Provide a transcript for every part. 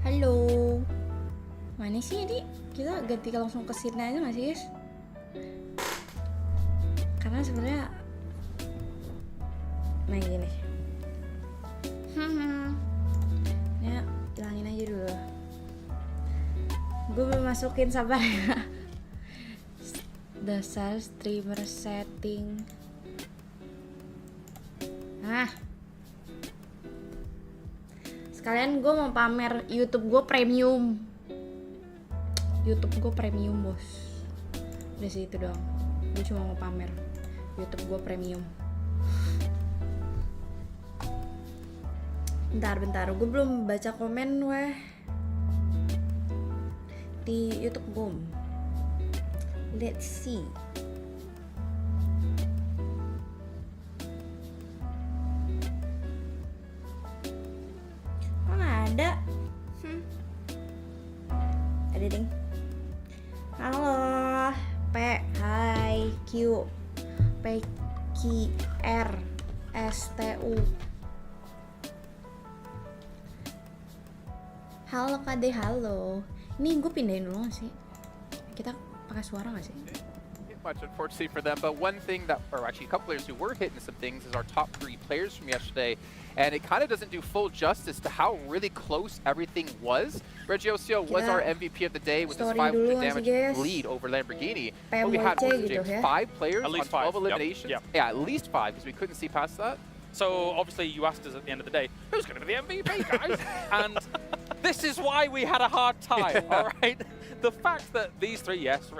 Halo. Mana sih ini? Kita ganti langsung ke sini aja nggak sih guys? Karena sebenarnya nah gini. Ya hilangin aja dulu. Gue belum masukin, sabar ya. Dasar streamer setting. Sekalian gue mau pamer YouTube gue premium. YouTube gue premium bos. Udah sih itu doang. Gue cuma mau pamer YouTube gue premium. Bentar, gue belum baca komen weh di YouTube gue. Let's see. Oh nggak ada. Ada ding. Halo P, hai Q, P Q R S T U. Halo KD, halo. Ini gue pindahin dulu gak sih? Kita pakai suara gak sih? Much unfortunately for them, but one thing that, or actually a couple players who were hitting some things is our top 3 players from yesterday, and it kind of doesn't do full justice to how really close everything was. Regiosio was our MVP of the day with his 500 damage lead over Lamborghini, but we had 5 players on 12 eliminations. Yep. Yeah, at least 5, because we couldn't see past that. So obviously you asked us at the end of the day, who's going to be the MVP, guys? And this is why we had a hard time, all right? The fact that these 3, yes,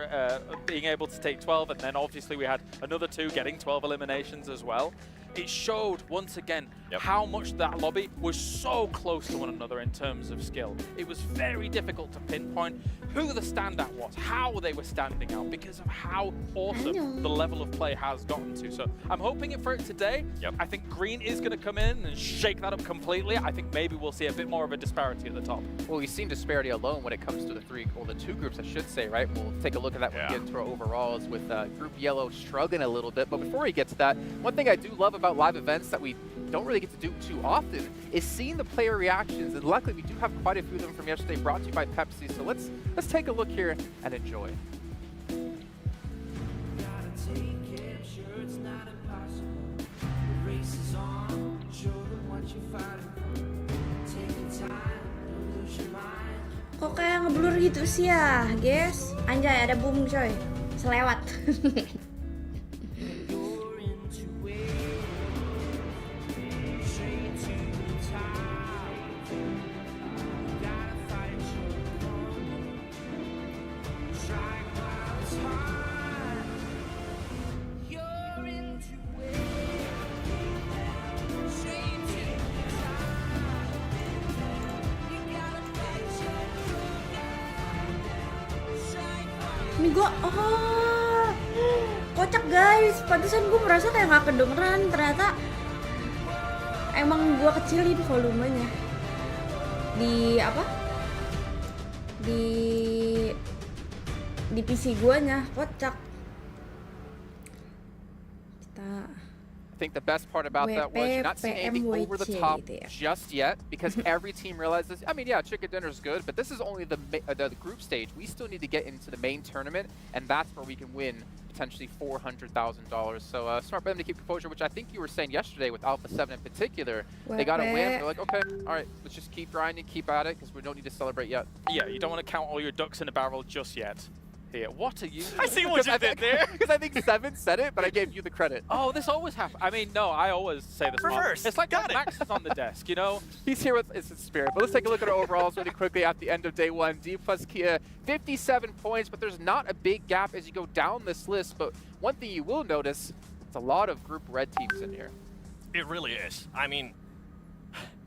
being able to take 12, and then obviously we had another 2 getting 12 eliminations as well, it showed once again how much that lobby was so close to one another in terms of skill. It was very difficult to pinpoint who the standout was, how they were standing out, because of how awesome the level of play has gotten to. So I'm hoping for it today. I think Green is going to come in and shake that up completely. I think maybe we'll see a bit more of a disparity at the top. Well, we've seen disparity alone when it comes to the 2 groups, I should say, right? We'll take a look at that when we get into our overalls with Group Yellow struggling a little bit. But before we get to that, one thing I do love about live events that we don't really get to do too often is seeing the player reactions, and luckily we do have quite a few of them from yesterday, brought to you by Pepsi. So let's take a look here and enjoy. Kok kayak ngeblur gitu sih ya, guys? Anjay, ada boom coy. Selewat. Ini gue, kocak guys. Pantesan gue merasa kayak nggak kedengeran. Ternyata emang gue kecilin volumenya di apa? Di PC guanya, kocak. I think the best part about that was you're not seeing anything over the top just yet, because every team realizes, I mean, yeah, chicken dinner is good, but this is only the group stage. We still need to get into the main tournament, and that's where we can win potentially $400,000. So smart for them to keep composure, which I think you were saying yesterday with Alpha 7 in particular. They got a win. They're like, okay, all right, let's just keep grinding, keep at it, because we don't need to celebrate yet. Yeah, you don't want to count all your ducks in a barrel just yet. Here, what are you? I see what you did there. Because I think 7 said it, but I gave you the credit. Oh, this always happens. I mean, no, I always say this. Reverse. It's like Max is on the desk, you know? He's here with his spirit. But let's take a look at our overalls really quickly at the end of day 1. D plus Kia, 57 points, but there's not a big gap as you go down this list. But one thing you will notice, it's a lot of Group Red teams in here. It really is. I mean,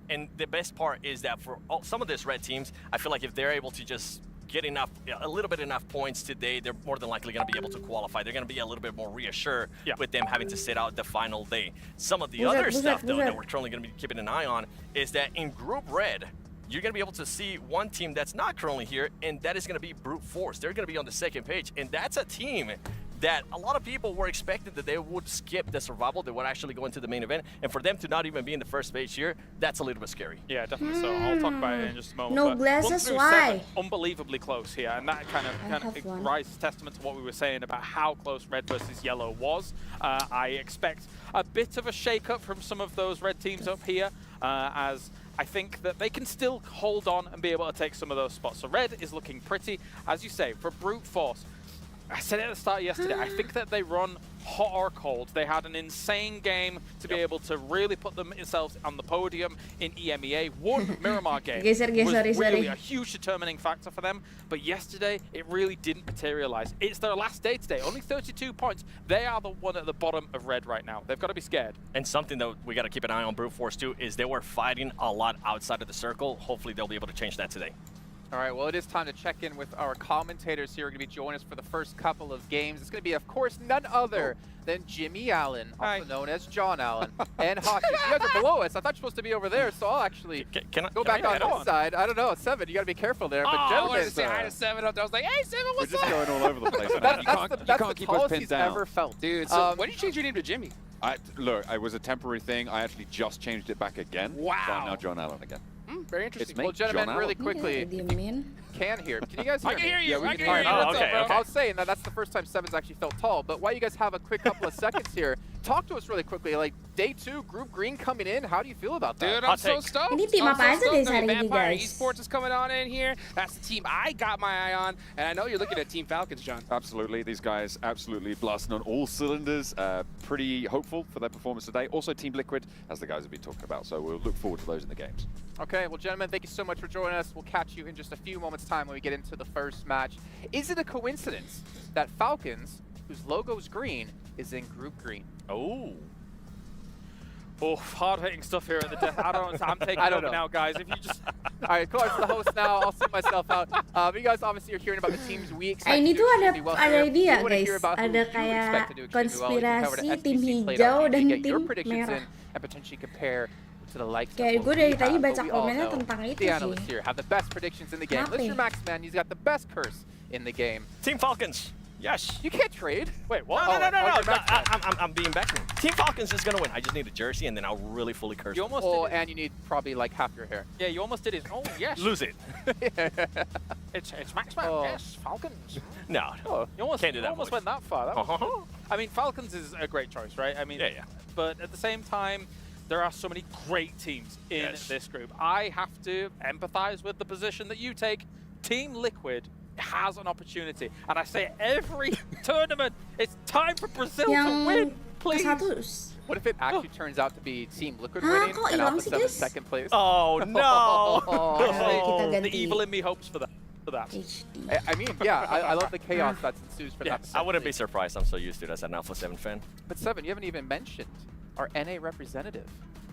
and the best part is that for some of these red teams, I feel like if they're able to just get a little bit enough points today, they're more than likely going to be able to qualify. They're going to be a little bit more reassured with them having to sit out the final day. Some of the other stuff, though, that we're currently going to be keeping an eye on is that in Group Red, you're going to be able to see one team that's not currently here, and that is going to be Brute Force. They're going to be on the second page, and that's a team that a lot of people were expecting that they would skip the survival, they would actually go into the main event, and for them to not even be in the first stage here, that's a little bit scary. Yeah, definitely so. I'll talk about it in just a moment. No but glasses, 1 through why? 7, unbelievably close here, and that kind have one. of rises testament to what we were saying about how close red versus yellow was. I expect a bit of a shake-up from some of those red teams up here, as I think that they can still hold on and be able to take some of those spots. So red is looking pretty, as you say, for brute force. I said it at the start yesterday, I think that they run hot or cold. They had an insane game to be able to really put themselves on the podium in EMEA. One Miramar game was really a huge determining factor for them, but yesterday it really didn't materialize. It's their last day today, only 32 points. They are the one at the bottom of red right now. They've got to be scared. And something that we got to keep an eye on brute force too is they were fighting a lot outside of the circle. Hopefully they'll be able to change that today. All right, well, it is time to check in with our commentators here. We're going to be joining us for the first couple of games. It's going to be, of course, none other than Jimmy Allen, also known as John Allen, and Hockey. You guys are below us. I thought you were supposed to be over there, so I'll actually go back on this side. I don't know, 7, you got to be careful there. But I wanted to say hi to 7 up there. I was like, hey, 7, what's up? We're just going all over the place. That's the tallest he's ever felt. Dude, so when did you change your name to Jimmy? Look, it was a temporary thing. I actually just changed it back again. Wow. So I'm now John Allen again. Very interesting. It's me, Well, gentlemen, John really Allen. quickly, can you guys hear I me? can hear you. Yeah, we I can can hear hear you. you. Oh, What's okay, up, bro? I was saying that's the first time 7's actually felt tall, but while you guys have a quick couple of seconds here, talk to us really quickly. Like, day 2, Group Green coming in, how do you feel about that? Dude, Hot I'm so take. stoked. Ini tim I'm apa aja so deh stoked. I mean, hari ini, Vampire guys? Esports is coming on in here. That's the team I got my eye on, and I know you're looking at Team Falcons, John. Absolutely. These guys absolutely blasting on all cylinders. Pretty hopeful for their performance today. Also Team Liquid, as the guys have been talking about. So we'll look forward to those in the games. Okay, well, gentlemen, thank you so much for joining us. We'll catch you in just a few moments' time when we get into the first match. Is it a coincidence that Falcons, whose logo is green, is in Group Green? Oh. Oh, hard-hitting stuff here at the death. I'm taking I don't over know. now, guys. If you just All right, Clark's the host now. I'll sit myself out. You guys obviously are hearing about the teams we expect Ini to do tuh extremely well ada here. idea We wanna hear guys, about who ada you expect kayak to do extremely well. You can cover the konspirasi tim SBC played hijau out. You dan can get your tim predictions merah. in and potentially compare to the likes Kayak of gue what dari we tadi have, baca but we all komennya know tentang itu the analysts sih. here have the best predictions in the game. Kenapa Mr. ya? Maxman, he's got the best curse in the game. Team Falcons. Yes. You can't trade. wait. What? No. you're Maxman. I'm being backman. Team Falcons is going to win. I just need a jersey, and then I'll really fully curse You them. almost Oh, did it. and you need probably like half your hair. Yeah, you almost did it. Oh, yes. Lose it. It's Maxman. Oh. Yes, Falcons. No. You almost, Can't do that almost voice. went that far. That was Uh-huh. I mean, Falcons is a great choice, right? I mean, Yeah. But at the same time, there are so many great teams in Yes. this group. I have to empathize with the position that you take. Team Liquid has an opportunity, and I say every tournament, it's time for Brazil to Yang win, ke please. satu. What if it actually turns out to be Team Liquid Hah, winning kok and hilang Alpha sih, 7 guys? second place? Oh, no. Kita The ganti evil in me hopes for that. HD. I mean, yeah, I love the chaos that ensues for Yeah, that. I wouldn't be surprised. I'm so used to it as an Alpha 7 fan. But 7, you haven't even mentioned our NA representative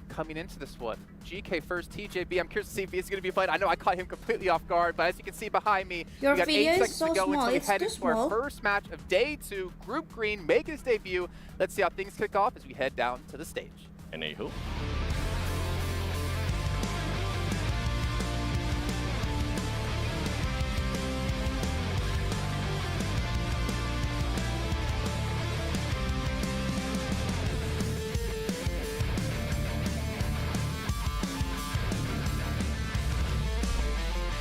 coming into this one. GK first, TJB. I'm curious to see if he's going to be playing. I know I caught him completely off guard, but as you can see behind me, Your we got 8 video is seconds so to go small. until we It's head too into our small. first match of day 2. Group Green making its debut. Let's see how things kick off as we head down to the stage. And who?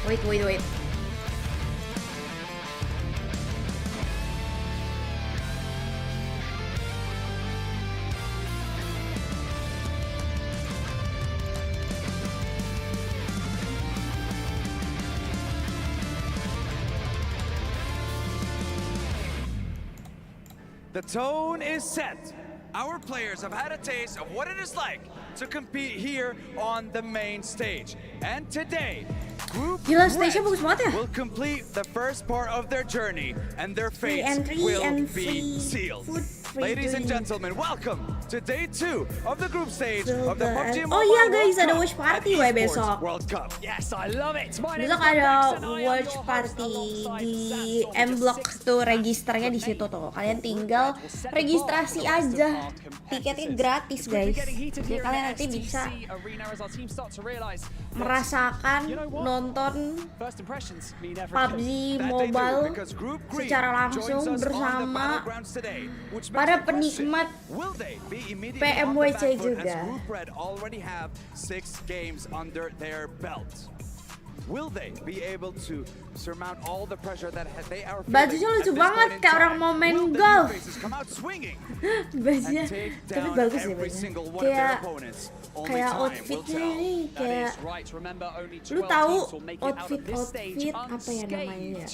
Wait. The tone is set. Our players have had a taste of what it is like to compete here on the main stage. And today, Group Gila, Red stage-nya bagus banget ya. will complete the first part of their journey, and their Free fates entry will and be free sealed. food. Ladies and gentlemen, welcome to day 2 of the group stage of the PUBG Mobile Oh iya guys, World ada Cup watch party at weh Esports besok. World Cup. Yes, I love it. My name Besok is ada Alex and I am watch your host party alongside di Samson. M-Block Just tuh, 6 registernya di situ tuh. Kalian tinggal registrasi aja. Tiketnya gratis guys. Jadi kalian nanti bisa merasakan nonton PUBG Mobile secara langsung bersama para penikmat Pmwc juga. Bajunya lucu banget kayak orang mau main golf. Bajunya tapi bagus ya bajunya. Kayak outfitnya nih kayak lu tahu outfit apa ya namanya?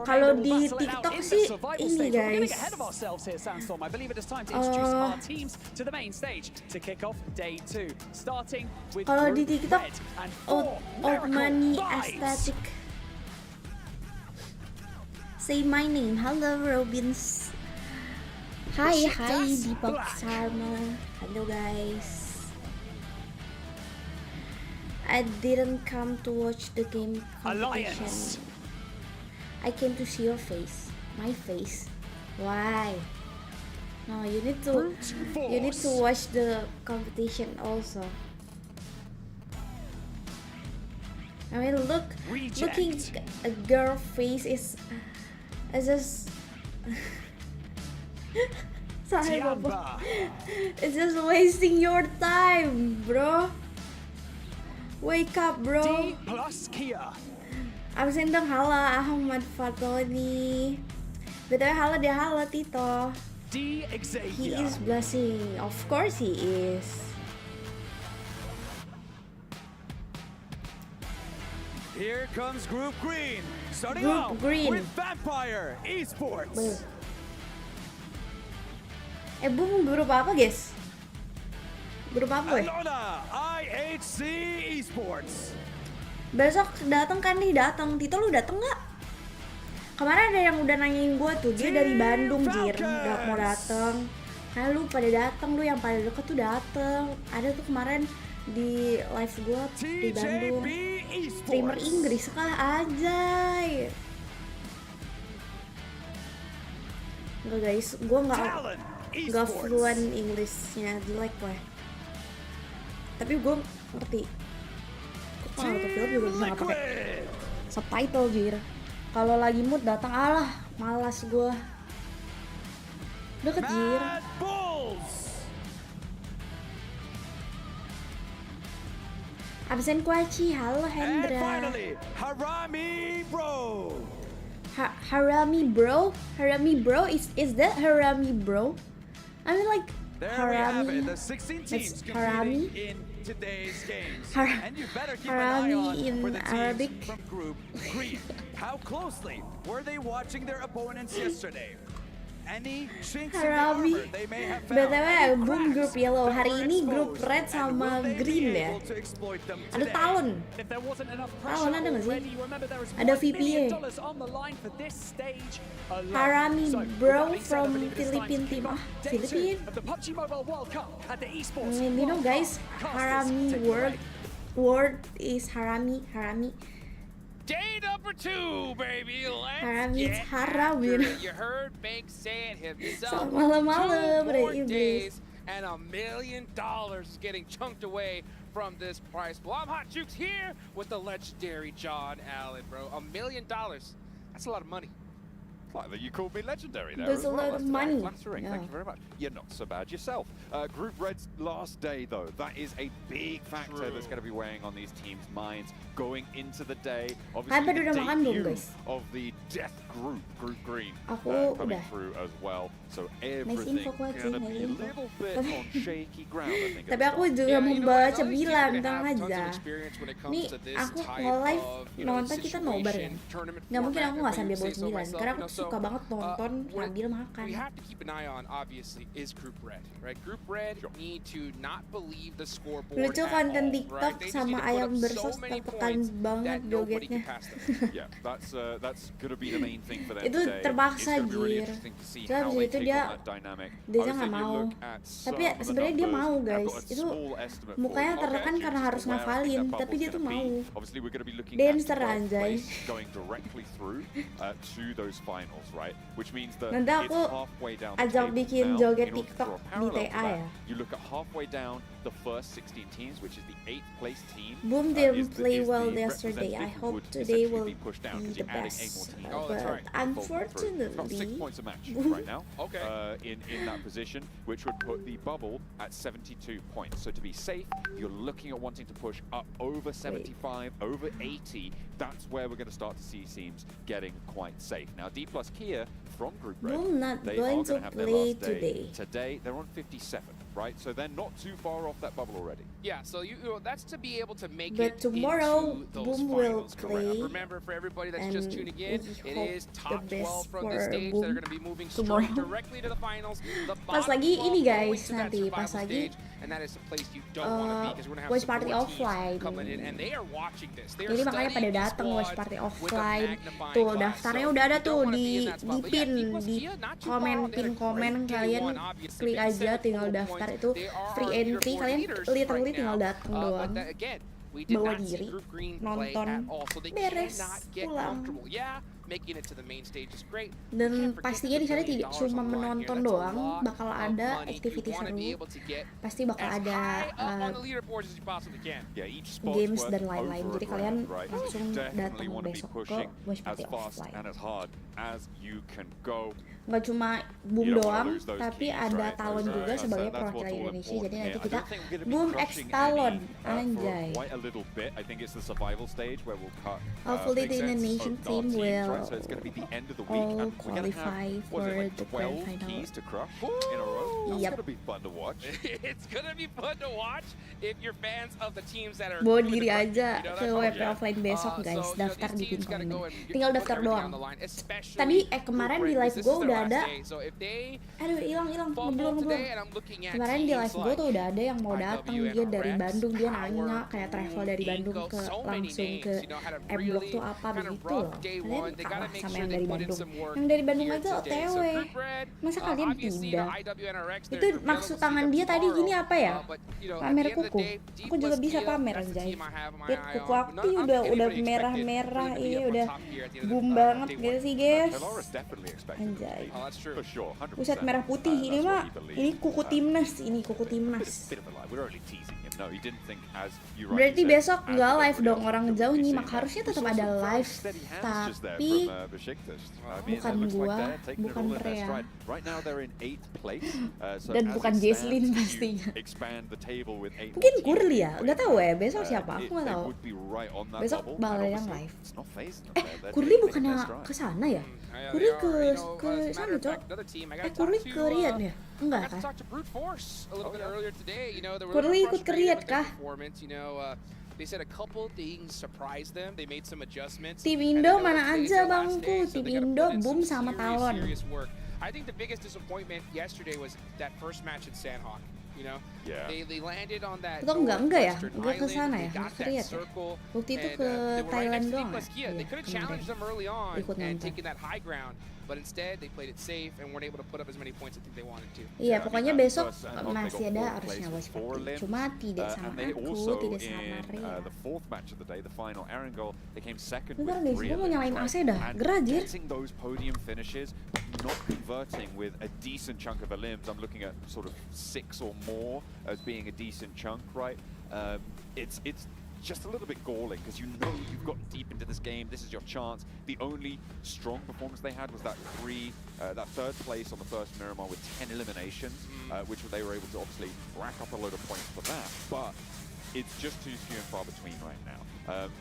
Kalau di TikTok sih ini guys. Kalau di TikTok old money aesthetic. Say my name. Hello Robins. Hi Deepak Sharma. Hello guys. I didn't come to watch the game competition. I came to see your face. My face. Why? No, you need to watch the competition also. I mean, looking a girl face is just sorry, Papa. It's just wasting your time, bro. Wake up, bro. Absen dong, hala Ahmad Fatoni. BTW hala Tito. He is blushing. Of course he is. Here comes Group Green, starting Group off Green with Vampire Esports. Bung grup apa guys? Grup apa ya? Alona IHC Esports. Besok datang kan nih, datang. Tito lu dateng nggak? Kemarin ada yang udah nanyain gue tuh, dia dari Bandung Jir, udah mau dateng. Karena lu pada dateng, lu yang pada deket tuh dateng. Ada tuh kemarin di live gue di Bandung. Streamer Inggris kah aja. Enggak guys, gue nggak fluent Englishnya, jelek gue. Tapi gue ngerti. Kalau nonton film juga bisa nggak pakai subtitle Jir. Kalau lagi mood datang, alah malas gue. Deket Jir. Absen Kwaci, halo Hendra. Harami Bro. Harami bro, is that Harami bro? I mean like Harami. The 16 teams Harami in today's games. And you better keep Harami an eye on in for the Arabic. teams from Group Green. How closely were they watching their opponents yesterday? Any chinks in the Harami. armor they may have found? BTW boom Any grup cracks yellow. that Hari were ini grup exposed? red And sama will they be green ya. able to exploit them Ada today? talon. Talon ada nggak sih? Ada VPA. Harami bro from Philippine team. Ah, Philippine. You know guys, Harami word is Harami. Day number 2, baby. Let's Harami get Haramin. after it. You heard Bank say it himself. Malam-malam 2 more iblis. days and $1 million is getting chunked away from this prize pool. I'm Hot Jukes here with the legendary John Allen, bro. $1 million. That's a lot of money. Like that you called me legendary there. There's as a well. lot of That's money. flattering. Yeah. Thank you very much. You're not so bad yourself. Group Red's last day, though, that is a big factor that's going to be weighing on these teams' minds going into the day. Obviously, Baru udah the makan belum, debut guys? of the Death Group, Group Green, Aku coming udah. through as well. So Nice everything info, Kwaci, going to nice be a info. little bit on shaky ground, I think. at Tapi the aku start. juga Yeah, you know what? membaca At least you're bilang gonna tenang have tons of aja. experience when it comes Nih to this aku type nge-live of, nonton kita nobar kan. situation, tournament Nggak mungkin format, aku nggak if I sambil say bawa so 9 myself, karena you know, suka banget nonton what sambil makan. we have to keep an eye on, obviously, is Group Red, right? Group Red need to not believe the scoreboard Lucu at konten all, TikTok right? They just sama need to put ayam up bersos so many tertekan points banget that nobody jogetnya. can pass them. Yeah, that's going to be the main thing for them Itu today. terpaksa, It's going to be really Jir. interesting to see Terus how habis they itu take dia on that dynamic. dia I was nggak taking a mau. look at some Tapi of the sebenarnya dia numbers. mau, I've guys. got a Itu small estimate for mukanya you. tertekan Due karena to harus where I think ngafalin, that tapi bubble's dia tuh gonna be. mau. Obviously, we're going to be looking Dancer, at 12th anjay. place going directly through to those finals, right? Which means that Nanti it's aku halfway down the ajak table. bikin Now, joget in order to TikTok draw a di parallel to TA that, ya. you look at halfway down the first 16 teams, which is the 8th place team. Boom is didn't the- play is well the yesterday. I representative hope would today essentially will be pushed down be 'cause the you're adding 8 more best. teams. Oh, that's But right. It's got 6 unfortunately, points a match Boom right now. Okay. In that position, which would put the bubble at 72 points. So to be safe, you're looking at wanting to push up over 75, over 80. That's where we're going to start to see teams getting quite safe. Now, D plus Kia from Group Red, Boom not they going are to going to have their play last day. today. Today, they're on 57, right? So they're not too far off that bubble already. Yeah, so you know, that's to be able to make But it tomorrow, into those Boom will finals, correct? play, Remember, for everybody that's just and tuning in, we it hope is the top best 12 from for this stage that are Boom going to be moving tomorrow. straight directly to the finals. The Pas bottom lagi 12 ini, going guys, to that nanti pas survival lagi stage, and that is a place you don't want to be because we're going to have watch some party more teams offline. coming in, and they are watching this. They are Jadi makanya pada studying these datang watch squads party with a offline. magnifying Tuh glass. daftarnya So udah ada you don't tuh wanna be di in that spot. But yeah, pin D plus di Kia, not too far off. They had a komen great day kalian one, obviously. klik aja 57 tinggal total daftar points. itu They are free our entry, leaderboard kalian leaders literally right tinggal now. datang But doang, again, we did bawa not see diri, Group Green play nonton, at all, so they beres, cannot get pulang. comfortable. Yeah, making it to the main stage is great. Dan pastinya di sana tidak cuma menonton doang, bakal ada activity seru, pasti bakal ada Yeah, each spot's games worth dan lain-lain. over a Jadi kalian grand, right? langsung Definitely datang want to be besok ke pushing watch as party fast offline. and as hard as you can go. Nggak cuma Boom You don't wanna doang, lose those tapi keys, ada right? Talon That's juga right. sebagai That's what's perwakilan all Indonesia. important Jadi here. nanti I kita don't think we're gonna be Boom X crushing Talon, any, for anjay. quite a little bit. I think it's the survival stage where we'll cut. Hopefully makes the sense, Indonesian both team teams, will right? So it's going to be the end of the week, all and we're going to qualify have what is it, like for the 12 grand final. keys to crush in a row. That's Yep. going to be fun to watch. It's gonna be fun to watch if you're fans of the teams that are Bawa doing diri the crushing, aja you know, ke that's all. WP offline besok, guys. So, Daftar di these pin teams gotta komen. go and Tinggal put daftar everything doang. on the line, especially Tadi kemarin Group di Red, live 'cause gue this is their udah last ada. day. So if they Aduh, hilang fumble ngeblur. today, and I'm looking at Kemarin di teams live gue like tuh udah ada yang mau datang, IW dia and dari Rex, Bandung, dia Power, nanya kayak travel dari Bandung Ingo, ke so many langsung names, ke you know, had a M Block really tuh apa kind of begitu rough loh. day Kalian one. They gotta kalah make sama sure yang they dari put in Bandung. some work Yang dari Bandung here aja today. OTW. So Group Red, Masa kalian obviously, tidak? the IW and RX, Itu they're maksud gonna tangan see dia them tadi gini tomorrow. apa ya? But, you know, at Pamer the end of the kuku. day, D Aku juga plus bisa Kia, pamer, that's the anjay. team I have my Lihat eye kuku on. aku Not- tuh I don't udah think anybody expected merah-merah, really to be iya up on udah top here at the end of boom the, banget day gitu one. sih, guys. Teloris definitely expected. Anjay. Oh, that's true. For sure, 100%. Buset merah putih, ini That's mah what he believed. ini kuku timnas, ini kuku timnas. Bit of a lie. We're only teasing him. No, he didn't think as you Berarti rightly besok said, nggak as live everybody dong, else orang would jauh be nyimak. seeing Harusnya that. tetap We saw ada some very live, steady hands just there tapi from, Besiktas. I mean, bukan it looks like gua, they're taking it bukan all in their Prea. stride. Right now they're in 8th place. So Dan as bukan it Jesslyn stands, you pastinya. expand the table with 8 Mungkin more teams Kurli ya, in nggak play. tahu ya. Besok siapa? Aku nggak They tahu. would be right on that Besok bubble, bakal and yang obviously live. it's not phasing them there. They're Kurli taking bukannya their stride. ke sana ya? Yeah, Kurli they are. ke You know, ke as a matter sana, of Cok. fact, another team, I gotta Kurli talk ke to, Riyadh ya? Enggak I have to kan? talk to Brute Force a little bit earlier today. You know, they were Kurli a little ikut ke frustrated Riyadh with their kah? performance. You know, they said a couple things surprised them. They made some adjustments. Tim and Indo they know mana that today's aja, their last bangku? day, so Tim they gotta Indo, put in Boom some sama serious, Talon. serious work. I think the biggest disappointment yesterday was that first match at Sandhawk. You know, Yeah. they landed on that. Atau enggak ya? northwestern Enggak ke island, sana they ya? got Enggak ke that Riyadh ya? circle, Waktu itu and, ke they were right Thailand next to doang D plus ya? Kia. They Iya, could have kemarin. challenged them early on Ikut and nonton. taken that high ground, but instead they played it safe and weren't able to put up as many points I think they wanted to. Iya, Yeah, I pokoknya mean, besok that's first and masih they got ada fourth harusnya place watch with 4 party. limbs. Cuma tidak sama And they aku, also tidak sama in Ria. the 4th match of the day, the final Erangel, they came second Bentar with guys, 3 gua mau nyalain limbs, AC dah. And Gerah, Jir. getting those podium finishes, not converting with a decent chunk of the limbs. I'm looking at sort of 6 or more as being a decent chunk, right? It's just a little bit galling because you know you've gotten deep into this game. This is your chance. The only strong performance they had was that third place on the first Miramar with 10 eliminations, which they were able to obviously rack up a load of points for that. But it's just too few and far between right now.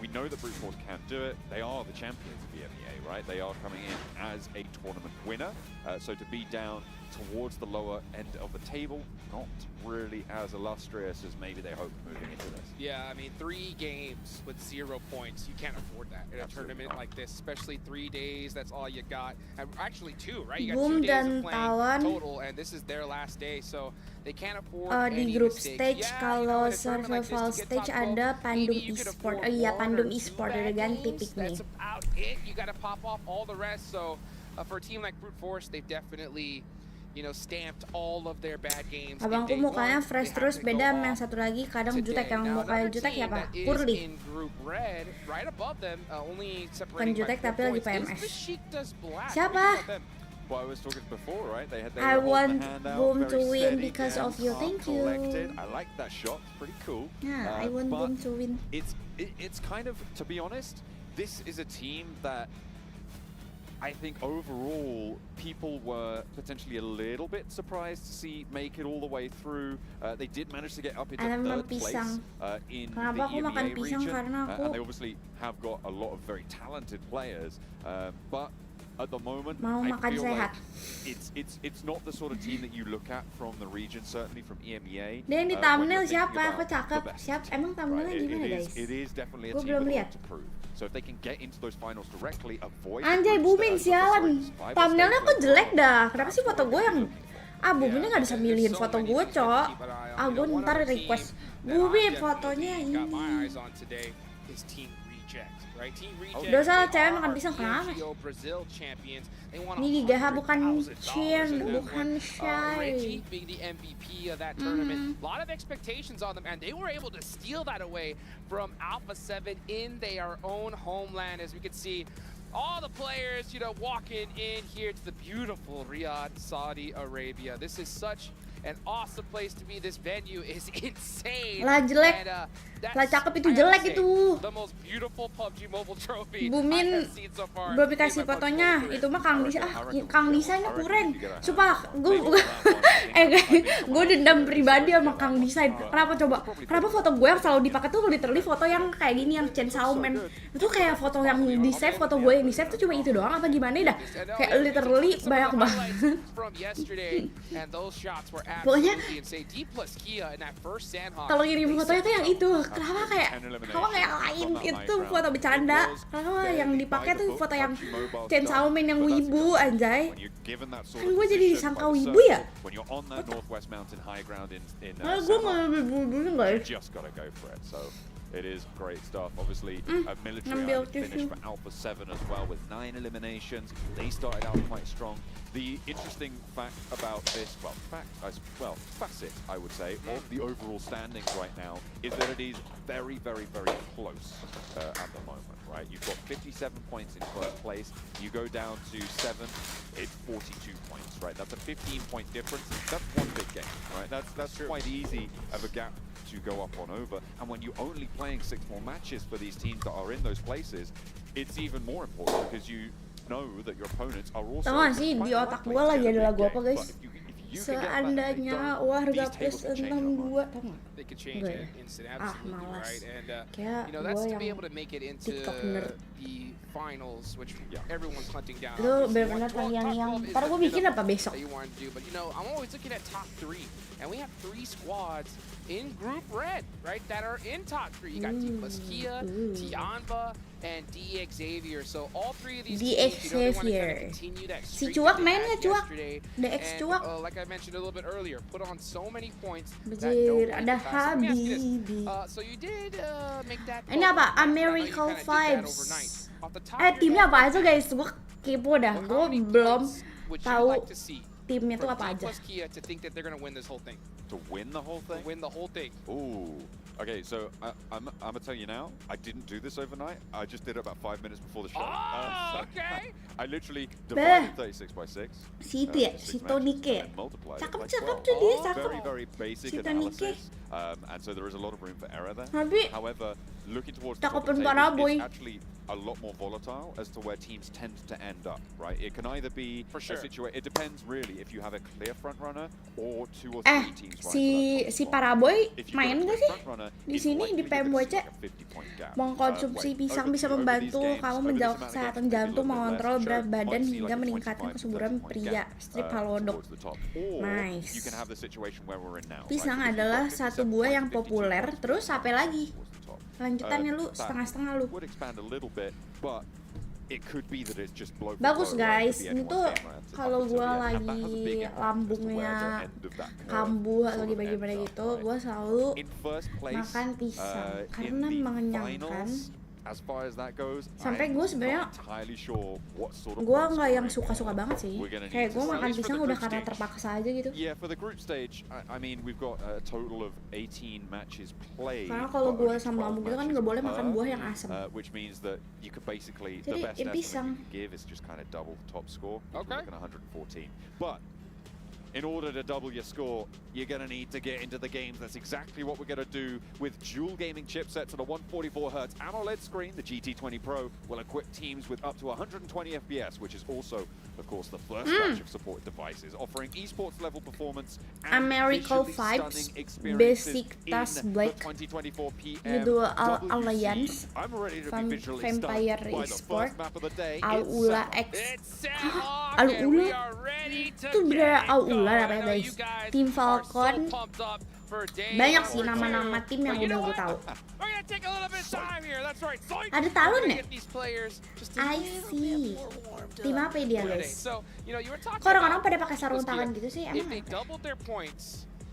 We know that Brute Force can do it. They are the champions of EMEA, right? They are coming in as a tournament winner. So to be down towards the lower end of the table, not really as illustrious as maybe they hoped moving into this. Yeah, I mean, 3 games with 0 points, you can't afford that in a tournament like this, especially 3 days, that's all you got. And actually 2, right? You got 2 days of playing total, and this is their last day, so they can't afford di any grup mistakes. stage Yeah, kalau in a tournament like this, survival to get stage top 12, ada Pandum maybe you could Esports. afford Oh iya, 1 Pandum or 2 Esports bad udah ganti games. picknya. That's about it. You got to pop off all the rest, so for a team like Brute Force, they've definitely, you know, stamped all of their bad games. Abangku mukanya fresh terus, beda sama yang satu lagi kadang jutek, yang mukanya jutek ya Pak? Kurli. Bukan jutek tapi lagi PMS. Siapa? Well, I was talking before, right? They I were holding want the hand out, Boom very to win steady, because of hands you. are Thank you. collected. I like that shot. It's pretty cool. Yeah, I want but Boom to win. It's kind of, to be honest, this is a team that I think overall people were potentially a little bit surprised to see make it all the way through. They did manage to get up into Alam third ng place pisang. in Kenapa aku the makan EMEA pisang? region, Karena and they aku obviously have got a lot of very talented players, but at the moment, mau I makan feel sehat. like it's not the sort of team that you look at from the region, certainly from EMEA. Dan di when thumbnail you're thinking siapa? Aku about cakep. the best Siap, team, emang thumbnailnya right? gimana guys? It is definitely a Gua team belum with a lihat. lot to prove. So if they can get into those finals directly, avoid Anjay, Bumin sialan. Thumbnailnya kok jelek dah. Kenapa sih foto gue yang Buminnya nggak bisa milihin foto gue, Cok. Gue ntar request Bumin fotonya ini. Dosa cewek makan pisang, kenapa? Ini Gigaha bukan Chin, bukan Shy. being the MVP of that tournament. A lot of expectations on them, and they were able to steal that away from Alpha 7 in their own homeland. As we could see, all the players, you know, walking in here to the beautiful Riyadh, Saudi Arabia. This is such an awesome place to be. This venue is insane. Lah jelek. And, Lah cakep itu jelek itu. the most beautiful PUBG Mobile trophy Bumin I have seen so far. belum dikasih fotonya. Itu mah Kang Disa. Kang Disanya kurang. Sumpah, gue gue dendam pribadi sama Kang Desain. Kenapa coba? Kenapa foto gue yang selalu dipakai tuh literally foto yang kayak gini, yang Chainsaw Man. Itu kayak foto yang di save, foto gue yang di save tuh cuma itu doang apa gimana dah? Kayak literally banyak banget. Pokoknya kalau ngirim fotonya tuh yang itu. Kenapa kayak lain itu foto bercanda? Kenapa yang dipakai tuh foto yang Chainsaw Man yang wibu anjay? Kan gue jadi disangka wibu ya? Malah gue mau wibu enggak ya? Just gotta go for it. So it is great stuff. Obviously, a military ngambil island finish tisu. for Alpha 7 as well with 9 eliminations. They started out quite strong. The interesting fact about this, facet, I would say, of the overall standings right now is that it is very, very, very close at the moment, right? You've got 57 points in first place. You go down to 7, it's 42 points, right? That's a 15-point difference. That's one big game, right? That's quite easy of a gap to go up on over. And when you're only playing 6 more matches for these teams that are in those places, it's even more important because you know that your opponents are also... Tau gak sih, di otak gue lagi ada lagu apa guys? Seandainya warga plus 62, tau gak? They could change it instant, absolutely malas. right. And Kayak you know, that's gue to be yang able to make it into TikTok nerd. the finals, which everyone's hunting down. Itu Obviously, bener-bener top yang 12 is ntar the gue bikin minimum apa besok? that you want to do, but you know, I'm always looking at top 3, and we have 3 squads in Group Red, right, that are in top 3. You got T plus Kia, Tianva, and DX Xavier. So all 3 of these DX teams, you know, they want to kind Xavier. of continue that Si streak Cuak that they main had nggak, Cuak? yesterday. DX And, Cuak? like I mentioned a little bit earlier, put on so many points that Bejir, nobody ada can pass. Let me ask you this. Habibi. So you did make that. Ini call apa? overnight, and I know you Americal kinda did that Vibes. overnight. Off the top of your Timnya head, apa aja guys? Gue kepo dah. how Gue many belum points would you tahu like to see timnya tuh from apa T aja. plus Kia to think that they're gonna win this whole thing? To win the whole thing? Win the whole thing. Ooh. Okay, so I'm gonna tell you now, I didn't do this overnight. I just did it about 5 minutes before the show. Oh, So okay. I literally Beh. divided 36 by 6. Si itu ya, si Tonike. Cakep tuh dia, cakep. Very, very basic Si Tonike. analysis. And so there is a lot of room for error there. Tapi However, looking towards the Cakep top of the parah, table, boy. it's actually a lot more volatile as to where teams tend to end up, right? It can either be For sure. a situation. It depends really if you have a clear front runner or 2 or 3 teams. Si Paraboy main nggak sih di sini di Pmwc? Mengkonsumsi pisang bisa membantu kamu menjaga kesehatan jantung, mengontrol berat badan hingga meningkatkan kesuburan pria. Strip halodoc. Nice. Pisang adalah satu buah yang populer. Terus apa lagi? Lanjutannya lu setengah-setengah lu. Bagus guys, ini tuh kalau gue lagi lambungnya kambuh atau gimana gitu, gue selalu makan pisang karena mengenyangkan. Sampai gue sebenarnya gue nggak yang suka-suka banget sih, kayak gue makan pisang udah karena terpaksa aja gitu. Karena kalau gue sama lambung gitu kan nggak boleh makan buah yang asam. Jadi ya pisang. In order to double your score, you're going to need to get into the games. That's exactly what we're going to do with dual gaming chipsets and a 144Hz AMOLED screen. The GT20 Pro will equip teams with up to 120 FPS, which is also, of course, the first batch of supported devices, offering esports level performance and Americal visually vibes, stunning experiences basic task in black, the 2024 Judul PMWC. Alliance, I'm ready to be visually stunned Vampire by the Esports, first map of the day. Al-Ula It's X. Hah? Al-Ula? Itu bener Al-Ula namanya guys. Tim Falcon. Banyak sih nama-nama tim yang udah gue tahu. Ada talon ya? I see. Tim apa dia guys? Kok orang-orang pada pakai sarung tangan gitu sih? Emang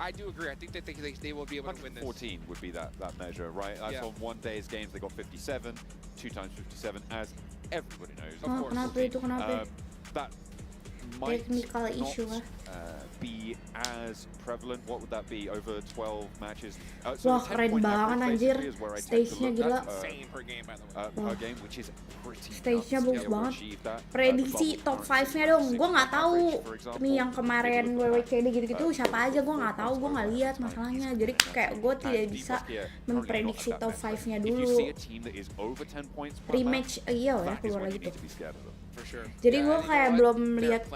I do agree. I think that they will be able to win this. 14 would be that measure, right? That's on one day's games they got 57, 2 times 57, as everybody knows. Oh, kenapa itu? That might Technical issue lah. be as prevalent. What would that be over 12 matches? Wah, keren banget anjir. Stage-nya gila. Same per game, by the way. Per game, which is pretty Stage-nya nuts to bagus be able to banget. achieve that. Prediksi top 5-nya dong. Gue nggak tahu nih yang kemarin WWCD gitu-gitu siapa aja, gue nggak tahu, gue nggak lihat masalahnya. Jadi kayak gue tidak bisa memprediksi top 5-nya dulu. Rematch iya ya keluar lagi tuh. Jadi gue kayak belum lihat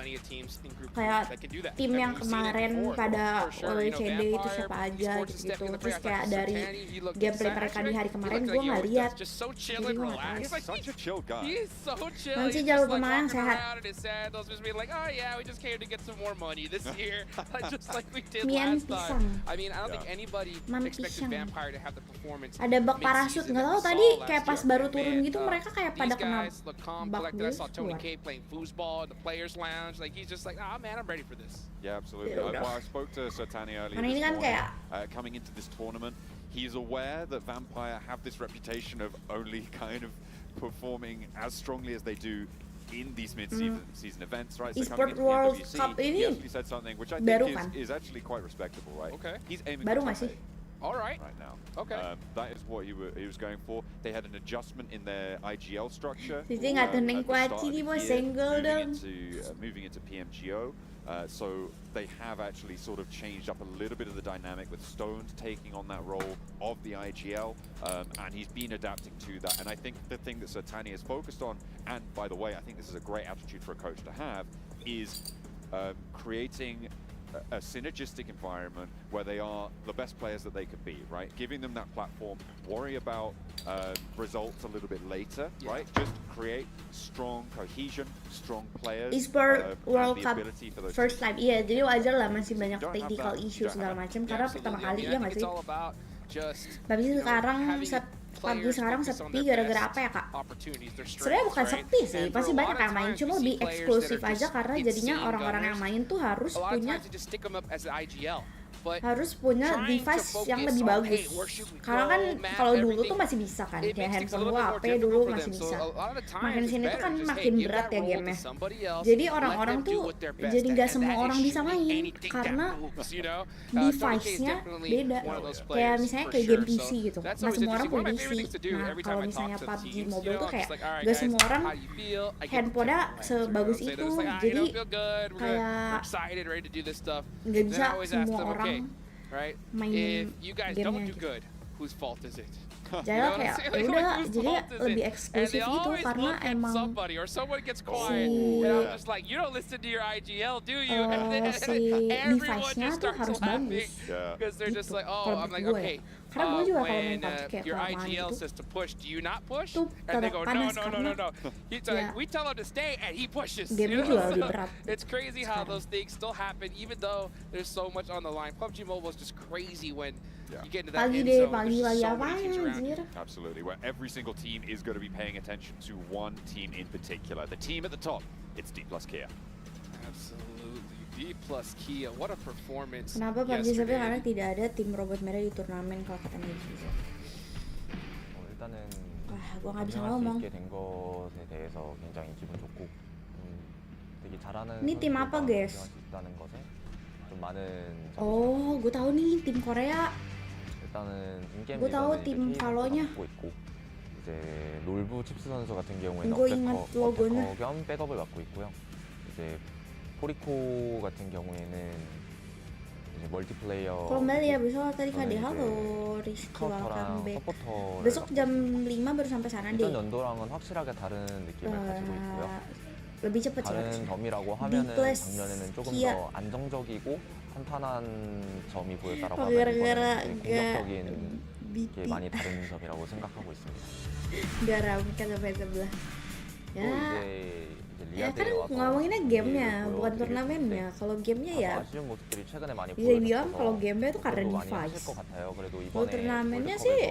kayak tim yang kemarin pada WWCD itu siapa aja gitu. Terus kayak dari gameplay mereka di hari kemarin gue nggak lihat. Jadi gue nggak tahu. Nanti jangan lupa makan sehat. Mian pisang. Man pisang. Ada bak parasut, nggak tahu tadi kayak pas baru turun gitu mereka kayak pada kena bak gitu. Playing foosball in the players lounge, like he's just like, man, I'm ready for this. Yeah, absolutely. I spoke to Sertani earlier this morning. Coming into this tournament, he's aware that Vampire have this reputation of only kind of performing as strongly as they do in these mid-season events, right? So Esports World Cup ini he actually said something which I think is actually quite respectable, right? Okay. He's aiming baru for masih. All right. Right now. Okay. That is what he was going for. They had an adjustment in their IGL structure. Sisi nggak tenang Kwaci nih bos, single dong. Moving into PMGO. So they have actually sort of changed up a little bit of the dynamic with Stones taking on that role of the IGL, and he's been adapting to that. And I think the thing that Sertani is focused on, and by the way, I think this is a great attitude for a coach to have, is creating a synergistic environment where they are the best players that they could be, right? Giving them that platform, worry about results a little bit later, right? Just create strong cohesion, strong players. Esports World Cup first time, iya, jadi wajar lah masih banyak technical issue segala macam karena pertama kali ya nggak sih? Tapi sekarang sepi gara-gara apa ya kak? Sebenarnya bukan sepi sih, pasti banyak yang main, cuma lebih eksklusif aja karena jadinya orang-orang yang main tuh harus punya device yang lebih bagus. Karena kan kalau dulu tuh masih bisa kan, kayak handphone gua HP dulu masih bisa. Makin sini tuh kan makin berat ya gamenya. Jadi orang-orang tuh jadi nggak semua orang bisa main karena device-nya beda. Kayak misalnya kayak game PC gitu, nggak semua orang punya PC. Nah kalau misalnya PUBG Mobile tuh kayak nggak semua orang handphonenya sebagus itu. Jadi kayak nggak bisa semua orang main gamenya gitu. whose fault is it? Jadi You know what I'm kayak saying? ya Like, udah whose jadi fault is lebih it? eksklusif And they gitu always karena look at emang somebody or someone gets quiet. si And I'm just like, you don't listen to your IGL, do you? And then si everyone device-nya just tuh starts harus laughing bagus. because they're just Gitu. like, Kalau oh, I'm like, menurut gue okay. ya. Karena gue juga kalau main When PUBG kayak your kelamaan IGL gitu. says to push, do you not push? Tuh And they go, no, panas no, no, karena no, no. He's ya, like, we tell him to stay, and he pushes. game-nya You know? juga lebih So berat. it's crazy how sekarang. those things still happen, even though there's so much on the line. PUBG Mobile is just crazy when you get into that Pagi end deh, zone. pagi There's lagi so apa many teams ya around you. anjir. Absolutely, where every single team is going to be paying attention to one team in particular. The team at the top, it's D plus Kia. Absolutely. D plus Kia, what a performance. Kenapa PUBG sampai yesterday. karena tidak ada tim robot merah di turnamen kalau kata netizen. 일단은 Wah, gua nggak bisa 우승할 수 ngomong. 있게 된 것에 대해서 굉장히 기분 좋고 되게 잘하는 Ini tim apa, 선수들과 guys? 우승할 수 있다는 것에 좀 많은 Oh, gue tahu nih tim Korea. 일단은 인게임 gue tahu 리더는 tim 이제 K Valonya. 선수가 맡고 있고 이제 롤브 칩스 선수 같은 경우에는 이거 인간 로고는? 어태커 겸 백업을 맡고 있고요. 이제 포리코 같은 경우에는 이제 멀티플레이어 Kalau Mbak ya besok tadi 저는 KD 이제 halo Rizky welcome 카운터랑 back. 서포터를 Besok 맡고 jam 5 baru sampai sana 이전 deh. 연도랑은 확실하게 다른 느낌을 가지고 있고요. Lebih cepet sih 다른 harusnya. 덤이라고 하면은 plus 작년에는 조금 Kia. 더 안정적이고 탄탄한 점이 보였다라고 어, 하면 gara-gara 이번에는 nggak 공격적인 BP. 게 많이 다른 점이라고 생각하고 있습니다. Biar rambutnya sampai sebelah. 또 Ya, 이제 ya kan 리아드에 와서 ngomonginnya gamenya, 경기를 bukan 보여드리고 turnamennya. Kalau gamenya ya 아쉬운 모습들이 최근에 많이 bisa dibilang 보여줘서 kalau gamenya tuh karena 그것도 많이 하실 device. 것 같아요. 그래도 Kalau 이번에 turnamennya 월드컵에서 sih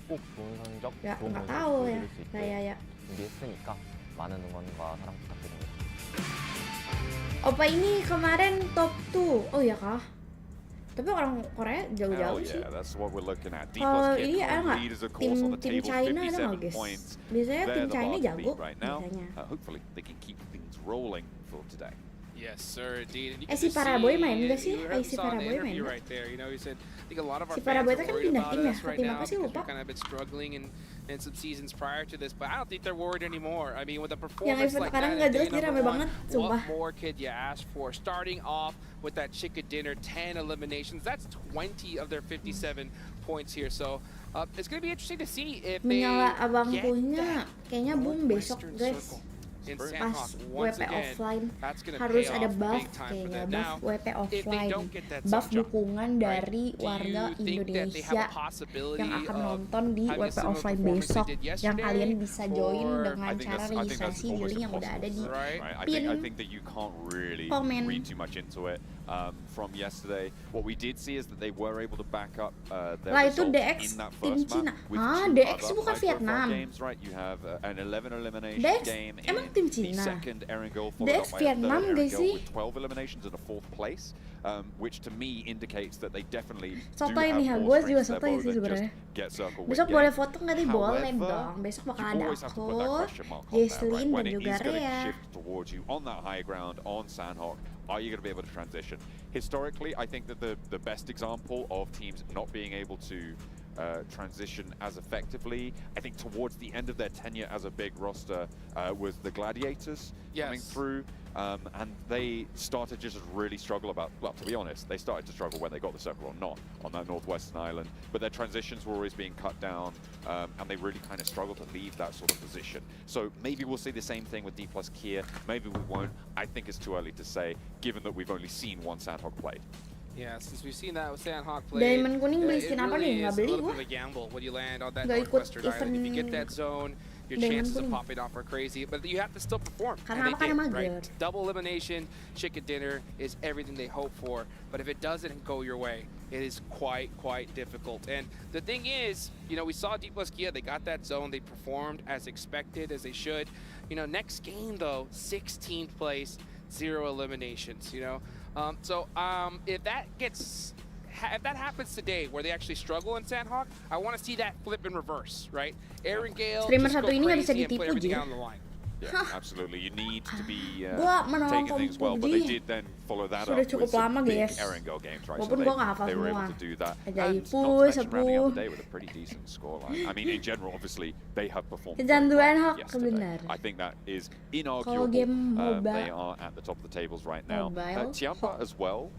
꼭 좋은 성적, ya 좋은 nggak 모습 tahu ya. 보여드릴 수 있게 Kayak 준비했으니까 많은 응원과 사랑 부탁드립니다. Opa ini kemarin top 2. Oh ya kah? Tapi orang Korea Oh jauh-jauh sih. yeah, that's what we're looking at. D Kalau plus ini Kia ada current nggak leaders, of course, on the tim table, China ada nggak 57 guys? points. Biasanya They're tim the China bar to jago beat right now. biasanya. Hopefully, they can keep things rolling for today. Yes, sir, indeed. And you Eh, can si just Paraboy see, main nggak sih? you Eh, si saw in the Paraboy main interview nggak? right there. You know, he said, I think a lot of our Si fans Paraboy are itu kan worried pindah about tim ya? us Ke right tim now apa sih, because lupa? we've kind of been struggling in some seasons prior to this. But I don't think they're worried anymore. I mean, with a Yang performance event like sekarang that, nggak at day jelas dia number rame one, banget, what sumpah. more could you ask for? Starting off with that chicken dinner, 10 eliminations. That's 20 of their 57 points here. So it's going to be interesting to see if they Menyala abangkunya get kayaknya boom besok Western guys. Circle in Pas Sandhawk once WP again. offline That's gonna harus pay ada off buff big time for kayaknya, them. buff Now, WP if they offline, don't get that buff zone jump, dukungan right, dari do warga you think that they have Indonesia a possibility yang akan of nonton di having a WP similar offline performance they besok did yang yesterday? kalian bisa join Or- dengan cara that's registrasi di almost link yang udah ada di impossible. Right. Right? pin I think that you can't really komen. read too much into it. From yesterday, what we did see is that they were able to back up their Lah, itu results DX in that tim first Cina. map with Ah, two DX other bukan high-profile Vietnam. games, right? You have an 11 elimination DX game emang in tim the Cina. second Erangel, followed DX up by a Vietnam third gak Erangel sih? with 12 eliminations and a fourth place, which to me indicates that they definitely do Sotoy have nih, more gue juga strengths to their sotoy bow sih than sebenarnya. just get circle win Besok boleh game. foto nggak nih? Boleh However, dong. Besok bakal you ada always have to put that aku, question mark on there, right? Jesslyn When dan it juga is going to Rea. shift towards you on that high ground on Sandhawk, are you going to be able to transition? Historically, I think that the best example of teams not being able to transition as effectively, I think towards the end of their tenure as a big roster, was the Gladiators coming Yes. through. And they started just to really struggle well, to be honest, they started to struggle when they got the circle or not on that northwestern island, but their transitions were always being cut down, and they really kind of struggled to leave that sort of position. So maybe we'll see the same thing with D plus Kia, maybe we won't. I think it's too early to say, given that we've only seen one Sandhawk played. Yeah, since we've seen that with Sandhawk play, Diamond kuning beli it skin apa really nih? Nggak is a beli little gua. bit of a gamble when you land on that Nggak ikut northwestern island. If you event get that zone, your Diamond chances of kuning. popping off are crazy, but you have to still perform. Karena and apa? they Karena did, right? mager. Double elimination, chicken dinner is everything they hope for, but if it doesn't go your way, it is quite difficult. And the thing is, you know, we saw D plus Kia, they got that zone, they performed as expected, as they should. You know, next game though, 16th place, 0 eliminations, you know? If that happens today, where they actually struggle in Sandhawk, I want to see that flip in reverse, right? Aaron Gale Streamer just go satu ini nggak bisa crazy and put ditipu, everything Ji. out on the line. Yeah, absolutely. You need to be Gua menonton taking things well, but they PUBG did then follow that sudah up cukup with some lama, big guys. Erangel games, right? Walaupun so gua nggak hafal they were able semua. to do that. Ajaib, And not to push, mention rounding out apuh. the day with a pretty decent scoreline. I mean, in general, obviously, they have performed Kecanduan very well Hawk, yesterday. benar. I think that is Kalau inarguable. game They MOBA, are at the top of the tables right now. Mobile, Tiamba Hawk. as well,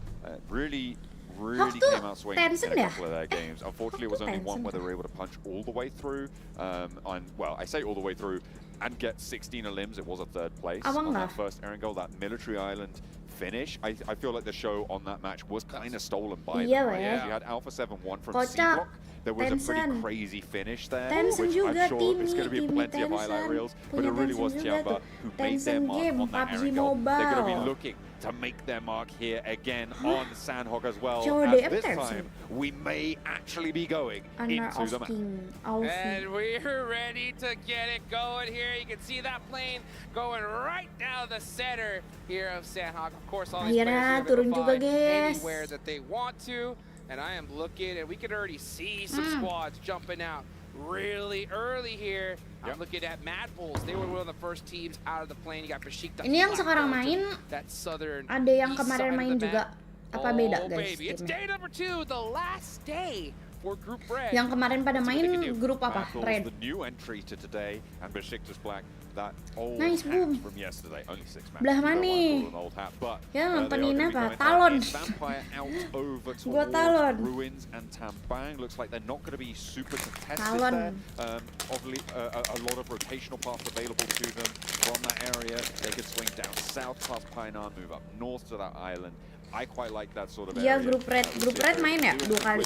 really really tuh came out swinging Tencent in a ya? couple of their games. Unfortunately, it was tuh only one Tencent where they tuh. were able to punch all the way through. I say all the way through and get 16 limbs. It was a third place Abang on that nggak? first Aaron goal, that military island finish. I feel like the show on that match was kind of stolen by Iya, them. Right? Weh. You had Alpha 7-1 from Kocak. C Block. There was a pretty Tencent. crazy finish there, Tencent which juga I'm sure is Timmy, going to be Timmy plenty of highlight Tencent. reels. But Punya it really was Tencent juga Tiamba tuh. who made their Tencent mark game, on that PUBG Aaron goal. They're going to be Mobile. looking to make their mark here again on Sandhog as well. COD As this Tencent. time, we may actually be going Honor into the of map. King And Alfie. we're ready to get it going here. You can see that plane going right down the center here of Sandhog. Of course, all these Akhirnya players are turun able to juga, find guys. anywhere that they want to. And I am looking, and we can already see some squads jumping out really early here. I'm looking at Mad Bulls. They were one of the first teams out of the plane. You got Besiktas. Ini yang sekarang main, that southern ada yang east kemarin side of main the juga. map. Apa beda Oh, guys baby. It's timnya? day number 2, the last day for Group Red. Yang kemarin pada Let's see what they main can do. grup apa? Battles, Red. the new entry to today, and Besiktas Black, that old Nice, hat boom. from yesterday. Only 6 matches. Belah You don't mana? wanna call it an old hat, but Ya, they are nontonin gonna be apa? going Talon. down. Vampire out over Gua towards Talon. Ruins and Tambang. Looks like they're not going to be super contested Talon. there. Obviously, a lot of rotational paths available to them from that area. They could swing down south past Painan, move up north to that island. I quite like that sort of Iya, area. grup Red. Grup Red main ya? 2 kali.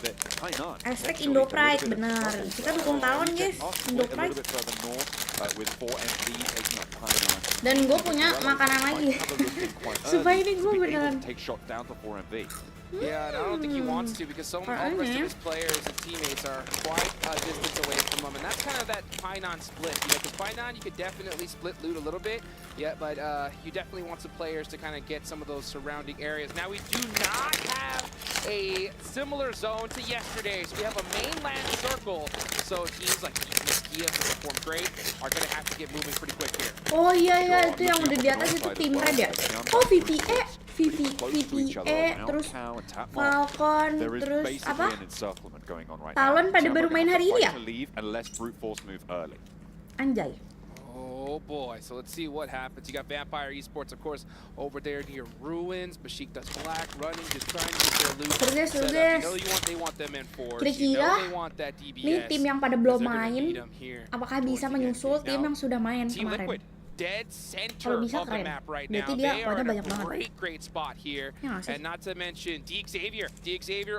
Hashtag Indo Pride, benar. Kita dukung Talon guys, Indo Pride. Dan gue punya makanan lagi. Supaya ini gue beneran. Take shot down to 4MV. Yeah, and I don't think he wants to because all the rest of his players and teammates are quite a distance away from him, and that's kind of that Painan split. You know, because Painan you could definitely split loot a little bit, yeah, but you definitely want some players to kind of get some of those surrounding areas. Now we do not have a similar zone to yesterday's. We have a mainland circle, so teams like Kia, who performed great, are going to have to get moving pretty quick here. Oh iya, itu yang udah di atas itu tim Red ya? Oh VPE, terus Falcon, terus apa? Talon pada baru main hari ini ya? Anjay. Oh boy, so let's see what happens. You got Vampire Esports, of course, over there near Ruins. Besiktas Black running, just trying to get their loot set up. You know they want them in fours. You know they want that DBS. Nih tim yang pada belum because they're gonna main, need 'em here apakah bisa towards the menyusul end. tim Now, yang sudah main Team kemarin? Liquid, dead center Kalau bisa of the keren. map right now. Berarti dia They are poinnya in banyak a banget. great spot here. Ya nggak sih? And not to mention Xavier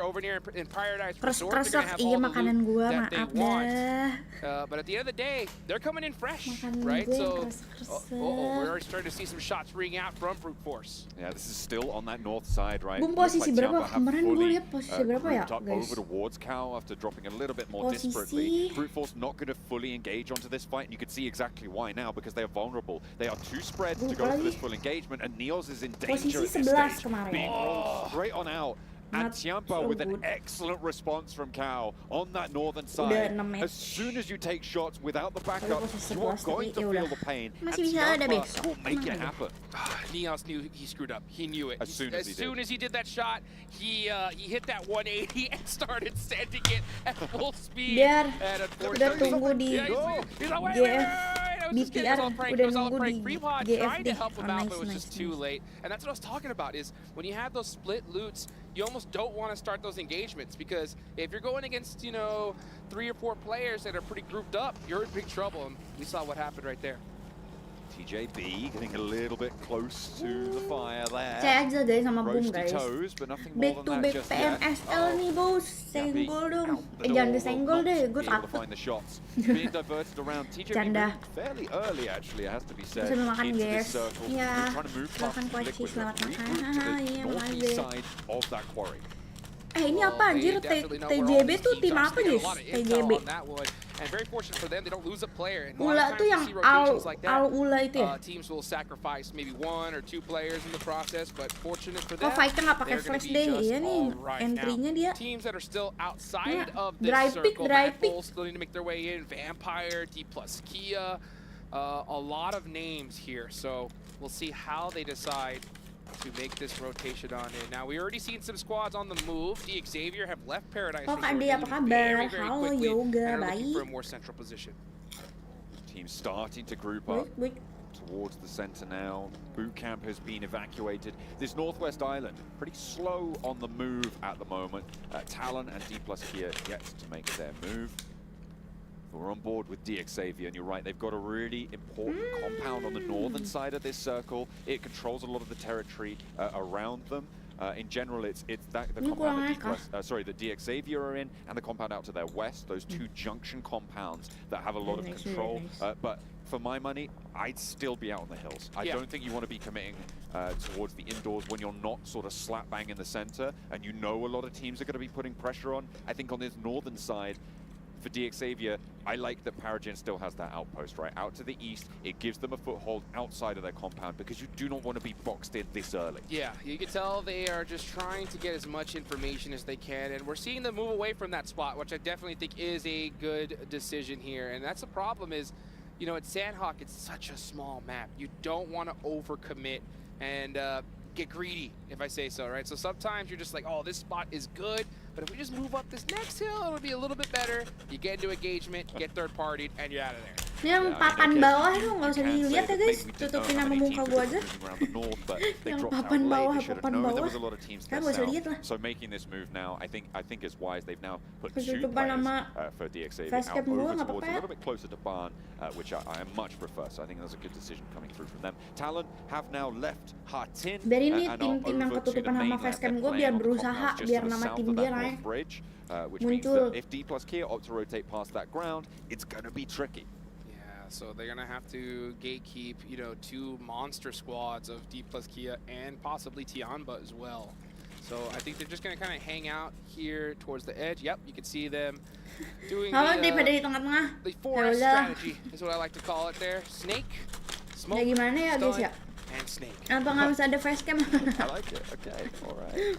over near in Paradise Resort. Kresek, They're gonna have iya all the makanan loot gua, that they maaf want. dah. But at the end of the day, they're coming in fresh, Makanan right? gue So, kresek-kresek. we're already starting to see some shots ring out from Brute Force. Yeah, this is still on that north side, right? Bum, Looks posisi like berapa? Tiamba have Kemarin gue fully, lihat posisi berapa ya, grouped up guys? over towards Cow after dropping a little bit more Posisi. disparately. Brute Force not going to fully engage onto this fight, and you can see exactly why now, because they are vulnerable. They are too spread to go for this full engagement, and Neos is in danger Posisi at this 11 stage, kemarin. being rolled straight on out. And Not Tiamba so with an good. excellent response from Cow on that northern Udah side. 6 match. As soon as you take shots without the backup, posisi you are 11 going tapi to ya feel udah. the pain, and Masih bisa ada Tiamba besok. will make it Tenang aja. happen. Neos knew he screwed up. He knew it. As soon as he did that shot, he hit that 180 and started sending it at full speed. Biar And udah tunggu di he's like, wait, GF. It was just kidding. It was all prank. Udah It was all nunggu prank. di Fremont GF tried to deh. help him Oh, out, nice, but it was nice, just too nice. late. And that's what I was talking about, is when you have those split loots, you almost don't want to start those engagements, because if you're going against, 3 or 4 players that are pretty grouped up, you're in big trouble. And we saw what happened right there. TJB getting a little bit close to the fire there. Saya aja guys sama Bum Roasty guys. toes, but nothing more Back than to that back just yet. PMSL nih bos. Senggol dong. Jangan disenggol deh, gue Able to takut. find the shots. Being diverted around. TJB Canda. moved fairly early, actually, it has to be said. Sambil makan, into this guys. circle. Ya, We're trying to move silakan past Kwaci, Liquid, selamat makan. regroup to Haha, the iya, northeast makasih. side of that quarry. Ini apa anjir? TJB tuh tim apa guys? TJB. And very fortunate for them, they don't lose a player. And a Ula lot of tuh times yang you see rotations like that, Ula itu ya? teams will sacrifice maybe 1 or 2 players in the process, but fortunate for them, Kok fighter nggak pakai they're gonna flash be deh? just Iya nih, all right. entry-nya dia. Now, teams that are still outside Yeah, of this dry pick, circle, dry Mad pick. Bulls still need to make their way in. Vampire, D plus Kia, a lot of names here, so we'll see how they decide to make this rotation on in. Now, we already seen some squads on the move. The Xavier have left Paradise Oh, Resort Kak Adi, apa kabar? very, very Halo, quickly yoga, and are looking baik. for a more central position. Team starting to group up. Wait. towards the center now. Boot camp has been evacuated. This Northwest Island, pretty slow on the move at the moment. Talon and D+ Kia yet to make their move. We're on board with DXavier, and you're right, they've got a really important compound on the northern side of this circle. It controls a lot of the territory around them. In general, it's that the compound that DXavier are in, and the compound out to their west, those two junction compounds that have a lot of control. But for my money, I'd still be out on the hills. I don't think you want to be committing towards the indoors when you're not sort of slap bang in the center, and you know a lot of teams are going to be putting pressure on. I think on this northern side, for DXavier, I like that Paragen still has that outpost, right? Out to the east, it gives them a foothold outside of their compound because you do not want to be boxed in this early. Yeah, you can tell they are just trying to get as much information as they can, and we're seeing them move away from that spot, which I definitely think is a good decision here. And that's the problem is, you know, at Sandhawk, it's such a small map. You don't want to overcommit and get greedy, if I say so, right? So sometimes you're just like, oh, this spot is good, but if we just move up this next hill, it'll be a little bit better. You get into engagement, get third-partied, and you're out of there. Ini yang papan bawah tuh nggak usah dilihat ya guys, tutupin sama muka gua aja. Yang papan bawah kan nggak usah lihat lah. So making this move now, I think is wise. They've now put two two players for DXavier out over towards a little bit closer to Barn, which I much prefer. So I think that's a good decision coming through from them. Talon have now left Hartin. Biar ini tim-tim yang ketutupan sama facecam gue biar berusaha, biar nama tim dia naik. Which means that if D+ Kia opt to rotate past that ground, it's going to be tricky. So they're gonna have to gatekeep, you know, two monster squads of D+ Kia and possibly Tianba as well. So I think they're just gonna kind of hang out here towards the edge. Yep, you can see them doing the forest strategy is what I like to call it there. Snake, smoke, gimana ya guys ya? And snake. Apa nggak bisa ada facecam? I like it. Okay, all right.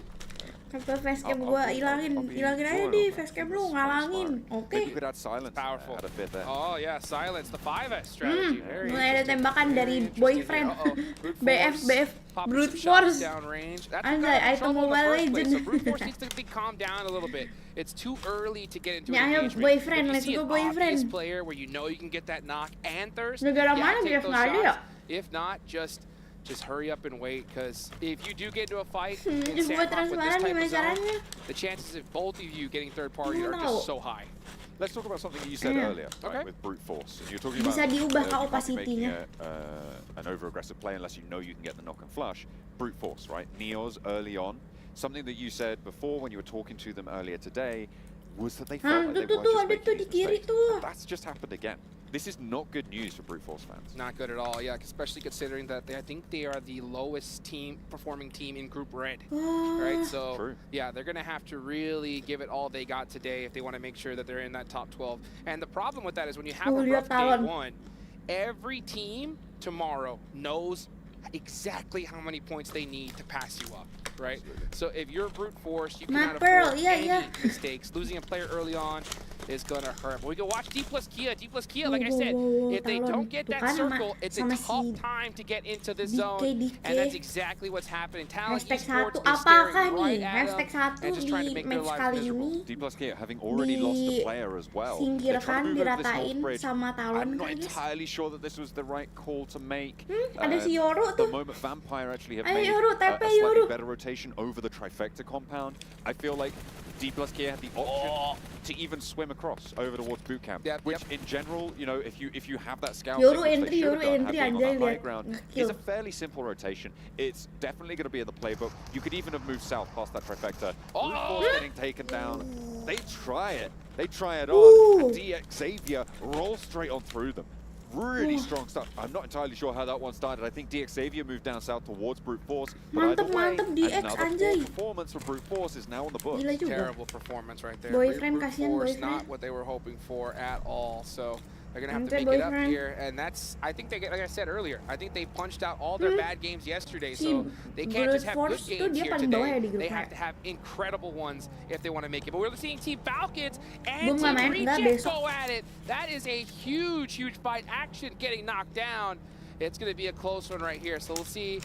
Kalau facecam gua hilangin aja di facecam lu ngalangin. Oke. Powerful. Oh yeah, silence, the 5S strategy. Mulai ada tembakan dari boyfriend. BF brute force. Anjay, item Mobile Legend. So brute force needs to be calmed down a little bit. It's too early to get into engagement. Boyfriend, let's go boyfriend. Player where you know you can get that knock and thirst. Negara mana BF nggak ada ya? If not, just hurry up and wait, because if you do get into a fight in Sandhawk with this type of zone, the chances of both of you getting third party are just so high. Let's talk about something you said earlier, right, with brute force. And you're talking bisa about diubah not opacity-nya. an over-aggressive play unless you know you can get the knock and flush. Brute force, right? Neos early on. Something that you said before when you were talking to them earlier today was that they felt like they weren't just making these mistakes. That's just happened again. This is not good news for Brute Force fans. Not good at all, yeah, especially considering that I think they are the lowest performing team in Group Red, right? So, yeah, they're going to have to really give it all they got today if they want to make sure that they're in that top 12. And the problem with that is when you have a rough game one, every team tomorrow knows exactly how many points they need to pass you up, right? So if you're Brute Force, you cannot afford any mistakes. Losing a player early on is going to hurt. But we can watch D+ Kia. D+ Kia, like I said, if they don't get that circle, it's a tough time to get into this zone. And that's exactly what's happening. Talent Esports is staring right at them and just trying to make their lives miserable. D+ Kia having already lost a player as well. They're trying to move over this north bridge. I'm not entirely sure that this was the right call to make. The moment Vampire actually have made a slightly better rotation over the trifecta compound, I feel like D+ Kia had the option to even swim across over towards boot camp, which in general, you know, if you have that scout entry on the high ground, is a fairly simple rotation. It's definitely going to be in the playbook. You could even have moved south past that trifecta. Brute Force getting taken down. They try it. They try it on. And DXavier rolls straight on through them. Really strong stuff. I'm not entirely sure how that one started. I think DXavier moved down south towards Brute Force. But either way, another performance for Brute Force is now on the books. Terrible performance right there. Brute Force, not what they were hoping for at all. So they're going to have to make it up here. And that's, I think they get, like I said earlier, I think they punched out all their bad games yesterday. So they can't just have good games here today. They have to have incredible ones if they want to make it. But we're seeing Team Falcons and Team Reject go at it. That is a huge, huge fight. Action getting knocked down. It's going to be a close one right here. So we'll see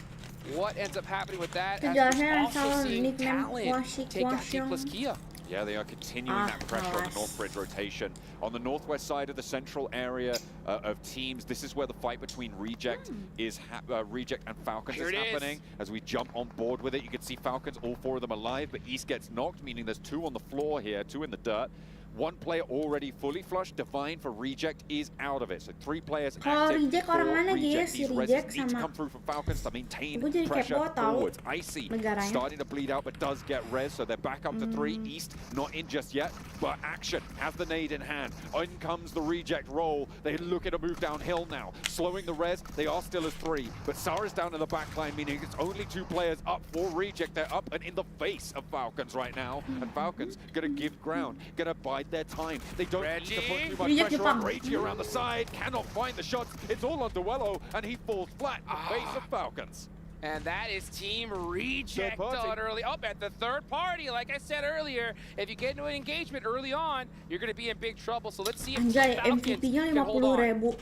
what ends up happening with that. As we're also seeing Talent take out D+ Kia. Yeah, they are continuing that pressure on the North Bridge rotation. On the northwest side of the central area of teams, this is where the fight between Reject Reject and Falcons is happening. As we jump on board with it, you can see Falcons, all 4 of them alive, but East gets knocked, meaning there's 2 on the floor here, 2 in the dirt. 1 player already fully flushed. Divine for Reject is out of it. So 3 players active Reject for orang mana Reject. dia? Si These Reject reses need to sama- come through from Falcons to maintain Gue jadi pressure kepo tau forwards. Icy negaranya. starting to bleed out, but does get res, so they're back up to 3. East not in just yet, but Action has the nade in hand. In comes the Reject roll. They look at a move downhill now, slowing the res. They are still as 3, but Sara's down in the back line, meaning it's only 2 players up for Reject. They're up and in the face of Falcons right now, and Falcons gonna give ground, gonna bide their time. They don't need to put too much Reject pressure on. Jepang. Reggie around the side, cannot find the shots. It's all on Duello, and he falls flat in the face of Falcons. And that is Team Reject Third party. on early. Up at the third party, like I said earlier, if you get into an engagement early on, you're going to be in big trouble. So let's see if Anjay, Falcons MVP-nya can hold on. $50,000.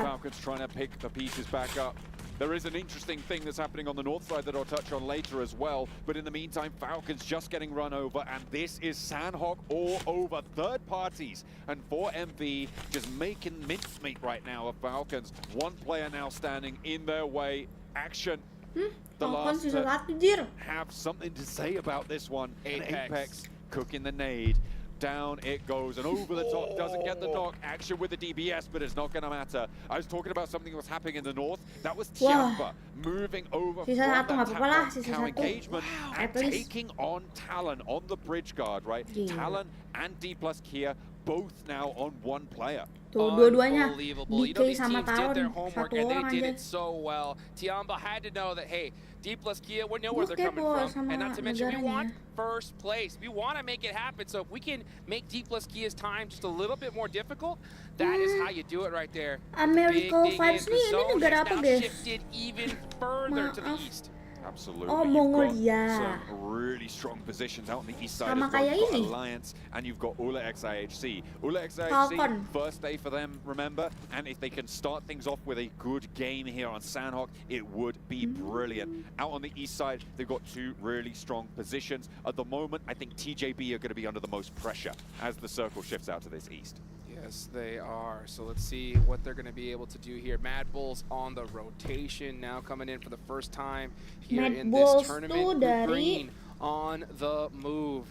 Falcons trying to pick the pieces back up. There is an interesting thing that's happening on the north side that I'll touch on later as well. But in the meantime, Falcons just getting run over, and this is Sandhawk all over third parties. And 4MV just making mincemeat right now of Falcons. 1 player now standing in their way. Action. The last to have something to say about this one. And Apex cooking the nade. Down it goes, and over the top, doesn't get the knock. Action with the DBS, but it's not going to matter. I was talking about something that was happening in the north. That was Tiamba moving over from that cow engagement and taking on Talon on the bridge guard, right? Talon and D plus Kia both now on 1 player. Tuh, dua-duanya. Unbelievable. You know, DK these sama teams did their Talon. homework Satu and they orang did aja. it so well. Tiamba had to know that, hey, D plus Kia, we know where Gue they're coming kepo from. sama And not to mention, we negaranya. want first place. We want to make it happen. So if we can make D plus Kia's time just a little bit more difficult, that is how you do it right there. Americo Big thing Vibes is nih, the ini zone negara has apa, now guys? shifted even further to the Maaf. east. Absolutely. Oh, You've got Mongolia. some really strong positions out on the east side Sama as well. kayak You've got ini. Alliance, and you've got Ula XIHC. Ula Falcon. XIHC, first day for them, remember? And if they can start things off with a good game here on Sandhawk, it would be brilliant. Out on the east side, they've got 2 really strong positions. At the moment, I think TJB are going to be under the most pressure as the circle shifts out to this east. Yes, they are. So let's see what they're going to be able to do here. Mad Bulls on the rotation now, coming in for the first time here Mad in Bulls this tournament. tuh Blue dari- Green on the move.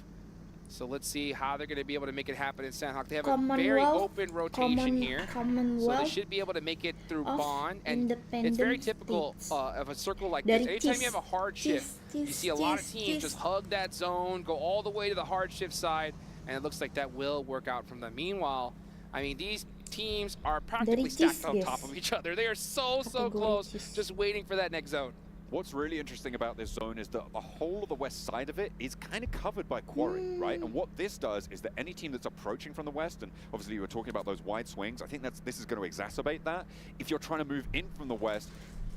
So let's see how they're going to be able to make it happen in Sandhawk. They have a very open rotation here. So they should be able to make it through of Bond. And it's very Independent typical States. of a circle like Dari this. Anytime you cheese. have a hard shift, you see a lot of teams just hug that zone, go all the way to the hard shift side, and it looks like that will work out from them. Meanwhile, I mean, these teams are practically stacked on top of each other. They are so close, just waiting for that next zone. What's really interesting about this zone is that the whole of the west side of it is kind of covered by quarry, right? And what this does is that any team that's approaching from the west, and obviously you were talking about those wide swings, I think this is going to exacerbate that. If you're trying to move in from the west,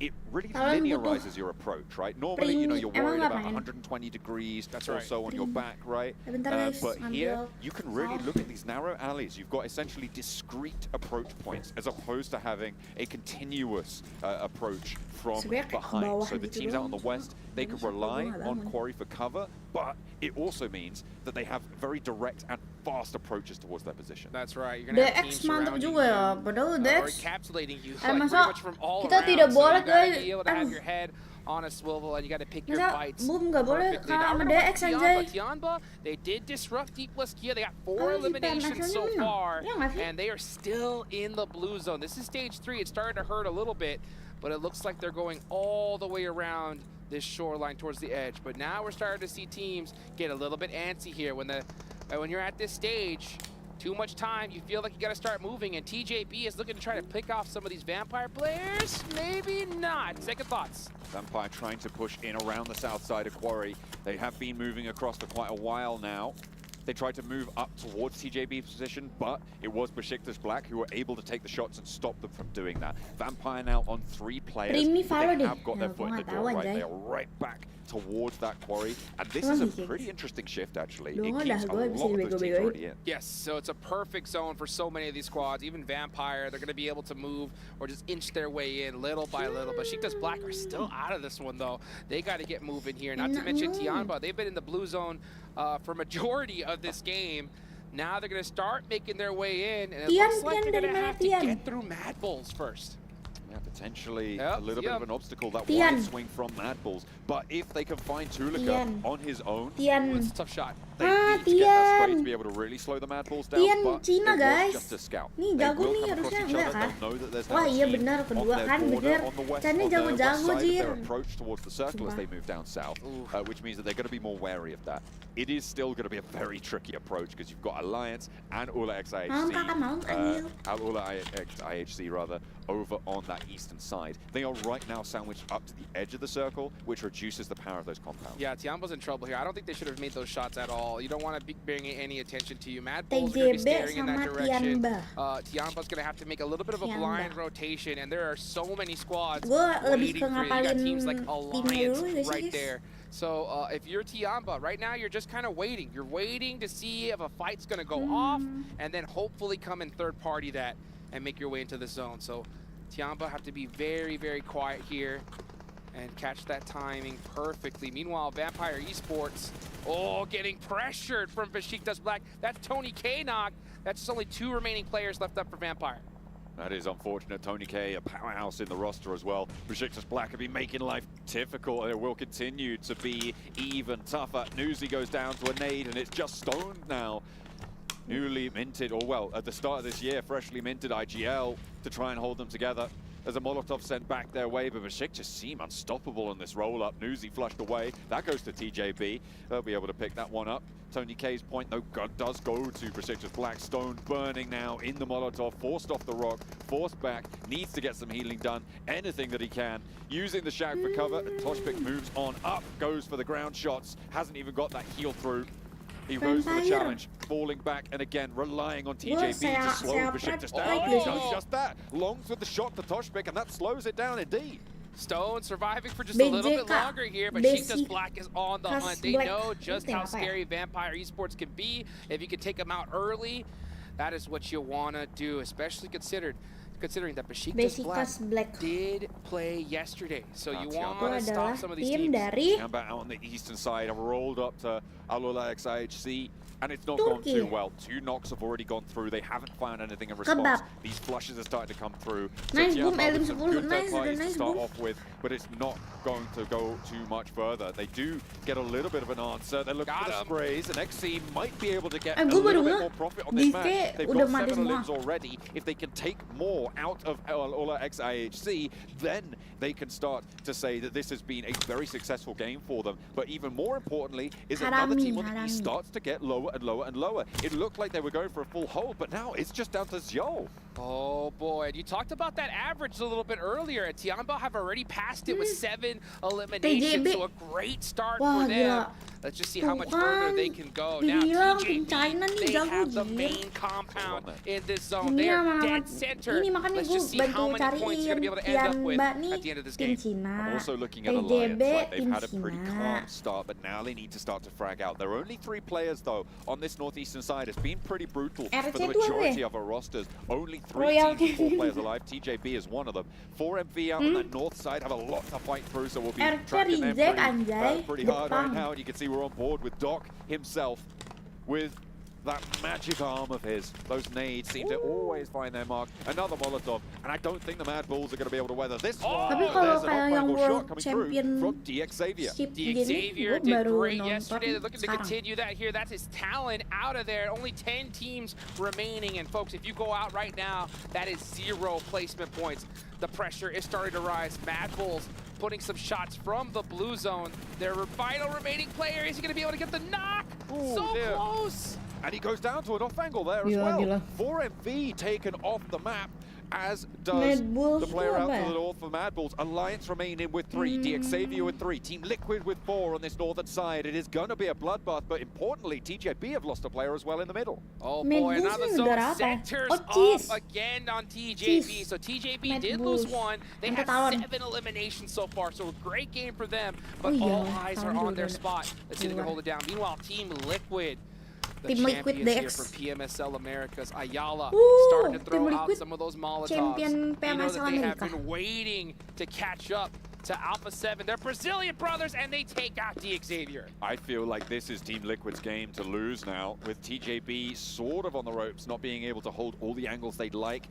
it really linearizes your approach, right? Normally, you know, you're worried about 120 degrees or so on your back, right? But here, you can really look at these narrow alleys. You've got essentially discrete approach points as opposed to having a continuous approach from behind. So the teams out on the west, they can rely on quarry for cover, but it also means that they have very direct and fast approaches towards their position. That's right. You're gonna have teams DX mantap surrounding juga ya, you, padahal or DX. encapsulating you Eh, like masa pretty much from all kita around. tidak So boleh, you gotta guys. be able to have your head on a swivel, and you gotta pick your Masa fights boom nggak boleh perfectly. kalah Now, sama we're gonna DX watch anjay. Tiamba. They did disrupt D plus Kia. They got 4 Oh, si eliminations so PMwc-nya far, menang. Iya nggak sih? and they are still in the blue zone. This is stage 3. It's starting to hurt a little bit, but it looks like they're going all the way around this shoreline towards the edge. But now we're starting to see teams get a little bit antsy here. When you're at this stage, too much time, you feel like you got to start moving, and TJB is looking to try to pick off some of these Vampire players. Maybe not. Second thoughts. Vampire trying to push in around the south side of Quarry. They have been moving across for quite a while now. They tried to move up towards TJB's position, but it was Besiktas Black who were able to take the shots and stop them from doing that. Vampire now on 3 players. Primi But follow they deh. have got their Ya, foot in gua the nggak door, tahu, right? anjay. They are right back towards that quarry. And this is a pretty interesting shift, actually. Đúng It rồi, keeps a đã lot gối, of those teams bego-bego. already in. Yes, so it's a perfect zone for so many of these squads. Even Vampire, they're going to be able to move or just inch their way in little by little. But Besiktas Black are still out of this one, though. They got to get moving here. Not to mention Tianba. They've been in the blue zone for majority of this game. Now they're going to start making their way in, and it looks like they're going to have to get through Mad Bulls first. Yeah, potentially a little bit of an obstacle, that Tian. wide swing from Mad Bulls. But if they can find Tulika Tian. on his own, Tian. It's a tough shot. they need to get that straight Tian. to be able to really slow the Mad Bulls down. Tian But Cina, it guys. was just a scout. Nih, They jago will nih come across harusnya, each enggak other. kan? They'll know that there's Wah, now a iya team benar, on kedua their kan, border, bener. on the west, Caranya on the west jago-jago, side of their Jir. approach towards the circle as Sumpah. they move down south, which means that they're going to be more wary of that. It is still going to be a very tricky approach because you've got Alliance and Ula X Malam kakak, malam Anil. Ula IHC rather, over on that eastern side. They are right now sandwiched up to the edge of the circle, which reduces the power of those compounds. Yeah, Tianba's in trouble here. I don't think they should have made those shots at all. You don't want to be bringing any attention to you. Mad Bulls are going to be staring in that sama direction. Tianba. Tianba's going to have to make a little bit of a blind rotation, and there are so many squads Gua lebih waiting ke for you. You got teams like ngapalin Alliance timnya dulu, right guys. there. So if you're Tianba, right now you're just kind of waiting. You're waiting to see if a fight's going to go off, and then hopefully come in third party that and make your way into the zone. So Tianba have to be very, very quiet here and catch that timing perfectly. Meanwhile, Vampire Esports, getting pressured from Besiktas Black. That's Tony K knocked. That's just only 2 remaining players left up for Vampire. That is unfortunate. Tony K, a powerhouse in the roster as well. Besiktas Black have been making life difficult, and it will continue to be even tougher. Newsy goes down to a nade, and it's just stoned now. Newly minted, or well, at the start of this year, freshly minted IGL to try and hold them together. There's a Molotov sent back their way, but Besiktas seem unstoppable in this roll-up. Newsy flushed away. That goes to TJB. They'll be able to pick that one up. Tony K's point, though, does go to Besiktas Black. Stone burning now in the Molotov, forced off the rock, forced back, needs to get some healing done, anything that he can. Using the Shag for cover, and Toshpik moves on up, goes for the ground shots, hasn't even got that heal through. He goes for the challenge, falling back, and again, relying on TJB to slow Besiktas down. He does just that. Longs with the shot to Toshpik, and that slows it down indeed. Stone surviving for just a little bit longer here, but Besiktas Black is on the hunt. They know just how scary Vampire Esports can be. If you can take them out early, that is what you want to do, especially considering that Besiktas Black did play yesterday. So you want to stop some of these teams. Tianba out on the eastern side have rolled up to Alula XIHC, and it's not gone too well. 2 knocks have already gone through. They haven't found anything in response. These flushes are starting to come through. So Nice boom, Tianba with Elim some 10, good third nice, parties to nice start boom. off with, but it's not going to go too much further. They do get a little bit of an answer. They're looking for the sprays, and XC might be able to get a little bit more profit on this match. They've got 7 limbs already. If they can take more out of Ola XIHC, then they can start to say that this has been a very successful game for them. But even more importantly is another team on the east starts to get lower and lower and lower. It looked like they were going for a full hold, but now it's just down to Zhou. Oh boy, and you talked about that average a little bit earlier. Tianba have already passed it with 7 eliminations, so a great start for them. Let's just see how much further they can go. Now TJB, they have the main compound in this zone. They are dead center. Let's just see how many points you're going to be able to end up with at the end of this game. I'm also looking at Alliance, right? They've had a pretty calm start, but now they need to start to frag out. There are only 3 players, though, on this northeastern side. It's been pretty brutal for the majority of our rosters. Only 3 teams with 4 players alive. TJB is one of them. 4MV out on that north side have a lot to fight through, so we'll be tracking them pretty hard right now. And you can see we're on board with Doc himself with that magic arm of his. Those nades seem to always find their mark. Another Molotov, and I don't think the Mad Bulls are going to be able to weather this one. Tapi kalau There's an kayak yang off-angle shot World coming through Champion from DX Xavier. DX Xavier did great yesterday. They're looking to sekarang. continue that here. That's his talent out of there. Only 10 teams remaining. And folks, if you go out right now, that is 0 placement points. The pressure is starting to rise. Mad Bulls putting some shots from the blue zone. Their final remaining player, is he going to be able to get the knock? Ooh, So dear. close. And he goes down to an off angle there as well. 4MV taken off the map. as does Mad Bulls the player itu out apa to ya? the north for Mad Bulls. Alliance remain in with 3, DXavier with 3, Team Liquid with 4 on this northern side. It is going to be a bloodbath, but importantly, TJB have lost a player as well in the middle. Oh Mad boy, Bulls another ini zone negara apa? sectors Oh, cheese. up again on TJB. Cheese. So TJB Mad did Bulls. lose one. They Angkat have talon. 7 eliminations so far, so a great game for them. But Oh, iya, all eyes are tahun on their 2000. spot. Let's see if they can hold it down. Meanwhile, Team Liquid, the Team Liquid champions here DX. from PMSL Americas, Ayala, Ooh, starting to Team throw out Liquid some of those Molotovs. champion You know that PMSL they have America. been waiting to catch up to Alpha 7. They're Brazilian brothers, and they take out DXavier. I feel like this is Team Liquid's game to lose now, with TJB sort of on the ropes, not being able to hold all the angles they'd like.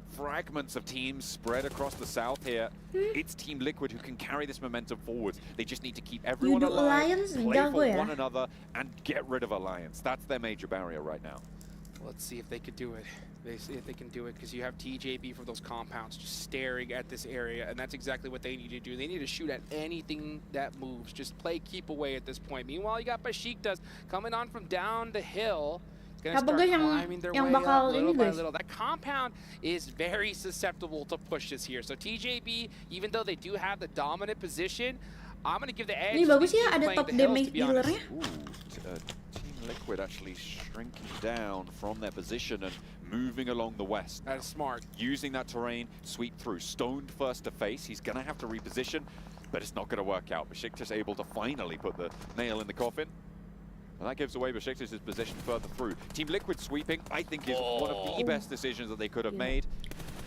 Fragments of teams spread across the south here. It's Team Liquid who can carry this momentum forwards. They just need to keep everyone Yudo alive, Alliance play jago for ya. one another, and get rid of Alliance. That's their major barrier right now. Let's see if they could do it. They see if they can do it, because you have TJB from those compounds just staring at this area, and that's exactly what they need to do. They need to shoot at anything that moves. Just play keep away at this point. Meanwhile, you got Besiktas coming on from down the hill. Gonna Apa start guys climbing their yang way bakal up little ini, by guys? little. That compound is very susceptible to pushes here. So TJB, even though they do have the dominant position, I'm going to give the edge Ini to bagus the ya, team ada playing top the hills, damage to be honest. dealernya. Team Liquid actually shrinking down from their position and moving along the west. That is smart. Using that terrain, sweep through. Stoned first to face. He's going to have to reposition, but it's not going to work out. Besiktas able to finally put the nail in the coffin. And that gives away Besiktas' position further through. Team Liquid sweeping, I think, is one of the best decisions that they could have made.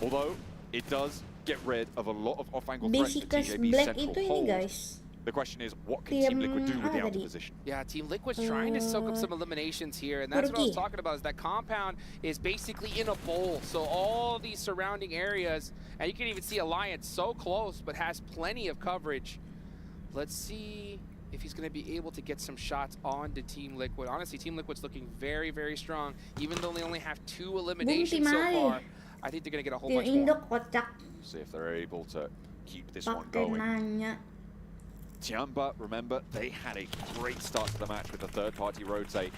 Although, it does get rid of a lot of off-angle threats to Besiktas TJB's Black central itu ini hold. guys. The question is, what can Team Liquid do with the apa outer tadi? position? Yeah, Team Liquid's trying to soak up some eliminations here, and that's what I was Turkey. talking about, is that compound is basically in a bowl. So all these surrounding areas, and you can even see Alliance so close, but has plenty of coverage. Let's see if he's going to be able to get some shots onto Team Liquid. Honestly, Team Liquid's looking very, very strong, even though they only have 2 eliminations so Timali. far. I think they're going to get a whole Tim bunch Indo more. kocak. See if they're able to keep this one Pakai going. nanya. Tiamba, remember, they had a great start to the match with the third-party rotate.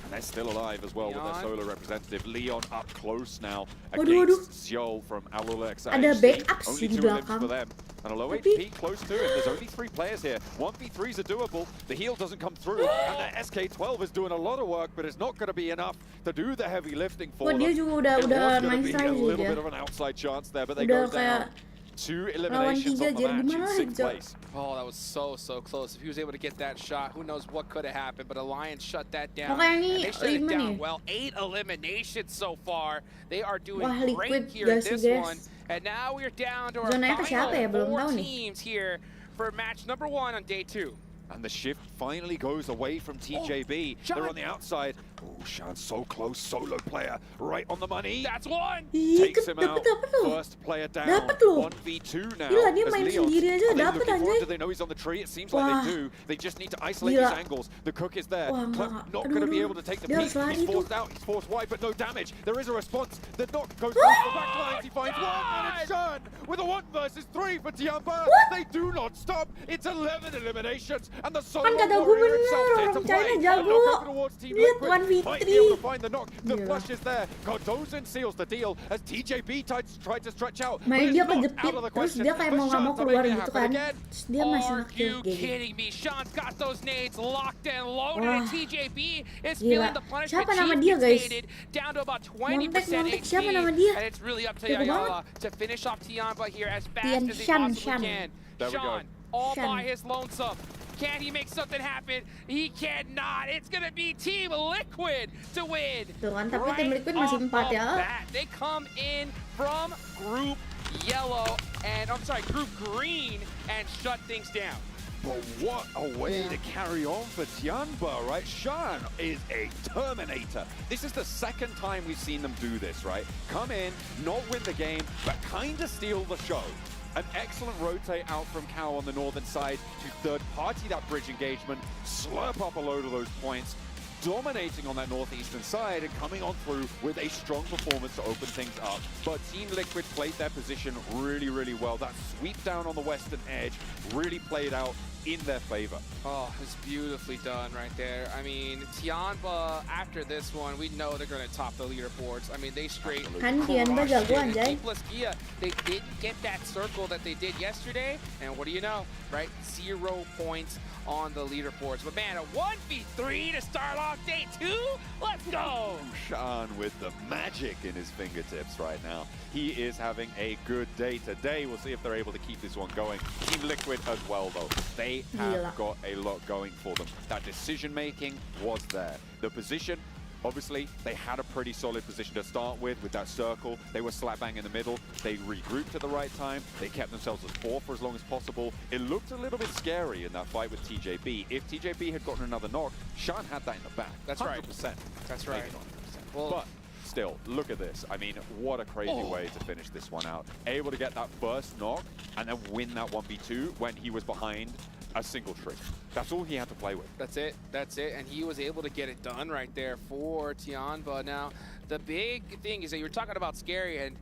And they're still alive as well with their Leon. solo representative. Leon up close now Waduh, against Seoul from Alula XIHC. Ada backup sih Only di 2 limbs belakang. for them. And a low Tapi- HP close to it. There's only 3 players here. 1v3s are doable. The heal doesn't come through. And the SK12 is doing a lot of work, but it's not going to be enough to do the heavy lifting for Wah, them. dia juga It udah was going to nice be try a sih little dia. bit of an outside chance there, but they Udah go down. kayak 2 eliminations tiga, on the jadi match in gimana 6th Hijau? place. Oh, that was so, so close. If he was able to get that shot, who knows what could have happened, but Alliance shut that down. Makanya ini And they shut it 5 down nih. well. 8 eliminations so far. They are doing Wah, great Liquid here at gak sih, this guys? one. And now we're down to our Zonanya ke siapa ya? final Belum 4 tahu nih. teams here for match number 1 on day 2. And the shift finally goes away from TJB. Shan. They're on the outside. Oh, Shan so close. Solo player right on the money. That's 1! Ih, Takes him out. dapat loh. First player down. Dapat loh. 1v2 now. Gila, dia as main Leon. sendiri aja Are they dapat, looking for him? anjay. Do they know he's on the tree? It seems Wah. like they do. They just need to isolate Gila. these angles. The cook is there. Wah, Clem enggak. not Aduh, going to be aduh. able to take the Dia peak. harus lari He's tuh. forced out. He's forced wide, but no damage. There is a response. The knock goes off the back lines. He finds one, and it's Shan with a 1 versus 3 for Tiamba. They do not stop. It's 11 eliminations, and the solo Kan kata gue warrior bener, himself here to orang China play. jago. Knock over towards Team Lihat Liquid. 1v3. Might be able to find the knock. The Gila. flush is there. Cardozo seals the deal as TJB tried to stretch out. but Main it's dia not kejepit, out of the terus question. dia kayak But mau nggak mau Shan's keluar making it gitu happen kan. again. Terus dia masih Are nge-kill you kayak gitu. kidding me? Sean's got those nades locked and loaded, Wah. and TJB is Gila. feeling the punishment. Siapa nama Chief dia, gets guys? naded down to about 20% Montek, HP, siapa nama dia? and it's really up to Jago Ayala to finish off Tiamba here as fast Tian as he Shan, possibly Shan. can. There we go. Sean, all Shan. by his lonesome. Can he make something happen? He cannot. It's going to be Team Liquid to win. Tuh kan, tapi Right Tim Liquid masih off 4 the ya. bat. They come in from Group Yellow, and I'm sorry, Group Green, and shut things down. But what a way to carry on for Tianba, right? Shan is a Terminator. This is the second time we've seen them do this, right? Come in, not win the game, but kind of steal the show. An excellent rotate out from Cow on the northern side to third party that bridge engagement, slurp up a load of those points, dominating on that northeastern side and coming on through with a strong performance to open things up. But Team Liquid played their position really, really well. That sweep down on the western edge really played out in their favor. Oh, it's beautifully done right there. I mean, Tianba, after this one, we know they're going to top the leaderboards. I mean, they straight Kan Tianba crushed jago it. And anjay. D plus Gia, they didn't get that circle that they did yesterday. And what do you know, right? 0 points on the leaderboards. But man, a 1v3 to start off day 2? Let's go! Shan with the magic in his fingertips right now. He is having a good day today. We'll see if they're able to keep this one going. Team Liquid as well, though. They have Gila. got a lot going for them. That decision-making was there. The position, obviously, they had a pretty solid position to start with that circle. They were slap bang in the middle. They regrouped at the right time. They kept themselves as 4 for as long as possible. It looked a little bit scary in that fight with TJB. If TJB had gotten another knock, Shan had that in the back. That's right. 100%. That's right. Maybe not 100%. Well, But still, look at this. I mean, what a crazy way to finish this one out. Able to get that first knock and then win that 1v2 when he was behind a single trick. That's all he had to play with. That's it. That's it. And he was able to get it done right there for Tianba. Now, the big thing is that you were talking about scary, and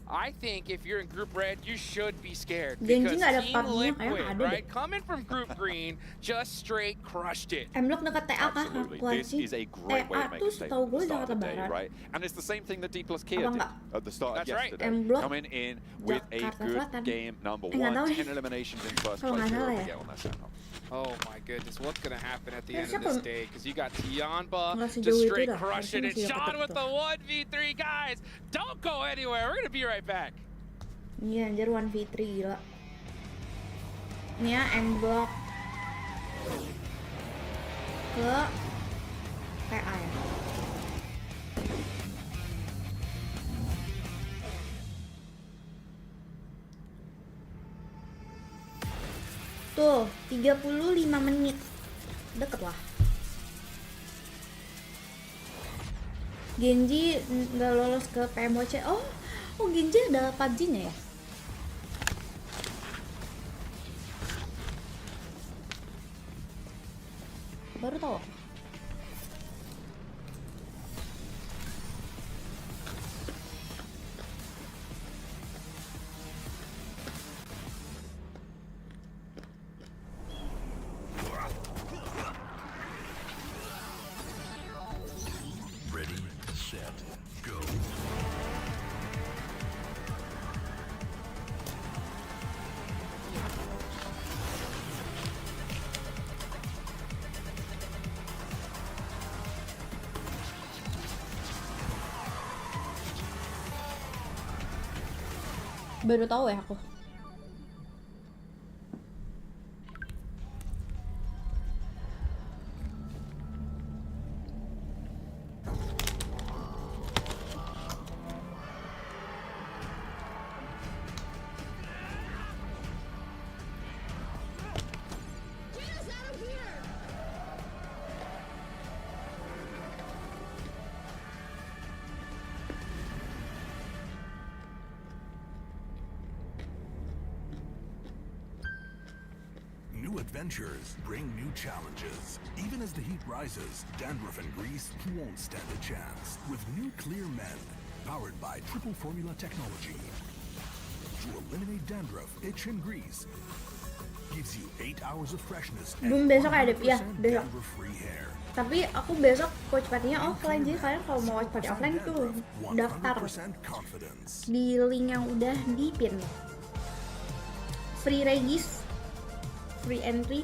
I think if you're in Group Red, you should be scared. Genji Because nggak ada Team pubnya, kayaknya Liquid, nggak ada deh. right, coming from Group Green, just straight crushed it. Mlock dekat TA kah? Absolutely. Kwaci. This is a great way TA to make tuh a statement setahu at gue the start Jakarta of the day, Barat. right? And it's the same thing that D plus Kia Apa did enggak? at the start That's of right. yesterday. M Block Coming in with a Jakarta good Selatan. game number Nggak tahu 1, nih. 10 eliminations in first Kalau place. nggak salah Here we ya. go on that send-off. Oh my goodness, what's gonna happen at the Ya, end of siapa- this day? Because you got Tianba Nggak just sejauh itu straight dah, crushing harusnya it. masih Sean dapat with tuh. the 1v3, guys. Don't go anywhere. We're gonna be right back. Iya anjir 1v3 gila. Ini ya M Block ke TA ya. Tuh, 35 menit. Deket lah. Genji nggak lolos ke Pmwc. Oh, Genji ada PUBG-nya ya? Baru tahu. Ready, set, go. Baru tahu ya aku. New adventures bring new challenges. Even as the heat rises, dandruff and grease won't stand a chance. With new Clear Men, powered by triple formula technology. To eliminate dandruff, itch, and grease. Gives you 8 hours of freshness Belum and besok ada, ya, 100% besok. dandruff-free hair. Tapi aku besok watch party-nya offline, jadi kalian kalau mau watch party offline tuh daftar 100% confidence. di link yang udah di pin. Free regis, free entry.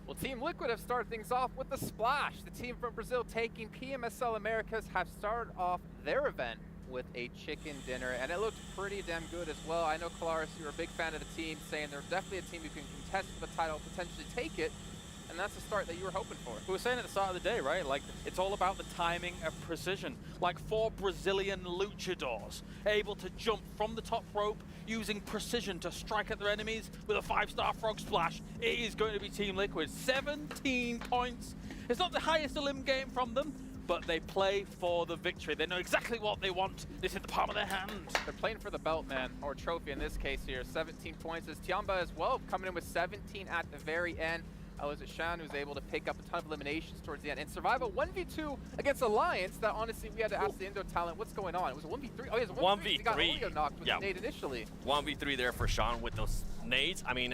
Well, Team Liquid have started things off with the splash. The team from Brazil taking PMSL Americas have started off their event with a chicken dinner, and it looked pretty damn good as well. I know, Kalaris, you're a big fan of the team, saying they're definitely a team who can contest for the title, potentially take it, and that's the start that you were hoping for. We were saying at the start of the day, right? Like, it's all about the timing of precision. Like 4 Brazilian luchadors able to jump from the top rope using precision to strike at their enemies with a 5-star frog splash. It is going to be Team Liquid. 17 points. It's not the highest elim game from them, but they play for the victory. They know exactly what they want. It's in the palm of their hand. They're playing for the belt, man, or trophy in this case here. 17 points as Tiamba as well, coming in with 17 at the very end. Was it Shan who's able to pick up a ton of eliminations towards the end? And survive a 1v2 against Alliance that honestly we had to ask the Indo talent what's going on. It was a 1v3. Oh, yeah, it was a 1v3. He got Olio knocked with the nade initially. 1v3 there for Sean with those nades. I mean,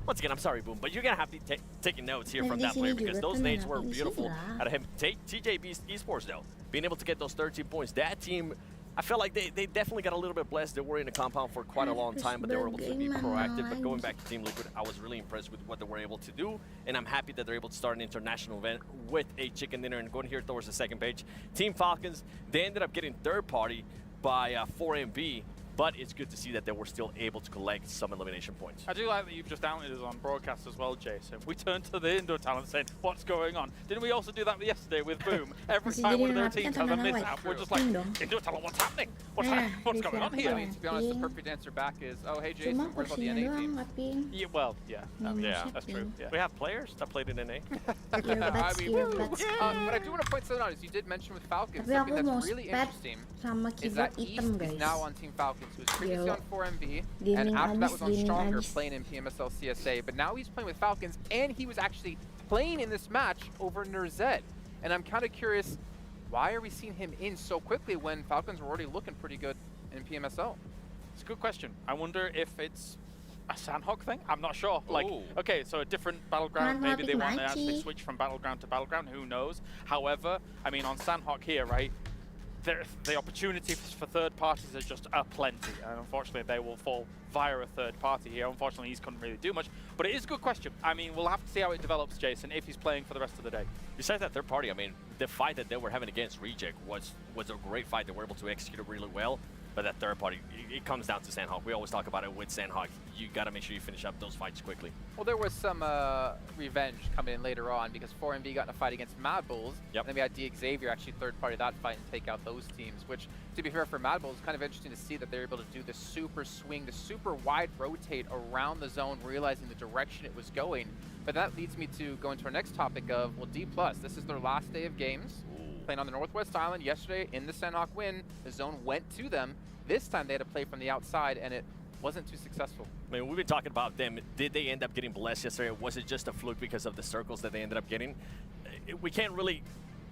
once again, I'm sorry, Boom, but you're going to have to taking notes here from that player because those nades were beautiful out of him. TJB Esports, though, being able to get those 13 points. That team, I felt like they definitely got a little bit blessed. They were in the compound for quite a long time, but they were able to be proactive. But going back to Team Liquid, I was really impressed with what they were able to do, and I'm happy that they're able to start an international event with a chicken dinner. And going here towards the second page, Team Falcons, they ended up getting third party by 4MB, but it's good to see that they were still able to collect some elimination points. I do like that you've just outed us on broadcast as well, Jason. We turned to the indoor talent saying, what's going on? Didn't we also do that yesterday with Boom? Every time one of their teams has a mishap, we're just like, indoor talent, what's happening? What's going on here? I mean, to be honest, the perfect answer back is, oh, hey, Jason, what about the NA team? Yeah, well, yeah. Yeah, that's true. Yeah. We have players that played in NA. I mean, but I do want to point something out, as you did mention with Falcons, something that's really interesting is that East is now on Team Falcons, who was previously on 4MB, and after that was on Stronger playing in PMSL CSA, but now he's playing with Falcons, and he was actually playing in this match over Nerzet. And I'm kind of curious, why are we seeing him in so quickly when Falcons were already looking pretty good in PMSL? It's a good question. I wonder if it's a Sandhawk thing? I'm not sure. Like, okay, so a different battleground, maybe they want to actually switch from battleground to battleground, who knows? However, I mean, on Sandhawk here, right, the opportunities for third parties are just aplenty, and unfortunately they will fall via a third party here. Unfortunately, he couldn't really do much, but it is a good question. I mean, we'll have to see how it develops, Jason, if he's playing for the rest of the day. Besides that third party, I mean, the fight that they were having against Reject was a great fight. They were able to execute it really well. But that third party, it comes down to Sandhawk. We always talk about it with Sandhawk. You got to make sure you finish up those fights quickly. Well, there was some revenge coming in later on because 4MB got in a fight against Mad Bulls. Yep. And then we had DXavier actually third party that fight and take out those teams, which, to be fair, for Mad Bulls, it's kind of interesting to see that they're able to do the super swing, the super wide rotate around the zone, realizing the direction it was going. But that leads me to go into our next topic of, well, D+. This is their last day of games. Playing on the Northwest Island yesterday in the Sandhawk win, the zone went to them. This time they had to play from the outside, and it wasn't too successful. I mean, we've been talking about them. Did they end up getting blessed yesterday? Was it just a fluke because of the circles that they ended up getting? We can't really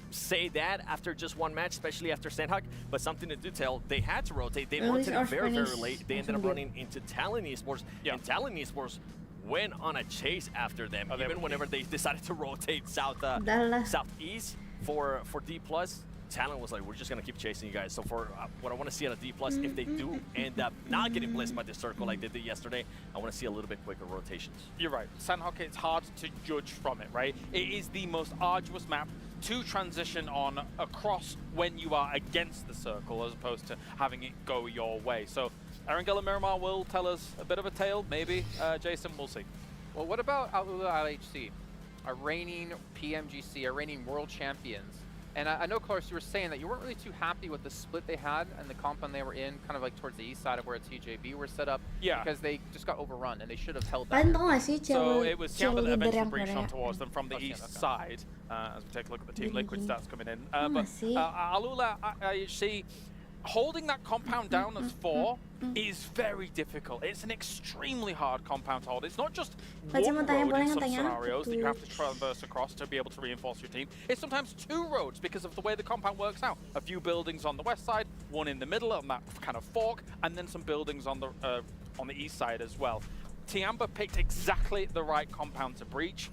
say that after just one match, especially after Sandhawk, but something to do tell, they had to rotate. They rotated very, very late. They ended up running into Talon Esports, and Talon Esports went on a chase after them, even whenever they decided to rotate southeast for D+. Talon was like, we're just going to keep chasing you guys. So for what I want to see out of D+, if they do end up not getting blessed by the circle like they did yesterday, I want to see a little bit quicker rotations. You're right. Sandhawk, it's hard to judge from it, right? It is the most arduous map to transition on across when you are against the circle as opposed to having it go your way. So Erangel Miramar will tell us a bit of a tale, maybe. Jason, we'll see. Well, what about Alula LHC, a reigning PMGC, a reigning world champions? And I know, Clark, you were saying that you weren't really too happy with the split they had and the compound they were in, kind of like towards the east side of where TJB were set up. Yeah. Because they just got overrun and they should have held that. So it was Tiamba that eventually breached on towards them from the east side, as we take a look at the Team Liquid stats coming in. But Alula IHC, holding that compound down as 4 is very difficult. It's an extremely hard compound to hold. It's not just one road in some scenarios that you have to traverse across to be able to reinforce your team. It's sometimes 2 roads because of the way the compound works out. A few buildings on the west side, one in the middle on that kind of fork, and then some buildings on the east side as well. Tiamba picked exactly the right compound to breach,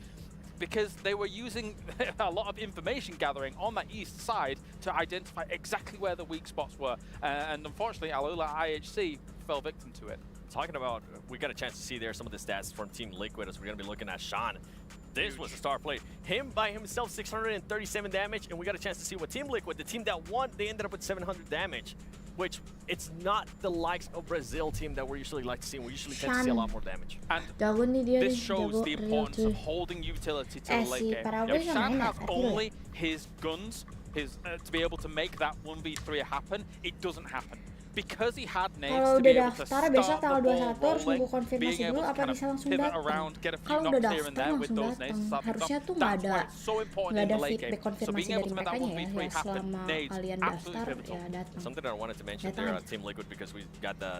because they were using a lot of information gathering on that east side to identify exactly where the weak spots were. And unfortunately, Alula IHC fell victim to it. talking about, we got a chance to see there some of the stats from Team Liquid as we're going to be looking at Sean. This was a star play. Him by himself, 637 damage, and we got a chance to see what Team Liquid, the team that won, they ended up with 700 damage, which it's not the likes of Brazil team that we usually like to see. We usually tend to see a lot more damage. And Jago nih dia this nih, shows jago the real importance cuy. of holding utility to Eh, the late si game. Paraguay If nggak Shan main has tapi loh. only his guns, to be able to make that 1v3 happen, it doesn't happen. Because he had nades Kalau to be udah able to daftar start besok the tanggal ball 21 harus rolling, nunggu konfirmasi being able dulu to apa kind of bisa langsung pivot datang. around, get a few Kalau udah knocks here and daftar there with langsung those nades to datang. start things Harusnya off. tuh nggak That's ada why it's so important nggak in ada the late feedback game. So being konfirmasi able dari to make that mereka ya 1v3 happen, selama nades, kalian absolutely daftar pivotal. ya datang. Something that I wanted to mention Datang there aja. on Team Liquid, because we got the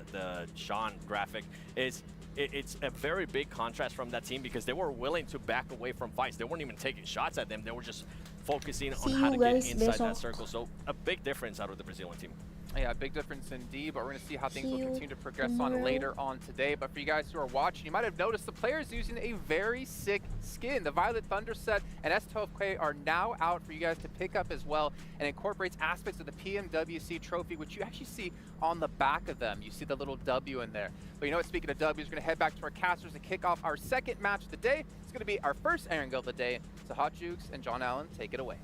Sean graphic, is it's a very big contrast from that team because they were willing to back away from fights. They weren't even taking shots at them. They were just focusing on See how you to get guys inside that besok. circle. So a big difference out of the Brazilian team. Yeah, big difference indeed, but we're going to see how things will See you continue to progress tomorrow. on later on today. But for you guys who are watching, you might have noticed the players using a very sick skin. The Violet Thunder set and S12K are now out for you guys to pick up as well, and incorporates aspects of the Pmwc trophy, which you actually see on the back of them. You see the little W in there. But you know what, speaking of W's, we're going to head back to our casters to kick off our second match of the day. It's going to be our first Erangel of the day. So Hot Jukes and John Allen, take it away.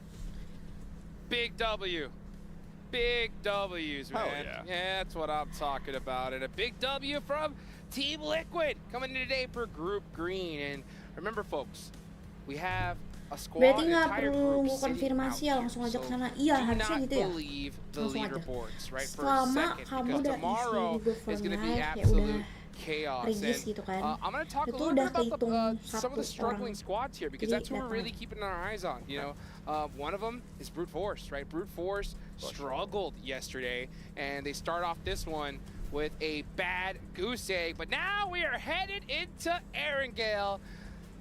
Big W. Big W's, Hell man. yeah. That's what I'm talking about. And a big W from Team Liquid coming in today per Group Green. And remember, folks, we have a squad, Berarti nggak entire perlu group nunggu sitting konfirmasi out ya, here. langsung aja ke So sana. Iya, do harusnya not gitu ya. believe the Langsung aja. leaderboards, right, for a Selama second. kamu Because udah tomorrow isi Google is Form going to be Live, ya absolute udah chaos. regis And, gitu kan. I'm going to talk a Itu little udah bit about kehitung some of the 1 struggling orang. squads here, because Jadi that's what we're datang. really keeping our eyes on. You know, one of them is Brute Force, right? Brute Force struggled yesterday, and they start off this one with a bad goose egg. But now we are headed into Erangel.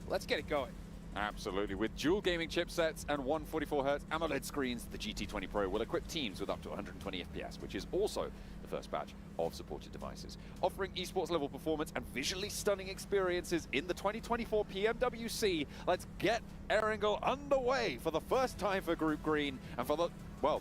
Let's get it going. Absolutely. With dual gaming chipsets and 144Hz AMOLED screens, the GT20 Pro will equip teams with up to 120 FPS, which is also the first batch of supported devices. Offering esports level performance and visually stunning experiences in the 2024 Pmwc, let's get Erangel underway for the first time for Group Green and for the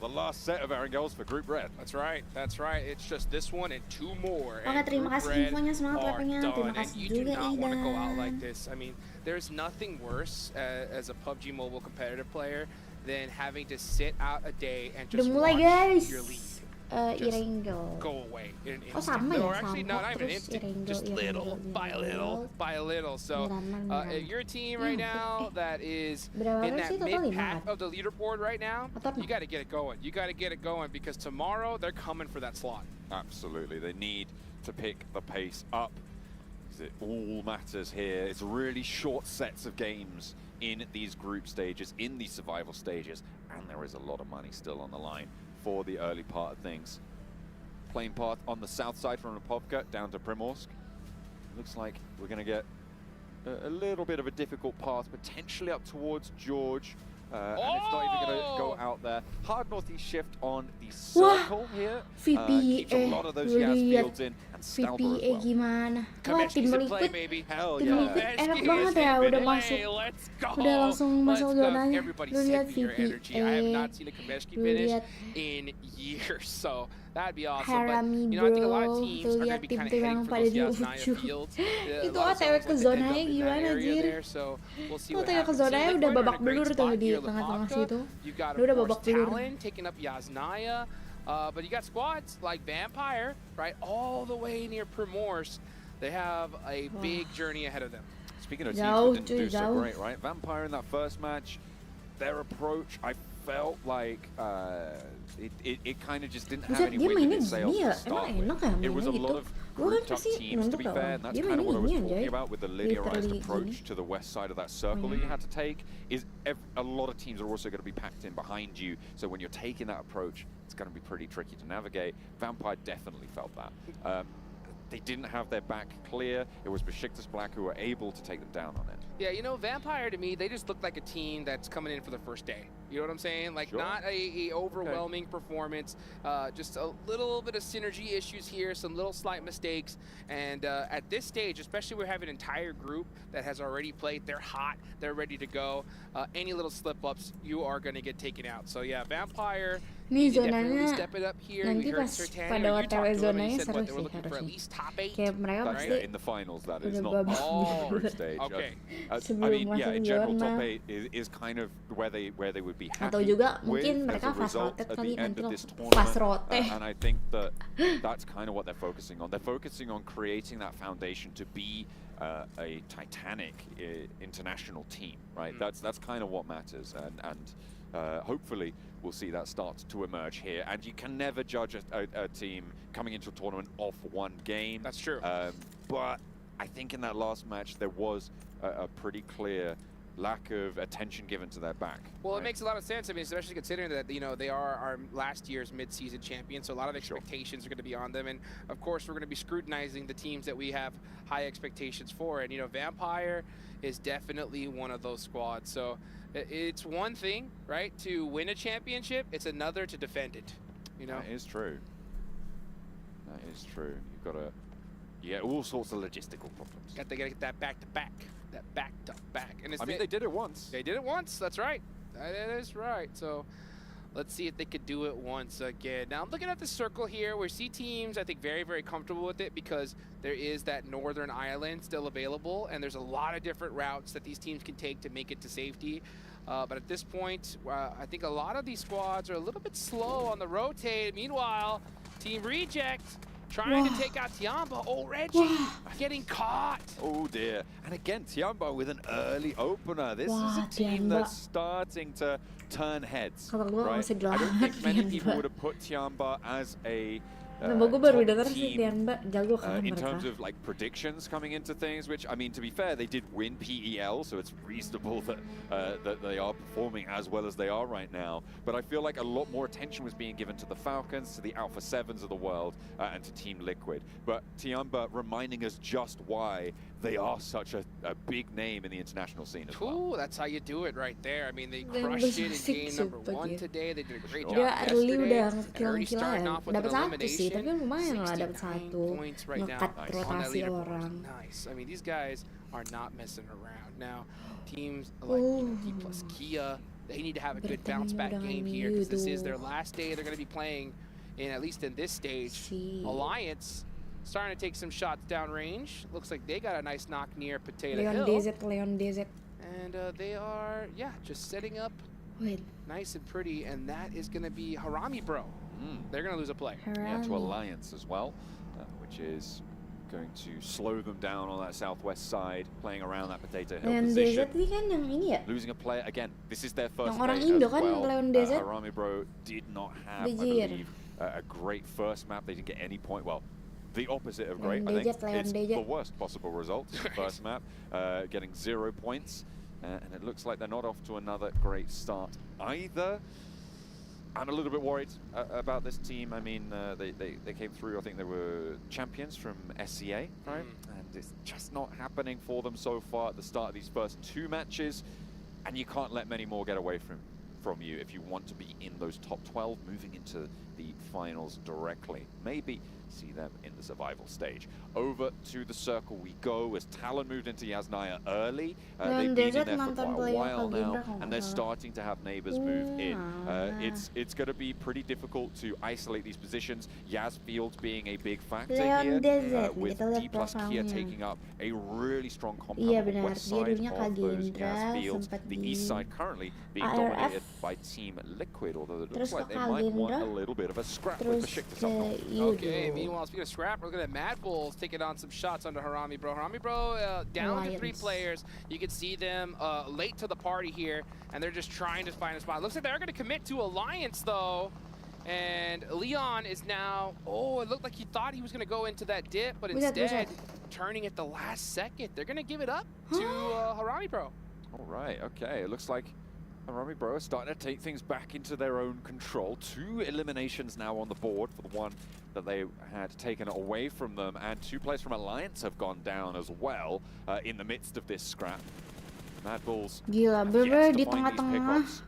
last set of Erangels for Group Red. That's right. That's right. It's just this one and 2 more. Oke, and terima Group kasih Red infonya, semangat are WP-nya. done, Terima and kasih you do juga, not want to go out like Idan. this. I mean, there's nothing worse as a PUBG Mobile competitive player than having to sit out a day and Udah just mulai watch guys. your league just Erangel. go away in an Oh instant. sama ya, Or actually, sama. not even Terus instant, Erangel, just little by little by little. So if you're a team right now that is Berapa in orang sih that total, mid 5 pack kan? of the leaderboard right now, Atau you got to get it going. You got to get it going because tomorrow they're coming for that slot. Absolutely. They need to pick the pace up because it all matters here. It's really short sets of games in these group stages, in these survival stages, and there is a lot of money still on the line for the early part of things. Plane path on the south side from Rapovka down to Primorsk. Looks like we're going to get a little bit of a difficult path, potentially up towards George. And it's not even going to go out there. Hard northeast shift on the circle here. Keeps a lot of those gas fields in. And Stalber as VPA well. gimana? Wah, tim Kameshki's in play, Liquid, baby. Hell tim yeah. Liquid enak Kameshki banget is ya, in udah play. masuk, Let's go. udah langsung masuk Let's go. zonanya. Everybody's Lu lihat taking your energy. I have not seen a Kameshki Lu finish lihat in years, so that'd be awesome. Harami, But you know, I think a lot bro. of teams Tuh are going lihat to be kind of tim-tim heading yang for pada those di Yasnaya ujung. fields. Itu A lot of OTW zones ke like to zonanya end up in that gimana, area anjir? there, so we'll see what OTW ke happens. zonanya Team udah Liquid are babak in a great belur tuh spot di here. tengah-tengah Lepavka, situ. you got, Dia of udah course, babak belur. Talon taking up Yasnaya. But you got squads like Vampire, right, all the way near Primorsk. They have a big journey ahead of them. Speaking of teams Jauh, that didn't do cuy, so jauh. great, right? Vampire in that first match, their approach, I felt like it kind of just didn't have Buset, any dia wind in mainnya its sails gini ya? to start Emang with. enak ya It was mainnya a lot gitu? of Gue kan grouped up pasti teams, to be nonton fair, and that's dia kind of mainnya what I was gini talking anjay. about with the linearized Literally approach gini. to the west side of that circle that you had to take, is a lot of teams are also going to be packed in behind you, so when you're taking that approach, it's going to be pretty tricky to navigate. Vampire definitely felt that. They didn't have their back clear. It was Besiktas Black who were able to take them down on it. Yeah, you know, Vampire to me, they just look like a team that's coming in for the first day. You know what I'm saying? Like, Sure. not a overwhelming performance. Just a little bit of synergy issues here, some little slight mistakes. And at this stage, especially we have an entire group that has already played. They're hot. They're ready to go. Any little slip-ups, you are going to get taken out. So, yeah, Vampire... Nih definitely zonanya step it up here. nanti We heard pas Sertani, pada or you OTW talked to him and zonanya he said seru what, they were sih looking for at harusnya. least top 8. Kayak mereka That's pasti in the finals, that is udah not babak Oh, group stage. okay. I sebelum mean, yeah, masuk in general, zona. top 8 is kind of where they would be happy Atau juga with mungkin as mereka a fast result rotate at kali the end nanti of lo this fast tournament. rotate. And I think that's kind of what they're focusing on. They're focusing on creating that foundation to be a Titanic international team, right? That's kind of what matters, and hopefully we'll see that start to emerge here. And you can never judge a team coming into a tournament off one game. That's true. But I think in that last match there was a pretty clear lack of attention given to their back. Well, right? it makes a lot of sense. I mean, especially considering that, you know, they are our last year's mid-season champions, so a lot of expectations are going to be on them. And, of course, we're going to be scrutinizing the teams that we have high expectations for. And, you know, Vampire is definitely one of those squads. So it's one thing, right, to win a championship. It's another to defend it, you know? That is true. That is true. You've got to... Yeah, all sorts of logistical problems. Got to get that back-to-back. That back-to-back. And it's I mean, they did it once. They did it once. That's right. That is right. So let's see if they could do it once again. Now, I'm looking at the circle here. We see teams, I think, very, very comfortable with it because there is that northern island still available, and there's a lot of different routes that these teams can take to make it to safety. But at this point, I think a lot of these squads are a little bit slow on the rotate. Meanwhile, Team Reject trying to take out Tiamba. Oh, Reggie getting caught. Oh dear. And again, Tiamba with an early opener. This is Wah, a team Tiamba. that's starting to turn heads. Kalau gua Right? masih I don't think many Tiamba. people would have put Tiamba as a Nah, gue baru top denger sih team, Tiamba jago kan in mereka. terms of like predictions coming into things, which I mean, to be fair, they did win PEL, so it's reasonable that that they are performing as well as they are right now. But I feel like a lot more attention was being given to the Falcons, to the Alpha 7s of the world, and to Team Liquid. But Tiamba reminding us just why they are such a big name in the international scene as well. Cool, that's how you do it right there. I mean, they Dan crushed it in bersih game number super 1 dia. today. They did a great job Dia early yesterday. udah And already ngekill starting ya. off with an Dapat satu sih, elimination. tapi lumayan lah dapat 69 satu. points right now Ngekat on that rotasi leaderboard. orang. Nice. I mean, these guys are not messing around. Now, teams like D plus Kia, they need to have a good bounce back game here because this is their last day they're going to be playing in, at least in this stage. Si Alliance starting to take some shots downrange. Looks like they got a nice knock near Potato Leon Hill. DZ. And they are, just setting up Wait, nice and pretty, and that is going to be Harami Bro. They're going to lose a player. Yeah, to Harami. Alliance as well, which is going to slow them down on that southwest side, playing around that Potato Hill Leon position. DZ ini kan yang ini ya? Losing a player again. This is their first Yang orang day Indo as kan, well. Leon DZ? Harami Bro did not have, I Bejir. believe, a great first map. They didn't get any point. Well, the opposite of great. Leon I think DZ, Leon it's DZ. the worst possible result. First map, getting 0 points, and it looks like they're not off to another great start either. I'm a little bit worried about this team. I mean, they came through. I think they were champions from SCA, right? And it's just not happening for them so far at the start of these first 2 matches. And you can't let many more get away from you if you want to be in those top 12, moving into the finals directly. Maybe see them in the survival stage. Over to the circle we go as Talon moved into Yasnaya early. They've been in there for quite a while now, and they're starting to have neighbors move in. It's going to be pretty difficult to isolate these positions. Yasfield being a big factor Leon here, DZ, with kita lihat D plus Kia profilnya. taking up a really strong compound Iya on the benar, west dia side dulunya of Kak those Gendra, Yasfields. sempat The di east side currently being ARF. dominated by Team Liquid, although it looks Terus like they ke might want Gendra, a little bit of a scrap terus with Besiktas ke up north. Yudo. Okay, meanwhile, speaking of scrap, we're looking at Mad Bulls taking on some shots under Harami Bro. Harami Bro down to 3 Alliance. players. You can see them late to the party here, and they're just trying to find a spot. Looks like they're going to commit to Alliance, though. And Leon is now, it looked like he thought he was going to go into that dip, but Buset, instead, buset. turning at the last second. They're going to give it up to Harami Bro. All right, okay. It looks like Harami Bro are starting to take things back into their own control. 2 eliminations now on the board for the one that they had taken away from them, and 2 players from Alliance have gone down as well in the midst of this scrap. Mad Bulls Gila, have bener yet to di find these tengah-tengah. pickups.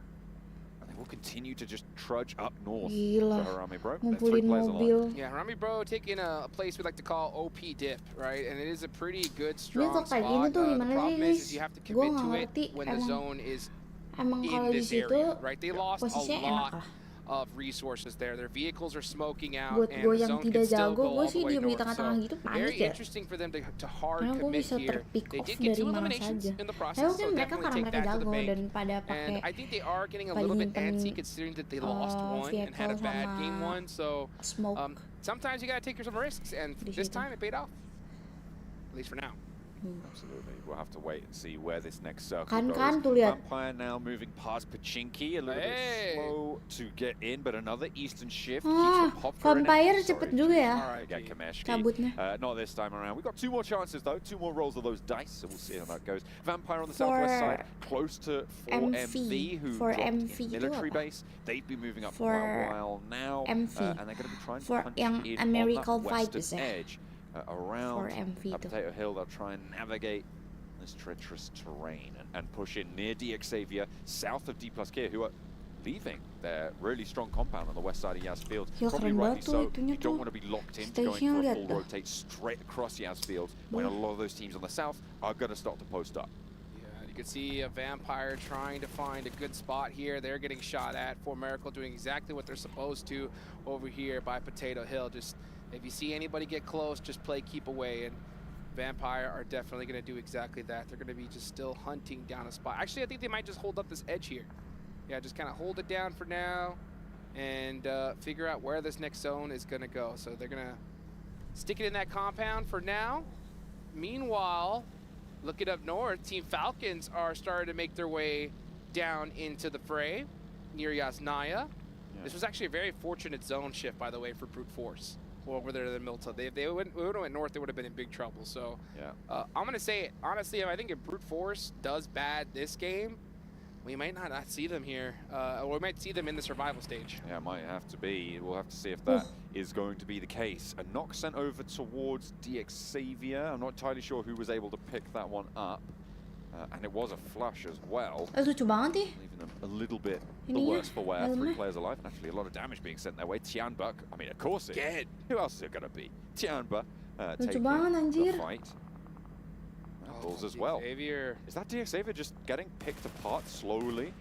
will continue to just trudge up north. Gila, So Harami Bro, they're 3 ngumpulin players alive. mobil. Yeah, Rami Bro taking a place we like to call OP dip, right? And it is a pretty good, Ini strong tuh kayak spot. gini tuh The gimana sih, problem guys? is you have to Gue commit nggak to ngerti. it when the zone is Emang in kalau di this situ area, right? They lost a posisinya enak lot lah. of resources there. Their vehicles are smoking out, Buat and gue the yang zone can tidak still jago, go gue all sih the way diem di north. tengah-tengah So gitu panik very ya. interesting for them to hard Karena gue commit bisa here. terpick They off did get dari 2 mana eliminations saja. in the Tapi process, mungkin so mereka definitely karena take mereka that to the jago bank. dan pada And pakai I think they are getting a little bit nyimpen, antsy considering that they lost one and had a vehicle bad sama game one. So smoke. sometimes you gotta take some risks, and Di this situ. time it paid off. At least for now. Absolutely. We'll have to wait and see where this next circle Kan goes. tuh lihat. Vampire now moving past Pachinki, a little Hey. bit slow to get in, but another Eastern shift Ah, keeps the Popper in it. Vampire Sorry, cepet juga ya. Alright, get Kameshki. Cabutnya. Not this time around. We've got 2 more chances though, 2 more rolls of those dice, so we'll see how that goes. Vampire on the For southwest side, close to 4MV, who For dropped MV in itu military apa? base. They've been moving up For for a while now, MV. and they're going to be trying For to punch yang in Americal on that Vibes western ya. edge. Around For MV tuh. Potato Hill, they'll try and navigate this treacherous terrain and push in near DXavier, south of D plus Kia, who are leaving their really strong compound on the west side of Yas Field. Gila, Probably keren rightly banget tuh so. itunya You don't tuh. want to be locked into going Stage-nya for a lihat full dah. rotate straight across Yas Field when a lot of those teams on the south are going to start to post up. Yeah, you can see a Vampire trying to find a good spot here. They're getting shot at. For Miracle doing exactly what they're supposed to over here by Potato Hill. Just if you see anybody get close, just play keep away. And Vampire are definitely going to do exactly that. They're going to be just still hunting down a spot. Actually, I think they might just hold up this edge here. Yeah, just kind of hold it down for now and figure out where this next zone is going to go. So they're going to stick it in that compound for now. Meanwhile, looking up north, Team Falcons are starting to make their way down into the fray near Yasnaya. This was actually a very fortunate zone shift, by the way, for Brute Force. Over there in the middle. They would have went north, they would have been in big trouble. So Yeah. I'm going to say, honestly, I think if Brute Force does bad this game, we might not see them here. Or we might see them in the survival stage. Yeah, it might have to be. We'll have to see if that is going to be the case. A knock sent over towards DXavier. I'm not entirely sure who was able to pick that one up. And it was a flush as well. Lucu banget nih. Leaving them a little bit the Ininya, worse for wear. 3 helmnya. players alive, and actually a lot of damage being sent their way. Tianbuk, I mean, of course it. Get. Who else is it going to be? Tianbuk Lucu taking banget, the anjir. fight. Bulls as well. Xavier. Is that DXavier just getting picked apart slowly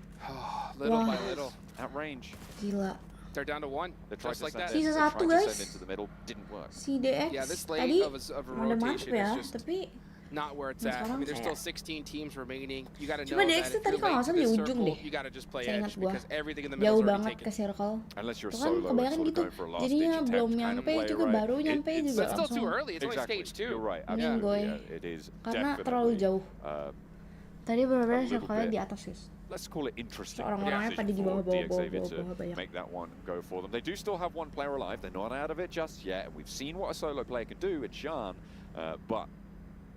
Little Wow. by little. at range? Gila. They're down to 1, They tried just to like send that. it, Sisa they tried satu, to guys. send into the middle, didn't work. Si DX Yeah, this late tadi of a rada mantep rotation ya, is just tapi not where it's Nah, at. I sekarang mean, there's still kayak- 16 teams remaining. You got to know Cuma that DX tuh if tadi you're kalau nggak late to salah di this ujung circle, deh. you got to just play Saya ingat edge gua. because everything in the middle Jauh is already banget taken. ke circle. Unless you're Itu kan solo, it's kebanyakan sort of gitu. going for a last Jadinya ditch attempt belum kind of nyampe play, juga right? baru nyampe It's juga But it's still langsung too early. It's only exactly. stage 2. You're right. Mending Absolutely. gue. Yeah, it is Karena definitely, terlalu jauh. Tadi benar-benar a little circle-nya bit. di atas sih. Let's call it interesting. Orang-orangnya pada di for bawah-bawah DXavier to banyak. make that one go for them. They do still have 1 player alive. They're not out of it just yet. And we've seen what a solo player can do at Jean, but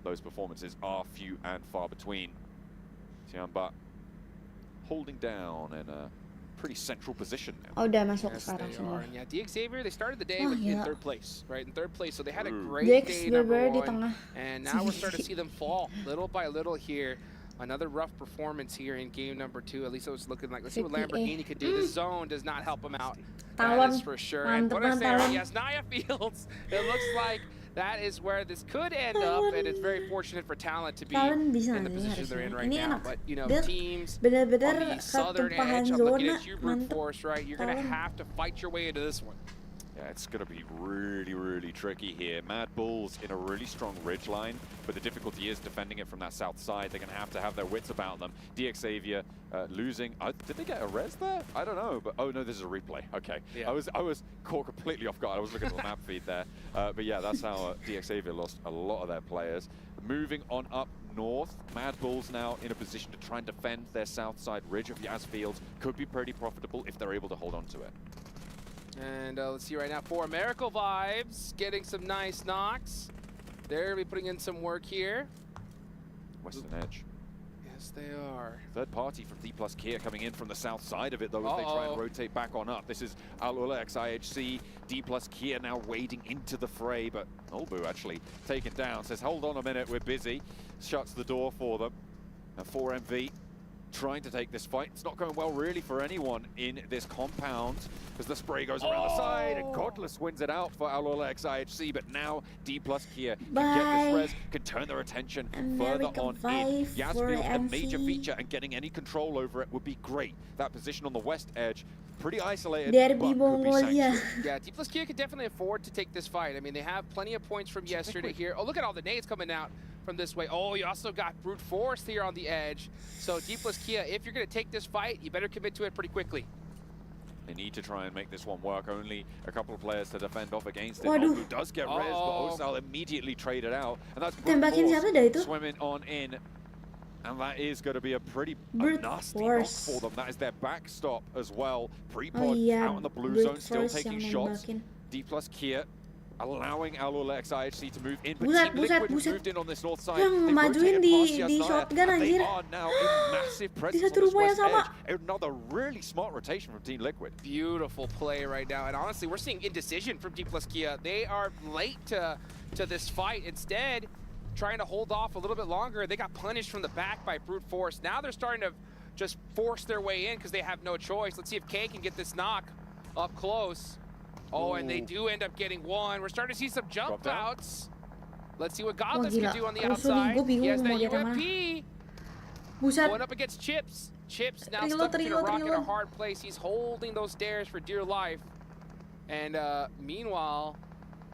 those performances are few and far between. Tianbuk holding down in a pretty central position now. Oh, udah masuk Yes, sekarang they semua. are. And yeah, DXavier, they started the day Oh, in yeah. 3rd place, right? In 3rd place, so they had a Ooh. great DX day number bener-bener di 1. tengah. And now we're starting to see them fall little by little here. Another rough performance here in game number 2. At least it was looking like. Let's see what 50A. Lamborghini could do. The zone does not help him out. Talon. That is for sure. And Mantep what I banget, say, right? Talon. Yes, Naya Fields. It looks like that is where this could end up, and it's very fortunate for Talent to be Talon bisa in the nih position they're in harusnya. right Ini now. enak. But you know, Dia teams benar-benar on the southern ketumpahan edge, I'm looking zona. at you, Brute Mantep. Force, right? You're going to Talon. have to fight your way into this one. Yeah, it's going to be really, really tricky here. Mad Bulls in a really strong ridge line, but the difficulty is defending it from that south side. They're going to have their wits about them. DXavier losing. Did they get a res there? I don't know, but oh no, this is a replay. Okay, Yeah. I was caught completely off guard. I was looking at the map feed there, but yeah, that's how DXavier lost a lot of their players. Moving on up north, Mad Bulls now in a position to try and defend their south side ridge of Yas Fields. Could be pretty profitable if they're able to hold on to it. And let's see right now, for Miracle Vibes, getting some nice knocks. They're going to be putting in some work here. Western Edge. Yes, they are. Third party from D plus Kia coming in from the south side of it, though, as they try and rotate back on up. This is Al-Ula XIHC, D plus Kia now wading into the fray, but Olbu actually taken down, says, hold on a minute, we're busy. Shuts the door for them. Now 4MV trying to take this fight. It's not going well really for anyone in this compound as the spray goes around the side and Godless wins it out for Alolex IHC, but now D plus Kia can get this res, can turn their attention further on in. Yasfield, a major feature, and getting any control over it would be great. That position on the west edge, pretty isolated, Derby but could be Mongolia. sanctioned. Yeah, D plus Kia could definitely afford to take this fight. I mean, they have plenty of points from yesterday here. Oh, look at all the nades coming out from this way. Oh, you also got brute force here on the edge. So D plus Kia, if you're going to take this fight, you better commit to it pretty quickly. They need to try and make this one work. Only a couple of players to defend off against it. Waduh. Obu does get res, but Osal immediately traded out. And that's Tembakin siapa dah itu? swimming on in. And that is going to be a pretty Brute nasty force. knock for them. That is their backstop as well. Prepod Oh iya, out in the blue brute zone, still force taking yang shots. nembakin. D plus Kia allowing Alolex IHC to move in, but Buset, Team Liquid buset. moved in on this north side. Yang They majuin rotated di past di Yasnaya, shotgun and they anjir. are now in massive presence satu on this rumah yang west sama. edge. Another really smart rotation from Team Liquid. Beautiful play right now. And honestly, we're seeing indecision from D plus Kia. They are late to this fight. Instead, trying to hold off a little bit longer. They got punished from the back by brute force. Now they're starting to just force their way in because they have no choice. Let's see if K can get this knock up close. Oh, and they do end up getting one. We're starting to see some jump outs. Let's see what Godless gila. can do on the Rusuh nih, outside. gua bingung He has that mau lihat yang UMP. Buset. Going up against Chips. Chips now Reload, stuck in a reload, rock in a reload. hard place. He's holding those stairs for dear life. And meanwhile,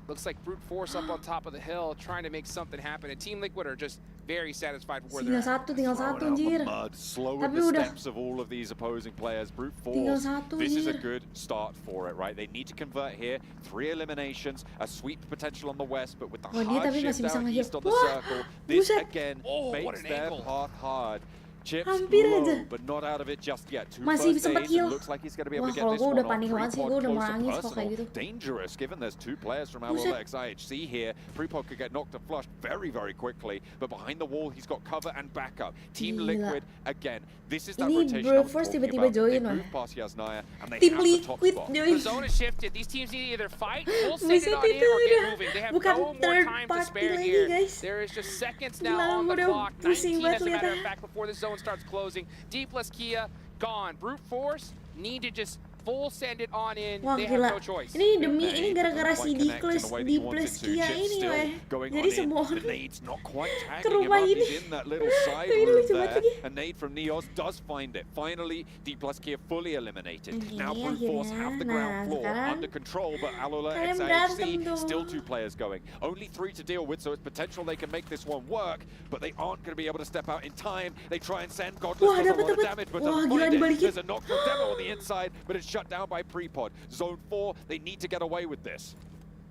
looks like brute force up on top of the hill, trying to make something happen. And Team Liquid are just very satisfied with where they're at. Tinggal satu anjir. Slowing Tapi the udah. steps of all of these opposing players. Brute Tinggal force. satu, This is a anjir. good start for it, right? They need to convert here. 3 eliminations, a sweep potential on the west, but with the Wah, dia hard tapi shift masih bisa down nge-heal. east on the Wah, circle, this buset. again Oh, what makes an their angle. path hard. Chips Hampir low, aja. but not out of it just yet. 2 Masih first sempat aids, heal. and looks like he's going to be able Wah, to get kalau this gua one udah off. panik banget sih, Prepod gua udah close to nangis kalau kayak personal. gitu. Dangerous, given there's 2 players from Buset. Alolex IHC here. Prepod could get knocked and flushed very, very quickly, but behind the wall, he's got cover and backup. Team Gila. Liquid, again, this is that Ini rotation I Brute was Force talking tiba-tiba about. join, They wah. move past Yasnaya, and they Tim have the top Liquid spot. The join. zone is shifted. These teams need to either fight, full send Buset it on in, itu or get udah. moving. They have Bukan no more third time to party spare lagi, here. guys. There is just seconds Gila, now on the udah clock. pusing 19 as a banget matter of liatnya. fact before the zone starts closing. D plus Kia gone. Brute force need to just full send it on in. Wah, They gila. have no choice. Ini The demi nade ini gara-gara si doesn't quite connect in the way that di he wanted plus to. Kia Chips ini still weh. going Jadi on in. semua The orang nade's not quite ke tagging him rumah up. ini. He's in that little side Ini room lucu banget there. lagi. A nade from Neos does find it. Finally, D plus Kia fully eliminated. Oke, Now Brute Force akhirnya. have the Nah, ground floor sekarang under control, but Alola kalian XIHC berantem dong. still 2 players going. Only 3 to deal with, so it's potential they can make this one work, but they aren't going to be able to step out in time. They try and send Godless, Wah, does a dapet, lot of dapet. damage, but Wah, doesn't gila, find it. dibalikin. There's a knock from Demo on the inside, but it's shut down by Prepod. Zone 4, they need to get away with this.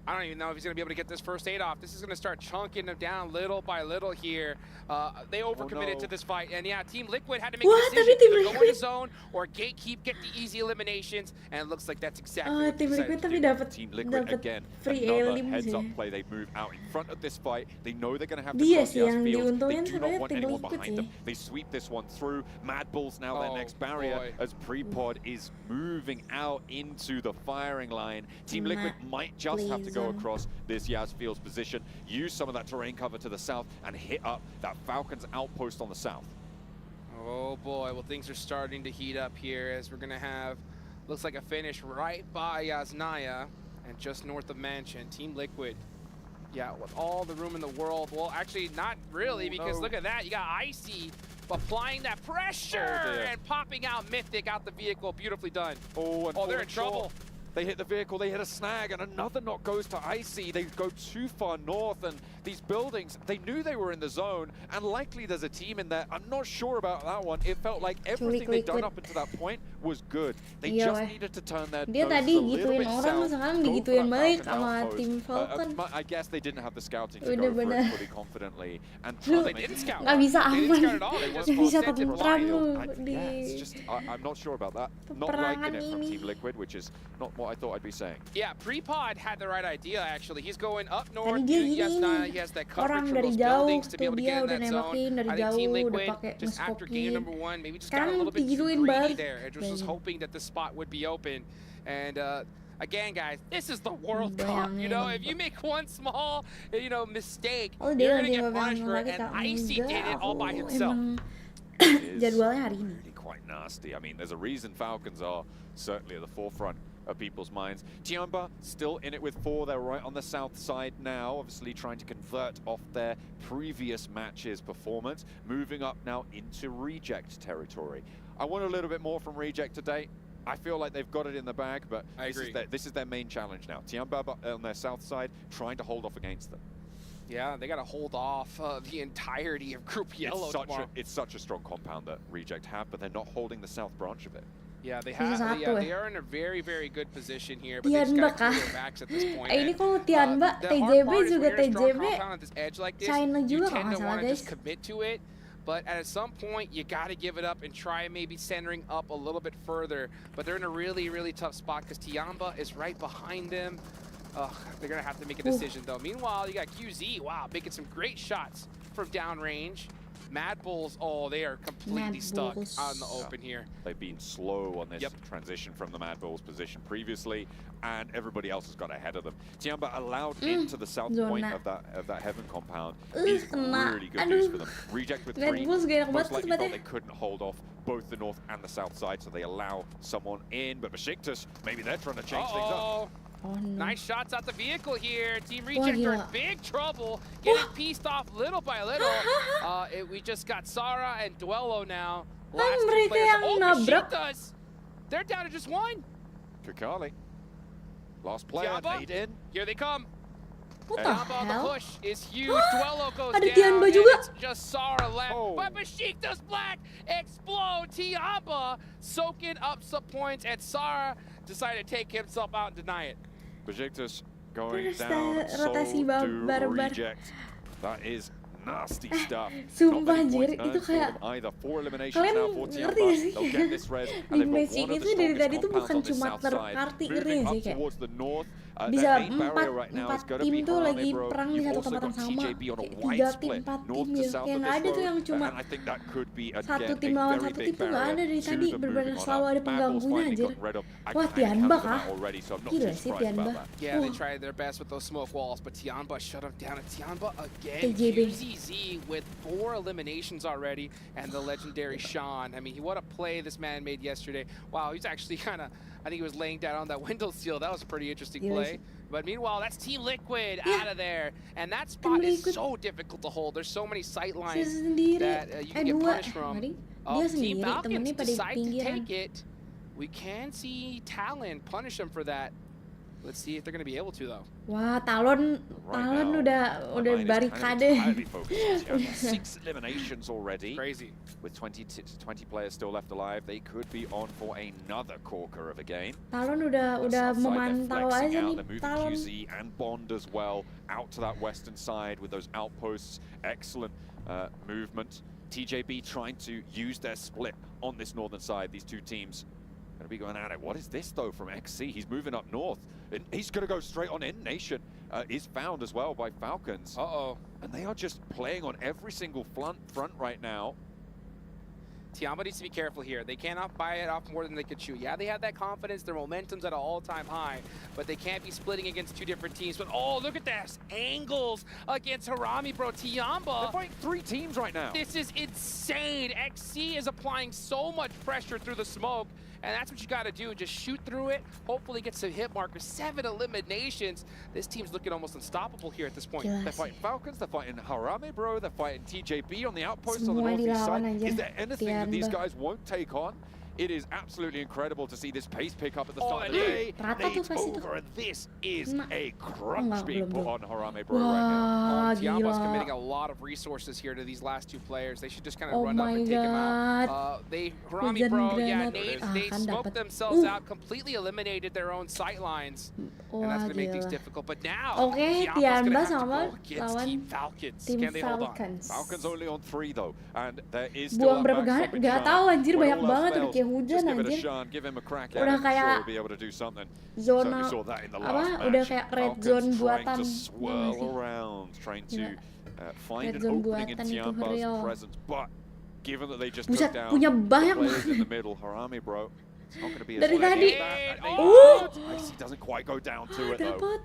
I don't even know if he's going to be able to get this first aid off. This is going to start chunking them down little by little here. They overcommitted no. to this fight. And yeah, Team Liquid had to make Wah, a decision. tapi Team Either go in Liquid- the zone or gatekeep, get the easy eliminations. And it looks like that's exactly Oh, what they Tim decided Liquid to tapi do. dapat Team Liquid dapat again, free another elims heads-up ya. play. They move out in front of this fight. They know they're going to have to Dia cross sih Yas yang Fields. They diuntungin do not sebenarnya want Tim anyone Liquid behind them. sih. They sweep this one through. Mad Bull's now their Oh, next barrier boy. as Prepod is moving out into the firing line. Team Liquid might just have to go Blazon. across this Yas Fields position, use some of that terrain cover to the south, and hit up that Falcons outpost on the south. Oh boy, well things are starting to heat up here as we're gonna have, looks like a finish right by Yasnaya and just north of Mansion. Team Liquid, yeah, with all the room in the world. Well, actually not really, because look at that, you got Icy applying that pressure dear. and popping out Mythic out the vehicle. Beautifully done. Oh, and They're in falling short. trouble. They hit the vehicle, they hit a snag, and another knock goes to Icy. They go too far north, and these buildings, they knew they were in the zone, and likely there's a team in there. I'm not sure about that one. It felt like everything they'd done up until that point was good. They Iya, just weh. needed to turn their Dia nose tadi a little gituin bit orang, south, sekarang go for digituin that balik Falcon sama outpost. tim Falcon. I guess they didn't have the scouting to Udah go for bener. it fully confidently. And Lu try to They make didn't it scout. nggak bisa They didn't aman, scout at all. They just nggak bisa sent it tentram right. lu di Yeah, it's just, I'm not sure about that. Not Peperangan liking it from ini. Team Liquid, which is not what I thought I'd be saying. Yeah, Prepod had the right idea actually. He's going up north. Tadi dia to gini Yasnaya. nih, He has that orang coverage from dari those jauh buildings to be tuh able to dia get in udah that zone. nembakin dari I think jauh, Team udah Liquid, pakai just after game ngeskokin. number 1, maybe just got a Sekarang little bit too digituin greedy balik. there. It was just hoping that the spot would be open. And again, guys, this is the World Cup. You know, if you make one small, mistake, Oh, you're dia gonna get pegang punished for it. lagi And tak Icy did it all by aku himself. emang is Jadwalnya hari ini. really quite nasty. I mean, there's a reason Falcons are certainly at the forefront of people's minds. Tiamba still in it with 4. They're right on the south side now, obviously trying to convert off their previous match's performance, moving up now into Reject territory. I want a little bit more from Reject today. I feel like they've got it in the bag, but this is their main challenge now. Tiamba on their south side trying to hold off against them. Yeah, they got to hold off the entirety of Group Yellow tomorrow. It's such a strong compound that Reject have, but they're not holding the south branch of it. Yeah, they Sisa have. satu They are in a very, very good position here, but they just Tianba got to kah? clear their backs at this point. Ini And, kalau Tianba, the hard TJB part is juga when you're a strong TJB compound at this edge like this, China you juga kalau tend nggak to salah want to guys. just commit to it. But at some point, you got to give it up and try maybe centering up a little bit further. But they're in a really, really tough spot because Tiamba is right behind them. They're going to have to make a decision, though. Meanwhile, you got QZ. Wow, making some great shots from downrange. Mad Bulls, oh, they are completely stuck out in the open here. They've been slow on this transition from the Mad Bulls position previously, and everybody else has got ahead of them. Tiamba allowed into the south point of that Heaven compound is really good news for them. Reject with 3, most likely thought they couldn't hold off both the north and the south side, so they allow someone in, but Besiktas, maybe they're trying to change things up. Oh, no. Nice shots out the vehicle here. Team Reject are in big trouble, getting pieced off little by little. We just got Sarah and Duello now. Last 2 players. Besiktas! They're down to just 1. Kakali, last player, Tiamba, made in. here they come. What the Tiamba on the hell? push is huge. Duello goes Ada down, Tianba and juga. it's just Sarah left. Oh. But Besiktas Black explode. Tiamba soaking up some points, and Sarah decided to take himself out and deny it. Besiktas going Terus down, so rotasi do barbar. Reject. That is nasty stuff. Sumpah Not many anjir, points itu earned for kayak them either. 4 eliminations kalian now for ngerti Tiamba. gak sih? They'll get this res, and Di they've match got one ini of the tuh dari strongest tadi tuh compounds bukan on this cuma south side. terarti iri Moving sih up kayak towards the north, bisa their main barrier right now is 4 going to tim be tuh lagi Harame, bro. perang di You've satu also tempat got yang sama. TJB on a Kayak wide 3 tim, split, 4 north tim to ya. south Kayak of nggak this ada tuh road, yang cuma and I think that could be satu again tim a lawan very satu big tim tuh nggak ada barrier dari to tadi, them bener-bener moving on selalu up. ada Mad Bulls pengganggunya finally anjir. got rid of. I Wah, kinda Tianba counted them kah? out already, so I'm not Gila too sih surprised about Tianba. that. Yeah, they tried their best with those smoke walls, but Tiamba shut them down. And Tiamba again, TJB. QZZ with 4 eliminations already, and the legendary Sean. I mean, what a play this man made yesterday. Wow, he's actually kind of, I think he was laying down on that window seal. That was a pretty interesting play. But meanwhile, that's Team Liquid out of there. And that spot is so difficult to hold. There's so many sight lines that you can get punished from. Team Falcons decide to take it. We can see Talon punish them for that. Let's see if they're going to be able to, though. Wah, Talon udah barikade. 6 eliminations already. Crazy. With 20 players still left alive, they could be on for another corker of a game. Talon udah memantau aja nih. They're moving Talon. QZ and Bond as well out to that western side with those outposts. Excellent movement. TJB trying to use their split on this northern side. These 2 teams going to be going at it. What is this, though, from XC? He's moving up north. He's going to go straight on in. Nation is found as well by Falcons. Uh-oh. And they are just playing on every single front right now. Tiamba needs to be careful here. They cannot buy it off more than they could chew. Yeah, they have that confidence. Their momentum's at an all-time high, but they can't be splitting against 2 different teams. But, oh, look at that. Angles against Harami, bro. Tiamba. They're fighting 3 teams right now. This is insane. XC is applying so much pressure through the smoke, and that's what you got to do. Just shoot through it, hopefully get some hit markers. 7 eliminations. This team's looking almost unstoppable here at this point. They're fighting Falcons, they're fighting Harame, bro. They're fighting TJB on the outpost on the northeast side. Is there anything that these guys won't take on? It is absolutely incredible to see this pace pick up at the start of the day. Nades over, and this is a crunch being put on Harame, bro, right now. Tiamba's committing a lot of resources here to these last 2 players. They should just kind of run up and take him out. Harami, bro, yeah, Nades smoked themselves out, completely eliminated their own sight lines. And that's going to make things difficult. But now, Tiamba sama lawan Team Falcons. Tim Can they hold on? Falcons. Falcons only on 3 though, and there is still Buang berapa that gak tahu anjir, banyak banget udah kayak hujan just give it a anjir. shot, give him a crack at Udah it. kayak Sure, be able to do something. zona Certainly saw that in the apa? last Udah match. kayak red Falcons zone trying buatan. to swirl around, trying to find Red an zone opening in buatan itu Tiamba's real. presence, but given that they just Buset, took down punya the banyak players in banget. the middle, Harame, bro, it's not going to be as Dari easy as tadi. that. Icy doesn't quite go down to it though. Dapat.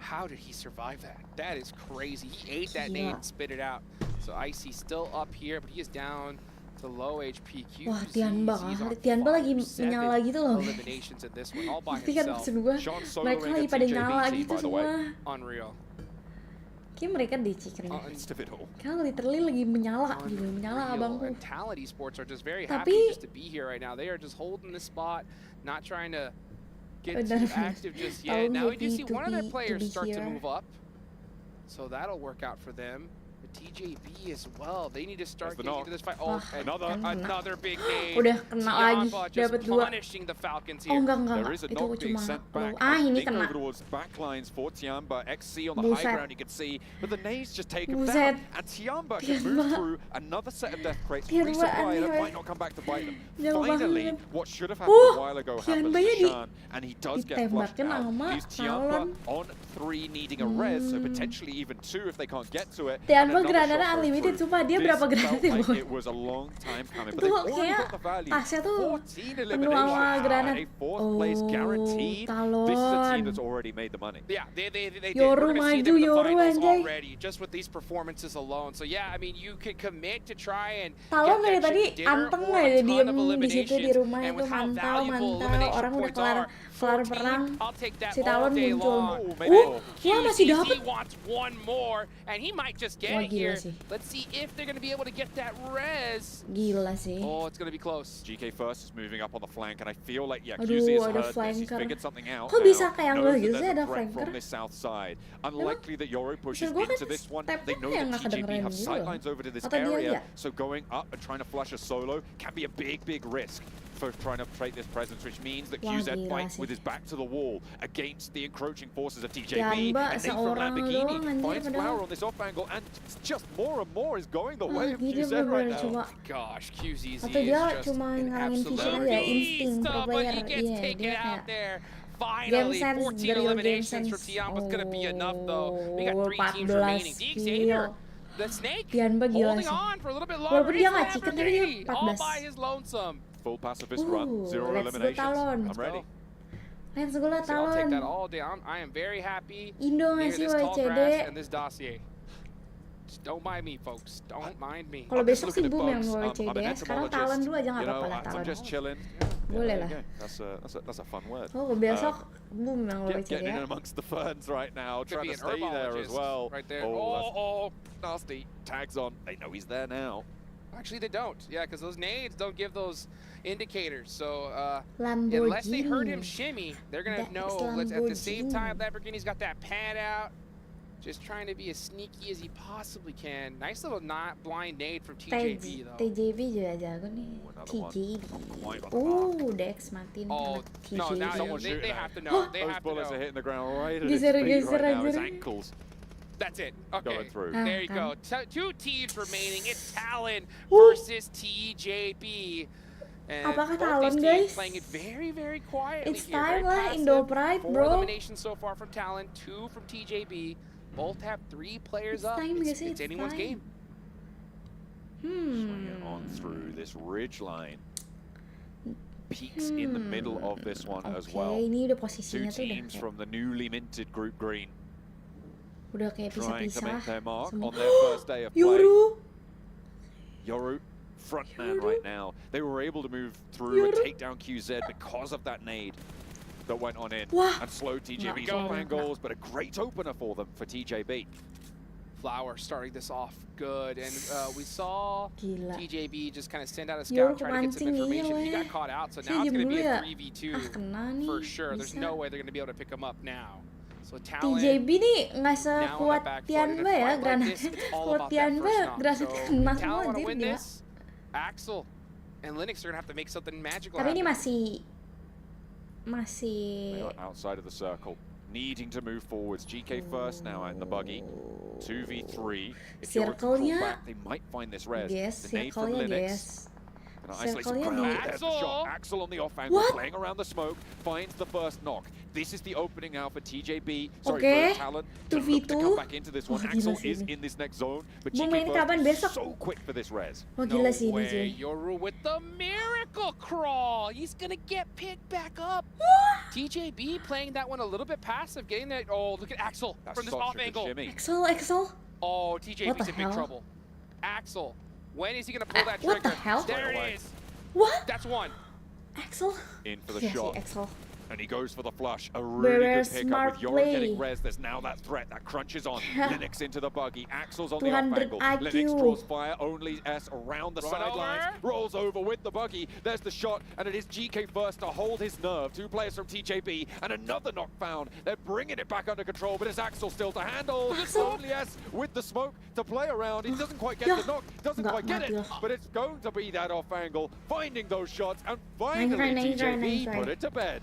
How did he survive that? That is crazy. He ate that nade and spit it out. So Icy still up here, but he is down to low HP QZ. Wah, Tianba lagi menyala gitu loh, guys. Eliminations in this one, all by Ngerti kan himself. maksud gue? Mereka lagi pada nyala gitu semua. Unreal. Kayak mereka DC kayaknya. Midst of it all. Karena literally lagi menyala gitu, menyala abangku. And Talent Esports are just very Tapi- happy just to be here right now. They are just holding the spot, not trying to get too active just yet. Now we do see one of their players start to move up, so that'll work out for them. But TJB as well, they need to start There's the getting knock. into this fight. Oh, and another big nade. Udah kena lagi, Tianba just dapat 2. punishing the Falcons Oh here. enggak, There is a itu knock being cuma sent back. ini I think kena. over towards backlines for Tianba. XC on the Buset. high ground you can see, but the nades just take him Buset. down. And Tianba can move through another set of death crates, Tianba resupply that aneh. might not come back to bite them. Jauh Finally, banget. what should have happened a while ago happens Tianba-nya to Shan, and he does get flushed ditembakin out. sama Leaves Tianba Talon. on 3 needing a res, so potentially even 2 if they can't get to it. Tianba And another granatnya shot goes unlimited, through. sumpah, dia This berapa felt granat ya, like Boy? it was a long time coming, but Itu they've already kayak got the value. tasnya tuh 14 penuh eliminations sama now, granat. and a 4th place guaranteed. This is a team that's already made the money. Yeah, they did. Yoru We're gonna see maju, them in the Yoru finals anjay. already, just with these performances alone. So yeah, I mean, you could commit to try and Talon dari get that tadi chicken dinner anteng or a aja ton diem of di situ di eliminations. rumah And itu with how mantau valuable mantau, elimination orang udah points kelar are, kelar 14, perang, I'll take that si all Talon day muncul. long. maybe Wah masih dapet. QCZ wants one more, and he might just get Wah, it gila here. sih. Let's see if they're gonna be able to get that res. Gila sih. Oh, it's gonna be close. GK First is moving up on the flank, and I feel like, yeah, Aduh, QZ has ada heard this, he's flanker. figured something out Kok now, bisa kayak knows nggak that gitu there's sih a ada threat flanker? from this south side. Unlikely that Yoru pushes maksud gua kan into this one. They know tap-tapnya that nggak TJB kedengeran have gitu loh. sightlines over to this Atau dia area, lihat? so going up and trying to flush a solo can be a big risk for trying to trade this presence, which means that Wah, QZ gila fights sih. with his back to the wall against the encroaching forces of TJB. Tianba And Nate from seorang Lamborghini doang, anjir, finds padahal. Flower on this off angle, and just more and more is going the way of Dia QZ right bener-bener now. cuma Gosh, QZZ atau is dia just cuma an ngalangin absolute vision aja, insting beast, pro but player. he gets Iya, taken dia out kayak there. game Finally, sense, 14 the real game eliminations from sense. Tianba's gonna be enough though. We got Oh, 3 teams 14 remaining. The Xavier, kill. the Snake, Tianba gila holding sih. on for a little bit Walaupun longer. dia He's nggak chicken, tapi dia Lamborghini, all 14. by his lonesome. Full pacifist run, 0 let's go eliminations. Talon. I'm ready. Let's go lah So I'll take that Talon. all day. I am very happy Indo near ngasih this tall WCD. grass and this dossier. Just don't mind me, folks. Don't mind me. Kalau I'm just besok looking sih at boom yang bugs. mau I'm an WCD ya. Sekarang entomologist. Talon dulu aja nggak You know, apa-apa lah I'm Talon. just chilling. Boleh there lah. you go. That's a fun word. Oh besok boom yang mau Get, WCD getting ya. in amongst the ferns right now, Could trying be to an stay there as herbologist well. right there. Oh, that's nasty. Tags on. They know he's there now. Actually, they don't. Yeah, because those nades don't give those indicators. So Lamborghini. unless they heard him shimmy, they're gonna That's know. At the same time, Lamborghini. Lamborghini's got that pad out, just trying to be as sneaky as he possibly can. Nice little not blind nade from TJB though. TJB juga jago nih. another one. TJB. Quite on the mark. Dex matiin Oh anak no! Now TJB. they have to know. They Those have to bullets are know. hitting the ground right at his Geser, feet geser, right now, his geser. ankles. That's it. Okay, Going through. there you Ah, go. 2 teams remaining. It's Talon Woo. versus TJB. And Apakah both Talon, these teams guys? playing it very quietly It's here. time Very lah, passive. Indo Pride, 4 bro. eliminations so far from Talon, 2 from TJB. Both have 3 players It's up. time, guys, It's it's anyone's time. game. Swinging on through this ridge line. Peaks in the middle of this one as Oke, well. ini udah 2 posisinya tuh udah teams from the newly minted group green kayak trying to make pisah-pisah. their mark Semua. on their first day of play. Yoru. Yoru, front man right now. They were able to move through and Yoru. take down QZ because of that nade that went on in Wah. and slowed TJB's Nggak. off angles, but a great opener for them for TJB. Flower starting this off good, and we saw Gila. TJB just kind of send out a Yoru scout, try to get some kemancing, information. He iya, got caught out, so Saya now it's diem going to be dulu a ya. 3v2 Kena nih. for sure. There's Bisa. no way they're going to be able to pick him up now. So Talon, TJB nih nggak now on sekuat the back foot. In a Tianba ya, fight like granat. this, it's all Kuat about that Tianba, first knock. granat So kena if semua Talon want to anjir win gila. this, Axel and Linux are going to have to make something magical Tapi ini happen. masih They are outside of the circle, needing to move forwards. GK first now in the buggy. 2v3. If you're to pull Circle-nya, back, they might find this res. guys, The nade from circle-nya, Linux. guys. Gonna isolate some Circle-nya ground. di- There's the Axel! shot. Axel on the off angle, What? playing around the smoke, finds the first knock. This is the opening now for TJB. Sorry, Okay. for Talon to look to 2v2. come back into this one. Wah, gila Axel sih is ini. in this next zone, but Boom, GK ini first kapan is besok? so quick for this res. Wah No gila sih ini way, cuy. Yoru with the miracle crawl. He's gonna get picked back up. TJB playing that one a little bit passive, getting that. Oh, look at Axel That's from this such off a good angle. shimmy. Axel. Oh, What TJB's the in big hell? trouble. Axel When is he gonna pull that What the trigger? hell? There it is. What? That's one. Axel? In for the Iya sih, shot. Axel. And he goes for the flush. A really Very good pickup smart with Yoru play. getting res. There's now that threat that crunches on. Linux into the buggy. Axel's on the 200 off angle. IQ. Linux draws fire. Only S around the Run sidelines. over. Rolls over with the buggy. There's the shot. And it is GK first to hold his nerve. 2 players from TJB. And another knock found. They're bringing it back under control. But it's Axel still to handle. Axel. Only S with the smoke to play around. He doesn't quite get Yeah. the knock. Doesn't Nggak quite get mati it. loh. But it's going to be that off angle. Finding those shots. And Nice finally try, nice try, TJB nice try. put it to bed.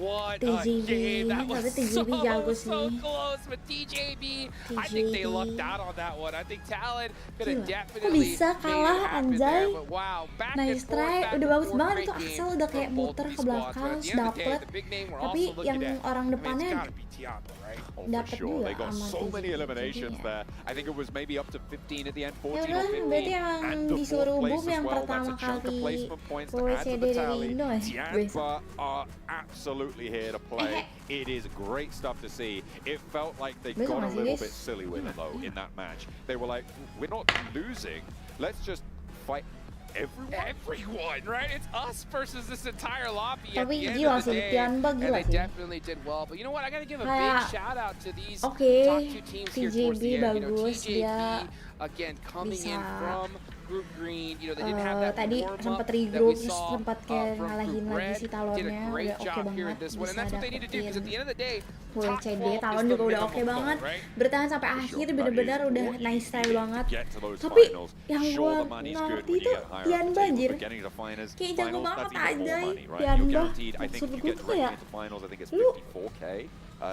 What a TJB. game. That Tapi was TJB jago so sih. close, but TJB, I think they lucked out on that one. I think Talon could have Gila. definitely Kok bisa made it kalah, happen anjay? there, but wow, back and Nice forth, try. back Udah and bagus forth, banget great tuh game Axel udah kayak from both muter these ke squads, belakang, but at the end of the day, dapet. the big name we're Tapi also looking yang at, orang I mean, it's depannya gotta be Tiago, right? Oh, for Dapet sure. juga They got sama so many TJB. eliminations Jadi ya. there. I think it was maybe up to 15 at the end, Ya 14 udah, or 15. berarti yang And the disuruh fourth place boom as yang well. That's pertama a chunk of kali placement points to Pmwc add to the dari tally. Indo nggak sih? Tianba are absolutely here to play. It is great stuff to see. It felt like they Besok got a masih, little guys. bit silly with it though in that match. They were like, we're not losing. Let's just fight everyone. Everyone, right? It's us versus this entire lobby at Tapi the end gila of the sih, day. Tianba And gila they sih. definitely did well. But you know what? I gotta give a big Kayak, shout out to these oke, top 2 teams here towards the TJB end. You know, bagus, TJB, dia again, coming in bisa, from Group Green. You know, they didn't have that tadi warm sempat up that we regroup, terus saw sempat kayak from ngalahin Group lagi Red. si Did a Talonnya, great udah oke job here in banget, this one. And bisa that's what they need to do because at the end of the day, full top CD. 12 Talon is the juga udah minimum oke goal, banget, right? bertahan sampai For akhir sure. bener-bener That is udah what you nice try need to banget. get to those Tapi finals. yang Sure, gua the money's good ngerti when you itu get higher up Tianba the table, anjir. but getting to finals, Kayak jago finals, banget that's even more anjay, money, right? You're Tianba. guaranteed, I think Maksud if you gue get tuh directly kayak into finals, I think it's lu 54k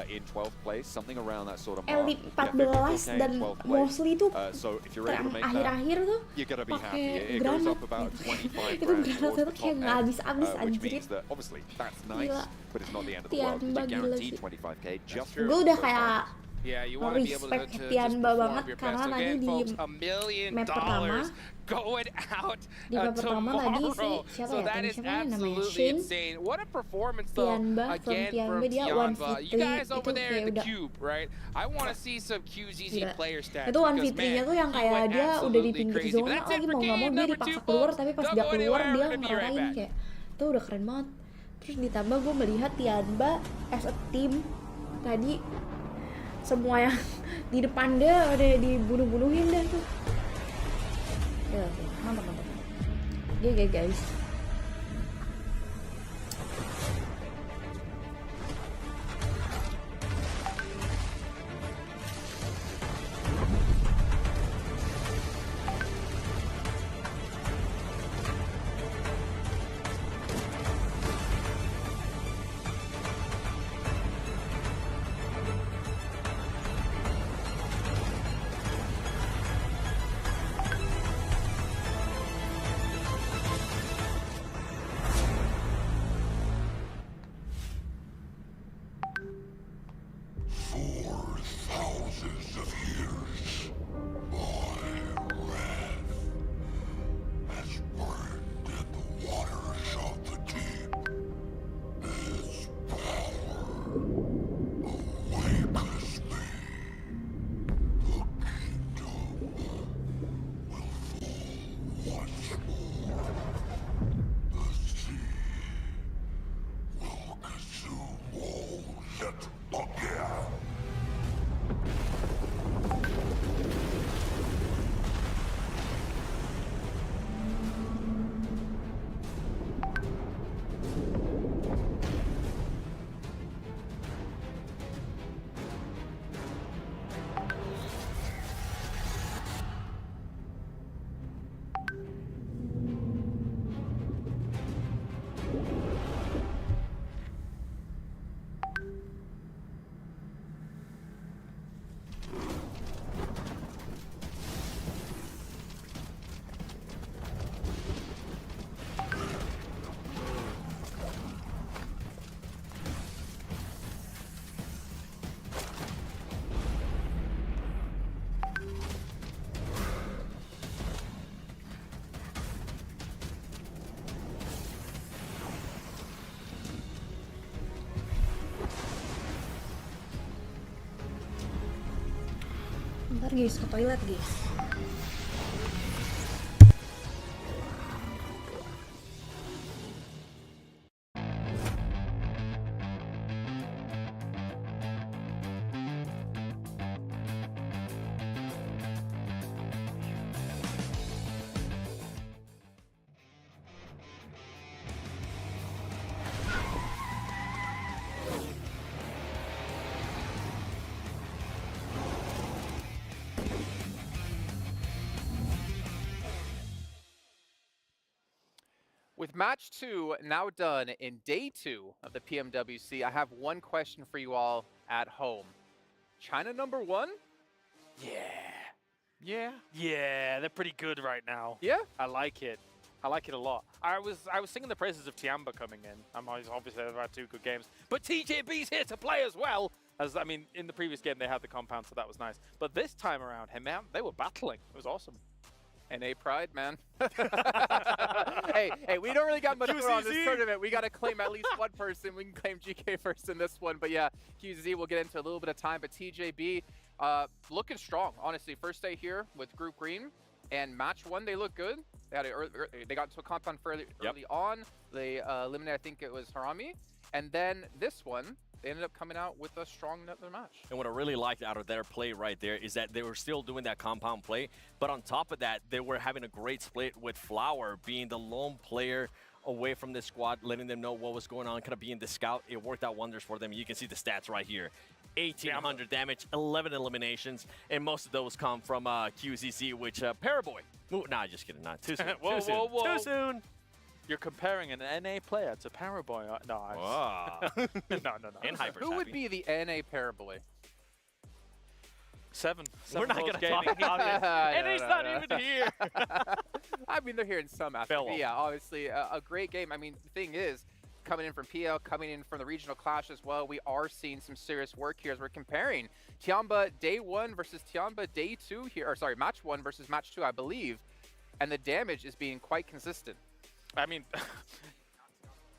in 12th place, something around that sort of mark. elit Yeah, 14 54K in dan 12th place. mostly tuh So if you're able to make that, akhir-akhir tuh you're gonna be happy. pakai It goes granat up about gitu. 25 Itu grand granat towards itu the kayak top nggak end, habis-habis which anjir. means that obviously that's nice, Gila. but it's not the end of the world. Tianba You're gila guaranteed sih. 25k just true. Gue udah for kayak Yeah, you want to be able to, respect just Tianba perform banget your best. karena So tadi again, di folks, $1 million map pertama, going out di map pertama tadi si tomorrow. siapa So ya? that Tadi is siapa namanya? absolutely Shane insane. What a performance though. Tianba, Again Tianba from dia Tianba. 1v3 You guys itu over there kayak in the udah cube, right? I want to see some QZZ gila. player stats. Itu because, 1v3-nya man, tuh yang he kayak went dia udah di absolutely pinggir crazy. zona But that's lagi it for mau nggak mau game dia number dipaksa 2, keluar, folks. tapi pas Don't dia go keluar anywhere. dia We're gonna be right ngerasain back. kayak itu udah keren banget. Terus ditambah gue melihat Tianba as a team tadi semua yang di depan dia udah dibunuh-bunuhin dah tuh. Ya, mantap. GG guys. Ntar guys, ke toilet guys. With match 2 now done in day 2 of the PMWC, I have one question for you all at home. China #1? Yeah, they're pretty good right now. Yeah? I like it. I like it a lot. I was singing the praises of Tiamba coming in. Obviously they've had 2 good games, but TJB's here to play as well. As I mean, in the previous game they had the compound, so that was nice. But this time around, man, they were battling. It was awesome. NA pride, man. hey, we don't really got much more on this tournament. We got to claim at least one person. We can claim GK first in this one. But yeah, QZ we'll get into a little bit of time. But TJB looking strong, honestly. First day here with Group Green. And match 1, they look good. They had they got into a compound fairly early on. They eliminated, I think it was Harami. And then this one, they ended up coming out with a strong another match. And what I really liked out of their play right there is that they were still doing that compound play, but on top of that, they were having a great split with Flower being the lone player away from the squad, letting them know what was going on, kind of being the scout. It worked out wonders for them. You can see the stats right here. 1,800 damage, 11 eliminations, and most of those come from QZC, which Paraboy. Ooh, nah, just kidding. Not too soon. Whoa. Too soon. You're comparing an NA player to Paraboy. No, no. And Hyper's Who would happy. be the NA Paraboy? Seven We're not going to talk gaming. about it. And he's not no. even here. I mean, they're here in some aspect. Fellow. Yeah, obviously a great game. I mean, the thing is, coming in from PL, coming in from the regional clash as well, we are seeing some serious work here as we're comparing Tiamba day 1 versus Tiamba day 2 here, or sorry, match 1 versus match 2, I believe, and the damage is being quite consistent. I mean,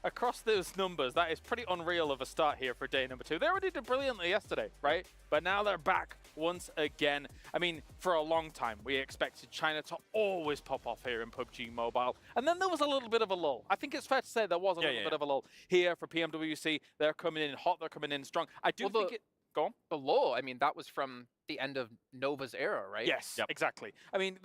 across those numbers, that is pretty unreal of a start here for day number 2. They already did brilliantly yesterday, right? But now they're back once again. I mean, for a long time, we expected China to always pop off here in PUBG Mobile. And then there was a little bit of a lull. I think it's fair to say there was a little bit of a lull here for PMWC. They're coming in hot. They're coming in strong. I do think it... Go on. The lull, I mean, that was from the end of Nova's era, right? Yes, exactly. I mean,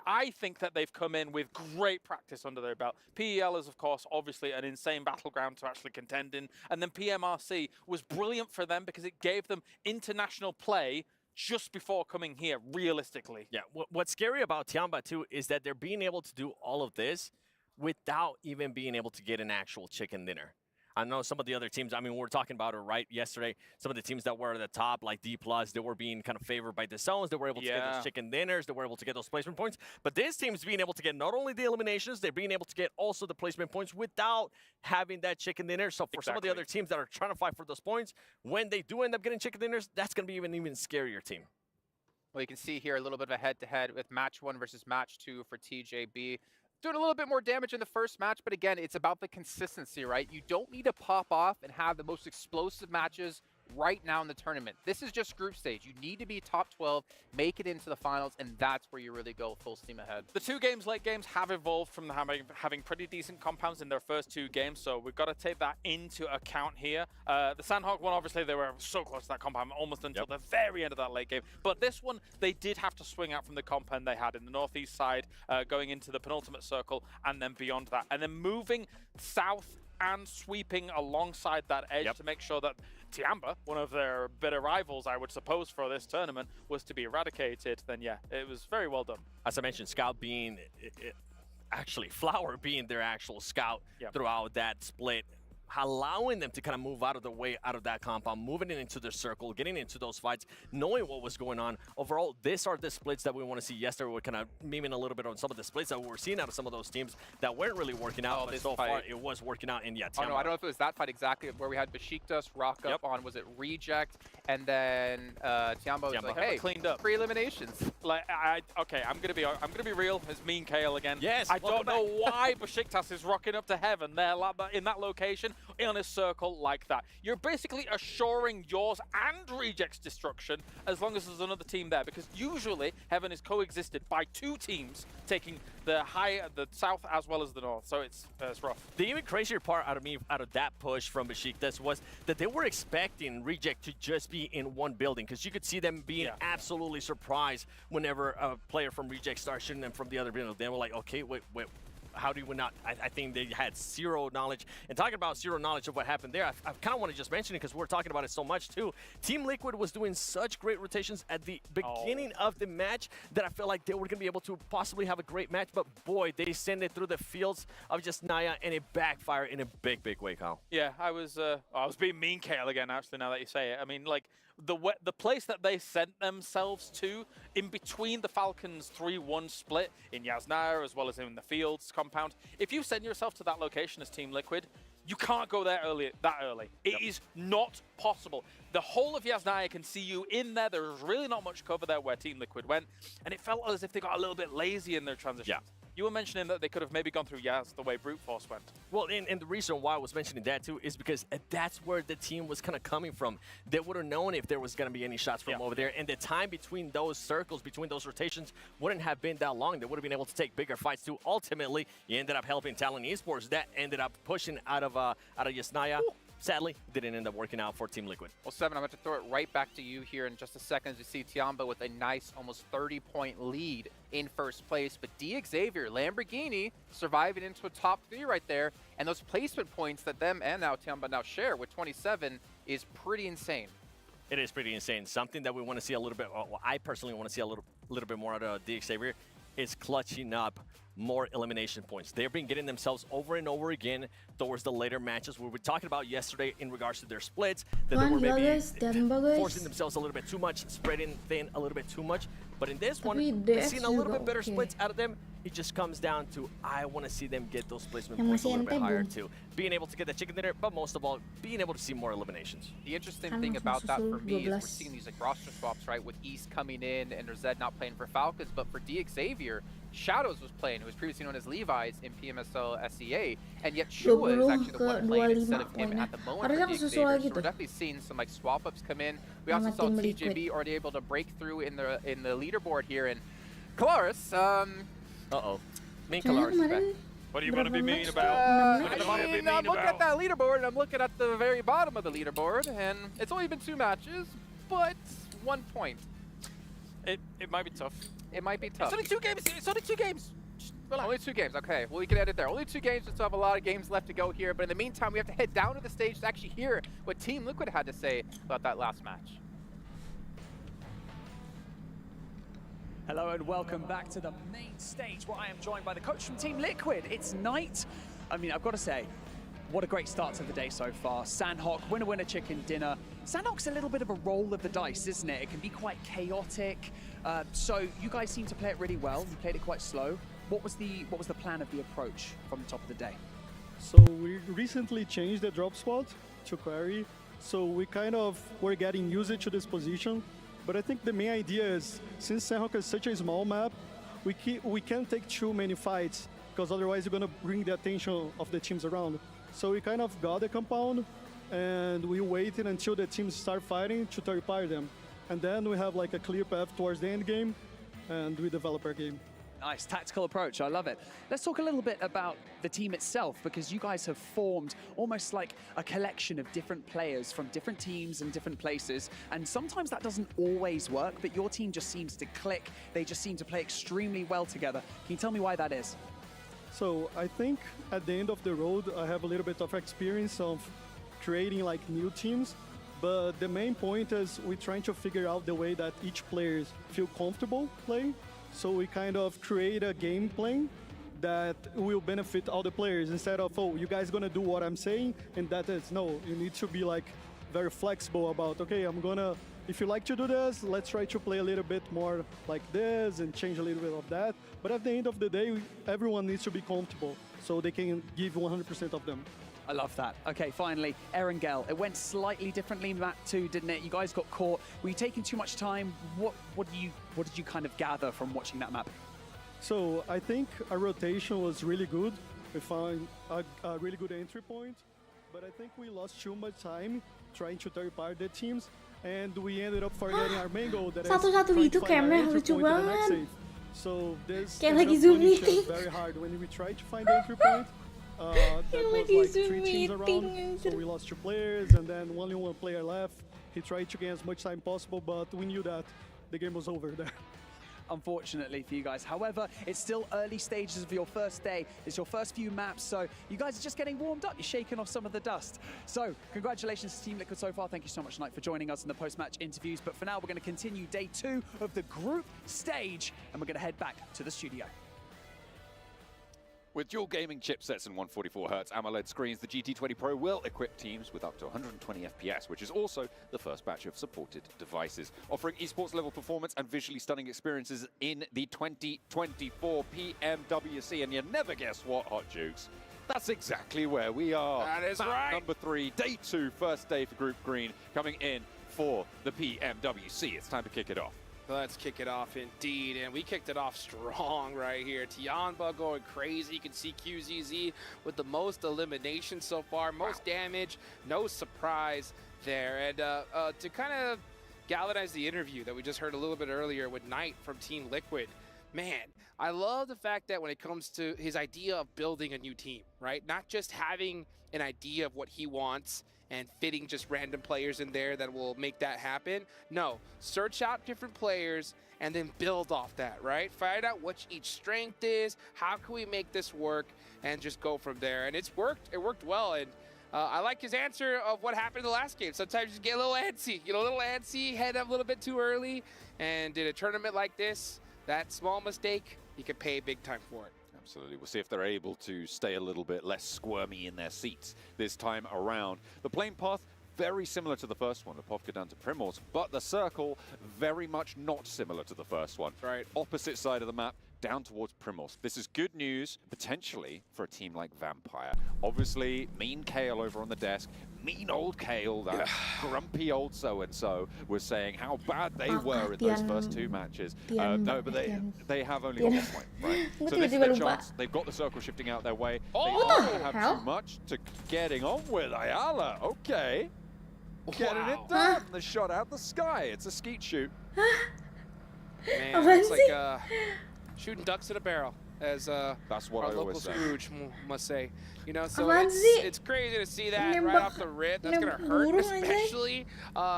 I think that they've come in with great practice under their belt. PEL is, of course, obviously an insane battleground to actually contend in. And then PMRC was brilliant for them because it gave them international play just before coming here, realistically. Yeah, what's scary about Tiamba, too, is that they're being able to do all of this without even being able to get an actual chicken dinner. I know some of the other teams, I mean, we were talking about it right yesterday. Some of the teams that were at the top, like D+, they were being kind of favored by the zones. They were able to get those chicken dinners. They were able to get those placement points. But this team is being able to get not only the eliminations, they're being able to get also the placement points without having that chicken dinner. So for some of the other teams that are trying to fight for those points, when they do end up getting chicken dinners, that's going to be an even scarier team. Well, you can see here a little bit of a head-to-head with match 1 versus match 2 for TJB. Doing a little bit more damage in the first match, but again, it's about the consistency, right? You don't need to pop off and have the most explosive matches right now in the tournament. This is just group stage. You need to be top 12, make it into the finals, and that's where you really go full steam ahead. The 2 games, late games, have evolved from having pretty decent compounds in their first 2 games, so we've got to take that into account here. The Sandhawk one, obviously, they were so close to that compound almost until the very end of that late game. But this one, they did have to swing out from the compound they had in the northeast side, going into the penultimate circle, and then beyond that. And then moving south and sweeping alongside that edge to make sure that Tiamba, one of their bitter rivals, I would suppose, for this tournament, was to be eradicated, then yeah, it was very well done. As I mentioned, Scout being, actually Flower being their actual scout throughout that split, allowing them to kind of move out of the way, out of that compound, moving it into the circle, getting into those fights, knowing what was going on. Overall, these are the splits that we want to see. Yesterday, we're kind of memeing a little bit on some of the splits that we were seeing out of some of those teams that weren't really working out, but so far it was working out. And yeah, I don't know if it was that fight exactly where we had Besiktas rock up on, was it Reject, and then Tiamba was like, hey, cleaned up 3 eliminations. Like, okay, I'm gonna be real. It's Mean Kale again. Yes, I don't know why Besiktas is rocking up to heaven there in that location in a circle like that. You're basically assuring yours and Reject's destruction as long as there's another team there, because usually heaven is coexisted by 2 teams taking the south as well as the north. So it's rough. The even crazier part out of that push from Besiktas was that they were expecting Reject to just be in one building, because you could see them being absolutely surprised whenever a player from Reject started shooting them from the other building. They were like, okay, wait, how do we not? I think they had zero knowledge. And talking about zero knowledge of what happened there, I kind of want to just mention it because we're talking about it so much too. Team Liquid was doing such great rotations at the beginning of the match that I felt like they were going to be able to possibly have a great match. But boy, they sent it through the fields of just Naya, and it backfired in a big, big way, Kyle. Yeah, I was being mean, Kale, again, actually, now that you say it. I mean, like, the place that they sent themselves to in between the Falcons' 3-1 split in Yasnaya as well as in the Fields compound, if you send yourself to that location as Team Liquid, you can't go there that early. It is not possible. The whole of Yasnaya can see you in there. There's really not much cover there where Team Liquid went, and it felt as if they got a little bit lazy in their transitions. Yeah. You were mentioning that they could have maybe gone through Yaz the way Brute Force went. Well, and the reason why I was mentioning that too is because that's where the team was kind of coming from. They would have known if there was going to be any shots from over there, and the time between those circles, between those rotations, wouldn't have been that long. They would have been able to take bigger fights too. Ultimately, you ended up helping Talon Esports. That ended up pushing out of Yasnaya. Sadly, didn't end up working out for Team Liquid. Well, Seven, I'm going to throw it right back to you here in just a second as you see Tiamba with a nice almost 30-point lead in first place. But Xavier, Lamborghini, surviving into a top 3 right there. And those placement points that them and now Tiamba now share with 27 is pretty insane. It is pretty insane. Something that we want to see a little bit, well, I personally want to see a little bit more out of Xavier is clutching up more elimination points. They've been getting themselves over and over again towards the later matches. We were talking about yesterday in regards to their splits, that they were maybe forcing themselves a little bit too much, spreading thin a little bit too much. But in this one, we've seen a little bit better splits out of them. It just comes down to, I want to see them get those placement points a little bit higher too. Being able to get the chicken dinner, but most of all, being able to see more eliminations. The interesting thing about that for me is we're seeing these like roster swaps, right? With East coming in and Zed not playing for Falcons, but for Xavier, Shadows was playing, who was previously known as Levi's in PMSL SEA, and yet Shua is actually the one playing instead of him at the moment for Xavier. So we're definitely seeing some like swap ups come in. We also saw TJB already able to break through in the leaderboard here, and Kalaris, Mean Kalaris is back. What do you want to be mean about? I'm looking at that leaderboard, and I'm looking at the very bottom of the leaderboard, and it's only been 2 matches, but 1 point. It might be tough. It might be tough. It's only 2 games. It's only 2 games. Only 2 games. Okay, well, we can edit there. Only 2 games. We still have a lot of games left to go here. But in the meantime, we have to head down to the stage to actually hear what Team Liquid had to say about that last match. Hello and welcome back to the main stage where I am joined by the coach from Team Liquid. It's night. I mean, I've got to say, what a great start to the day so far. Sandhawk, winner, chicken dinner. Sandhawk's a little bit of a roll of the dice, isn't it? It can be quite chaotic. So you guys seem to play it really well. You played it quite slow. What was the plan of the approach from the top of the day? So we recently changed the drop spot to Quarry. So we kind of were getting used to this position. But I think the main idea is, since Sandhawk is such a small map, we can't take too many fights, because otherwise you're going to bring the attention of the teams around. So we kind of got the compound, and we waited until the teams start fighting to third-party them. And then we have like a clear path towards the end game, and we develop our game. Nice tactical approach, I love it. Let's talk a little bit about the team itself, because you guys have formed almost like a collection of different players from different teams and different places, and sometimes that doesn't always work, but your team just seems to click. They just seem to play extremely well together. Can you tell me why that is? So I think at the end of the road, I have a little bit of experience of creating like new teams, but the main point is we're trying to figure out the way that each player feel comfortable playing. So we kind of create a game plan that will benefit all the players, instead of, oh, you guys gonna do what I'm saying, and that is, no, you need to be like very flexible about, okay, if you like to do this, let's try to play a little bit more like this and change a little bit of that. But at the end of the day, everyone needs to be comfortable so they can give 100% of them. I love that. Okay, finally, Erangel. It went slightly differently in map 2, didn't it? You guys got caught. Were you taking too much time? What did you kind of gather from watching that map? So I think our rotation was really good. We found a really good entry point, but I think we lost too much time trying to third-party the teams, and we ended up forgetting our main goal, that is trying to find our entry point in the next save. So this ended up punishing us very hard when we tried to find the entry point. There was like 3 teams around, so we lost 2 players, and then only 1 player left. He tried to gain as much time possible, but we knew that the game was over there. unfortunately for you guys. However, it's still early stages of your first day. It's your first few maps, so you guys are just getting warmed up. You're shaking off some of the dust. So congratulations to Team Liquid so far. Thank you so much, Knight, for joining us in the post-match interviews. But for now, we're going to continue day 2 of the group stage, and we're going to head back to the studio. With dual gaming chipsets and 144Hz AMOLED screens, the GT20 Pro will equip teams with up to 120 FPS, which is also the first batch of supported devices, offering esports level performance and visually stunning experiences in the 2024 Pmwc. And you never guess what, Hot Jukes? That's exactly where we are. That is Map right. Number 3, day 2, first day for Group Green, coming in for the Pmwc. It's time to kick it off. Let's kick it off indeed, and we kicked it off strong right here. Tianba going crazy. You can see QZZ with the most elimination so far, most damage, no surprise there. And to kind of galvanize the interview that we just heard a little bit earlier with Knight from Team Liquid, man, I love the fact that when it comes to his idea of building a new team, right? Not just having an idea of what he wants and fitting just random players in there that will make that happen. No, search out different players and then build off that, right? Find out what each strength is, how can we make this work, and just go from there. And it's worked, it worked well. And I like his answer of what happened in the last game. Sometimes you get a little antsy, head up a little bit too early, and in a tournament like this, that small mistake, you could pay big time for it. Absolutely. We'll see if they're able to stay a little bit less squirmy in their seats this time around. The plane path, very similar to the first one, the Povka down to Primorsk, but the circle, very much not similar to the first one. Right. Opposite side of the map, down towards Primorsk. This is good news, potentially, for a team like Vampire. Obviously, mean Kale over on the desk, mean old Kale, that grumpy old so-and-so, was saying how bad they were in those first 2 matches. No, but they have only got 1 point, right? So this is their chance. They've got the circle shifting out their way. They don't have too much to getting on with. Ayala, okay. Getting it done. The shot out the sky. It's a skeet shoot. Man, it's like shooting ducks in a barrel, as that's what our I local always say. Scrooge must say. You know, so it's crazy to see that right off the rip. That's gonna hurt, especially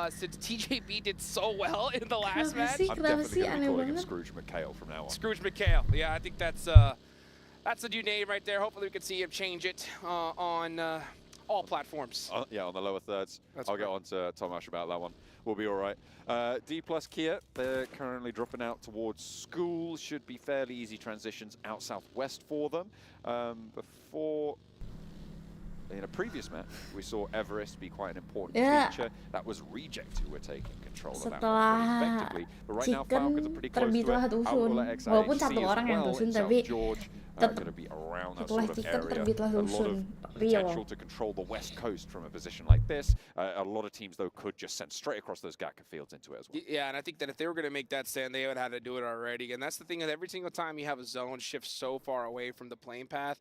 since TJB did so well in the last match. I'm definitely gonna be calling him Scrooge McHale from now on. Scrooge McHale. Yeah, I think that's a new name right there. Hopefully we can see him change it on all platforms. Yeah, on the lower thirds. I'll get on to Tomasz about that one. We'll be all right. D plus Kia, they're currently dropping out towards school. Should be fairly easy transitions out southwest for them. Before, in a previous match, we saw Everest be quite an important feature. That was Reject who were taking control of that one pretty effectively. But right now, Falcons are pretty close to it. Walaupun satu orang yang dusun, tapi going to be around that sort of area. A lot of potential to control the west coast from a position like this. A lot of teams, though, could just send straight across those Gatka fields into it as well. Yeah, and I think that if they were going to make that stand, they would have to do it already. And that's the thing, that every single time you have a zone shift so far away from the plane path,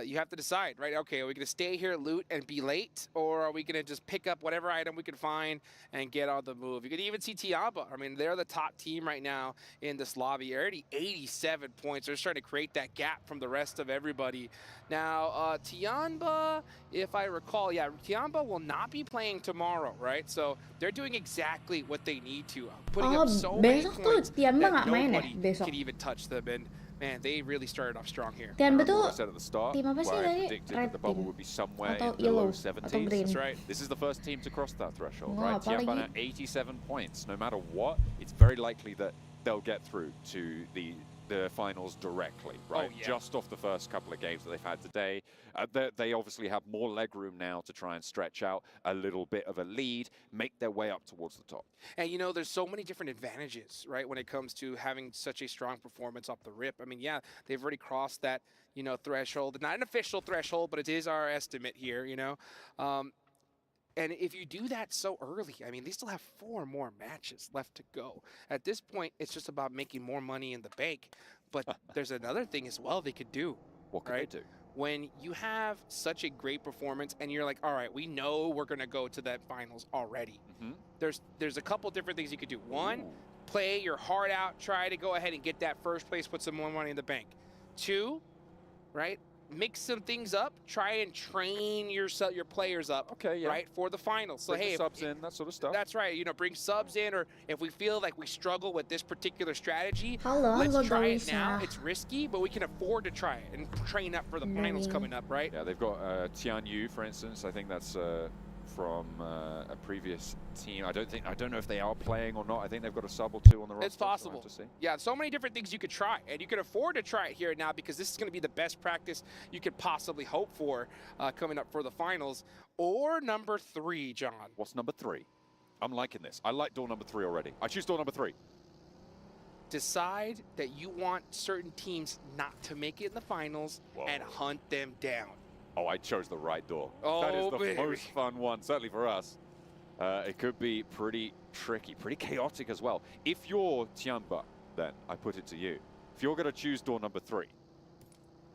you have to decide, right? Okay, are we going to stay here, loot, and be late? Or are we going to just pick up whatever item we can find and get on the move? You could even see Tianba. I mean, they're the top team right now in this lobby. They're already 87 points. They're just trying to create that gap from the rest of everybody. Now, Tianba, if I recall, yeah, Tianba will not be playing tomorrow, right? So they're doing exactly what they need to. Putting up so many points that nobody can even touch them. And man, they really started off strong here. Tianba tuh I said at the start, tim apa sih where I tadi? predicted Red that the bubble team would be somewhere atau in the low yellow 70s. atau green? That's right. This is the first team to cross that threshold, Wah, right? apa Tianban lagi? at 87 points. No matter what, it's very likely that they'll get through to the finals directly, right? Oh, yeah. Just off the first couple of games that they've had today. They obviously have more leg room now to try and stretch out a little bit of a lead, make their way up towards the top. And you know, there's so many different advantages, right, when it comes to having such a strong performance off the rip. I mean, yeah, they've already crossed that, you know, threshold. Not an official threshold, but it is our estimate here, you know. And if you do that so early, I mean, they still have 4 more matches left to go. At this point, it's just about making more money in the bank. But there's another thing as well they could do. What can they do? When you have such a great performance and you're like, all right, we know we're going to go to that finals already. There's a couple different things you could do. One, play your heart out, try to go ahead and get that first place, put some more money in the bank. 2, right? mix some things up, try and train your players up, Okay, yeah. right, for the finals. So Bring the hey, subs in, that sort of stuff. that's right. You know, bring subs in, or if we feel like we struggle with this particular strategy, Halo, let's halo try guys it now. ya. It's risky, but we can afford to try it and train up for the finals coming up, right? Yeah, they've got Tian Yu, for instance. I think that's from a previous team. I don't know if they are playing or not. I think they've got a sub or two on the roster. It's possible. So we'll have to see. Yeah, so many different things you could try, and you can afford to try it here now because this is going to be the best practice you could possibly hope for coming up for the finals. Or number 3, John. What's number 3? I'm liking this. I like door number 3 already. I choose door number 3. Decide that you want certain teams not to make it in the finals and hunt them down. Oh, I chose the right door. Oh, that is the baby. most fun one, certainly for us. It could be pretty tricky, pretty chaotic as well. If you're Tianba, then I put it to you. If you're going to choose door number 3,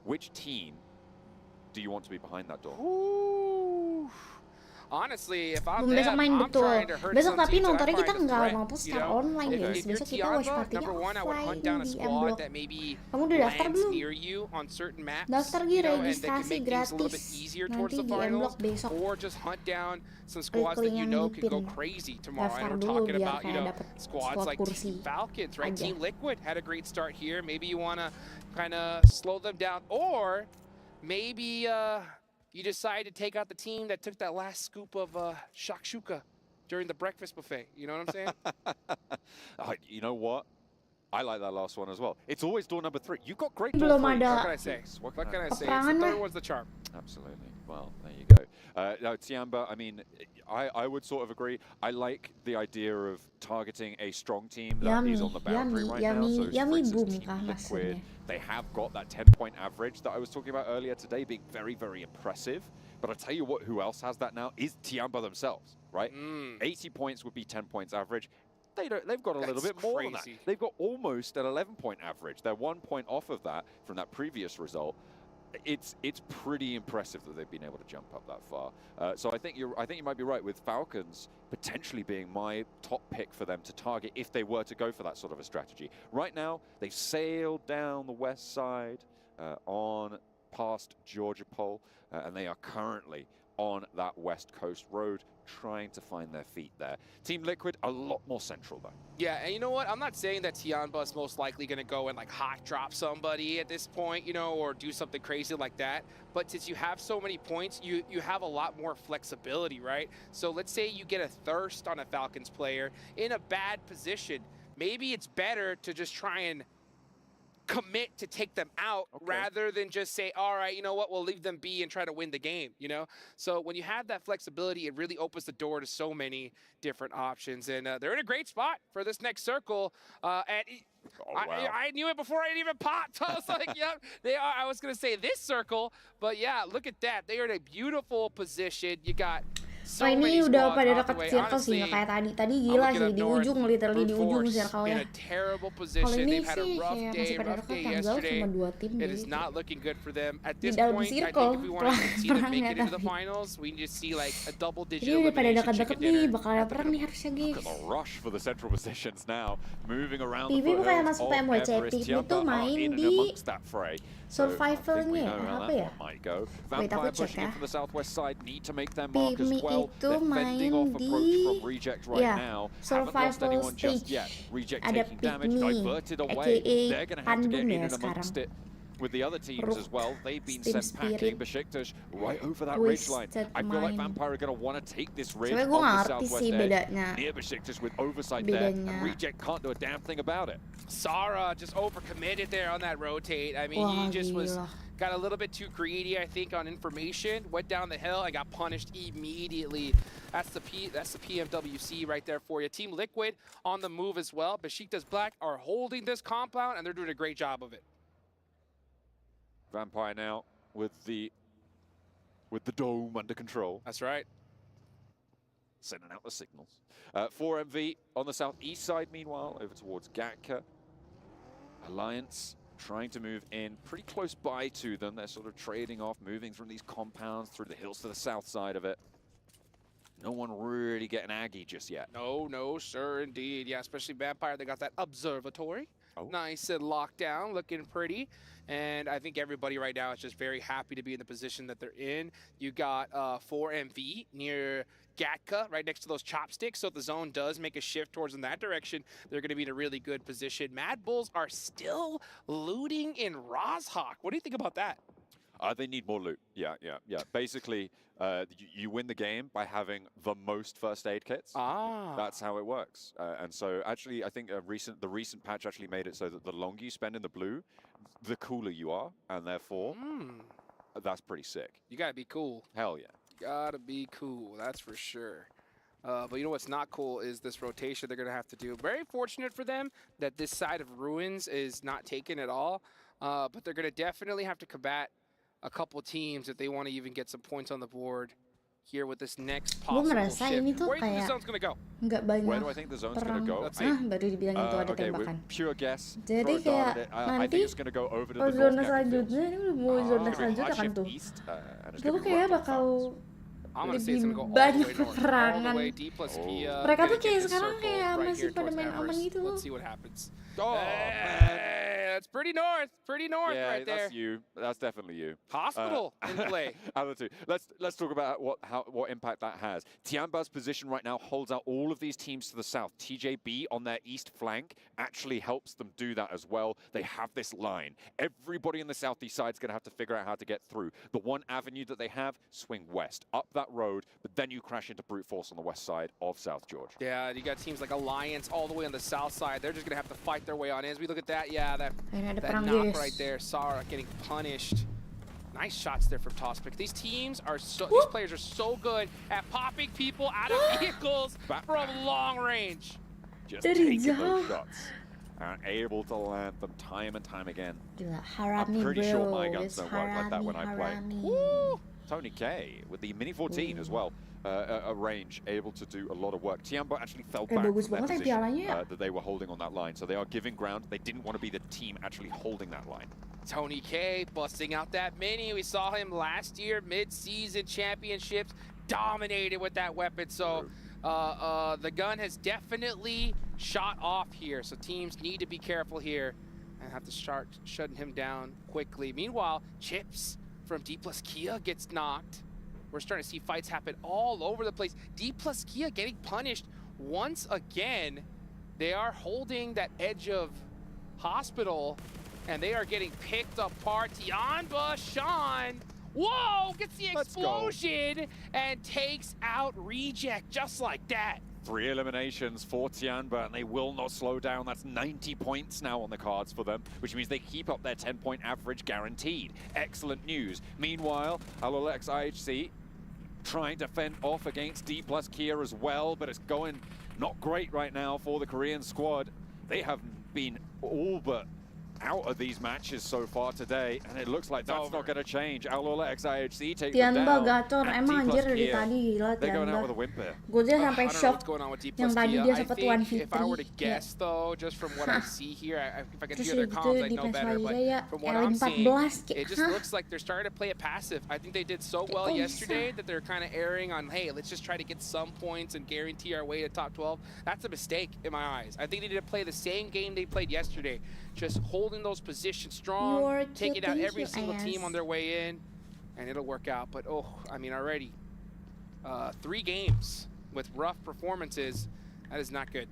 which team do you want to be behind that door? Ooh. Honestly, if I'm Besok them, main I'm betul. trying to hurt Besok some tapi teams that I nontonnya kita find a nggak threat, mampu you secara know? online guys. If you're Besok kita watch Tianba, party-nya number 1, I would hunt down a offline di squad M-Block. that maybe Kamu udah daftar lands belum? near you on certain maps, Daftar you Gi, know, and they can registrasi make things a little bit gratis. easier towards Nanti the di finals, M-Block besok. or just hunt down some squads that Link you yang know could go ngipin. crazy tomorrow. Daftar And we're dulu talking biar about, you kayak know, dapet squads slot like kursi Team Falcons, right? aja. Team Liquid had a great start here. Maybe you want to kind of slow them down, or maybe you decide to take out the team that took that last scoop of shakshuka during the breakfast buffet. You know what I'm saying? You know what? I like that last one as well. It's always door number 3. You've got great Belum door 3. ada. What can I say? What can I say? It's the Peperangan third lah. one's the charm. Absolutely. Well, there you go. Now, Tianba, I mean, I would sort of agree. I like the idea of targeting a strong team that is on the boundary right now. So, for instance, boom Team kah Liquid, maksudnya. they have got that 10-point average that I was talking about earlier today being very, very impressive. But I tell you what, who else has that now is Tianba themselves, right? 80 points would be 10 points average. They've got a little bit more than that. crazy. They've got almost an 11-point average. They're 1 point off of that from that previous result. It's pretty impressive that they've been able to jump up that far. So I think you might be right with Falcons potentially being my top pick for them to target if they were to go for that sort of a strategy. Right now, they've sailed down the west side on past Georgia Pole, and they are currently on that west coast road trying to find their feet there. Team Liquid, a lot more central though. Yeah, and you know what? I'm not saying that Tianba is most likely going to go and like hot drop somebody at this point, you know, or do something crazy like that. But since you have so many points, you have a lot more flexibility, right? So let's say you get a thirst on a Falcons player in a bad position. Maybe it's better to just try and commit to take them out rather than just say, all right, you know what, we'll leave them be and try to win the game, you know? So when you have that flexibility, it really opens the door to so many different options. And they're in a great spot for this next circle. I knew it before I even popped. I was like, yep, they are. I was going to say this circle, but yeah, look at that. They are in a beautiful position. You got so Wah, many ini udah squads pada off the dekat way. circle sih, Honestly, nggak kayak tadi. Tadi I'm gila looking sih up di north, ujung, literally di Brute ujung Force circle-nya. in a terrible Kalau position. ini They've had a sih rough kayak day, masih pada rough dekat day tanggal yesterday. cuma 2 tim It jadi is not looking good for them. At di this dalam point, I circle think if we want to see them make perangnya it into the tadi. finals, we need to see like a double-digit Jadi udah pada elimination dekat-dekat chicken nih, dinner. bakal ada perang nih harusnya guys. Look at the rush for the central positions now, moving around the Pipi bukan foothills masuk of Pmwc, Everest. Pipi Tianba tuh are main in and di amongst that fray. So I think we survivalnya, know how apa that ya? one might go. Wait, aku Vampire cek pushing ya. in from the southwest side, need to make their mark as Pimi well. itu They're fending off main approach di from Reject right now. Haven't lost survival anyone just stage. yet. Reject Ada taking damage, Pygmy, diverted away. aka They're going to have to get Pandum in ya and amongst sekarang. it with the other teams as well. They've been Steam sent packing. Spirit. Besiktas right over that ridge line. Twisted I feel like Mind. Vampire are going to want to take this ridge Sebenernya on gue the ngerti southwest sih edge. bedanya. Near Besiktas with oversight there, and Bedanya. Reject can't do a damn thing about it. Sara just overcommitted there on that rotate. I mean, Wah, he just gila. got a little bit too greedy, I think, on information. Went down the hill and got punished immediately. That's the Pmwc right there for you. Team Liquid on the move as well. Besiktas Black are holding this compound, and they're doing a great job of it. Vampire now with the dome under control. That's right. Sending out the signals. 4MV on the southeast side, meanwhile, over towards Gatka. Alliance trying to move in pretty close by to them. They're sort of trading off, moving from these compounds through the hills to the south side of it. No one really getting aggy just yet. No, sir, indeed. Yeah, especially Vampire. They got that observatory Nice and locked down, looking pretty. And I think everybody right now is just very happy to be in the position that they're in. You got 4MV near Gatka, right next to those chopsticks. So if the zone does make a shift towards in that direction, they're going to be in a really good position. Mad Bulls are still looting in Rozhawk. What do you think about that? They need more loot. Yeah. Basically, you win the game by having the most first aid kits. That's how it works. And so, actually, I think the recent patch actually made it so that the longer you spend in the blue, the cooler you are, and therefore, that's pretty sick. You gotta be cool. Hell yeah. Gotta be cool. That's for sure. But you know what's not cool is this rotation they're gonna have to do. Very fortunate for them that this side of Ruins is not taken at all. But they're gonna definitely have to combat a couple teams if they want to even get some points on the board here with this next possible ngerasa shift. ini tuh Where do you think the kayak zone's gonna go? nggak Where do I banyak think the zone's going to go? baru dibilang itu ada Okay, tembakan. pure guess. Jadi throw a kayak dart at it. I nanti think it's going to go over to the pas north zona Gatka selanjutnya ini udah mau zona fields. selanjutnya kan tuh. East, and it's Itu gonna be kayak right on bakal I'm gonna say it's lebih gonna go all the banyak way north, all the peperangan. way D plus Kia. Mereka tuh Gonna get kayak this sekarang circle kayak right masih here pada towards main aman Everest. gitu. Let's see what happens. Oh, Hey, that's pretty north yeah, right there. that's you. That's definitely you. Hospital in play. Out of the two. Let's talk about what impact that has. Tianba's position right now holds out all of these teams to the south. TJB on their east flank actually helps them do that as well. They have this line. Everybody in the southeast side is going to have to figure out how to get through. The one avenue that they have, swing west, up that road, but then you crash into brute force on the west side of South George. Yeah, you got teams like Alliance all the way on the south side. They're just going to have to fight their way on in. As we look at that, yeah, that knock right there. Sara getting punished. Nice shots there from Tospic. These teams are these players are so good at popping people out of vehicles from long range. Just taking those shots and able to land them time and time again. Gila, harami I'm pretty bro. sure my guns It's don't work like that when I play. harami. Woo! Tony K with the Mini 14 as well. A range, able to do a lot of work. Tianba actually fell back from their position that they were holding on that line. So they are giving ground. They didn't want to be the team actually holding that line. Tony K busting out that mini. We saw him last year, mid-season championships, dominated with that weapon. So the gun has definitely shot off here. So teams need to be careful here and have to start shutting him down quickly. Meanwhile, Chips from D plus Kia gets knocked. We're starting to see fights happen all over the place. D plus Kia getting punished once again. They are holding that edge of Hospital, and they are getting picked apart. Tianba, Sean, whoa, gets the explosion and takes out Reject just like that. 3 eliminations for Tianba, and they will not slow down. That's 90 points now on the cards for them, which means they keep up their 10-point average guaranteed. Excellent news. Meanwhile, Alolex IHC trying to fend off against D plus Kia as well, but it's going not great right now for the Korean squad. They have been all but out of these matches so far today, and it looks like that's not going to change. Alolex IHC takes them down. Gacor, emang anjir dari tadi gila They're going out with a Tianba. whimper. Gue aja sampai shock yang tadi dia I sempat think 1v3. if I were to guess though, just from what I see here, if I can Terus hear their gitu comms, I di know better. PS5 But ya from what I'm seeing, L14 it just looks like they're starting to play it passive. I think they did so well yesterday that they're kind of erring on, hey, let's just try to get some points and guarantee our way to top 12. That's a mistake in my eyes. I think they need to play the same game they played yesterday, just holding those positions strong, taking out every single team on their way in, and it'll work out. But oh, I mean, already 3 games with rough performances, that is not good.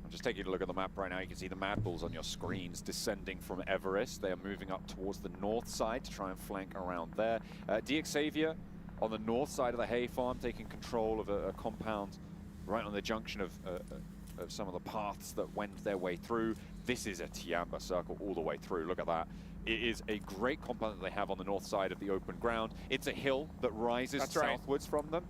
I'm just taking a look at the map right now. You can see the Mad Bulls on your screens descending from Everest. They are moving up towards the north side to try and flank around there. DX Xavier on the north side of the hay farm, taking control of a compound right on the junction of some of the paths that wend their way through. This is a Tianba circle all the way through. Look at that. It is a great compound that they have on the north side of the open ground. It's a hill that rises southwards from them,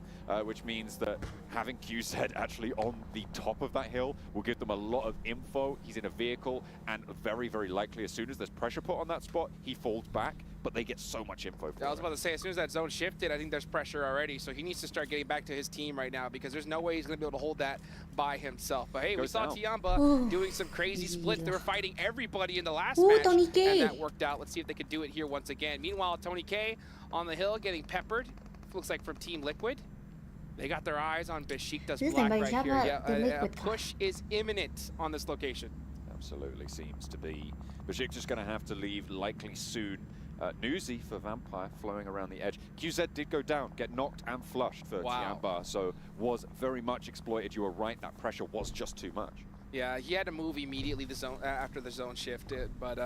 which means that having QZ actually on the top of that hill will give them a lot of info. He's in a vehicle, and very, very likely as soon as there's pressure put on that spot, he falls back, but they get so much info from I was about to say, as soon as that zone shifted, I think there's pressure already, so he needs to start getting back to his team right now, because there's no way he's going to be able to hold that by himself. But hey, we saw Tianba doing some crazy splits. They were fighting everybody in the last match, and that worked out. Let's see if they can do it here once again. Meanwhile, Tony K on the hill getting peppered. Looks like from Team Liquid. They got their eyes on Besiktas Black right here. Yeah, a push is imminent on this location. Absolutely seems to be. Besiktas going to have to leave likely soon. Newsy for Vampire flowing around the edge. QZ did go down, get knocked and flushed for Tiamba, so was very much exploited. You were right, that pressure was just too much. Yeah, he had to move immediately the zone after the zone shifted, but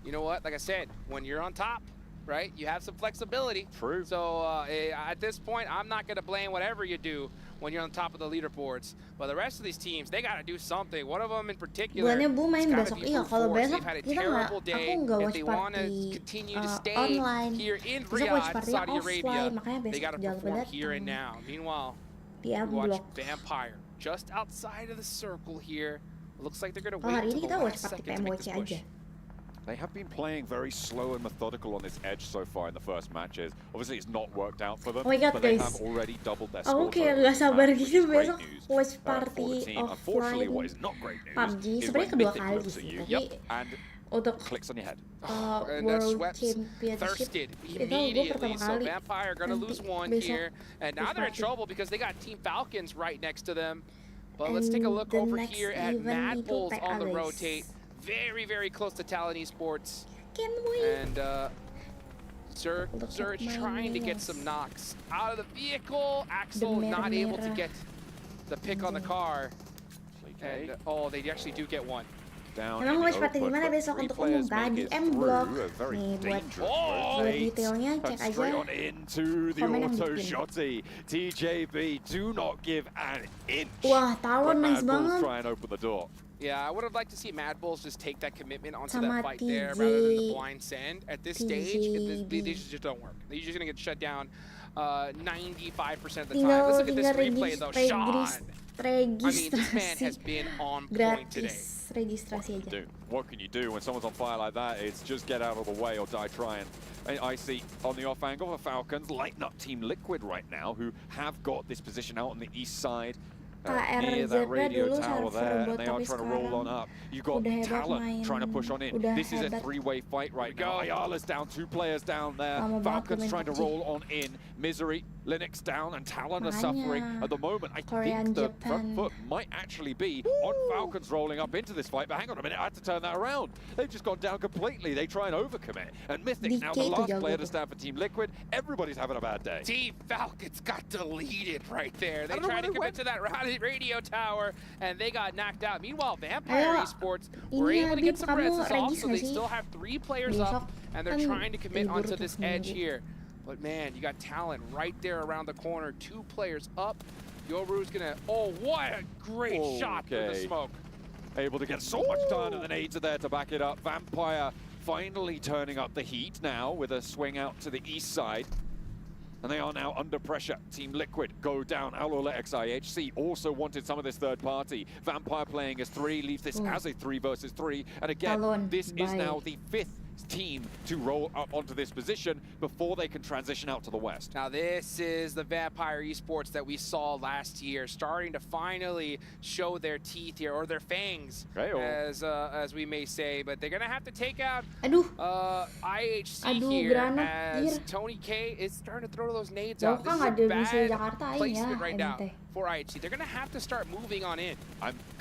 you know what? Like I said, when you're on top, right, you have some flexibility. True. So at this point, I'm not going to blame whatever you do when you're on top of the leaderboards. But the rest of these teams, they got to do something. One of them in particular, Bulannya Bu main it's besok. gotta be Iya, brute kalau force. besok They've had a kita terrible nggak, day. aku nggak If watch they want to party continue to stay online. here in Besok watch Riyadh, party-nya Saudi Arabia, offline, makanya they besok got to jangan lupa perform here and datang. now. Meanwhile, Di we watch M-Block. Vampire just outside of the circle here. It looks like they're going to Kalau wait hari ini until kita the watch last party second to make Pmwc this push. aja. They have been playing very slow and methodical on this edge so far in the first matches. Obviously, it's not worked out for them, Oh my God, but they guys. have already doubled their Aku score kayak total gak in this sabar match, which gitu is great besok news, watch for party the team. Unfortunately, what offline is not great news PUBG. is Sebenarnya when kedua Mythic kali looks sih, at you tapi and untuk clicks on your head. And World Sweps Championship thirsted itu gue immediately, pertama so kali. Vampire gonna Nanti lose one besok here, and now they're in party. trouble because they got Team Falcons right next to them. But let's take a And look the over next here at event Mad itu Bulls on the PALES. rotate, very close to Talon Esports, Can't wait. and Surge my trying to get nails. some knocks out of the vehicle. Axel not able to get the pick on the car, and oh, they actually do get one. Down Emang in watch the party open, dimana but besok three untuk players umum kan? make Di it M-Block. through a very Nih buat dangerous Oh! buat detailnya and cek straight aja. on into the Komen yang auto bikin. shotty. TJB do not give an inch. Wah, Talon when nice Mad Bulls banget. try and open the door. Yeah, I would have liked to see Mad Bulls just take that commitment onto Sama that fight there TJ rather than the blind send. At this stage, these just don't work. They're just going to get shut down 95% of the time. Let's look at this replay, though. Sean! I mean, this man has been on point today. Gratis registrasi aja. What can you do when someone's on fire like that? It's just get out of the way or die trying. I see on the off angle for Falcons, lighten up Team Liquid right now, who have got this position out on the east side. Near that radio dulu tower server there, bot, and they are tapi trying to roll on sekarang up. You've got udah hebat Talon main, trying to push on in. udah This is a hebat. three-way fight right now. Ayala's down, 2 players down there. Lama banget Falcons main trying to PUBG. roll on in. Misery, Linux down, and Talon are Makanya. suffering. At the moment, I Korean, think the Japan. front foot might actually be on Falcons rolling up into this fight. But hang on a minute, I had to turn that around. They've just gone down completely. They try and overcommit. And Mythic, now the DK last jago player tuh. to stand for Team Liquid. Everybody's having a bad day. Team Falcons got deleted right there. They I don't know tried to where commit they to that radio tower, and they got knocked out. Meanwhile, Vampire Ayo, Esports were ini able to Habib, get some kamu reses off, regis so nggak they sih? still have 3 players Besok up, and they're kan trying to commit libur onto tuh this seminggu. edge here. But man, you got Talon right there around the corner, 2 players up. Yoru's gonna, oh, what a great shot through the Okay. smoke. Able to get so much done, and the nades are there to back it up. Vampire finally turning up the heat now with a swing out to the east side. And they are now under pressure. Team Liquid go down. Alola XIHC also wanted some of this third party. Vampire playing as 3, leaves this as a 3 versus 3. And again, Talon, this is bye. now the 5th team to roll up onto this position before they can transition out to the west. Now this is the Vampire Esports that we saw last year, starting to finally show their teeth here, or their fangs, as we may say. But they're gonna have to take out Aduh, IHC Aduh, here, granat, as anjir. Tony K is starting to throw those nades Jauh out. This kan is a ada misi bad Jakarta aja placement right now ente. for IHC. They're gonna have to start moving on in.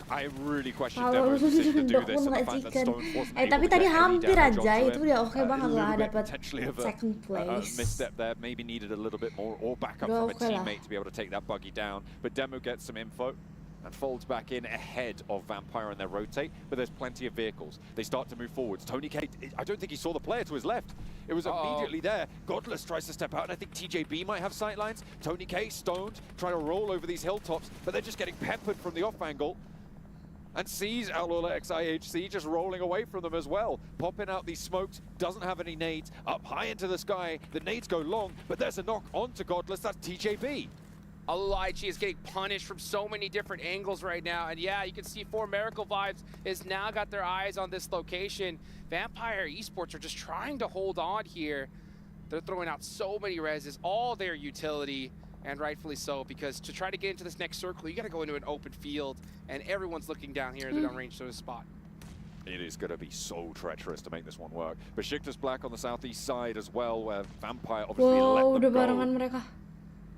I really question Kalau Demo's decision to do Dok this, pun and the nggak fact that chicken. Stone wasn't able Tapi to tadi get any hampir damage aja, onto itu him. udah oke A banget little lah bit dapat potentially of a second place. misstep there, maybe needed a little bit more or backup Udah from a oke lah. teammate to be able to take that buggy down. But Demo gets some info and folds back in ahead of Vampire and their rotate, but there's plenty of vehicles. They start to move forwards. Tony K, I don't think he saw the player to his left. It was immediately there. Godless tries to step out, and I think TJB might have sight lines. Tony K, stoned, trying to roll over these hilltops, but they're just getting peppered from the off angle. And sees Alola XIHC just rolling away from them as well. Popping out these smokes, doesn't have any nades, up high into the sky. The nades go long, but there's a knock onto Godless, that's TJB. IHC is getting punished from so many different angles right now. And yeah, you can see 4 Miracle Vibes has now got their eyes on this location. Vampire Esports are just trying to hold on here. They're throwing out so many reses, all their utility, and rightfully so, because to try to get into this next circle, you got to go into an open field, and everyone's looking down here in the downrange to the spot. It is going to be so treacherous to make this one work. Besiktas Black on the southeast side as well, where Vampire obviously Wow, let udah them barengan go. mereka.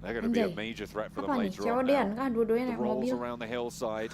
They're going to be a Anjay. major threat for them Apa nih? later on COD-an now. kah? Dua-duanya The naik rolls mobil. around the hillside.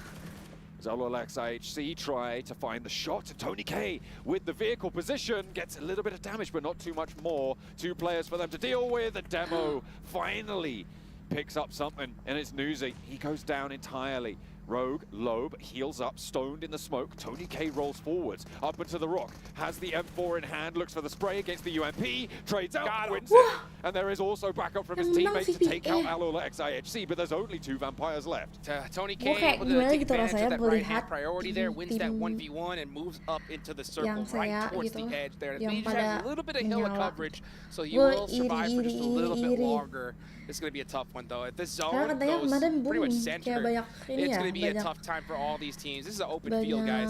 Zololex IHC try to find the shot, and Tony K with the vehicle position gets a little bit of damage, but not too much more. 2 players for them to deal with, and Demo finally picks up something, and it's Newsy. He goes down entirely. Rogue, low, but heals up, stoned in the smoke. Tony K rolls forwards, up into the rock, has the M4 in hand, looks for the spray against the UMP, trades out, wins it. And there is also backup from his teammates to take out Alola XIHC, but there's only 2 vampires left. Tony K able to take advantage of that right-hand priority there, wins that 1v1 and moves up into the circle right towards the edge there. He just has a little bit of hill coverage, so he will survive for just a little bit longer. It's going to be a tough one, though. If this zone goes pretty much center, it's going to be a tough time for all these teams. This is an open field, guys.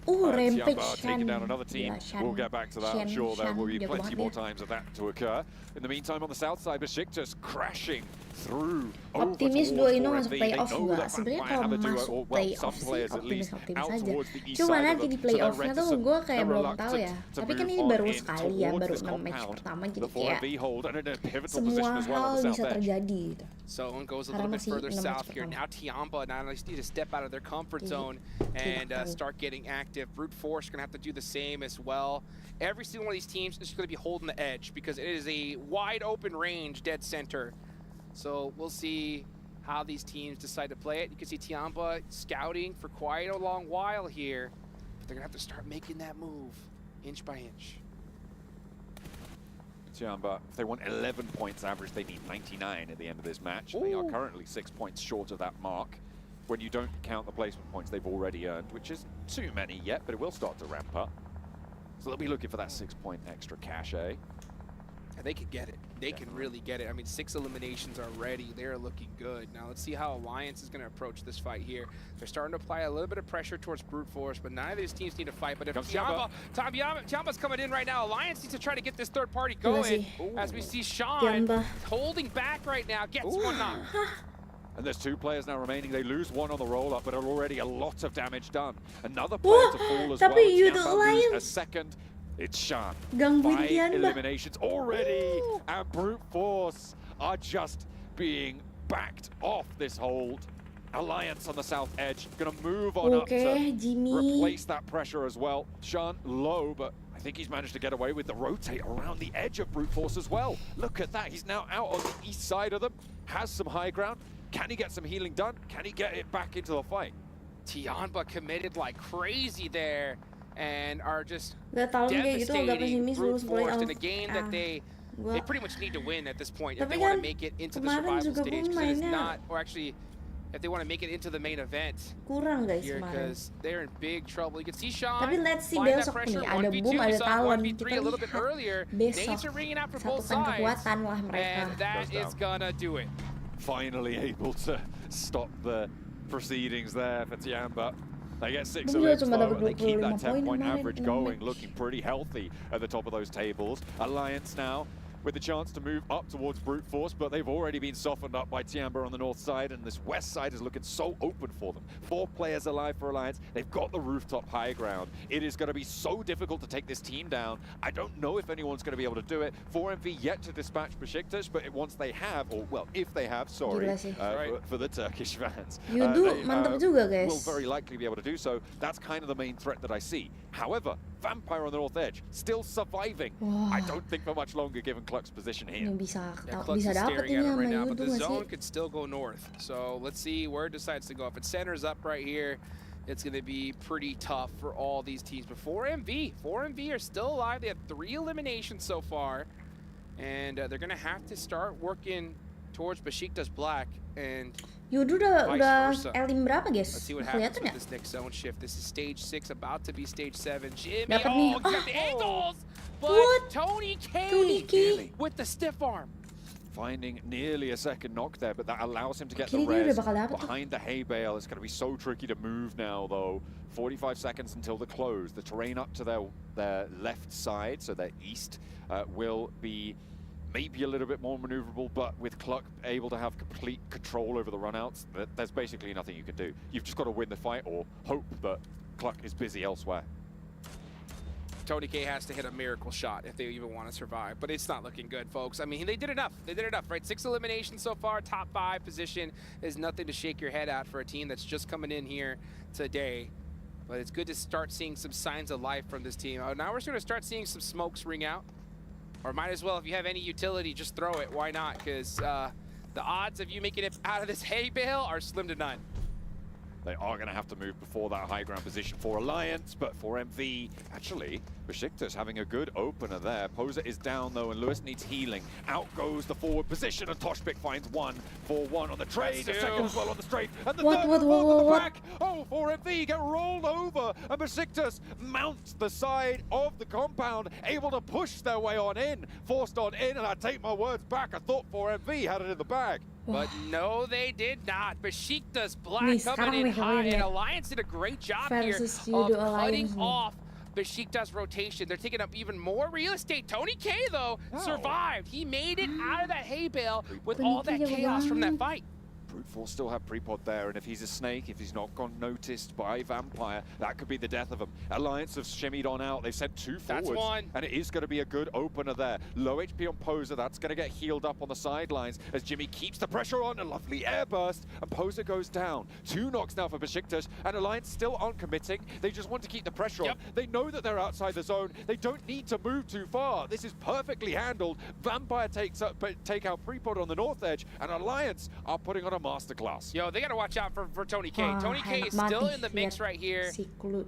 Rampage. Taking down another team. We'll get back to that. I'm sure there will be plenty more times of that to occur. In the meantime, on the south side, Besiktas crashing through. Optimis dua ini masuk playoff juga. Sebenarnya kalau masuk playoff sih optimis saja. Cuma nanti di playoffnya tuh gue kayak belum tahu ya. Tapi kan ini baru sekali ya, baru 6 match pertama, jadi kayak semua hal bisa terjadi gitu. So it goes a little bit further south here. Now Tiamba now need to step out of their comfort zone and start getting active. Brute Force going to have to do the same as well. Every single one of these teams is going to be holding the edge because it is a wide open range dead center. So we'll see how these teams decide to play it. You can see Tiamba scouting for quite a long while here, but they're going to have to start making that move inch by inch. Tiamba, if they want 11 points average, they need 99 at the end of this match. They are currently 6 points short of that mark. When you don't count the placement points they've already earned, which is too many yet, but it will start to ramp up. So they'll be looking for that 6-point extra cachet. And they can get it. They can really get it. I mean, 6 eliminations already. They're looking good. Now let's see how Alliance is going to approach this fight here. They're starting to apply a little bit of pressure towards Brute Force, but neither of these teams need to fight. But if Tiamba's coming in right now, Alliance needs to try to get this third party going. As we see Sean holding back right now, gets one knock. And there's 2 players now remaining. They lose 1 on the roll-up, but already a lot of damage done. Another player to fall as well. Tiamba lose a second. It's Sean. 5 eliminations already, and Brute Force are just being backed off this hold. Alliance on the south edge, gonna move on up to replace that pressure as well. Sean low, but I think he's managed to get away with the rotate around the edge of Brute Force as well. Look at that, he's now out on the east side of them, has some high ground. Can he get some healing done? Can he get it back into the fight? Tiamba committed like crazy there. And are just devastating Brute Force in a game that they pretty much need to win at this point if they want to make it into the survival stage. Because it's not, or actually, if they want to make it into the main event here, because they're in big trouble. You can see Sean find that pressure. 1v2, we saw 1v3 a little bit earlier. Nades are ringing out for both sides, and that is gonna do it. Finally able to stop the proceedings there for Tiamba. They get 6 elims though, and they keep that 10-point average going, looking pretty healthy at the top of those tables. Alliance now with the chance to move up towards Brute Force, but they've already been softened up by Tiamba on the north side, and this west side is looking so open for them. 4 players alive for Alliance. They've got the rooftop high ground. It is going to be so difficult to take this team down. I don't know if anyone's going to be able to do it. 4MV yet to dispatch Besiktas, but once they have, or well, if they have, sorry, for the Turkish fans, they will very likely be able to do so. That's kind of the main threat that I see. However, Vampire on the north edge, still surviving. I don't think for much longer given Cluck's position here. Cluck is staring at him right now, but the zone could still go north. So let's see where it decides to go. If it centers up right here, it's going to be pretty tough for all these teams. But 4MV are still alive. They have 3 eliminations so far. And they're going to have to start working towards Besiktas Black and Yudu udah elim berapa guys? Let's see what happens with this next zone shift. This is stage 6, about to be stage 7. Jimmy, he's got the angles, but Tony K with the stiff arm. Finding nearly a second knock there, but that allows him to get the res behind the hay bale. It's going to be so tricky to move now, though. 45 seconds until the close. The terrain up to their left side, so their east, will be maybe a little bit more maneuverable, but with Cluck able to have complete control over the runouts, there's basically nothing you can do. You've just got to win the fight or hope that Cluck is busy elsewhere. Tony K has to hit a miracle shot if they even want to survive, but it's not looking good, folks. I mean, they did enough. They did enough, right? 6 eliminations so far, top 5 position is nothing to shake your head at for a team that's just coming in here today. But it's good to start seeing some signs of life from this team. Now we're going to start seeing some smokes ring out. Or might as well, if you have any utility, just throw it. Why not? Because the odds of you making it out of this hay bale are slim to none. They are going to have to move before that high ground position for Alliance, but for MV, actually, Besiktas having a good opener there. Poser is down though, and Lewis needs healing. Out goes the forward position, and Toshpik finds 1-for-1 on the trade. The second as well on the straight, and the third on the back. Oh, for MV get rolled over, and Besiktas mounts the side of the compound, able to push their way on in, forced on in, and I take my words back. I thought for MV had it in the bag. But no, they did not. Besiktas Black coming in high, and Alliance did a great job here of cutting off Besiktas rotation. They're taking up even more real estate. Tony K, though, survived. He made it out of that hay bale with all that chaos from that fight. Brute Force still have Prepod there, and if he's a snake, if he's not gone noticed by Vampire, that could be the death of him. Alliance have shimmied on out. They've sent 2 forwards. That's one. And it is going to be a good opener there. Low HP on Poser. That's going to get healed up on the sidelines as Jimmy keeps the pressure on. A lovely air burst, and Poser goes down. 2 knocks now for Besiktas, and Alliance still aren't committing. They just want to keep the pressure on. They know that they're outside the zone. They don't need to move too far. This is perfectly handled. Vampire take out Prepod on the north edge, and Alliance are putting on a masterclass. Yo, they got to watch out for Tony K. Tony K is still in the mix right here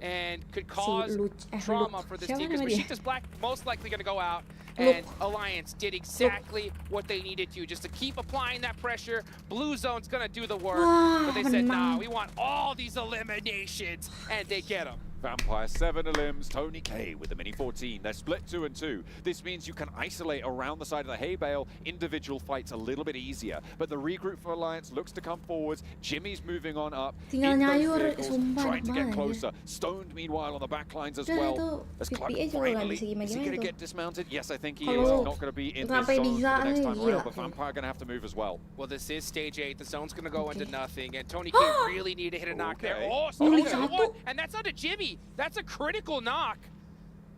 and could cause trauma for this team, because Besiktas Black most likely going to go out, and Alliance did exactly what they needed to, just to keep applying that pressure. Blue Zone's going to do the work, but they said, nah, we want all these eliminations, and they get them. Vampire 7 elims, Tony K with the mini 14. They're split 2 and 2. This means you can isolate around the side of the hay bale. Individual fights a little bit easier, but the regroup for Alliance looks to come forwards. Jimmy's moving on up in those vehicles, trying to get closer. Stoned meanwhile on the back lines as well. As Clark finally, is he going to get dismounted? Yes, I think he is. He's not going to be in this zone the next time around, but Vampire going to have to move as well. Well, this is stage 8. The zone's going to go into nothing, and Tony K really need to hit a knock there. Oh, Stone's on one, and that's onto Jimmy. That's a critical knock.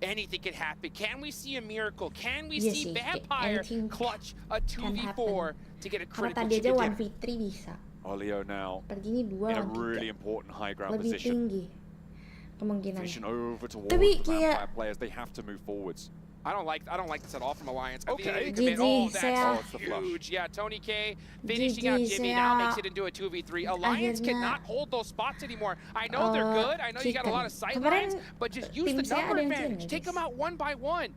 Anything can happen. Can we see a miracle? Can we see Vampire clutch a 2v4 to get a critical chicken? Olio now in a really important high ground position. Vision over towards the Vampire players. They have to move forwards. I don't like this at all from Alliance. Okay. Oh, that's huge. Yeah, Tony K finishing out Jimmy now makes it into a 2v3. Alliance cannot hold those spots anymore. I know they're good. I know you got a lot of sight lines, but just use the number advantage. Take them out one by one.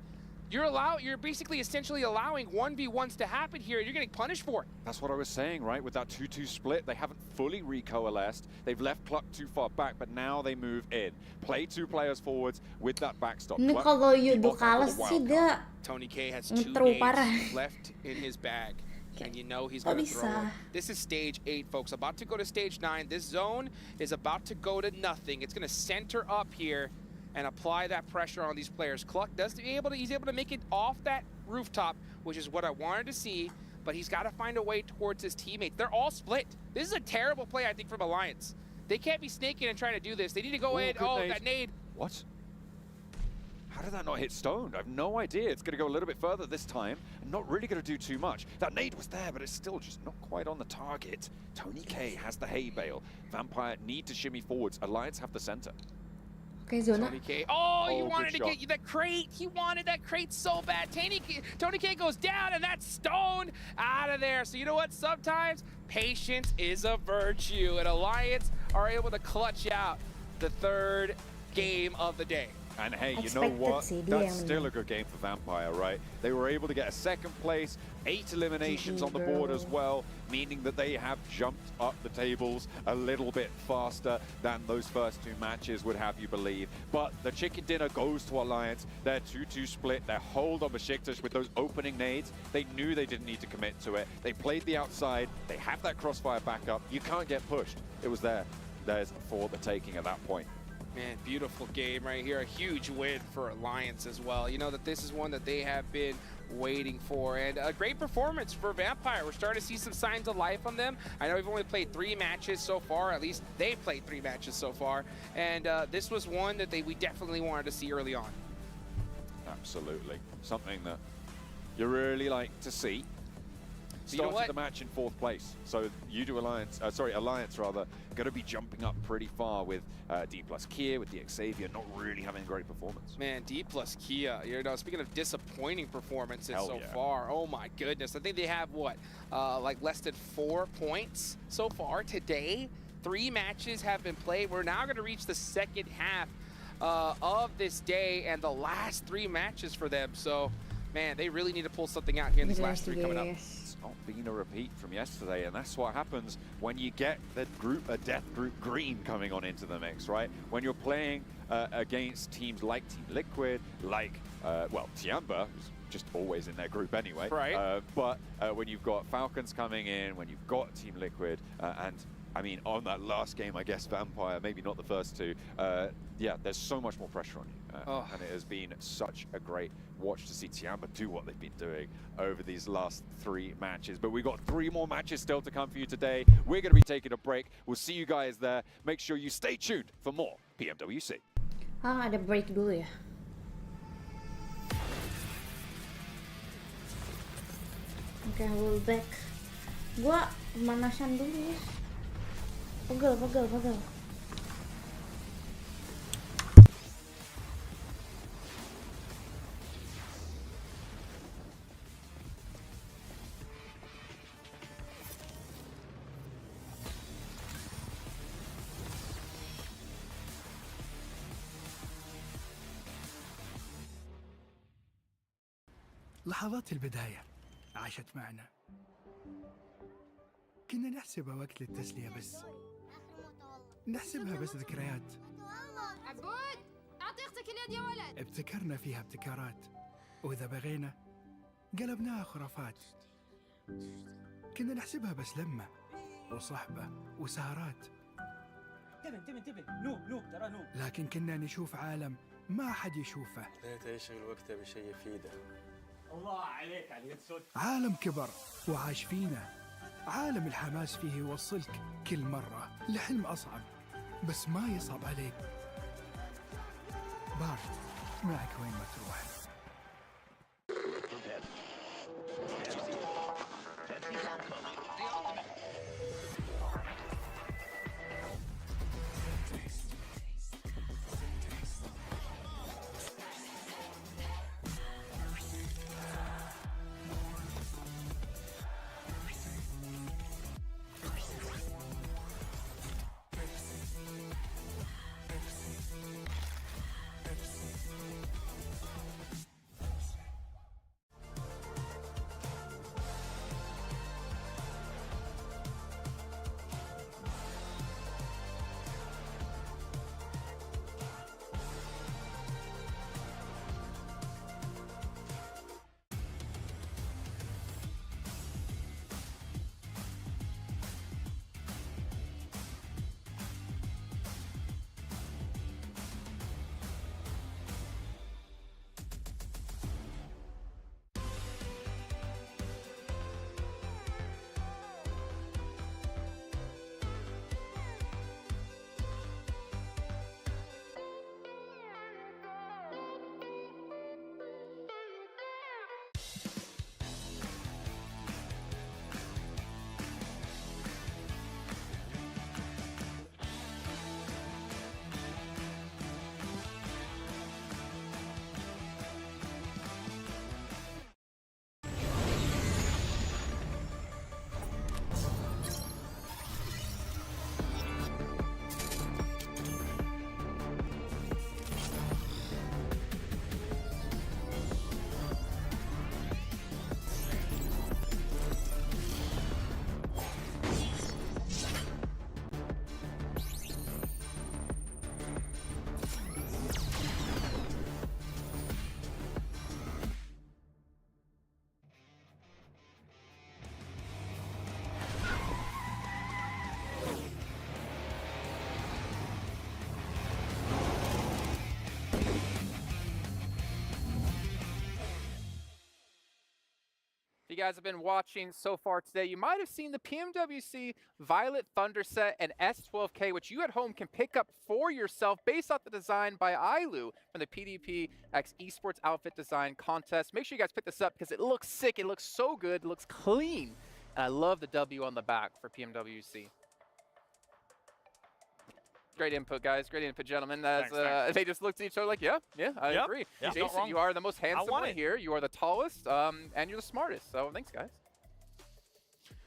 You're basically essentially allowing 1v1s to happen here, and you're getting punished for it. That's what I was saying, right? With that 2-2 split, they haven't fully recoalesced. They've left Cluck too far back, but now they move in. Play 2 players forwards with that backstop. Ini kalau Yudo kalah sih dia Tony K has 2 nades left in his bag. And you know he's going to throw it. This is stage 8, folks. About to go to stage 9. This zone is about to go to nothing. It's going to center up here and apply that pressure on these players. Cluck he's able to make it off that rooftop, which is what I wanted to see, but he's got to find a way towards his teammates. They're all split. This is a terrible play, I think, from Alliance. They can't be snaking and trying to do this. They need to go in. Oh, that nade. What? How did that not hit Stone? I have no idea. It's going to go a little bit further this time, and not really going to do too much. That nade was there, but it's still just not quite on the target. Tony K has the hay bale. Vampire need to shimmy forwards. Alliance have the center. Tony K. Oh, he wanted to get you that crate. He wanted that crate so bad. Tony K goes down, and that's Stone out of there. So you know what? Sometimes patience is a virtue, and Alliance are able to clutch out the 3rd game of the day. And hey, you know what? That's still a good game for Vampire, right? They were able to get a 2nd place, 8 eliminations on the board as well, meaning that they have jumped up the tables a little bit faster than those first 2 matches would have you believe. But the chicken dinner goes to Alliance. They're 2-2 split. Their hold on Besiktas with those opening nades. They knew they didn't need to commit to it. They played the outside. They have that crossfire backup. You can't get pushed. It was there. There's for the taking at that point. Man, beautiful game right here. A huge win for Alliance as well. You know that this is one that they have been waiting for, and a great performance for Vampire. We're starting to see some signs of life on them. I know we've only played 3 matches so far. At least they played 3 matches so far, and this was one that we definitely wanted to see early on. Absolutely. Something that you really like to see. You know Started what? the match in 4th place. So you do Alliance rather, going to be jumping up pretty far with D plus Kia, with the Xavier not really having a great performance. Man, D plus Kia, you know, speaking of disappointing performances Hell so yeah. far, oh my goodness. I think they have, what, like less than 4 points so far today. 3 matches have been played. We're now going to reach the second half of this day and the last 3 matches for them. So, man, they really need to pull something out here in these last 3 coming up. It's not been a repeat from yesterday, and that's what happens when you get the death group green coming on into the mix, right? When you're playing against teams like Team Liquid, like, well, Tiamba, who's just always in their group anyway. Right. But when you've got Falcons coming in, when you've got Team Liquid, and I mean, on that last game, I guess, Vampire, maybe not the first 2, yeah, there's so much more pressure on you. And it has been such a great watch to see Tiamba do what they've been doing over these last 3 matches. But we've got 3 more matches still to come for you today. We're going to be taking a break. We'll see you guys there. Make sure you stay tuned for more PMWC. Ah, ada break dulu ya. Oke, we'll back. Gua pemanasan dulu ya. Pegel. لحظات البداية عاشت معنا. كنا نحسبها وقت للتسلية بس. نحسبها بس ذكريات. عبود أعطي أختك اليد يا ولد. ابتكرنا فيها ابتكارات، وإذا بغينا قلبناها خرافات. كنا نحسبها بس لمة وصحبة وسهرات. انتبه نوب ترى نوب. لكن كنا نشوف عالم ما حد يشوفه. لا تشغل وقته بشيء يفيده. الله عليك على اليد سود. عالم كبر وعاش فينا. عالم الحماس فيه يوصلك كل مرة لحلم أصعب، بس ما يصعب عليك. بارد معك وين ما تروح. you guys have been watching so far today, you might have seen the Pmwc Violet Thunder set and S12K, which you at home can pick up for yourself based off the design by Ailu from the PDP X Esports Outfit Design Contest. Make sure you guys pick this up because it looks sick, it looks so good, it looks clean, and I love the W on the back for Pmwc. Great input, guys. Great input, gentlemen. As Thanks. they just looked at each other like, yeah, I agree. Yep. Jason, you are the most handsome one here. You are the tallest, and you're the smartest. So thanks, guys.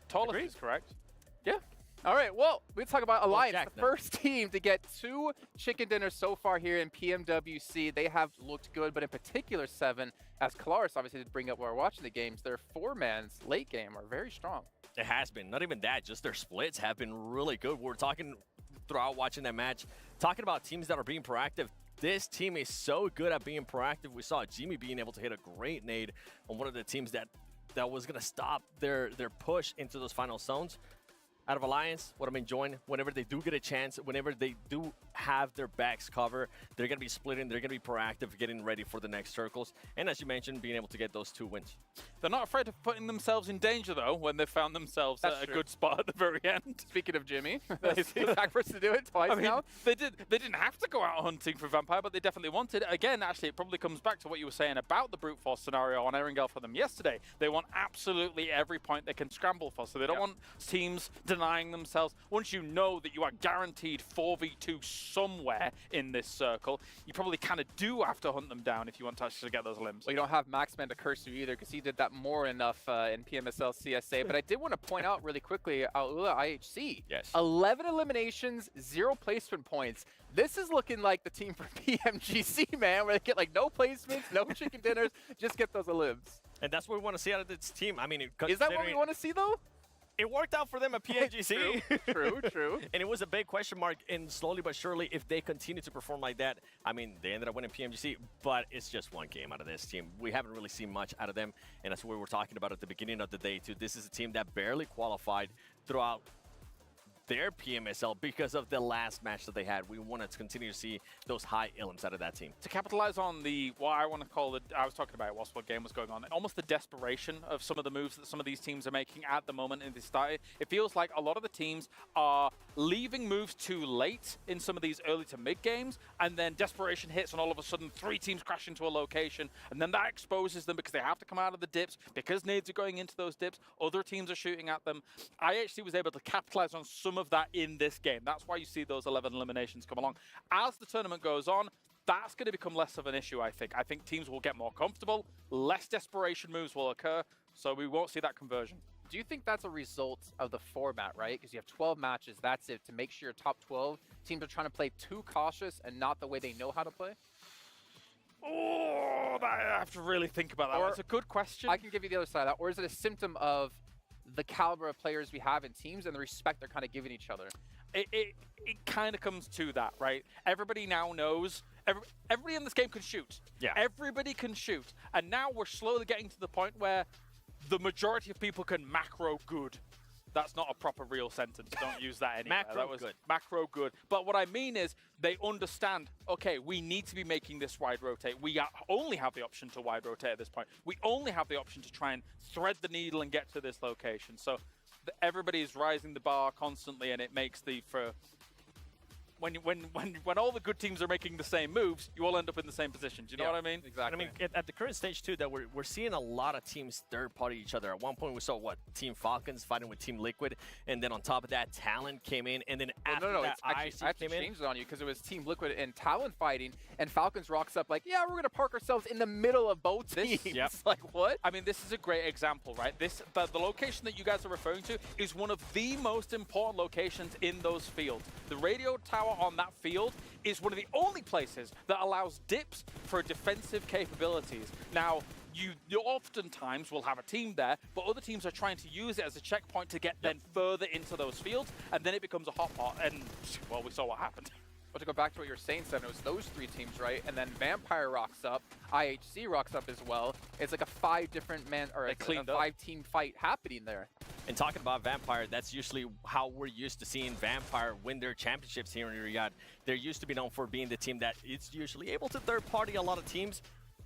Tallest is correct. Yeah. All right. Well, we talk about Alliance, Jack, the first team to get 2 chicken dinners so far here in Pmwc. They have looked good, but in particular 7, as Kalaris obviously did bring up while we're watching the games, their 4-man's late game are very strong. It has been. Not even that, just their splits have been really good. We're talking throughout watching that match, talking about teams that are being proactive. This team is so good at being proactive. We saw Jimmy being able to hit a great nade on one of the teams that was going to stop their push into those final zones. Out of Alliance, what I'm enjoying, whenever they do get a chance, whenever they do have their backs covered, they're going to be splitting, they're going to be proactive, getting ready for the next circles. And as you mentioned, being able to get those 2 wins. They're not afraid of putting themselves in danger, though, when they found themselves at a good spot at the very end. Speaking of Jimmy, he's back for us to do it twice now. They didn't have to go out hunting for Vampire, but they definitely wanted it. Again, actually, it probably comes back to what you were saying about the brute force scenario on Erangel for them yesterday. They want absolutely every point they can scramble for, so they don't want teams denying themselves. Once you know that you are guaranteed 4v2 somewhere in this circle, you probably kind of do have to hunt them down if you want to actually get those limbs. Well, you don't have Maxman to curse you either, because he did that more enough in PMSL CSA. But I did want to point out really quickly, Aula IHC. Yes. 11 eliminations, 0 placement points. This is looking like the team for PMGC, man, where they get like no placements, no chicken dinners, just get those elims. And that's what we want to see out of this team. I mean, is that what we want to see, though? It worked out for them at PNGC. True. And it was a big question mark, and slowly but surely, if they continue to perform like that, I mean, they ended up winning PMGC, but it's just one game out of this team. We haven't really seen much out of them, and that's what we were talking about at the beginning of the day, too. This is a team that barely qualified throughout their PMSL because of the last match that they had. We want to continue to see those high elims out of that team. To capitalize on what I want to call it, I was talking about it whilst what game was going on, almost the desperation of some of the moves that some of these teams are making at the moment in this start. It feels like a lot of the teams are leaving moves too late in some of these early to mid games, and then desperation hits and all of a sudden 3 teams crash into a location, and then that exposes them because they have to come out of the dips, because nades are going into those dips, other teams are shooting at them. I actually was able to capitalize on some of that in this game. That's why you see those 11 eliminations come along. As the tournament goes on, that's going to become less of an issue, I think. I think teams will get more comfortable, less desperation moves will occur, so we won't see that conversion. Do you think that's a result of the format, right? Because you have 12 matches, that's it. To make sure your top 12 teams are trying to play too cautious and not the way they know how to play? Oh, I have to really think about that. That's a good question. I can give you the other side of that. Or is it a symptom of the caliber of players we have in teams and the respect they're kind of giving each other? It kind of comes to that, right? Everybody now knows. Everybody in this game can shoot. Yeah. Everybody can shoot. And now we're slowly getting to the point where the majority of people can macro good. That's not a proper real sentence. Don't use that anymore. Macro good. Macro good. But what I mean is they understand, okay, we need to be making this wide rotate. We only have the option to wide rotate at this point. We only have the option to try and thread the needle and get to this location. So everybody is rising the bar constantly, and it makes when all the good teams are making the same moves, you all end up in the same position. Do you know what I mean? Exactly. I mean, at the current stage, too, that we're seeing a lot of teams third-party each other. At one point, we saw, Team Falcons fighting with Team Liquid, and then on top of that, Talon came in, and then after that, I have to change it on you because it was Team Liquid and Talon fighting, and Falcons rocks up like, yeah, we're going to park ourselves in the middle of both teams. Like, what? I mean, this is a great example, right? The location that you guys are referring to is one of the most important locations in those fields. The radio tower on that field is one of the only places that allows dips for defensive capabilities. Now, you oftentimes will have a team there, but other teams are trying to use it as a checkpoint to get then further into those fields, and then it becomes a hot pot, and, well, we saw what happened. But to go back to what you were saying, Seven, it was those 3 teams, right? And then Vampire rocks up, IHC rocks up as well. It's like a 5-team fight happening there. And talking about Vampire, that's usually how we're used to seeing Vampire win their championships here in Riyadh. They're used to be known for being the team that is usually able to third-party a lot of teams.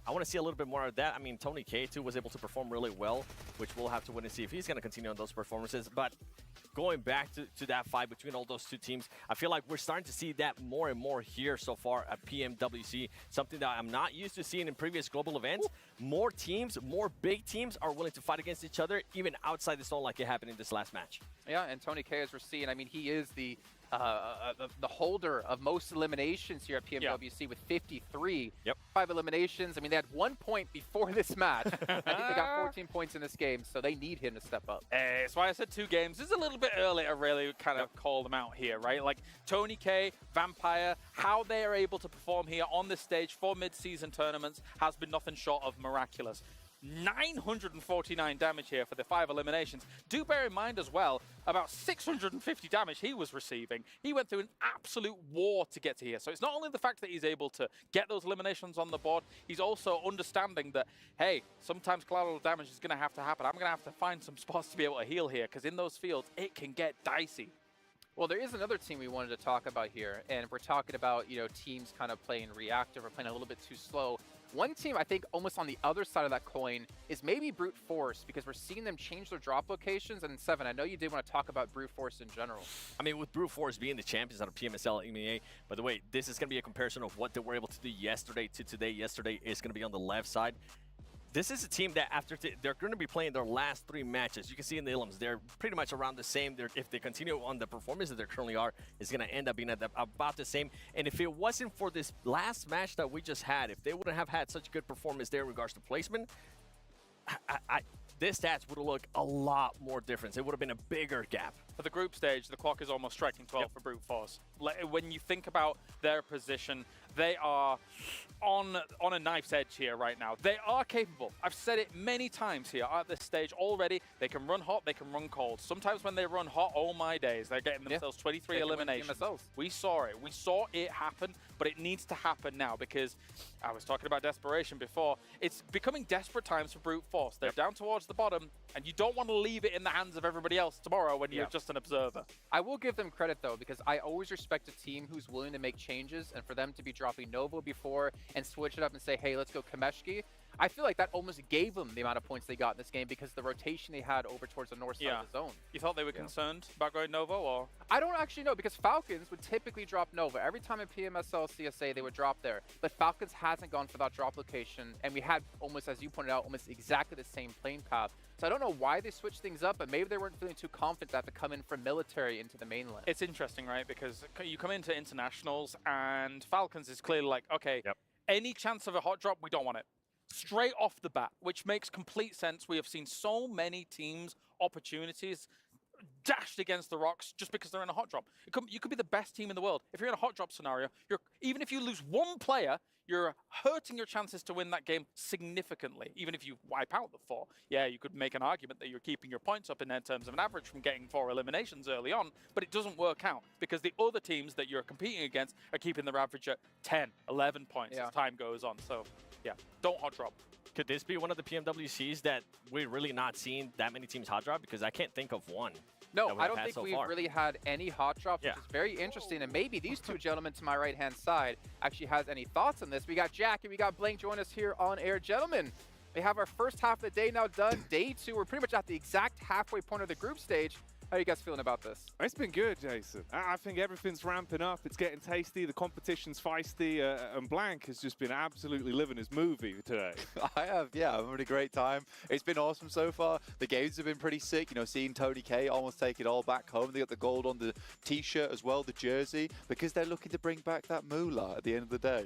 I want to see a little bit more of that. I mean, Tony K too was able to perform really well, which we'll have to wait and see if he's going to continue on those performances. But going back to that fight between all those two teams, I feel like we're starting to see that more and more here so far at PMWC, something that I'm not used to seeing in previous global events. More teams, more big teams are willing to fight against each other, even outside the zone like it happened in this last match. Yeah, and Tony K, as we're seeing, I mean, he is the holder of most eliminations here at PMWC with 53. Yep. 5 eliminations. I mean, they had 1 point before this match. I think they got 14 points in this game, so they need him to step up. That's why I said 2 games. This is a little bit early to really kind of call them out here, right? Like Tony K, Vampire, how they are able to perform here on this stage for mid-season tournaments has been nothing short of miraculous. 949 damage here for the 5 eliminations. Do bear in mind as well, about 650 damage he was receiving. He went through an absolute war to get to here. So it's not only the fact that he's able to get those eliminations on the board, he's also understanding that, hey, sometimes collateral damage is going to happen. I'm going to have to find some spots to be able to heal here, because in those fields, it can get dicey. Well, there is another team we wanted to talk about here, and we're talking about, you know, teams kind of playing reactive or playing a little bit too slow. One team, I think, almost on the other side of that coin is maybe Brute Force, because we're seeing them change their drop locations. And Seven, I know you did want to talk about Brute Force in general. I mean, with Brute Force being the champions out of PMSL MEA, by the way, this is going to be a comparison of what they were able to do yesterday to today. Yesterday is going to be on the left side. This is a team that after they're going to be playing their last 3 matches. You can see in the elims, they're pretty much around the same. If they continue on the performance that they currently are, it's going to end up being about the same. And if it wasn't for this last match that we just had, if they wouldn't have had such good performance there in regards to placement, this stats would have looked a lot more different. It would have been a bigger gap. For the group stage, the clock is almost striking 12 for Brute Force. When you think about their position, they are on a knife's edge here right now. They are capable. I've said it many times here at this stage already. They can run hot, they can run cold. Sometimes when they run hot, oh my days, they're getting themselves 23 eliminations. We saw it. We saw it happen, but it needs to happen now, because I was talking about desperation before. It's becoming desperate times for Brute Force. They're down towards the bottom, and you don't want to leave it in the hands of everybody else tomorrow when you're just an observer. I will give them credit, though, because I always respect a team who's willing to make changes, and for them to be dropping Novo before and switch it up and say, hey, let's go Kameshki, I feel like that almost gave them the amount of points they got in this game, because the rotation they had over towards the north side of the zone. You thought they were concerned about going Novo, or? I don't actually know, because Falcons would typically drop Nova. Every time in PMSL CSA, they would drop there. But Falcons hasn't gone for that drop location, and we had almost, as you pointed out, almost exactly the same playing path. So I don't know why they switched things up, but maybe they weren't feeling too confident that to come in from military into the mainland. It's interesting, right? Because you come into internationals, and Falcons is clearly like, okay, any chance of a hot drop, we don't want it. Straight off the bat, which makes complete sense. We have seen so many teams' opportunities dashed against the rocks just because they're in a hot drop. You could be the best team in the world. If you're in a hot drop scenario, even if you lose 1 player, you're hurting your chances to win that game significantly. Even if you wipe out the 4, yeah, you could make an argument that you're keeping your points up in terms of an average from getting 4 eliminations early on, but it doesn't work out, because the other teams that you're competing against are keeping their average at 10, 11 points as time goes on. So, yeah, don't hot drop. Could this be one of the PMWCs that we're really not seeing that many teams hot drop? Because I can't think of one. No, I don't think we've really had any hot drops, which is very interesting. And maybe these 2 gentlemen to my right-hand side actually has any thoughts on this. We got Jack and we got Blank join us here on air. Gentlemen, we have our first half of the day now done. Day 2, we're pretty much at the exact halfway point of the group stage. How are you guys feeling about this? It's been good, Jason. I think everything's ramping up. It's getting tasty. The competition's feisty. And Blank has just been absolutely living his movie today. I have, yeah. I'm having a great time. It's been awesome so far. The games have been pretty sick. You know, seeing Tony K almost take it all back home. They got the gold on the T-shirt as well, the jersey, because they're looking to bring back that moolah at the end of the day.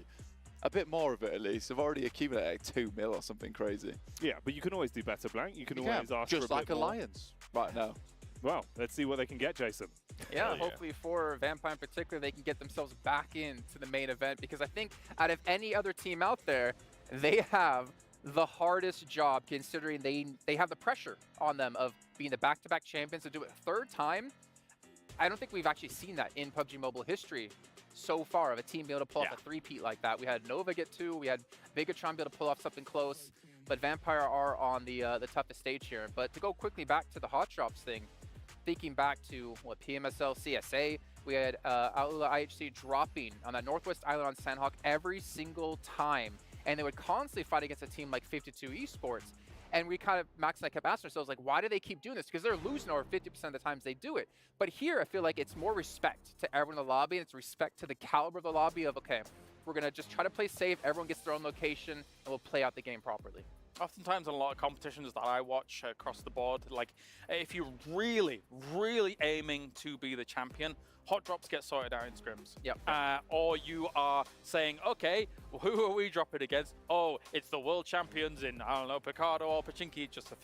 A bit more of it, at least. I've already accumulated 2 mil or something crazy. Yeah, but you can always do better, Blank. You can always ask for a bit more. Just like Alliance right now. Well, let's see what they can get, Jason. Yeah, hopefully for Vampire in particular, they can get themselves back into the main event, because I think out of any other team out there, they have the hardest job, considering they have the pressure on them of being the back-to-back champions. To do it a 3rd time, I don't think we've actually seen that in PUBG Mobile history so far, of a team being able to pull off a 3-peat like that. We had Nova get 2, we had Bigatron be able to pull off something close, but Vampire are on the toughest stage here. But to go quickly back to the hot drops thing, thinking back to what PMSL CSA, we had Outlaw IHC dropping on that Northwest Island on Sandhawk every single time. and they would constantly fight against a team like 52 Esports. And we kind of, Max and I kept asking ourselves, like, why do they keep doing this? Because they're losing over 50% of the times they do it. But here, I feel like it's more respect to everyone in the lobby, and it's respect to the caliber of the lobby of, okay, we're going to just try to play safe, everyone gets their own location, and we'll play out the game properly. Oftentimes in a lot of competitions that I watch across the board, like if you're really, really aiming to be the champion, hot drops get sorted out in scrims. Yep. Or you are saying, okay, who are we dropping against? Oh, it's the world champions in, I don't know, Picardo or Pachinki, just a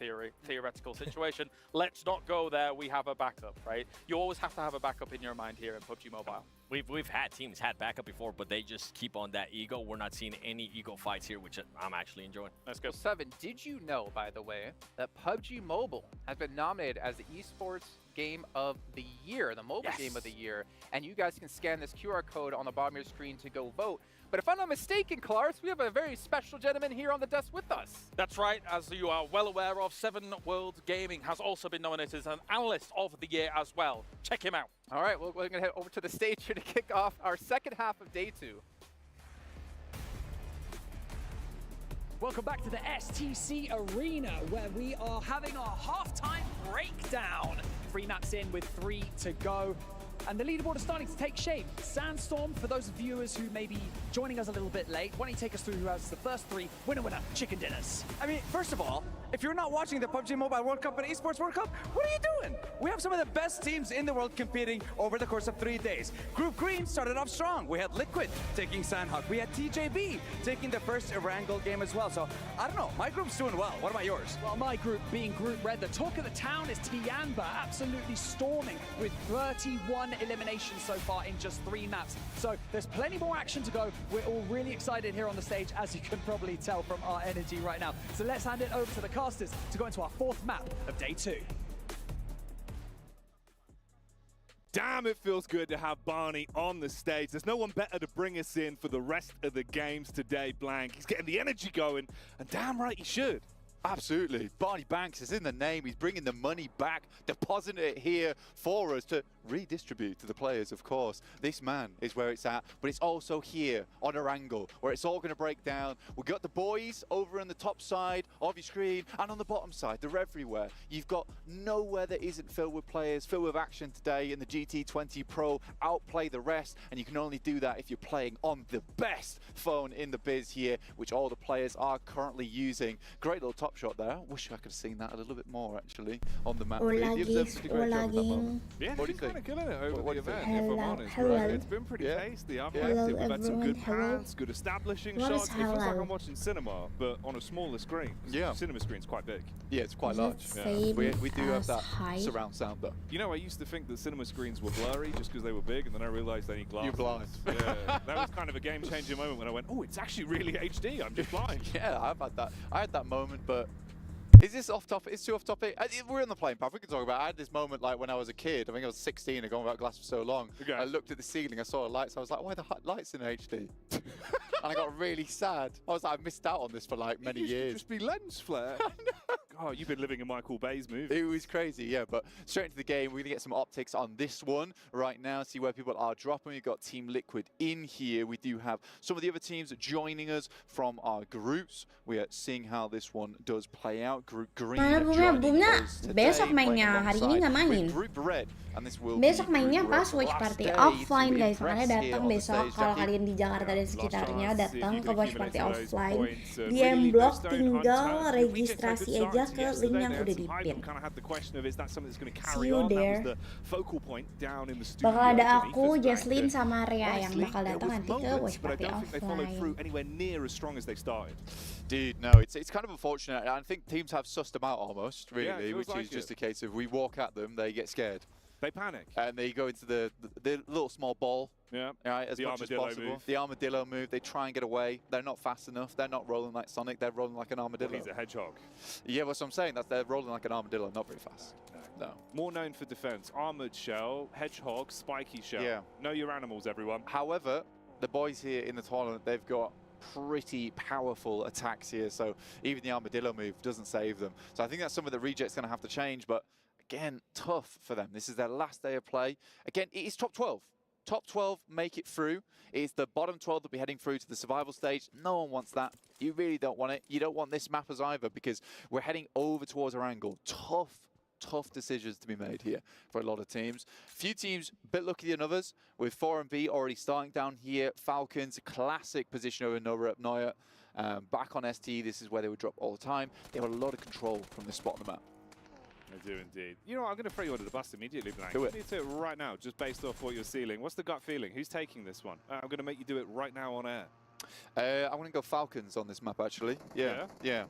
theoretical situation. Let's not go there, we have a backup, right? You always have to have a backup in your mind here in PUBG Mobile. We've had teams had backup before, but they just keep on that ego. We're not seeing any ego fights here, which I'm actually enjoying. Let's go. 7, did you know, by the way, that PUBG Mobile has been nominated as the Esports Game of the Year, the mobile game of the year, and you guys can scan this QR code on the bottom of your screen to go vote. But if I'm not mistaken, Clarence, we have a very special gentleman here on the desk with us. That's right, as you are well aware of, 7 World Gaming has also been nominated as an Analyst of the Year as well. Check him out. All right, well, we're going to head over to the stage here to kick off our second half of day 2. Welcome back to the STC Arena, where we are having our halftime breakdown. 3 maps in with 3 to go. And the leaderboard is starting to take shape. Sandstorm, for those viewers who may be joining us a little bit late, why don't you take us through who has the first 3 winner chicken dinners? I mean, first of all, if you're not watching the PUBG Mobile World Cup and Esports World Cup, what are you doing? We have some of the best teams in the world competing over the course of 3 days. Group Green started off strong. We had Liquid taking Sandhawk. We had TJB taking the first Erangel game as well. So, I don't know, my group's doing well. What about yours? Well, my group being Group Red, the talk of the town is Tianba, absolutely storming with 31 eliminations so far in just 3 maps. So there's plenty more action to go. We're all really excited here on the stage, as you can probably tell from our energy right now. So let's hand it over to the casters to go into our 4th map of day 2. Damn, it feels good to have Barney on the stage. There's no one better to bring us in for the rest of the games today, Blank. He's getting the energy going, and damn right he should. Absolutely. Barney Banks is in the name. He's bringing the money back, depositing it here for us to redistribute to the players, of course. This man is where it's at, but it's also here on Erangel, where it's all going to break down. We've got the boys over on the top side of your screen, and on the bottom side. They're everywhere. You've got nowhere that isn't filled with players, filled with action today in the GT20 Pro. Outplay the rest, and you can only do that if you're playing on the best phone in the biz here, which all the players are currently using. Great little top shot there. Wish I could have seen that a little bit more actually on the map. Hola, Yeah, What do you he's kind think? of killing it over What the do you event, think? if I'm Hello, honest. hello. Right? It's been pretty tasty. I've liked Hello, it. We've had some good everyone. Hello. pans, good establishing What shots. is It feels like hello? I'm watching cinema, but on a smaller screen. 'Cause Yeah. the cinema screen's quite big. Yeah, it's quite Is large. it Yeah. same We do have as that height? surround sound though. You know, I used to think that cinema screens were blurry just because they were big, and then I realized they need glasses. You're blind. Yeah, that was kind of a game-changing moment when I went, oh, it's actually really HD. I'm just blind. Yeah, I've had that. I had that moment, but is this off topic? It's too off topic. We're on the plane path. We can talk about it. I had this moment like when I was a kid. I think I was 16 and going without glasses for so long. Okay. I looked at the ceiling. I saw the lights. I was like, why are the lights in HD? And I got really sad. I was like, I missed out on this for like many It used to years. just be lens flare. Oh, you've been living in Michael Bay's movie. It was crazy, yeah, but straight into the game, we're going to get some optics on this one right now, see where people are dropping. We've got Team Liquid in here. We do have some of the other teams joining us from our groups. We are seeing how this one does play out. Group Green joining us today, besok mainnya, hari ini nggak alongside main. with Group Red, and this will Besok be mainnya Group pas Red's Watch last Party day offline to guys, makanya impress here datang on the besok stage. kalau Jackie? kalian di Jakarta dan sekitarnya datang ke Watch Party offline. Di Really M-Block boost tinggal Hunter. registrasi Weekend aja started ke yesterday, link they yang had udah some di hype pin. and kind of had the question of is that something that's going to See carry you on? That there. was the focal point down in the studio. Bakal ada beneath aku, us back Jesslyn there. sama Rea yang Honestly, bakal there datang was nanti ke moments, Watch but I Party don't think they followed through offline. anywhere near as strong as they started. Dude, no, it's kind of unfortunate. I think teams have sussed them out almost, Yeah, really, it feels which like is just it. a case of we walk at them, they get scared. They panic. And they go into the little small ball, Yeah. right, as The much as armadillo possible. move. The armadillo move, they try and get away. They're not fast enough. They're not rolling like Sonic. They're rolling like an armadillo. Well, he's a hedgehog. Yeah, that's what I'm saying. They're rolling like an armadillo, not very fast. No. More known for defense. Armored shell, hedgehog, spiky shell. Yeah. Know your animals, everyone. However, the boys here in the tournament, they've got pretty powerful attacks here, so even the armadillo move doesn't save them. So I think that's something that Reject's going to have to change, but again, tough for them. This is their last day of play. Again, it is top 12. Top 12 make it through. It's the bottom 12 that we're heading through to the survival stage. No one wants that. You really don't want it. You don't want this map as either because we're heading over towards our angle. Tough decisions to be made here for a lot of teams. Few teams a bit luckier than others, with 4MB already starting down here. Falcons, classic position over Neuer. Back on ST, this is where they would drop all the time. They have a lot of control from this spot on the map. They do indeed. You know what, I'm going to throw you under the bus immediately, Blank. Do it. You need to do it right now, just based off what you're sealing. What's the gut feeling? Who's taking this one? I'm going to make you do it right now on air. I'm going to go Falcons on this map, actually. Yeah.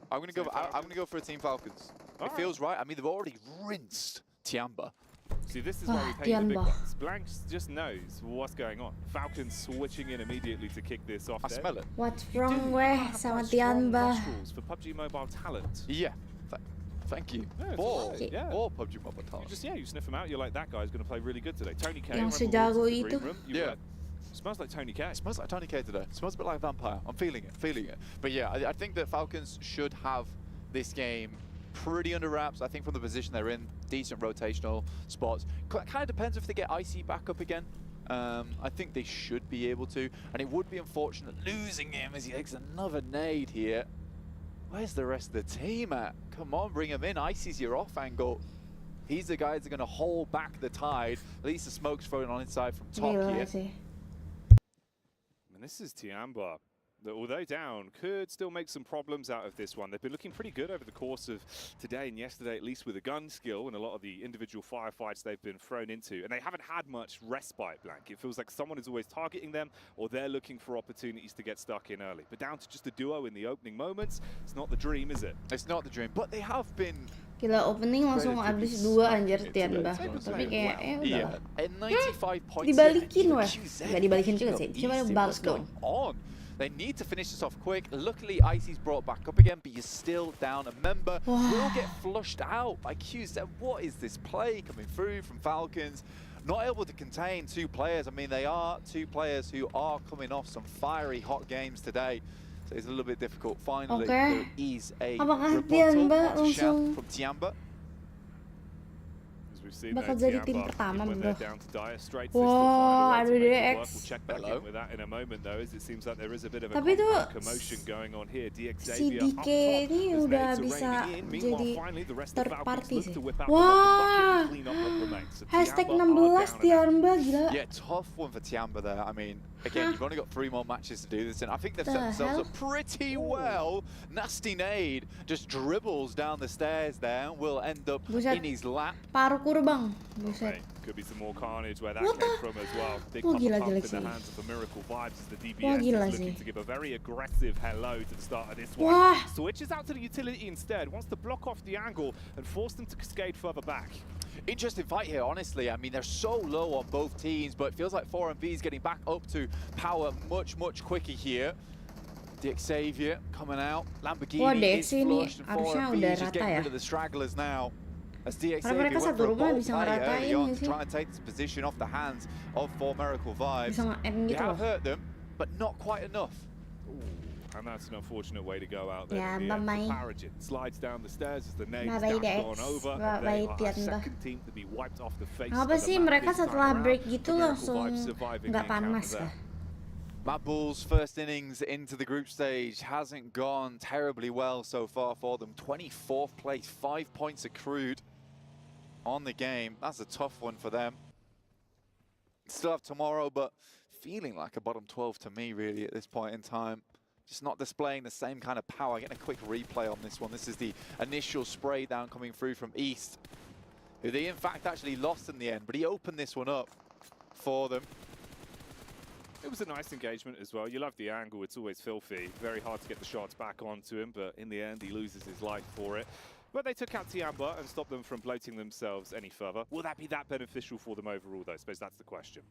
I'm going to go. I'm going to go for a Team Falcons. It feels right. I mean, they've already rinsed Tiamba. See, this is why we pay the big bucks. Blanks just knows what's going on. Falcons switching in immediately to kick this off. I smell it. What's wrong with sama Tiamba? For PUBG Mobile talent. Yeah. Thank you. Yeah, Or PUBG Mobile talent. You sniff him out. You're like, that guy's going to play really good today. Tony K. Yang sejago itu. Yeah. Smells like Tony K. Smells like Tony K today. Smells a bit like a vampire. I'm feeling it. But yeah, I think that Falcons should have this game pretty under wraps. I think from the position they're in, decent rotational spots. Kind of depends if they get Icy back up again. I think they should be able to. And it would be unfortunate losing him as he takes another nade here. Where's the rest of the team at? Come on, bring him in. Icy's your off angle. He's the guy that's going to hold back the tide. At least the smoke's thrown on inside from top here. And this is Tiamba, that although down, could still make some problems out of this one. They've been looking pretty good over the course of today and yesterday, at least with the gun skill and a lot of the individual firefights they've been thrown into. And they haven't had much respite, Blank. It feels like someone is always targeting them or they're looking for opportunities to get stuck in early. But down to just a duo in the opening moments, it's not the dream, is it? It's not the dream, but they have been... Gila, opening langsung habis 2 anjir Tiamba. Tapi kayak udah. Dibalikin weh. Gak dibalikin juga sih. Cuma balas doang. They need to finish this off quick. Luckily, Icy's brought back up again, but he's still down a member. Will get flushed out by QZ. What is this play coming through from Falcons? Not able to contain 2 players. I mean, they are 2 players who are coming off some fiery hot games today. So it's a little bit difficult. Finally, there is a rebuttal from Tiamba. As we've seen, bakal jadi tim pertama, bro. Wow, ada DX. We'll check back in with that in a moment, though, as it seems like there is a bit of a commotion going on here. Si DK ini udah bisa jadi third party sih. Wah, hashtag 16 Tiamba, gila. Yeah, tough one for Tiamba there. I mean, again, you've only got 3 more matches to do this, and I think they've set themselves up pretty well. Nasty nade just dribbles down the stairs there, will end up in his lap. Paruku bang. Buset. Could be some more carnage where that came from as well. Big pump in the hands of the Miracle Vibes as the DBS is looking to give a very aggressive hello to the start of this one. Switches out to the utility instead, wants to block off the angle and force them to cascade further back. Interesting fight here, honestly. I mean, they're so low on both teams, but it feels like 4MB is getting back up to power much quicker here. The Xavier coming out. Lamborghini is flushed, and 4MB is just getting rid of the stragglers now. As the Xavier went for a bold play early on to try and take this position off the hands of 4 Miracle Vibes. They have hurt them, but not quite enough. And that's an unfortunate way to go out there. Paragin slides down the stairs as the nade is gone over. They are a second team to be wiped off the face. Apa sih mereka setelah break gitu langsung nggak panas kah? Mad Bull's first innings into the group stage hasn't gone terribly well so far for them. 24th place, 5 points accrued on the game. That's a tough one for them. Still have tomorrow, but feeling like a bottom 12 to me really at this point in time. Just not displaying the same kind of power. Getting a quick replay on this one. This is the initial spray down coming through from East, who they in fact actually lost in the end, but he opened this one up for them. It was a nice engagement as well. You love the angle. It's always filthy. Very hard to get the shots back onto him, but in the end, he loses his life for it. But they took out Tiamba and stopped them from bloating themselves any further. Will that be that beneficial for them overall, though? I suppose that's the question.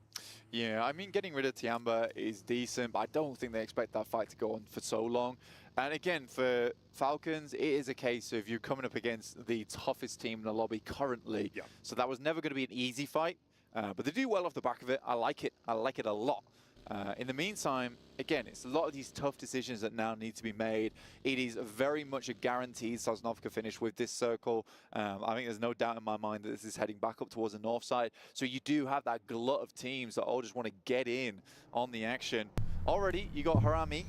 Yeah, I mean, getting rid of Tiamba is decent, but I don't think they expect that fight to go on for so long. And again, for Falcons, it is a case of you coming up against the toughest team in the lobby currently. Yeah. So that was never going to be an easy fight, but they do well off the back of it. I like it. I like it a lot. In the meantime, again, it's a lot of these tough decisions that now need to be made. It is very much a guaranteed Sosnovka finish with this circle. I think there's no doubt in my mind that this is heading back up towards the north side. So you do have that glut of teams that all just want to get in on the action. Already, you got Harami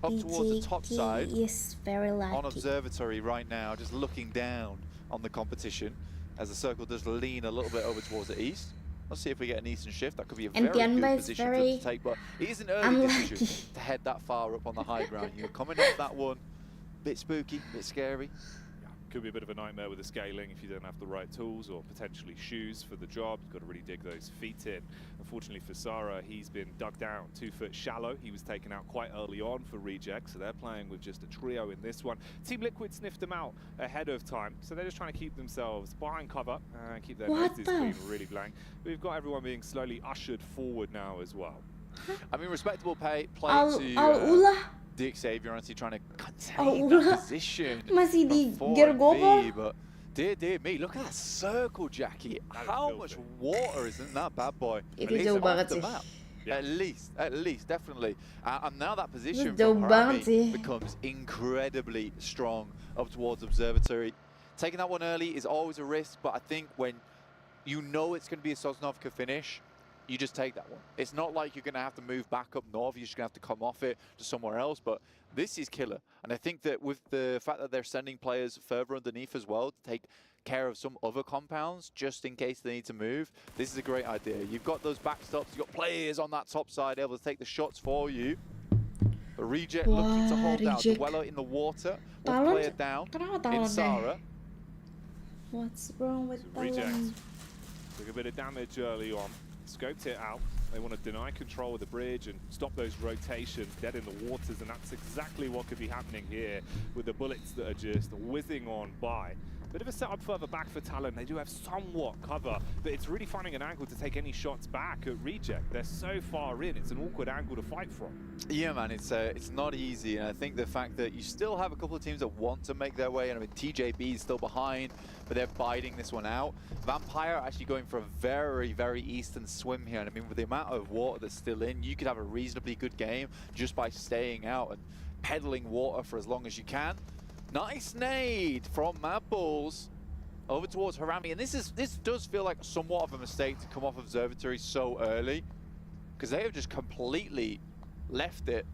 up towards the top side is very lucky. on Observatory right now, just looking down on the competition as the circle does lean a little bit over towards the east. Let's see if we get an eastern shift. That could be a very good position for them to take, but it is an early decision to head that far up on the high ground. You're coming off that one, bit spooky, bit scary. Could be a bit of a nightmare with the scaling if you don't have the right tools or potentially shoes for the job. You've got to really dig those feet in. Unfortunately for Sara, he's been dug down 2 foot shallow. He was taken out quite early on for reject, so they're playing with just a trio in this one. Team Liquid sniffed them out ahead of time, so they're just trying to keep themselves behind cover and keep their noses clean, really blank. We've got everyone being slowly ushered forward now as well. I mean, respectable play to the Xavier, honestly, trying to contain that position. Masih di before gear it gopol. be, but dear me, look at that circle, Jackie. How much water is in that bad boy? Itu jauh banget sih. At least, definitely. And now that position Jauh from banget sih. Harami becomes incredibly strong up towards Observatory. Taking that one early is always a risk, but I think when you know it's going to be a Sosnovka finish, you just take that one. It's not like you're going to have to move back up north. You're just going to have to come off it to somewhere else. But this is killer. And I think that with the fact that they're sending players further underneath as well to take care of some other compounds, just in case they need to move, this is a great idea. You've got those backstops. You've got players on that top side able to take the shots for you. But Reject looking to hold down. Dweller in the water. One player down in Sara. What's wrong with Reject. Talon? Took a bit of damage early on. Scoped it out. They want to deny control of the bridge and stop those rotations, dead in the waters, and that's exactly what could be happening here with the bullets that are just whizzing on by. Bit of a setup further back for Talon. They do have somewhat cover, but it's really finding an angle to take any shots back at Reject. They're so far in, it's an awkward angle to fight from. Yeah, man, it's not easy, and I think the fact that you still have a couple of teams that want to make their way, and I mean, TJB is still behind, but they're biding this one out. Vampire actually going for a very, very eastern swim here, and I mean, with the amount of water that's still in, you could have a reasonably good game just by staying out and peddling water for as long as you can. Nice nade from Mad Bulls over towards Harami, and this does feel like somewhat of a mistake to come off Observatory so early, because they have just completely left it.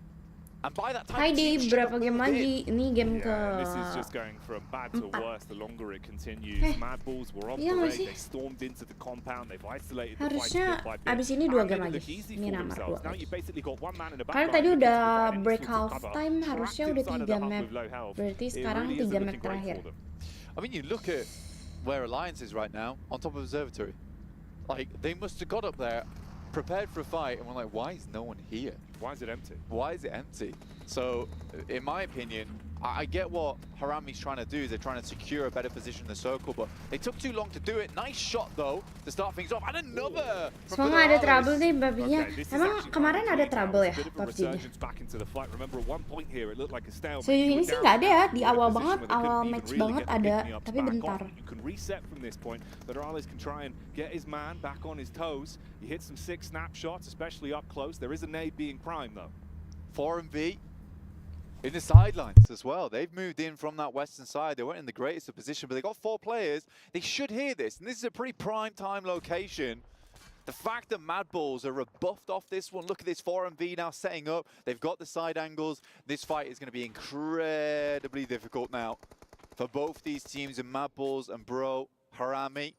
And by that time, Hai di berapa game lagi? Ini game ke This is just going from bad to worse the longer it continues. Mad Bulls were on parade, they stormed into the compound, they've isolated the fight bit by bit. Abis ini 2 game lagi. Ini nomor 2. Now you basically got one man in the Karena background. tadi udah break half time, harusnya udah 3 map. Berarti sekarang 3 map terakhir. I mean, you look at where Alliance is right now, on top of Observatory. Like, they must have got up there, prepared for a fight, and we're like, why is no one here? Why is it empty? Why is it empty? So, in my opinion, I get what Harami's trying to do. They're trying to secure a better position in the circle, but they took too long to do it. Nice shot, though, to start things off. And another! Semoga ada trouble deh babinya. Emang kemarin ada trouble ya PUBG-nya? Sejauh ini sih nggak ada ya. Di awal banget, awal match banget ada, tapi bentar. You can reset from this point, but Morales can try and get his man back on his toes. He hit some 6 snapshots, especially up close. There is a nade being primed, though. 4MV in the sidelines as well. They've moved in from that western side. They weren't in the greatest of position, but they got 4 players. They should hear this, and this is a pretty prime time location. The fact that Mad Bulls are rebuffed off this one. Look at this 4MV now setting up. They've got the side angles. This fight is going to be incredibly difficult now for both these teams, and Mad Bulls and Bro Harami.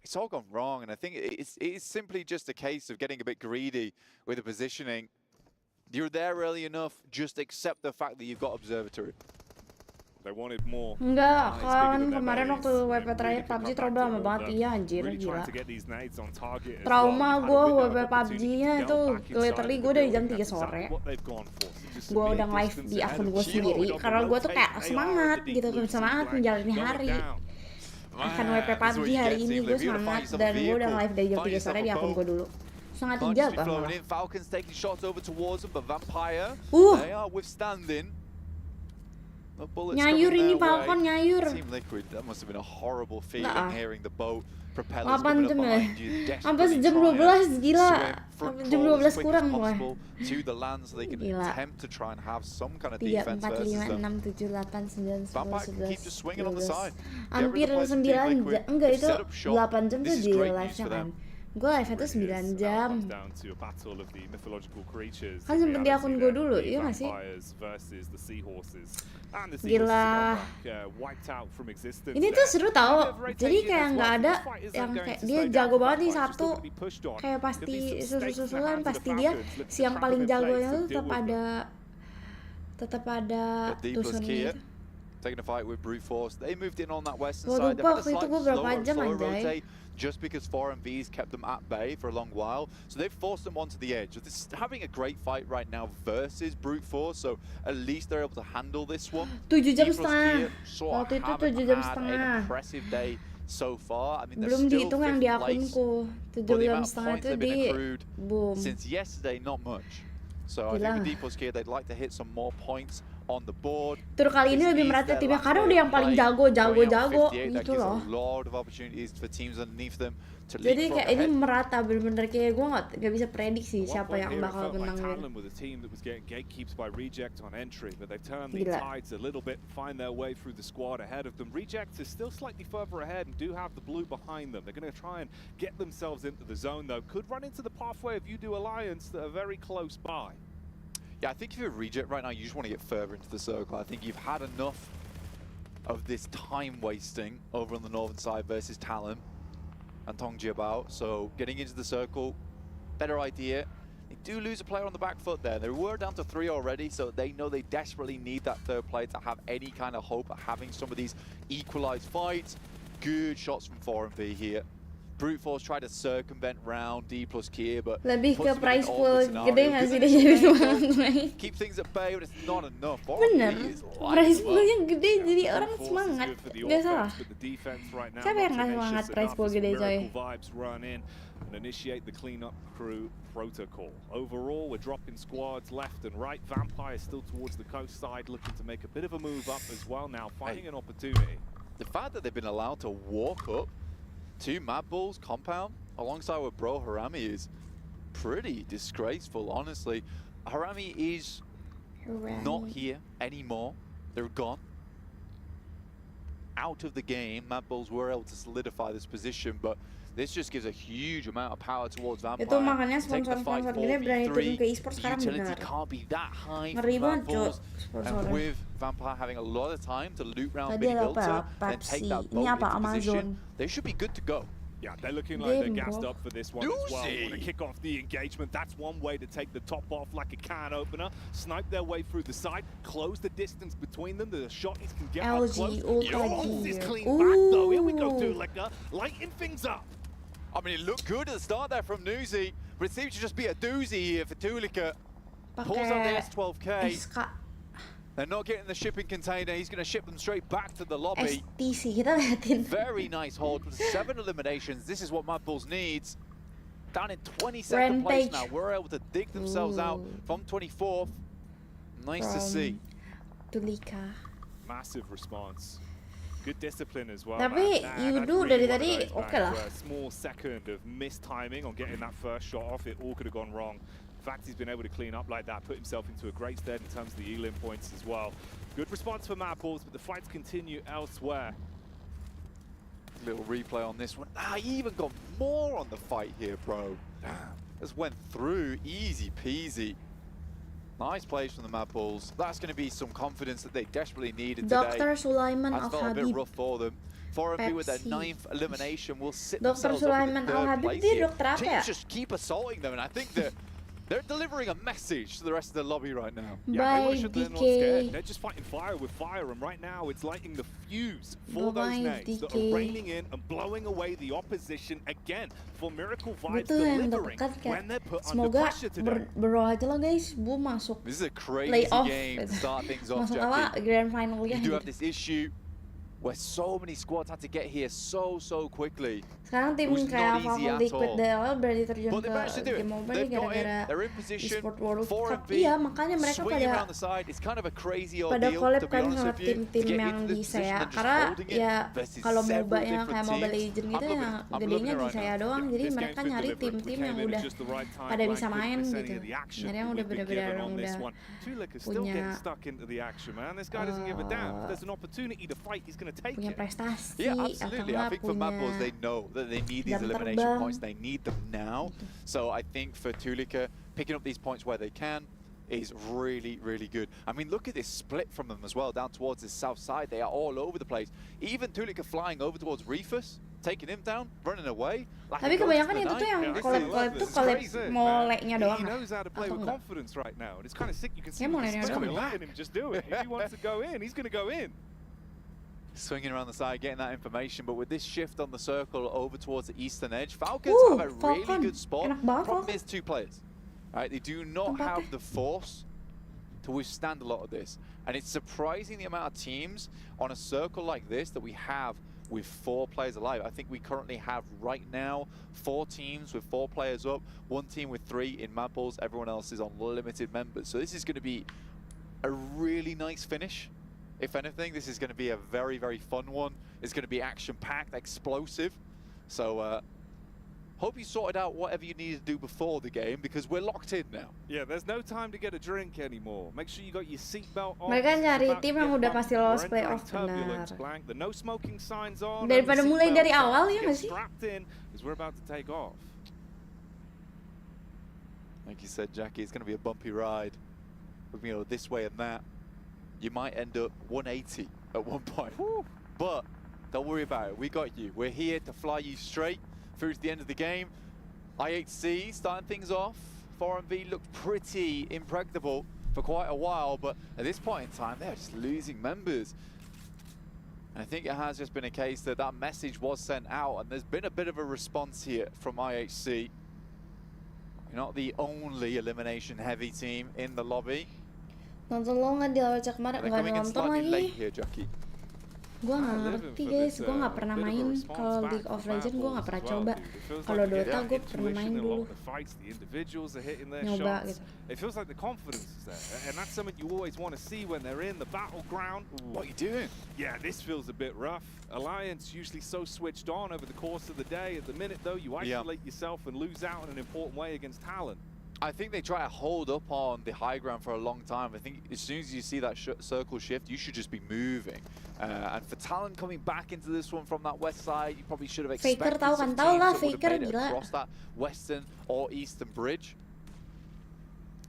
It's all gone wrong, and I think it's simply just a case of getting a bit greedy with the positioning. You're there early enough, just accept the fact that you've got Observatory. They wanted more. Enggak, kan kemarin waktu WP terakhir PUBG trauma lama banget. Iya anjir, gila. Trauma gue WP PUBG-nya itu literally gue dari jam 3 sore. Gue udah live di akun gue sendiri, karena gue tuh kayak semangat gitu, semangat menjalani hari. Akan WP PUBG hari ini gue semangat, dan gue udah live dari jam 3 sore di akun gue dulu. Setengah 3 kan malah. Falcons taking shots over towards them, but Vampire, they are withstanding. bullets Nyayur coming ini their way. Falcon nyayur. Team Liquid, that must have been a horrible feeling Nggak. hearing the boat propellers 8 coming up jam ya. behind you. Sampai desperately jam trying 12 to gila. swim front Sampai jam crawl as 12 quick kurang as mulai. possible to the land so they can Gila. attempt to try and have some kind of 3, defense 4, versus 5, them. 6, 7, 8, 9, 10, 11, Vampire can keep just swinging on the 12. side. Hampir 9 jam. Enggak, itu 8 jam tuh This is di great live-nya news for kan. them. Gue live-nya tuh 9 jam. Down to a battle of the mythological creatures. Kan sempet di akun gue dulu, iya gak sih? Versus the seahorses. And the Gila. wiped out from existence. Ini tuh seru tau. Jadi kayak nggak ada yang kayak dia jago banget nih satu. Kayak pasti susul-susulan pasti dia si yang paling jagonya tuh tetap ada tusunnya. Taking a fight with brute force. They moved in on that western Waduh, side. They had a itu slight gue berapa slower jam anjay. rotate just because 4MVs kept them at bay for a long while. So they've forced them onto the edge. This is having a great fight right now versus brute force. So at least they're able to handle this one. 7 jam setengah. Waktu itu 7 jam setengah. An impressive day so far. I mean, they're Belum still dihitung yang di fifth place, akunku. 7 but the jam amount of setengah points itu they've been di accrued boom. since yesterday, not much. So I think with Deepos Gear, they'd like to hit some more points on the board. Tur kali ini lebih merata timnya karena udah yang paling jago gitu loh. A lot of opportunities for teams underneath them to Jadi leapfrog kayak ini ahead. merata bener-bener kayak gue nggak bisa prediksi siapa yang bakal menang. Talon with a team that was getting gatekeeps by Reject on entry, but they've turned the Gila. tides a little bit, find their way through the squad ahead of them. Reject is still slightly further ahead and do have the blue behind them. They're going to try and get themselves into the zone though. Could run into the pathway of Udo Alliance that are very close by. Yeah, I think if you're a Reject right now, you just want to get further into the circle. I think you've had enough of this time wasting over on the northern side versus Talon and Tongjiabao. So getting into the circle, better idea. They do lose a player on the back foot there. They were down to 3 already, so they know they desperately need that third player to have any kind of hope at having some of these equalized fights. Good shots from 4MV here. Brute Force tried to circumvent round D plus Kier, but Lebih ke puts them in price an pool awkward scenario. gede nggak sih Good dia jadi at semangat? keep things at bay, but it's not enough. Bener, price poolnya gede jadi orang Force is semangat. good for the Nggak salah. offense, but the defense right now Siapa yang not nggak semangat tenacious price enough pool as gede coy? Miracle vibes run in and initiate the cleanup crew protocol. Overall, we're dropping squads left and right. Vampire still towards the coast side, looking to make a bit of a move up as well now, finding an opportunity. The fact that they've been allowed to walk up to Mad Bull's compound alongside with Bro Harami is pretty disgraceful, honestly. Harami is not here anymore. They're gone. Out of the game. Mad Bulls were able to solidify this position, but this just gives a huge amount of power towards Vampire. Itu makanya Take the fight sponsor-sponsor gede berani turun 4v3. ke esports sekarang Utility bener. can't be that high Ngeri for Mad banget, Cuk, Bulls. sponsornya. And with Vampire having a lot of time to loot round Tadi Big ada apa ya? Filter and take Pepsi. that Ini boat apa? into position, Amazon. they should be good to go. Yeah, they're looking like they're gassed Bro. up for this one as well. Want to kick off the engagement. That's one way to take the top off like a can opener. Snipe their way through the side. Close the distance between them. The shotties can get up LG close. Ultra This is Gear. clean back though. Here we go, Ooh. Dulika. Lighting things up. I mean, it looked good at the start there from Nuzi, but it seems to just be a doozy here for Tulika. Pulls out the Pakai S12K. SK They're not getting the shipping container. He's going to ship them straight back to the lobby. STC kita liatin. Very nice hold with 7 eliminations. This is what Mad Bulls needs. Down in 22nd place Rampage. now. We're able to dig themselves out from 24th. Nice to see. Tulika. Massive response. Good discipline as well. Tapi Yudo dari tadi oke lah. A small second of mistiming on getting that first shot off. It all could have gone wrong. In fact, he's been able to clean up like that, put himself into a great stead in terms of the elim points as well. Good response for Mad Bulls, but the fights continue elsewhere. Little replay on this one. He even got more on the fight here, bro. Just went through, easy peasy. Nice plays from the Mad Bulls. That's going to be some confidence that they desperately needed today. Dr. Sulaiman That's felt a bit Al-Habib. rough for them. 4MV with their Pepsi. 9th elimination will sit Dr. themselves up in Sulaiman the third Al-Habib place dia here. dokter apa ya? Teams just keep assaulting them, and I think that they're delivering a message to the rest of the lobby right now. Yeah, Bye, they're not DK. scared. They're just fighting fire with fire, and right now it's lighting the fuse for those Bye, nades that DK. are raining in and blowing away the opposition again. For Miracle Gue Vibes tuh yang delivering dapet when they're kayak put under semoga pressure today. berdoa aja lah guys, Bu masuk This is a crazy playoff, game to start things off, masuk Jackie. apa grand final ya. You do have this issue where so many squads had to get here so quickly. Sekarang tim was kayak not easy Valve at Liquid all. dari awal berani terjun But they managed to ke do it. game mobile They've got gara-gara it. They're in position. Esports World 4 Cup. and B. Iya, makanya mereka Swinging pada around the side. It's kind of a crazy pada ordeal, collab to be kan honest sama with you. tim-tim To get yang into di this position saya and just karena holding it ya versus kalau several MOBA yang different kayak Mobile teams. Legends gitu I'm loving ya it. I'm gedenya loving it di right saya now. doang, jadi This mereka game's been nyari deliberate. We tim-tim came yang in at udah just the right time, pada Blank bisa couldn't main miss gitu, any of the action nyari yang that udah we've been benar-benar given on this udah one. Tulika still punya getting stuck into the action, man. This guy doesn't give a damn. If there's an opportunity to fight, he's going to take punya it. prestasi Yeah, atau absolutely. I nggak think for Mad Bulls, punya they know that they need these jam elimination terbang. points. They need them now. So I think for Tulika, picking up these points where they can is really, really good. I mean, look at this split from them as well, down towards the south side. They are all over the place. Even Tulika flying over towards Reefus, taking him down, running away. Like Tapi kebanyakan itu tuh yang collab tuh collab moleknya doang. He knows how to play Atau with enggak? confidence right now. And it's kind of sick. You can see Ya, with the moleknya split, doang. letting him just do it. If he wants to go in, he's going to go in. Swinging around the side, getting that information, but with this shift on the circle over towards the eastern edge, Falcons have a really Falcon. good spot. Enak banget, Problem Falcon. is 2 players. Right? They do not Tempatnya. have the force to withstand a lot of this. And it's surprising the amount of teams on a circle like this that we have with 4 players alive. I think we currently have right now 4 teams with 4 players up, 1 team with 3 in Mad Bulls, everyone else is on limited members. So this is going to be a really nice finish. If anything, this is going to be a very, very fun one. It's going to be action-packed, explosive. So hope you sorted out whatever you needed to do before the game, because we're locked in now. Yeah, there's no time to get a drink anymore. Make sure you got your seatbelt on. Mereka It's nyari about to tim get yang udah bumpy. pasti lolos We're playoff, entering turbulence, benar. Blank. The no smoking signs on. Daripada mulai dari awal, ya get nggak sih? strapped in as we're about to take off. Like you said, Jackie, it's going to be a bumpy ride. You know, this way and that. You might end up 180 at one point. But don't worry about it. We got you. We're here to fly you straight through to the end of the game. IHC starting things off. 4MV looked pretty impregnable for quite a while, but at this point in time, they're just losing members. And I think it has just been a case that that message was sent out, and there's been a bit of a response here from IHC. You're not the only elimination-heavy team in the lobby. Nonton lo nggak di Lawaca kemarin? They're Nggak coming in nonton slightly late lagi. here, Jackie. Gue nggak ngerti guys, gue nggak pernah main kalau League of Legends, gue nggak pernah coba. Kalau Dota gue pernah main dulu. Nyoba gitu. It feels like the confidence is there, and that's something you always want to see when they're in the battleground. What are you doing? Yeah, this feels a bit rough. Alliance usually so switched on over the course of the day. At the minute, though, you isolate yourself and lose out in an important way against Talon. I think they try to hold up on the high ground for a long time. I think as soon as you see that circle shift, you should just be moving. And for Talon coming back into this one from that west side, you probably should have expected Faker tahu some kan, tahu teams lah that would have Faker made it gila. across that western or eastern bridge.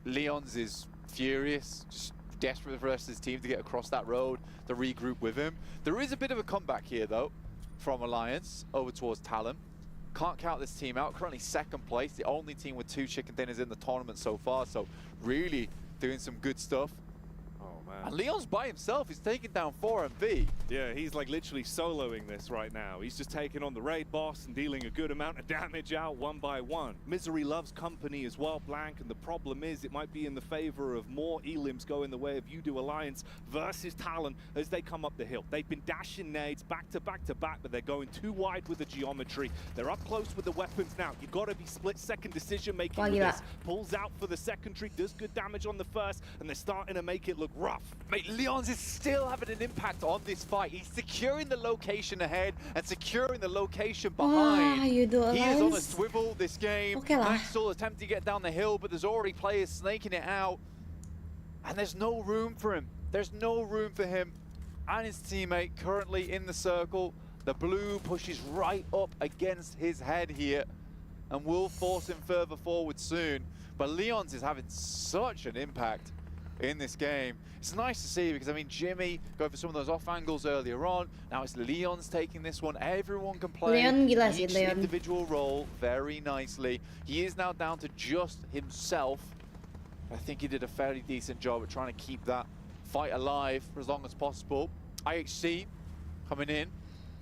Leon's is furious, just desperate for the rest of his team to get across that road, to regroup with him. There is a bit of a comeback here, though, from Alliance over towards Talon. Can't count this team out. Currently 2nd place, the only team with 2 chicken dinners in the tournament so far. So really doing some good stuff. Oh man. And Leon's by himself. He's taking down 4MV. Yeah, he's like literally soloing this right now. He's just taking on the raid boss and dealing a good amount of damage out one by one. Misery loves company as well, Blank, and the problem is it might be in the favor of more elims going the way of You-Do Alliance versus Talon as they come up the hill. They've been dashing nades back to back to back, but they're going too wide with the geometry. They're up close with the weapons now. You've got to be split-second decision-making with this. Pulls out for the secondary, does good damage on the first, and they're starting to make it look rough. Mate, Leon's is still having an impact on this fight. He's securing the location ahead and securing the location behind. You-Do He is on a Alliance. swivel this game. Okay lah. Axel attempting to get down the hill, but there's already players snaking it out. And there's no room for him. There's no room for him and his teammate currently in the circle. The blue pushes right up against his head here and will force him further forward soon. But Leon's is having such an impact in this game. It's nice to see because, I mean, Jimmy going for some of those off angles earlier on. Now it's Leon's taking this one. Everyone can play Leon gila sih, each Leon. individual role very nicely. He is now down to just himself. I think he did a fairly decent job at trying to keep that fight alive for as long as possible. IHC coming in.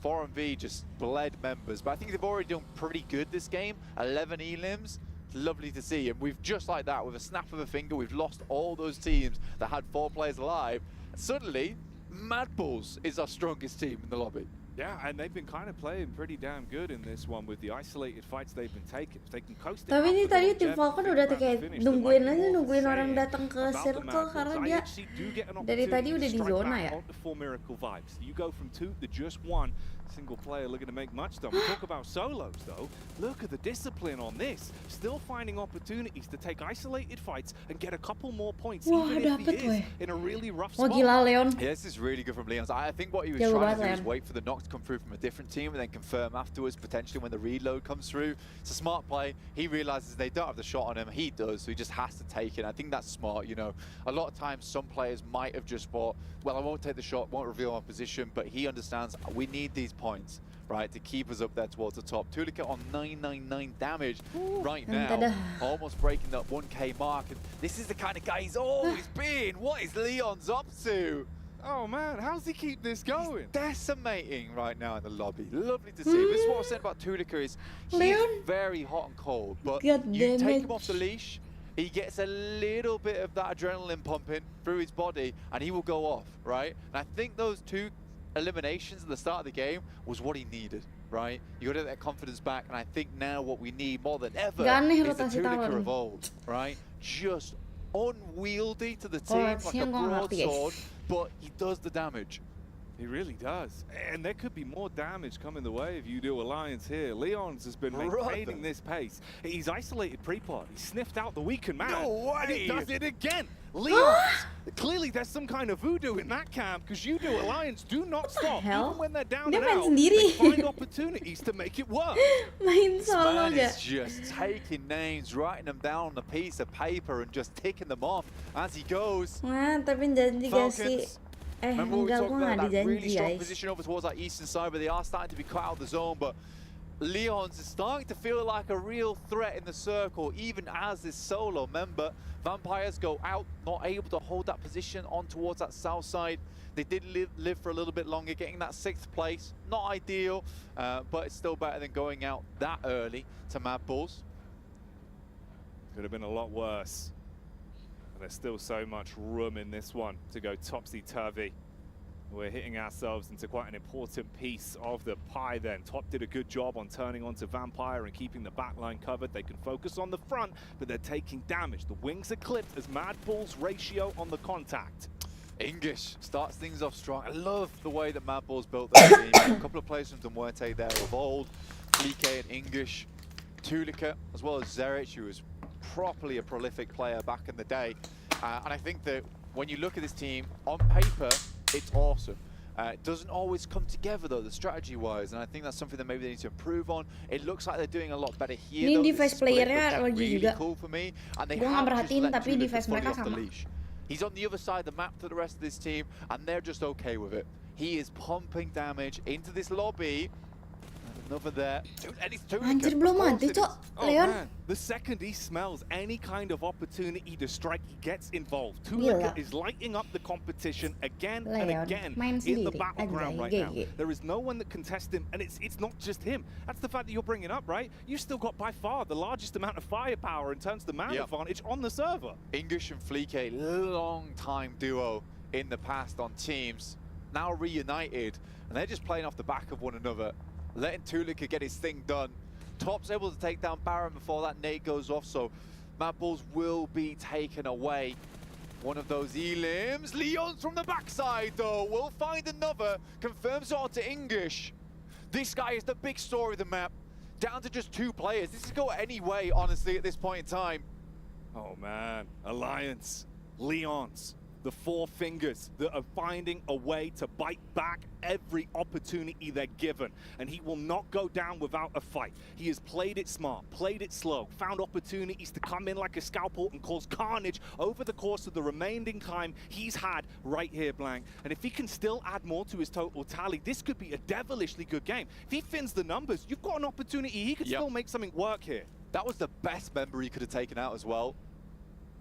4MV just bled members, but I think they've already done pretty good this game. 11 elims. Lovely to see, and we've just like that, with a snap of a finger, we've lost all those teams that had 4 players alive. And suddenly, Mad Bulls is our strongest team in the lobby. Yeah, and they've been kind of playing pretty damn good in this one with the isolated fights they've been taking. If they can coast it Tapi out ini for the tadi tim longevity Falcon udah around the kayak finish, nungguin there might be aja, more to nungguin say orang datang ke about the circle Mad karena Bulls. dia IHC do get an dari tadi opportunity udah to di strike zona back ya. onto full miracle vibes. You go from 2 to just 1. Single player looking to make much done. We talk about solos though. Look at the discipline on this. Still finding opportunities to take isolated fights and get a couple more points, Wah, even if dapet he is weh. in a really rough Wah spot. gila Leon. Yeah, this is really good from Leon. I think what he was Jago trying to banget, do is Leon. wait for the knock to come through from a different team and then confirm afterwards, potentially when the reload comes through. It's a smart play. He realizes they don't have the shot on him. He does, so he just has to take it. I think that's smart, you know. A lot of times some players might have just thought, well, I won't take the shot, won't reveal my position, but he understands we need these points, right, to keep us up there towards the top. Tulika on 999 damage right now, almost breaking that 1k mark. And this is the kind of guy he's always been. What is Leon's up to? Oh man, how's he keep this going? He's decimating right now in the lobby. Lovely to see. This is what I was saying about Tulika is he's very hot and cold, but you take him off the leash, he gets a little bit of that adrenaline pumping through his body and he will go off, right? And I think those 2 eliminations at the start of the game was what he needed, right? You got to get that confidence back, and I think now what we need more than ever is the Tulika of old, right? Just unwieldy to the team, like a broadsword, but he does the damage. He really does. And there could be more damage coming the way of UDO Alliance here. Leon's has been maintaining this pace. He's isolated pre-pod. He sniffed out the weakened man. No way! And he does it again. Leon's. Clearly there's some kind of voodoo in that camp because UDO Alliance do not stop. Even when they're down and out, they find opportunities to make it work. Main solo Man gak? is just taking names, writing them down on a piece of paper and just ticking them off as he goes. Wah, tapi janji gak sih? Remember we Enggak, talked gue about gak that really dijanji strong guys. position over towards that eastern side, but they are starting to be cut out of the zone. But Leon's is starting to feel like a real threat in the circle, even as this solo member. Vampires go out, not able to hold that position on towards that south side. They did live for a little bit longer, getting that 6th place. Not ideal, but it's still better than going out that early to Mad Bulls. Could have been a lot worse. And there's still so much room in this one to go topsy-turvy. We're hitting ourselves into quite an important piece of the pie then. Top did a good job on turning onto Vampire and keeping the backline covered. They can focus on the front, but they're taking damage. The wings are clipped as Mad Bull's ratio on the contact. English starts things off strong. I love the way that Mad Bulls built their team. A couple of players from Muerte there of old. Flique and English. Tulika, as well as Zerich, who was properly a prolific player back in the day. And I think that when you look at this team, on paper, it's awesome. It doesn't always come together though, the strategy-wise, and I think that's something that maybe they need to improve on. It looks like they're doing a lot better here. Ini though. device This split playernya looks lagi really juga. cool for me, and they Gue have nggak just merhatiin, let tapi Tulika device fully mereka off the sama. leash. He's on the other side of the map to the rest of this team, and they're just okay with it. He is pumping damage into this lobby. Another there. And it's Tulika. Anjir, belum mati, Cok. Leon. Man, the second he smells any kind of opportunity to strike, he gets involved. Tulika is lighting up the competition again and Leon, again main in the sendiri, battleground anjay, right now. GG. There is no one that can test him, and it's not just him. That's the fact that you're bringing up, right? You've still got by far the largest amount of firepower in terms of the man advantage on the server. English and Flique, long-time duo in the past on teams, now reunited, and they're just playing off the back of one another, letting Tulika get his thing done. Top's able to take down Baron before that nade goes off, so Mad Bulls will be taken away. One of those elims. Leon's from the backside, though. We'll find another. Confirms it onto English. This guy is the big story of the map. Down to just 2 players. This could go any way, honestly, at this point in time. Oh, man. Alliance. Leon's. The 4 fingers that are finding a way to bite back every opportunity they're given. And he will not go down without a fight. He has played it smart, played it slow, found opportunities to come in like a scalpel and cause carnage over the course of the remaining time he's had right here, Blank. And if he can still add more to his total tally, this could be a devilishly good game. If he fins the numbers, you've got an opportunity. He could still make something work here. That was the best member he could have taken out as well.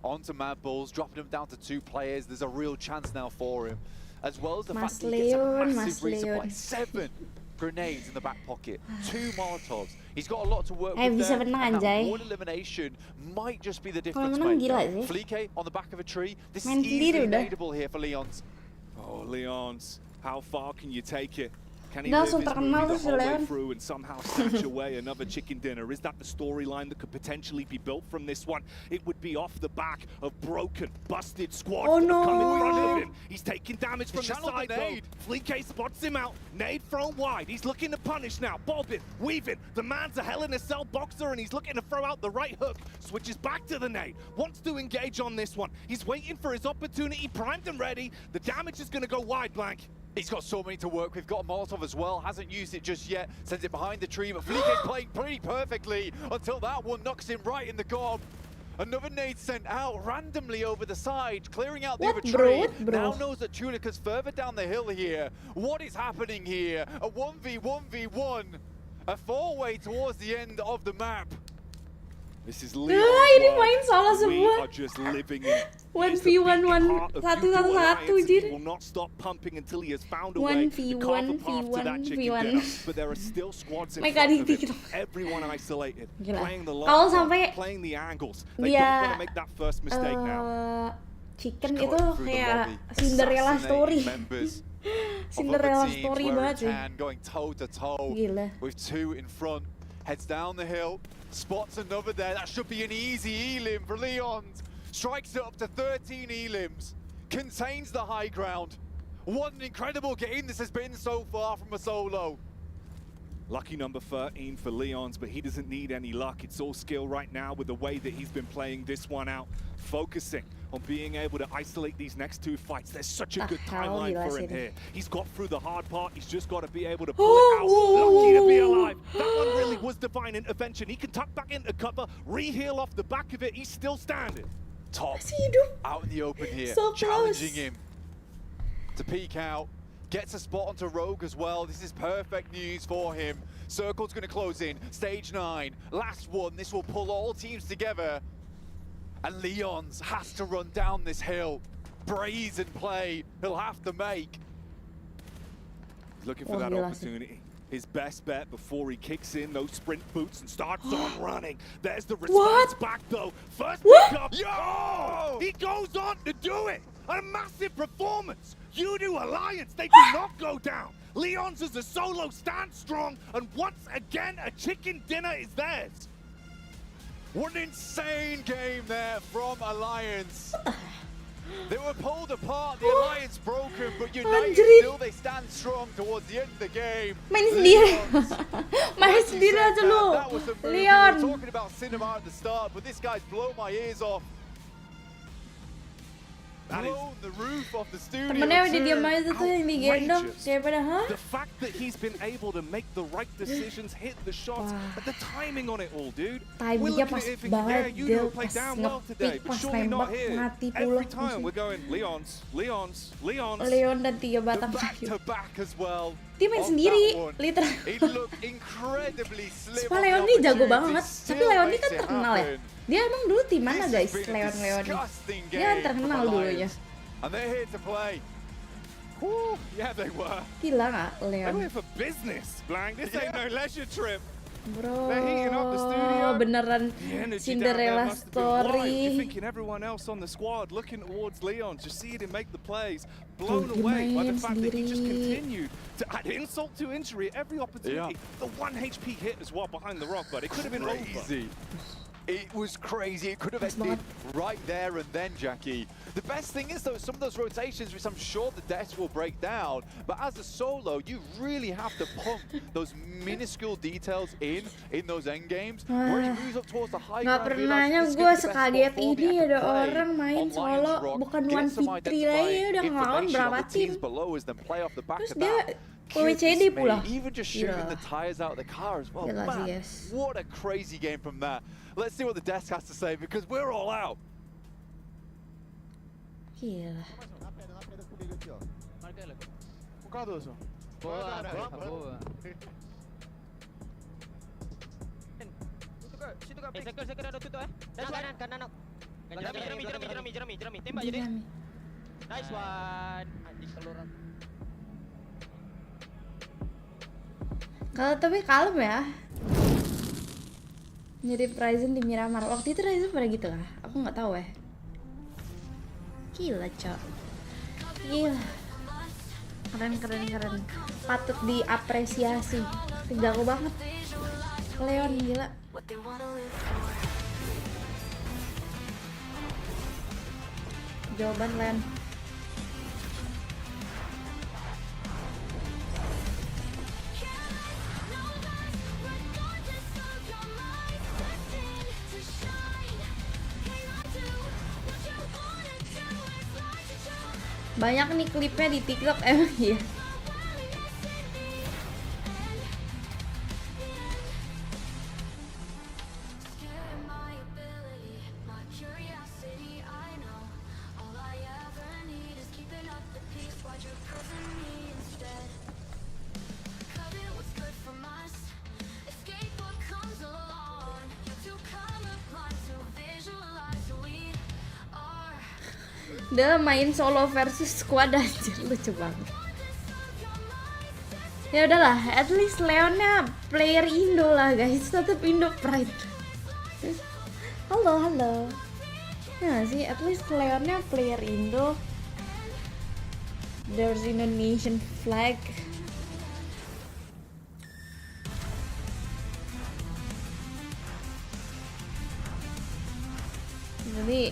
Onto Mad Bulls, dropping him down to 2 players. There's a real chance now for him. As well as the fact that he gets a massive resupply. 7 grenades in the back pocket, 2 Molotovs. He's got a lot to work with bisa there. menang, And that Anjay. one elimination might just be the Kalau difference menang maker. gila sih. Flique on the back of a tree. This Main is sendiri easily udah. nadeable here for Leon's. Oh, Leon's. How far can you take it? Can he Dia live langsung his terkenal movie tuh the si whole way Leon. through and somehow snatch away another chicken dinner? Is that the storyline that could potentially be built from this one? It would be off the back of broken, busted squads that have come in front of him. He's taking damage from the side though. Fleek spots him out. Nade thrown wide. He's looking to punish now. Bobbing, weaving. The man's a Hell in a Cell boxer and he's looking to throw out the right hook. Switches back to the nade. Wants to engage on this one. He's waiting for his opportunity, primed and ready. The damage is going to go wide, Blank. He's got so many to work with. Got a Molotov as well. Hasn't used it just yet. Sends it behind the tree, but Fleeka's playing pretty perfectly until that one knocks him right in the gob. Another nade sent out randomly over the side, clearing out the other tree. Now knows that Tulika's further down the hill here. What is happening here? A 1v1v1. A four-way towards the end of the map. This is Leon's ini world. main salah We semua. are just living in 1v1 1-1-1. He Jir. will not stop pumping until he has found a way to carve a path to that chicken dinner. But there are still squads in front of him. Everyone isolated, playing the long Kalau sampai playing the angles. They don't want dia to make that first mistake now. chicken itu kayak Cinderella story. Cinderella story banget sih. Going toe to toe Gila. with two in front. Heads down the hill, spots another there. That should be an easy elim for Leons. Strikes it up to 13 elims. Contains the high ground. What an incredible game this has been so far from a solo. Lucky number 13 for Leons, but he doesn't need any luck. It's all skill right now with the way that he's been playing this one out. Focusing on being able to isolate these next two fights. There's such a good timeline for him here. He's got through the hard part. He's just got to be able to pull it out. Lucky to be alive. That one really was divine intervention. He can tuck back into cover, re-heal off the back of it. He's still standing. Top out in the open here, So challenging him to peek out. Gets a spot onto Rogue as well. This is perfect news for him. Circle's going to close in. Stage 9, last one. This will pull all teams together. And Leons has to run down this hill. Brazen play he'll have to make. He's looking for that opportunity. His best bet before he kicks in those sprint boots and starts on running. There's the response back though. First pick up. Yo! He goes on to do it. A massive performance. You do Alliance, they do not go down. Leons as a solo stand strong, and once again a chicken dinner is theirs. What an insane game there from Alliance. They were pulled apart, the Alliance broken, but united still they stand strong towards the end of the game. Main sendiri. Main sendiri aja lu. That was the move. Leon. We were talking about cinema at the start, but this guy's blown my ears off. Blown the roof off the studio. Temennya udah diam aja tuh yang digendong. Kayak pada, hah? The fact that he's been able to make the right decisions, hit the shots, but the timing on it all, dude. Timingnya pas banget, you play down well today, but pas surely not nembak here. mati Every pula. time we're going Leons. Leon dan 3 batang kayu. To back as well. Dia main sendiri, literal. It looked incredibly slim. Sumpah Leon ini jago banget, tapi Leon ini kan terkenal ya. Dia emang dulu tim mana guys, Leon ini? Dia kan terkenal dulunya. And they're here to play. Woo, yeah, they were. Gila nggak They're Leon? here for business, Blank. This ain't no leisure trip. Bro, They're heating up the studio. beneran The energy Cinderella down there must have been wild. You're story. thinking everyone else on the squad looking towards Leon, just seeing him make the plays, blown away by the fact that he just continued to add insult to injury at every opportunity. The 1 HP hit as well behind the rock, but it could have been crazy. It was crazy. It could have ended right there and then, Jackie. The best thing is, though, some of those rotations, which I'm sure the deaths will break down, but as a solo, you really have to pump those minuscule details in those end games. Where he moves up towards the high Nggak ground, pernahnya gue sekaget ini ada orang main solo bukan 1v3 lagi, udah ngelawan berapa tim. Terus dia PWCD pula. Even just shooting the tires out of the car as well. Gila sih, Man, guys. what a crazy game from that. Let's see what the desk has to say, because we're all out. Gila. Nice one. Anjing keluar. Kalau tapi kalem ya. Mirip Ryzen di Miramar. Waktu itu Ryzen pada gitu lah. Aku nggak tahu ya. Gila, Cok. Gila. Keren. patut diapresiasi. Jago banget Leon, gila. Jawaban Leon. Banyak nih klipnya di TikTok emang ya. Udah main solo versus squad aja, lucu banget. Ya udahlah, at least Leonnya player Indo lah guys, tetap Indo pride. Halo. Ya gak sih, at least Leonnya player Indo. There's Indonesian flag. Jadi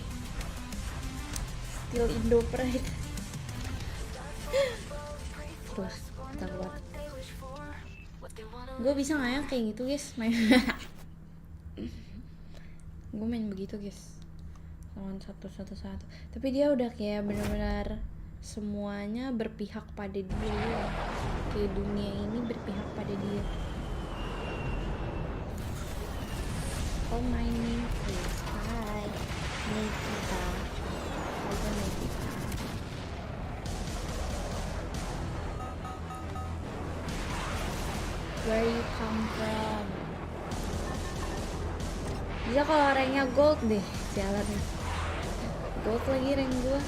still Indo pride. Tuh, kita buat. Gue bisa nggak ya kayak gitu guys main. Gue main begitu guys, lawan satu. Tapi dia udah kayak benar-benar semuanya berpihak pada dia ya. Kayak dunia ini berpihak pada dia. Oh my name is Hi Nikita. Where you come from? Bisa kalau ranknya gold deh, jalan nih. Gold lagi rank gua.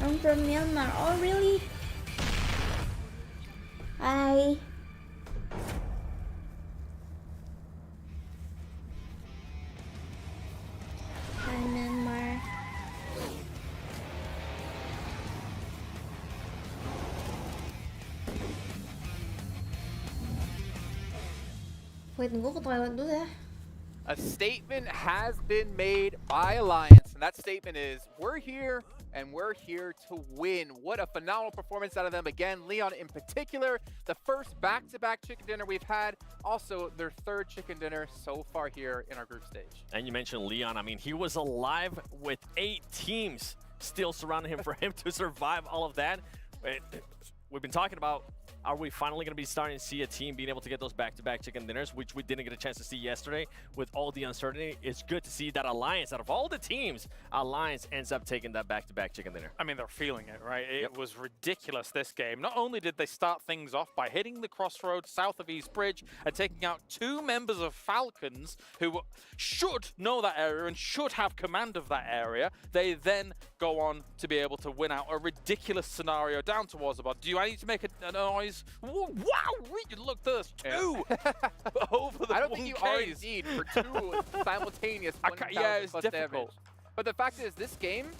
I'm from Myanmar. Oh really? Hi. Hi Myanmar. Wait, gue ke toilet dulu ya. A statement has been made by Alliance, and that statement is, we're here and we're here to win. What a phenomenal performance out of them. Again, Leon in particular, the first back-to-back chicken dinner we've had, also their third chicken dinner so far here in our group stage. And you mentioned Leon. I mean, he was alive with 8 teams still surrounding him for him to survive all of that. We've been talking about, are we finally going to be starting to see a team being able to get those back-to-back chicken dinners, which we didn't get a chance to see yesterday with all the uncertainty? It's good to see that Alliance, out of all the teams, Alliance ends up taking that back-to-back chicken dinner. I mean, they're feeling it, right? It was ridiculous this game. Not only did they start things off by hitting the crossroads south of East Bridge and taking out 2 members of Falcons who should know that area and should have command of that area, they then go on to be able to win out a ridiculous scenario down towards the bot. Do I need to make a noise? Wow, look at this, 2 over the I don't think you are Ks. indeed for 2 simultaneous 1,000 yeah, it's plus difficult. damage. But the fact is, this game,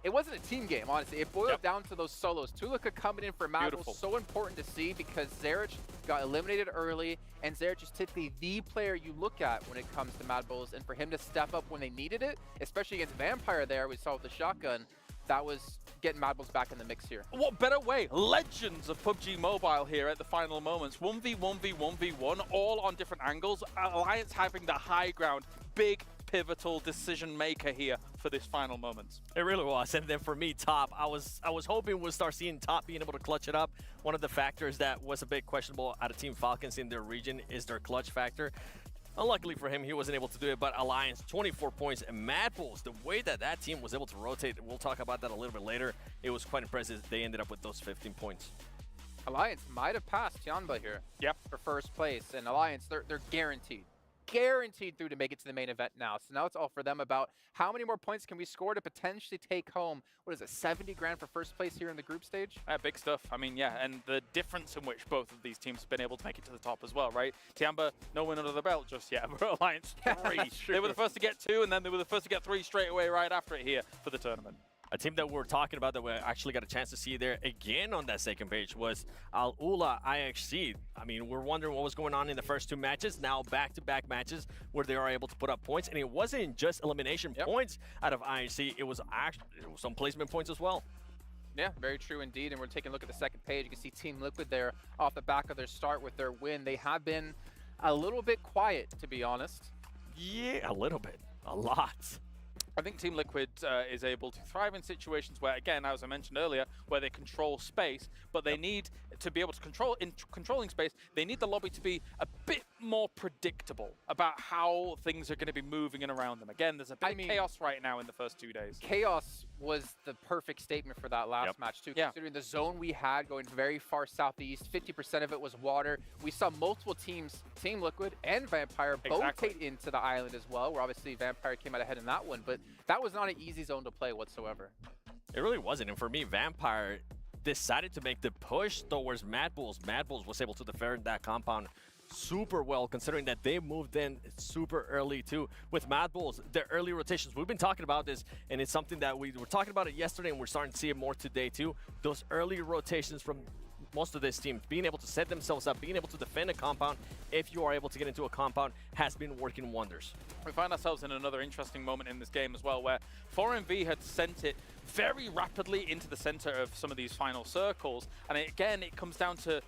it wasn't a team game, honestly. It boiled down to those solos. Tulika coming in for Mad Bull, so important to see because Zerich got eliminated early, and Zerich is typically the player you look at when it comes to Mad Bulls, and for him to step up when they needed it, especially against Vampire there, we saw with the shotgun, that was getting Mad Bulls back in the mix here. What better way? Legends of PUBG Mobile here at the final moments. 1v1v1v1, all on different angles. Alliance having the high ground. Big, pivotal decision maker here for this final moments. It really was. And then for me, Top, I was hoping we'll start seeing Top being able to clutch it up. One of the factors that was a bit questionable out of Team Falcons in their region is their clutch factor. Unluckily for him, he wasn't able to do it, but Alliance, 24 points, and Mad Bulls, the way that that team was able to rotate, we'll talk about that a little bit later, it was quite impressive. They ended up with those 15 points. Alliance might have passed Tianba here for first place, and Alliance, they're guaranteed. guaranteed through to make it to the main event now. So now it's all for them about how many more points can we score to potentially take home, what is it, 70 grand for first place here in the group stage? Big stuff. I mean, yeah, and the difference in which both of these teams have been able to make it to the top as well, right? Tiamba, no win under the belt just yet. We're Alliance 3. They were the first to get 2, and then they were the first to get 3 straight away right after it here for the tournament. A team that we're talking about that we actually got a chance to see there again on that second page was Al-Ula IHC. I mean, we're wondering what was going on in the first 2 matches. Now back-to-back matches where they are able to put up points. And it wasn't just elimination points out of IHC. It was actually some placement points as well. Yeah, very true indeed. And we're taking a look at the second page. You can see Team Liquid there off the back of their start with their win. They have been a little bit quiet, to be honest. Yeah, a little bit. A lot. I think Team Liquid is able to thrive in situations where, again, as I mentioned earlier, where they control space, but they need to be able to control, in controlling space, they need the lobby to be a bit more predictable about how things are going to be moving in around them. Again, there's a bit of chaos right now in the first 2 days. Chaos was the perfect statement for that last match, too, considering the zone we had going very far southeast, 50% of it was water. We saw multiple teams, Team Liquid and Vampire, both take into the island as well, where obviously Vampire came out ahead in that one, but that was not an easy zone to play whatsoever. It really wasn't, and for me, Vampire decided to make the push towards Mad Bulls. Mad Bulls was able to defend that compound super well, considering that they moved in super early too. With Mad Bulls, their early rotations, we've been talking about this, and it's something that we were talking about it yesterday, and we're starting to see it more today too. Those early rotations from most of this team, being able to set themselves up, being able to defend a compound, if you are able to get into a compound, has been working wonders. We find ourselves in another interesting moment in this game as well, where 4MV had sent it very rapidly into the center of some of these final circles, and again, it comes down to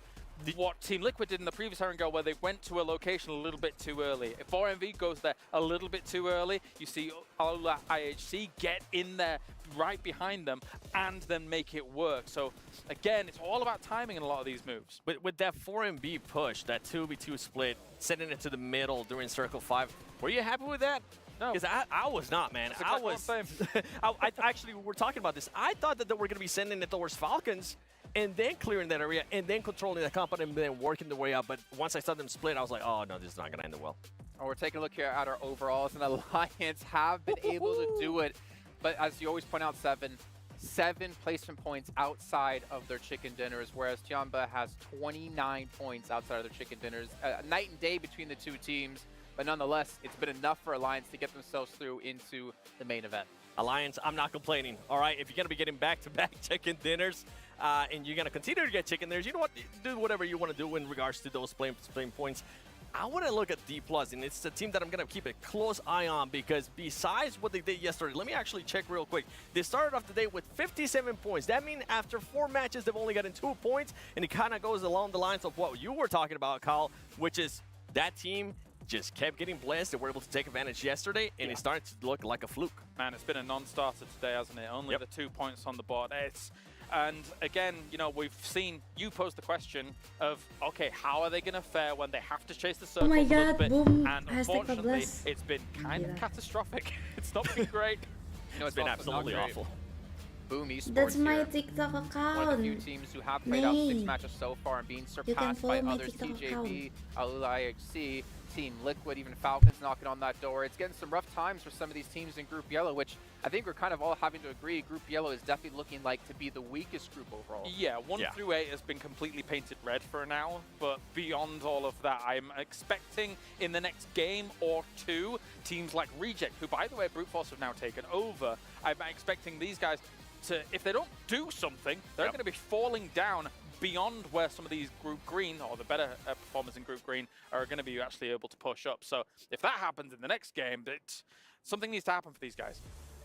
what Team Liquid did in the previous Iron Goal, where they went to a location a little bit too early. If 4MV goes there a little bit too early, you see Al-Ula IHC get in there right behind them and then make it work. So again, it's all about timing in a lot of these moves. But with that 4MV push, that 2v2 split, sending it to the middle during Circle 5, were you happy with that? No. Because I was not, man. I was. I actually, we're talking about this. I thought that they were going to be sending it towards Falcons and then clearing that area and then controlling that compound and then working their way out. But once I saw them split, I was like, oh, no, this is not going to end well. Oh, we're taking a look here at our overalls, and Alliance have been able to do it. But as you always point out, seven placement points outside of their chicken dinners, whereas Tiamba has 29 points outside of their chicken dinners. Night and day between the two teams, but nonetheless, it's been enough for Alliance to get themselves through into the main event. Alliance, I'm not complaining, all right? If you're going to be getting back-to-back chicken dinners and you're going to continue to get chicken dinners, you know what? Do whatever you want to do in regards to those playing points. I want to look at D+, and it's a team that I'm going to keep a close eye on because besides what they did yesterday, let me actually check real quick. They started off the day with 57 points. That means after 4 matches, they've only gotten 2 points, and it kind of goes along the lines of what you were talking about, Kyle, which is that team just kept getting blessed. They were able to take advantage yesterday, and it started to look like a fluke. Man, it's been a non-starter today, hasn't it? Only the 2 points on the board. And again, you know, we've seen you pose the question of, okay, how are they going to fare when they have to chase the circle my a little God, bit? boom. And unfortunately, it's been kind of catastrophic. It's not been great. You know, it's been absolutely awful. Boom Esports That's my here. TikTok account. One of the few teams who have played out 6 matches so far and being surpassed by others. TJB, Al-Ula IHC, Team Liquid, even Falcons knocking on that door. It's getting some rough times for some of these teams in Group Yellow, which I think we're kind of all having to agree Group Yellow is definitely looking like to be the weakest group overall. Yeah, 1 through 8 has been completely painted red for now, but beyond all of that, I'm expecting in the next game or 2, teams like Reject, who by the way, Brute Force have now taken over, I'm expecting these guys to, if they don't do something, they're going to be falling down beyond where some of these Group Green, or the better performers in Group Green, are going to be actually able to push up. So if that happens in the next game, something needs to happen for these guys.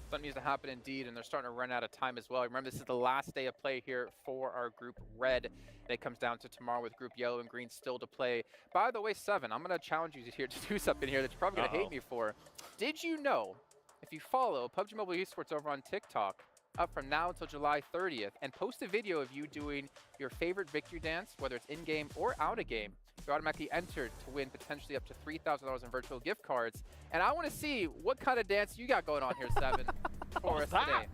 Something needs to happen indeed, and they're starting to run out of time as well. Remember, this is the last day of play here for our Group Red, and it comes down to tomorrow with Group Yellow and Green still to play. By the way, Seven, I'm going to challenge you here to do something here that you're probably going to hate me for. Did you know, if you follow PUBG Mobile Esports over on TikTok, up from now until July 30th, and post a video of you doing your favorite victory dance, whether it's in-game or out-of-game, you're automatically entered to win potentially up to $3,000 in virtual gift cards. And I want to see what kind of dance you got going on here, Seven, for us today.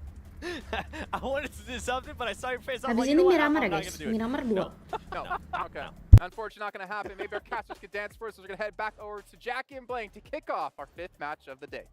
I wanted to do something, but I saw your face. I'm Habis like, ini you know what? Miramar I'm ya not guys, gonna do it. Miramar 2. No. Okay. Unfortunately, not going to happen. Maybe our casters can dance first. So we're going to head back over to Jackie and Blaine to kick off our 5th match of the day.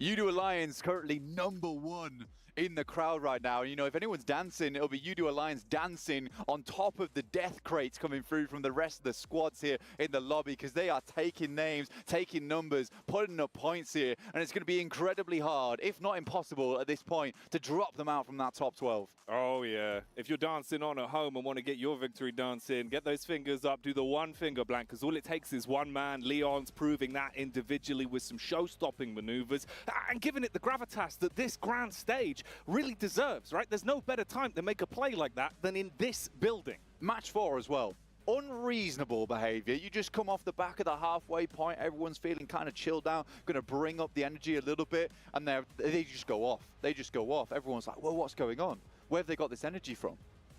Udo Alliance currently #1 in the crowd right now. You know, if anyone's dancing, it'll be Udo Alliance dancing on top of the death crates coming through from the rest of the squads here in the lobby, because they are taking names, taking numbers, putting up points here, and it's going to be incredibly hard, if not impossible at this point, to drop them out from that top 12. Oh, yeah. If you're dancing on at home and want to get your victory dance in, get those fingers up, do the one finger blank, because all it takes is one man. Leon's proving that individually with some show-stopping maneuvers and giving it the gravitas that this grand stage really deserves, right? There's no better time to make a play like that than in this building. Match 4 as well. Unreasonable behavior. You just come off the back of the halfway point, everyone's feeling kind of chilled out, going to bring up the energy a little bit, and they just go off. They just go off. Everyone's like, well, what's going on? Where have they got this energy from?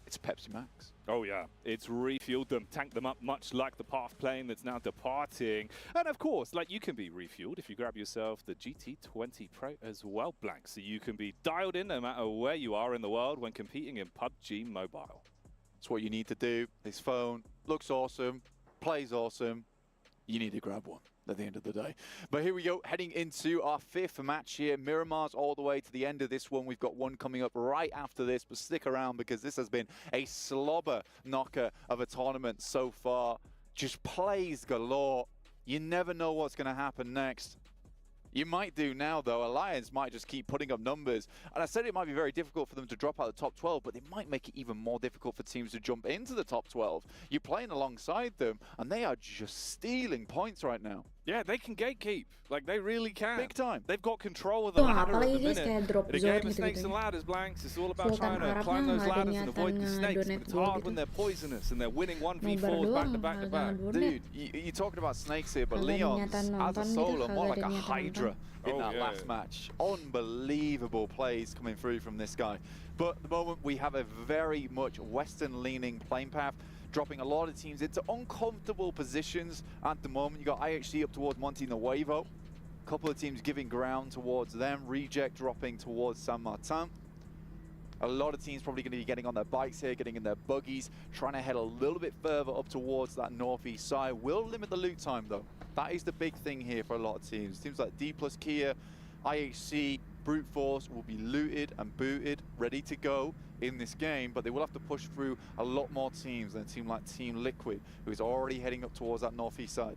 It's Pepsi Max. Oh, yeah. It's refueled them, tanked them up, much like the path plane that's now departing. And, of course, like, you can be refueled if you grab yourself the GT20 Pro as well, Blank, so you can be dialed in no matter where you are in the world when competing in PUBG Mobile. That's what you need to do. This phone looks awesome, plays awesome. You need to grab one at the end of the day. But here we go, heading into our 5th match here. Miramar's all the way to the end of this one. We've got one coming up right after this, but stick around because this has been a slobber knocker of a tournament so far. Just plays galore. You never know what's going to happen next. You might do now, though. Alliance might just keep putting up numbers. And I said it might be very difficult for them to drop out of the top 12, but they might make it even more difficult for teams to jump into the top 12. You're playing alongside them, and they are just stealing points right now. Yeah, they can gatekeep. Like, they really can. Big time. They've got control of the Tuh, ladder at the apalagi guys minute. kayak drop In a zone game of snakes gitu-gitu. and ladders, Blanks, it's all about Sultan trying to Arabnya climb those nggak ada ladders and avoid the niatan snakes, but ngedonate it's gua hard gitu. when they're poisonous and they're winning Nobar 1v4s back to doang, back to kagak back. ngedonate. Dude, you're talking about snakes here, but Kagak Leon's, niatan as a nonton gitu, solo, more kagak like ada a niatan hydra in Oh, that yeah. last match. Unbelievable plays coming through from this guy. But at the moment, we have a very much Western-leaning playing path, dropping a lot of teams into uncomfortable positions at the moment. You got IHC up towards Monte Nuevo. A couple of teams giving ground towards them. Reject dropping towards San Martin. A lot of teams probably going to be getting on their bikes here, getting in their buggies, trying to head a little bit further up towards that northeast side. Will limit the loot time, though. That is the big thing here for a lot of teams. Teams like D plus Kia, IHC, Brute Force will be looted and booted, ready to go in this game, but they will have to push through a lot more teams than a team like Team Liquid, who is already heading up towards that northeast side.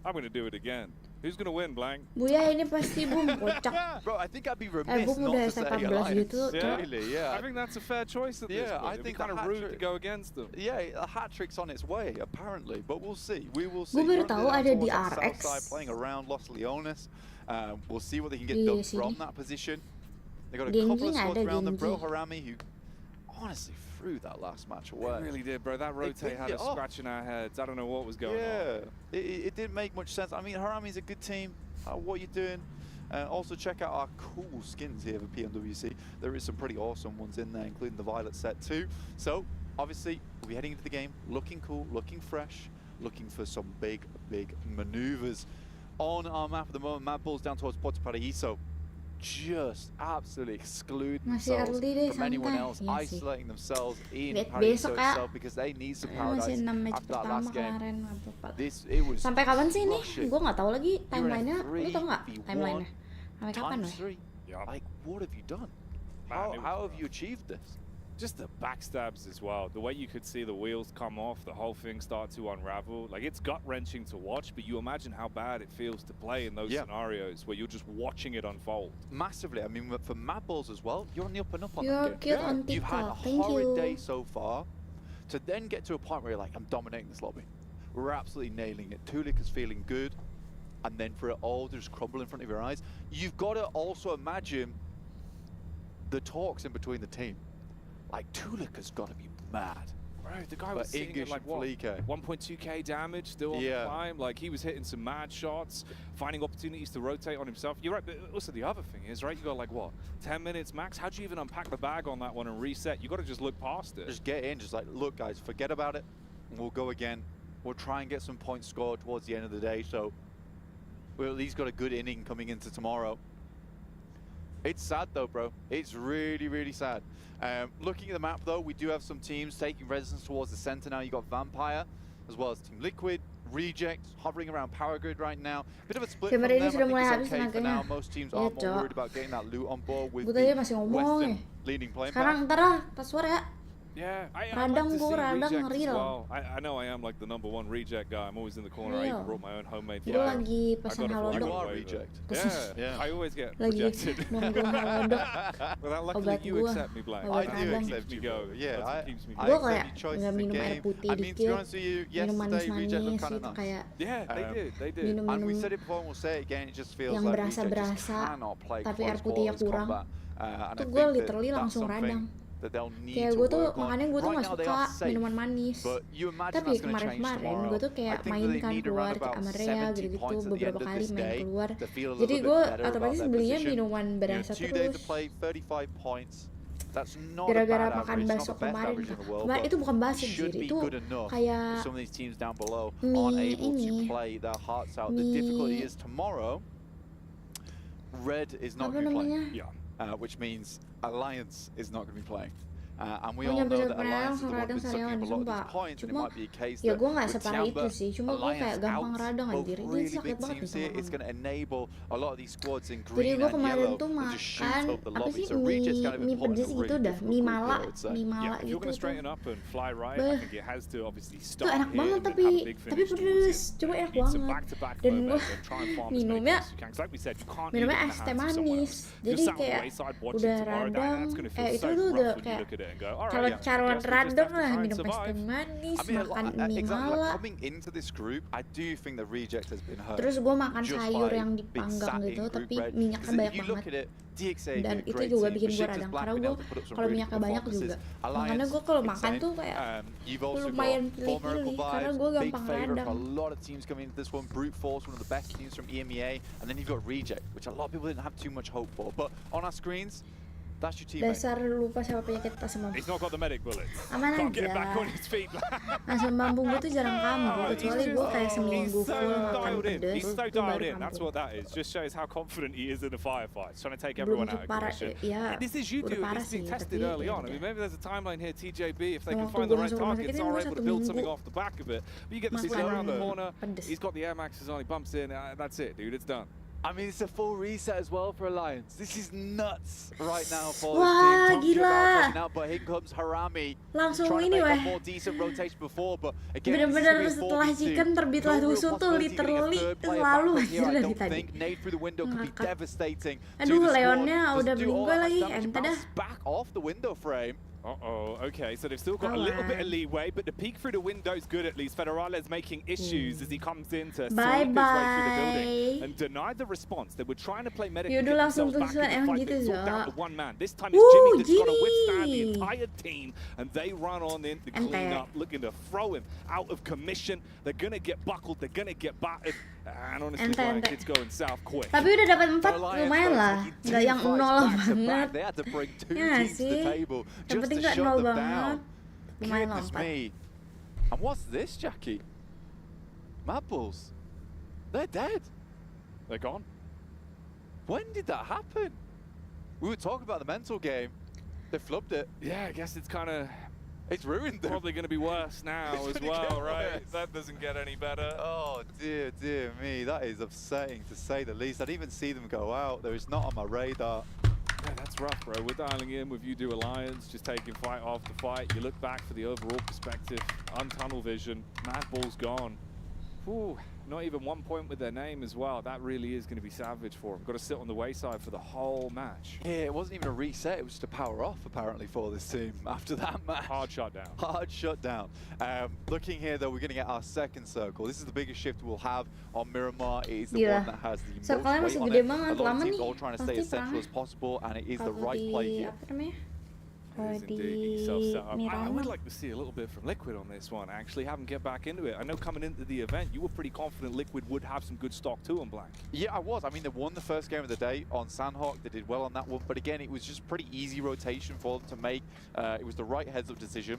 I'm going to do it again. Who's going to win, Blank? Buya ini pasti boom kocak. Bro, I think I'd be Boom remiss not udah to say 18 Alliance. gitu, Yeah. Really, yeah. I think that's a fair choice at this Yeah, point. I It'd think be kind the of rude to hat-trick- go against them. Yeah, a hat-trick's on its way, apparently, but we'll see. We will see. Gue baru Currently tahu they're ada di towards that south RX. side, playing around Los Leones. We'll see what they can get Iya done sih. from that position. They got a Genji couple of nggak squads ada, around them. Bro Genji. Harami, who honestly threw that last match away. It really did, bro. That rotate picked had it us off. scratching our heads. I don't know what was going on. Yeah, it didn't make much sense. I mean, Harami's a good team. What you doing? Also, check out our cool skins here for Pmwc. There is some pretty awesome ones in there, including the Violet set too. So, obviously, we'll be heading into the game looking cool, looking fresh, looking for some big, big maneuvers. On our map at the moment, Mad Bull's down towards Puerto Paraíso. Just absolutely exclude Masih themselves early deh, from anyone santai. else, Iya sih. isolating themselves in Lihat Paraíso besok ya. itself because they need some Masih paradise 6 match after that pertama last game. kemarin. It was Sampai kapan sih ini? crushing. Gue nggak tahu lagi You're in a timelinenya. Lu tau nggak 3v1 timelinenya? Sampai kapan times weh? 3. Like, what have you done? Man, it was How have you achieved this? Just the backstabs as well. The way you could see the wheels come off, the whole thing start to unravel. Like, it's gut-wrenching to watch, but you imagine how bad it feels to play in those scenarios where you're just watching it unfold. Massively. I mean, for Mad Balls as well, you're on the up and up on You're that game. cute on You've had a TikTok. Thank horrid you. day so far. To then get to a point where you're like, I'm dominating this lobby. We're absolutely nailing it. Tulik is feeling good. And then for it all to just crumble in front of your eyes. You've got to also imagine the talks in between the team. Like, Tulik has got to be mad. Right, the guy But was sitting at English like and what, Felice. 1.2k damage, still on the climb. Like, he was hitting some mad shots, finding opportunities to rotate on himself. You're right, but also the other thing is, right, you got like, what, 10 minutes max? How'd you even unpack the bag on that one and reset? You got to just look past it. Just get in, just like, look, guys, forget about it, and we'll go again. We'll try and get some points scored towards the end of the day, so we've at least got a good inning coming into tomorrow. It's sad though, bro. It's really, really sad. Looking at the map though, we do have some teams taking resistance towards the center now. You got Vampire, as well as Team Liquid, Reject, hovering around Power Grid right now. Bit of a split from them. I think it's okay for now. Most teams are more worried about getting that loot on board with the Western leading play. Sekarang ntar password ya. Yeah, Radang gue radang real. Well. I know I am like the #1 reject guy. I'm always in the corner. I even brought my own homemade fire. Gue lagi pesan halodoc. You are reject. Yeah, I always get lagi rejected. nunggu halodoc. Well, luckily you accept me, Black. I do accept you. Go. Yeah, I gue kayak nggak minum air putih dikit, minum manis-manis gitu kayak. Yeah, they did. Minum And we said it before and we'll say it again. It just feels yang like Reject just berasa-berasa, cannot play tapi air close putihnya quarters kurang. combat. Tuh gue literally langsung radang. Kayak gue tuh makanya gue tuh nggak suka minuman manis. Tapi kemarin-kemarin gue tuh kayak main kan keluar ke Amaria gitu-gitu beberapa kali main keluar. Jadi gue otomatis belinya minuman berasa terus. Gara-gara makan bakso kemarin. Kemarin itu bukan bakso sih, itu kayak mie ini. Mie Red is not apa going to be namanya? playing, which means Alliance is not going to be playing. And we all know that Alliance is the one that's sucking up a lot of these points, and it might be a case that with Tiamba, Alliance out, both really big teams here, it's going to enable a lot of these squads in green and yellow to just shoot up the lobby. So Reject's kind of important in a really difficult group here, I would say. Yeah, if you're going to straighten up and fly right, I think it has to obviously start enak here banget and then have a big finish towards pedes, it. coba enak Need some banget. back-to-back Dan gue moments and try and farm as many minumnya points as you can. 'Cause like we said, you can't minumnya eat it in es the teh hands of someone manis. else. Jadi Just sat on the kayak wayside watching udah tomorrow, radang. that's going to feel Itu so tuh rough udah when you kayak look at it and go, all kalau right, caruan guess we just radang have to lah, try and minum es teh survive. manis, I mean, makan mie exactly. mala. Like, coming into this group, I do think that Reject has been hurt. Terus gue makan just sayur by yang being dipanggang sat gitu, in tapi group red. minyaknya 'Cause banyak if you look banget. at it, DXA Dan being a itu great juga team, bikin gue Besiktas radang Black karena been gue able to put up some kalau really minyaknya good banyak performances. juga. Makanya Alliance, gue kalau makan insane. tuh kayak You've also lumayan got Full Miracle pilih-pilih karena Vibes, gue big gampang favorite for a radang. lot of teams coming into this one. Brute Force, one of the best teams from EMEA, and then you've got Reject, which a lot of people didn't have too much hope for. But on our screens, that's your teammate. Dasar lupa sama penyakit asam lambung. He's not got the medic bullets. Aman Can't get aja. back on his feet. Asam lambung gue tuh jarang kambuh, kecuali gue kayak seminggu He's so full makan dialed in. pedes, He's so itu dialed baru in. That's kambuh. what that is. Just shows how confident he is in the firefight. He's trying to take Belum everyone tuh out of parah, commission. ya This is you udah do. parah It's sih, being tested tapi early ya on. I udah. mean, maybe there's a timeline here. TJB, if they can Waktu find gue the right masuk rumah sakit targets, ini are gue able to 1 build minggu something off the back of it. But you get the spin makan around the corner. pedes. He's got the air maxes on. He bumps in. That's it, dude. It's done. I mean, it's a full reset as well for Alliance. This is nuts right now for Wah, this team. gila. Out, but here comes Harami. Langsung trying to ini make weh. a more decent rotation before, but again, Bener-bener this is setelah gonna be a 4v2. chicken terbitlah No real dusun tuh possibility of getting a literally third player selalu back here. anjir I dari don't tadi. think nade through the window could be Ngakak. devastating to Aduh, the squad. Leonnya Doesn't udah do bling all gue that much lagi, damage. ente dah. Bounces back off the window frame. Uh-oh, okay, so they've still got a little bit of leeway, but the peek through the window's good at least. Federale's making issues as he comes in to sneak his way through the building and deny the response. They were trying to play medic and Yaudah, get langsung themselves back tulisan in the emang fight, gitu, but it's all Zak. down to one man. This time it's Jimmy that's got to withstand the Jimmy. entire team, and they run on in to clean Ente. up, looking to throw him out of commission. They're going to get buckled, they're going to get battered, and honestly, Ente. it's going south quick. Tapi udah dapat 4, Alliance lumayan though, lah. taking Nggak two yang fights 0 back to banget. back. They had to bring two Ya teams to the sih. table Yang just penting to nggak shut 0 them banget. down. Lumayan Goodness lompat. me. And what's this, Jackie? Mad Bulls. They're dead. They're gone. When did that happen? We were talking about the mental game. They flubbed it. Yeah, I guess it's kind of... It's ruined them. Probably going to be worse now It's as gonna well, get right? worse. That doesn't get any better. Oh, dear, dear me. That is upsetting, to say the least. I didn't even see them go out. There is not on my radar. Yeah, that's rough, bro. We're dialing in with you do Alliance, just taking fight after fight. You look back for the overall perspective, untunnel vision, Mad Ball's gone. Ooh, not even 1 point with their name as well. That really is going to be savage for them. Got to sit on the wayside for the whole match. Yeah, it wasn't even a reset. It was just a power off, apparently, for this team after that match. Hard shutdown. Hard shutdown. Looking here, though, we're going to get our second circle. This is the biggest shift we'll have on Miramar. It is the Gila. one that has the most Circle-nya weight masih on gede it. banget. A lot of Lama teams nih. all trying to stay Pasti as central perangnya. as possible, and it is the Kalau right di play here. apa namanya? It is Kalau indeed. Get di yourself set up. I Miramar. would like to see a little bit from Liquid on this one, actually. Have them get back into it. I know coming into the event, you were pretty confident Liquid would have some good stock too on Blank. Yeah, I was. I mean, they won the first game of the day on Sandhawk. They did well on that one. But again, it was just pretty easy rotation for them to make. It was the right heads-up decision.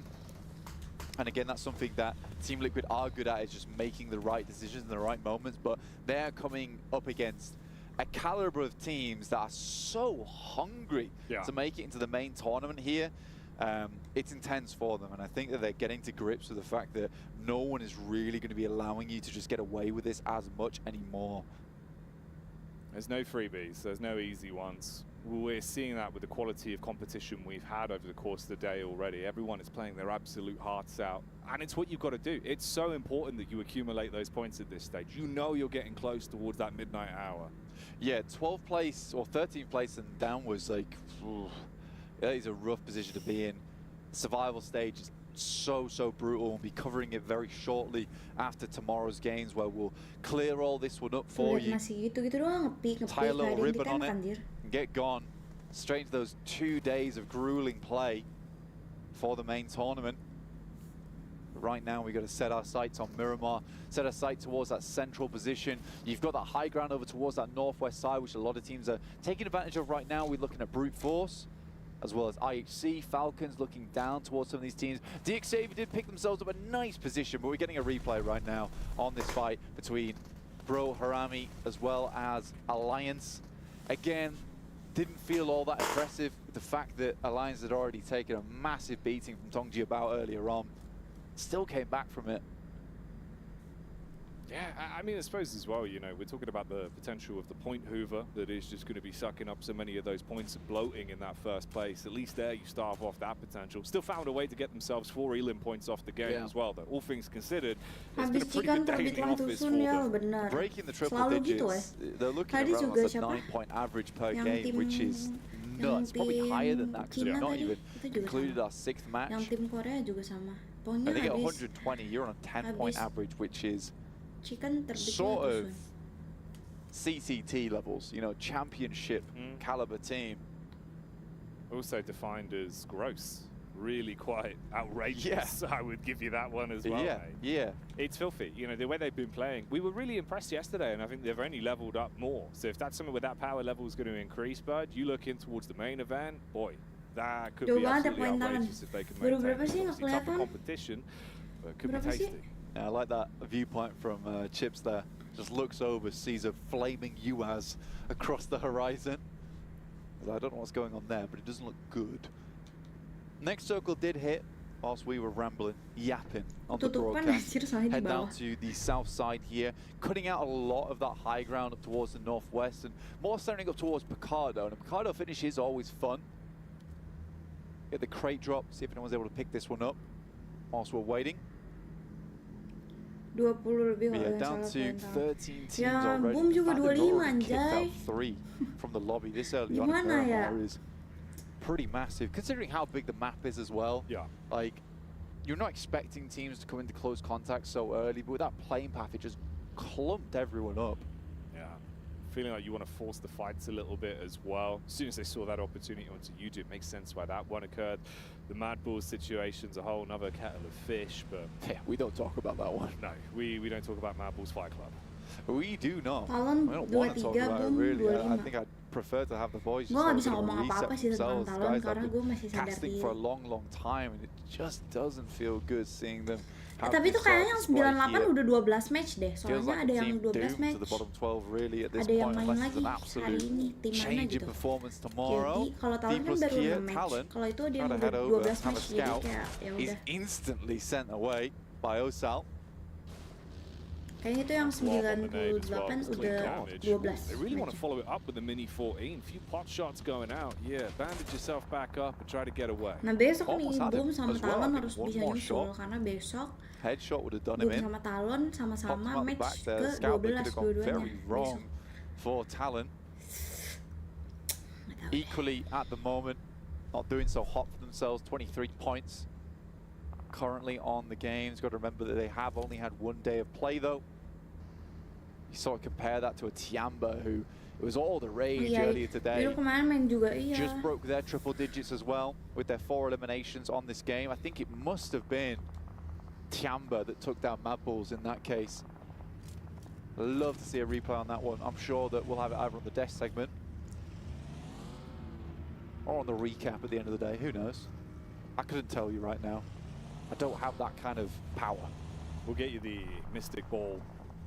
And again, that's something that Team Liquid are good at, is just making the right decisions in the right moments. But they're coming up against a caliber of teams that are so hungry to make it into the main tournament here. It's intense for them, and I think that they're getting to grips with the fact that no one is really going to be allowing you to just get away with this as much anymore. There's no freebies, there's no easy ones. We're seeing that with the quality of competition we've had over the course of the day already. Everyone is playing their absolute hearts out, and it's what you've got to do. It's so important that you accumulate those points at this stage. You know you're getting close towards that midnight hour. Yeah, 12th place or 13th place and downwards, like, ooh, that is a rough position to be in. The survival stage is so brutal. We'll be covering it very shortly after tomorrow's games, where we'll clear all this one up for you. Tie a little ribbon on it and get gone straight into those 2 days of grueling play for the main tournament. But right now we've got to set our sights on Miramar, set our sight towards that central position. You've got that high ground over towards that northwest side, which a lot of teams are taking advantage of right now. We're looking at Brute Force, as well as IHC, Falcons looking down towards some of these teams. DXAV did pick themselves up a nice position, but we're getting a replay right now on this fight between Bro Harami as well as Alliance. Again, didn't feel all that impressive with the fact that Alliance had already taken a massive beating from Tongji Bao earlier on. Still came back from it. Yeah, I mean, I suppose as well, you know, we're talking about the potential of the point hoover that is just going to be sucking up so many of those points and bloating in that first place. At least there you starve off that potential. Still found a way to get themselves 4 elim points off the game as well, though. All things considered, it's been a pretty good day in the office for them. Breaking the triple digits, they're looking around a 9-point average per game, which is nuts. Probably higher than that, because we've not even concluded our 6th match. I think at 120, you're on a 10-point average, which is sort of CCT levels, you know, championship caliber team. Also defined as gross. Really quite outrageous. I would give you that one as well. Yeah. It's filthy. You know, the way they've been playing. We were really impressed yesterday, and I think they've only leveled up more. So if that's something where that power level is going to increase, Bud, you look in towards the main event, boy, that could be absolutely outrageous if they can maintain. Obviously tougher competition, but could be tasty. Yeah, I like that viewpoint from Chips there. Just looks over, sees a flaming UAZ across the horizon. I don't know what's going on there, but it doesn't look good. Next circle did hit whilst we were rambling, yapping on the broadcast. Head down to the south side here, cutting out a lot of that high ground up towards the northwest and more standing up towards Picardo. And a Picardo finish is always fun. Get the crate drop, see if anyone's able to pick this one up whilst we're waiting. 20 lebih kalau down to 13 teams already. Boom juga 25 anjay. 3 from the lobby this early on. Gimana ya? Is pretty massive, considering how big the map is as well. Yeah. Like, you're not expecting teams to come into close contact so early, but with that plane path, it just clumped everyone up. Yeah. Feeling like you want to force the fights a little bit as well. As soon as they saw that opportunity onto YouTube, it makes sense why that one occurred. The Mad Bulls situation's a whole nother kettle of fish, but yeah, we don't talk about that one. No, we don't talk about Mad Bulls Fight Club. We do not. Talon I don't want to talk about it really. I think I'd prefer to have the boys just reset themselves. Guys have been casting for a long time, and it just doesn't feel good seeing them. Tapi itu kayaknya yang 98 udah 12 match deh. Soalnya ada yang 12 match. Ada yang main lagi hari ini tim mana gitu. Jadi kalau Talon kan baru 6 match. Kalau itu ada yang udah 12 match jadi kayak ya udah. He's instantly sent away by Osal. Kayaknya itu yang 98 udah 12. They really want to follow it up with the mini 14. Few pot shots going out. Yeah, bandage yourself back up and try to get away. Nah besok nih Boom sama Talon harus bisa nyusul karena besok headshot would have done him in. Boom sama Talon sama-sama match ke 12 dua-duanya. Wrong for Talon. Equally at the moment, not doing so hot for themselves. 23 points currently on the games. Got to remember that they have only had 1 day of play though. You sort of compare that to a Tiamba who it was all the rage earlier today. Just broke their triple digits as well with their 4 eliminations on this game. I think it must have been Tiamba that took down Mad Bulls in that case. Love to see a replay on that one. I'm sure that we'll have it either on the death segment or on the recap at the end of the day. Who knows? I couldn't tell you right now. I don't have that kind of power. We'll get you the Mystic Ball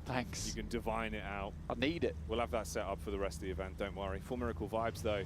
Thanks. You can divine it out. I need it. We'll have that set up for the rest of the event, don't worry. For Miracle Vibes, though,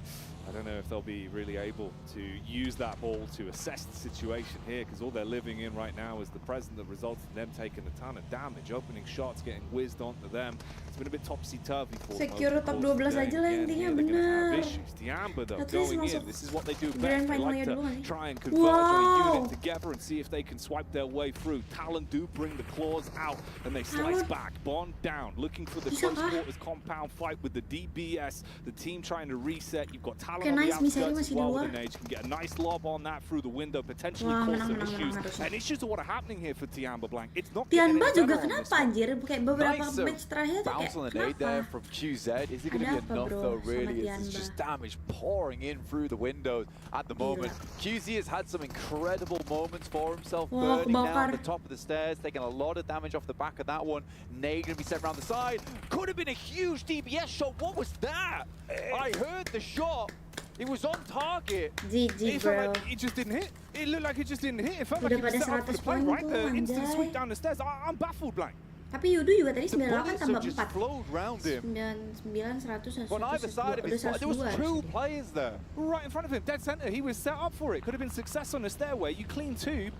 I don't know if they'll be really able to use that ball to assess the situation here, because all they're living in right now is the present that results in them taking a ton of damage. Opening shots getting whizzed onto them. It's been a bit topsy-turvy for them. Secure top 12 aja lah intinya, bener. Tiamba, though, At least going masuk in. This is what they do grand best. They like finalnya to dulu nih. try and converge on a unit together and see if they can swipe their way through. Talon do bring the claws out, and they slice back. Bond down, looking for the close quarters compound fight with the DBS. The team trying to reset. You've got Talon on the outskirts as well with an age. Can get a nice lob on that through the window, potentially cause some issues. And issues are what are happening here for Tiamba Blank. It's not getting Tiamba any juga better on kenapa this anjir? Kayak beberapa Nice, match terakhir tuh bounce on kayak the nade there kenapa? from QZ. Is it going to Ada be apa, enough bro, though, sama really? It's Tiamba? just damage pouring in through the windows at the moment. QZ has had some incredible moments for himself, Wah, burning down kebakar. the top of the stairs, taking a lot of damage off the back of that one. Nade going to be set around the side. Could have been a huge DBS shot. What was that? I heard the shot. It was on target. GG, It felt bro. like it just didn't hit. It looked like it just didn't hit. It felt Udah like it was pada set up for the 100 play, poin right? tuh, The instant anjay. sweep down the stairs. I'm baffled, Blank. Tapi Yudu juga tadi The 98 bullets tambah have just 4. flowed round him. 99, 100, 100, On either side of his body, there was 102. two players there. Right in front of him, dead center. He was set up for it. Could have been success on the stairway. You clean tube.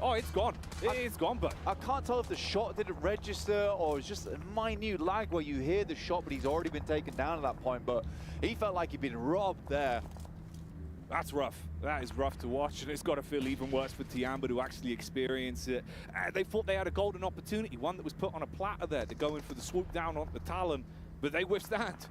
Oh, it's gone. It's gone, but I can't tell if the shot didn't register or it's just a minute lag where you hear the shot, but he's already been taken down at that point. But he felt like he'd been robbed there. that's rough. That is rough to watch, and it's got to feel even worse for Tiamba to actually experience it. They thought they had a golden opportunity, one that was put on a platter there to go in for the swoop down on the Talon, but they withstand.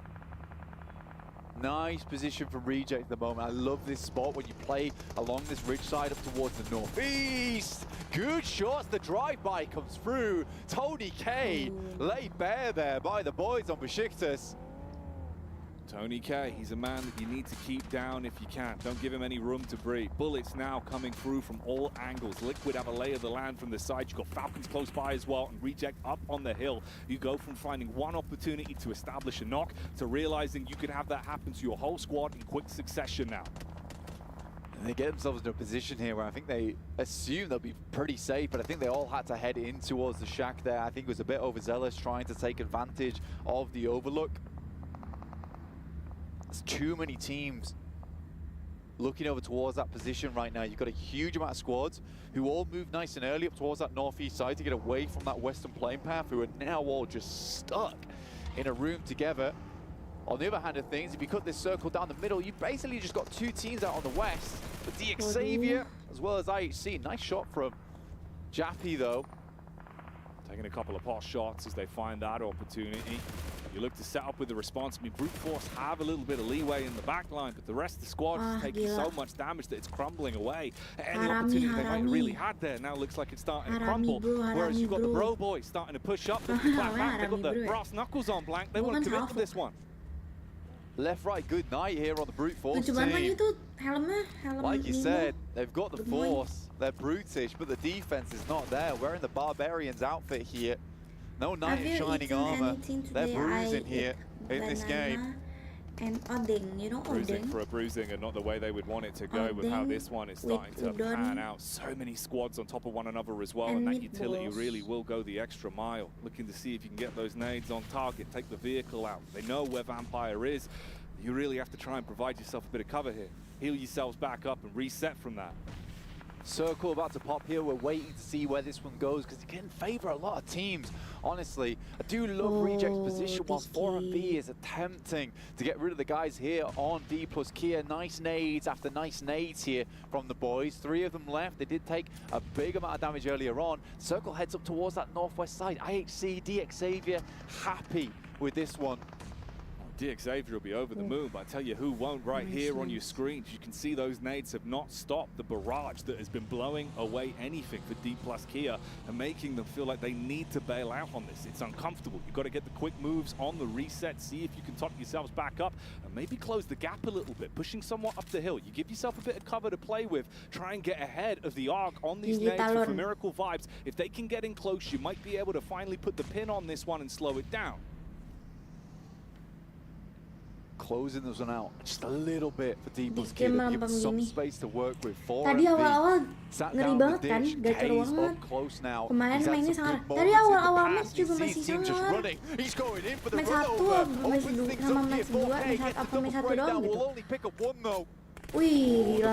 Nice position from Reject at the moment. I love this spot when you play along this ridge side up towards the northeast. Good shots. The drive-by comes through. Tony K laid bare there by the boys on Besiktas. Tony K, he's a man that you need to keep down if you can. Don't give him any room to breathe. Bullets now coming through from all angles. Liquid have a lay of the land from the side. You've got Falcons close by as well, and Reject up on the hill. You go from finding one opportunity to establish a knock to realizing you could have that happen to your whole squad in quick succession now. And they get themselves in a position here where I think they assume they'll be pretty safe, but I think they all had to head in towards the shack there. I think it was a bit overzealous trying to take advantage of the overlook. There's too many teams looking over towards that position right now. You've got a huge amount of squads who all move nice and early up towards that northeast side to get away from that western plane path, who are now all just stuck in a room together. On the other hand of things, if you cut this circle down the middle, you've basically just got two teams out on the west. But the Xavier, as well as IHC. Nice shot from Jappy, though. Taking a couple of pot shots as they find that opportunity. You look to set up with the response. I mean, Brute Force have a little bit of leeway in the back line, but the rest of the squad is taking so much damage that it's crumbling away. Any opportunity they might have really had there now looks like it's starting to crumble. Whereas you've got the bro boys starting to push up. They've got the brass knuckles on, Blank. They want to commit to this one. Left, right, good night here on the Brute Force Cuman team. itu helmnya, helm Like you Nemo. said, they've got the force, they're brutish, but the defense is not there. Wearing the Barbarian's outfit here. No knight in shining armor. They're bruising here in this game. And Odin, you know Bruising Odin? for a bruising and not the way they would want it to go with how this one is starting to pan out. So many squads on top of one another as well, and that utility really will go the extra mile. Looking to see if you can get those nades on target, take the vehicle out. They know where Vampire is. You really have to try and provide yourself a bit of cover here. Heal yourselves back up and reset from that. Circle about to pop here. We're waiting to see where this one goes because it can favor a lot of teams. Honestly, I do love Reject's position while 4B is attempting to get rid of the guys here on D plus Kia. Nice nades after nice nades here from the boys. 3 of them left. They did take a big amount of damage earlier on. Circle heads up towards that northwest side. IHC, DX Xavier happy with this one. DX Xavier will be over the moon, but I tell you who won't right here on your screens. You can see those nades have not stopped the barrage that has been blowing away anything for D plus Kia and making them feel like they need to bail out on this. It's uncomfortable. You've got to get the quick moves on the reset, see if you can top yourselves back up and maybe close the gap a little bit, pushing somewhat up the hill. You give yourself a bit of cover to play with, try and get ahead of the arc on these nades for Miracle Vibes. If they can get in close, you might be able to finally put the pin on this one and slow it down. closing this one out just a little bit for Deeples Game Kid. Give melempem some gini. space to work with. Tadi awal-awal ngeri banget kan, gacor K's banget. up close now. Kemarin He's had mainnya some sangat. good Tadi moments in the awal-awal past. match You juga see masih his team just sangar. running. He's going in for the Match run 1 over. match Opens 2 things sama up match here. 2, 4K match gets 1 the double match 1 breakdown. doang gitu. Will only pick up one though. Wih, gila, He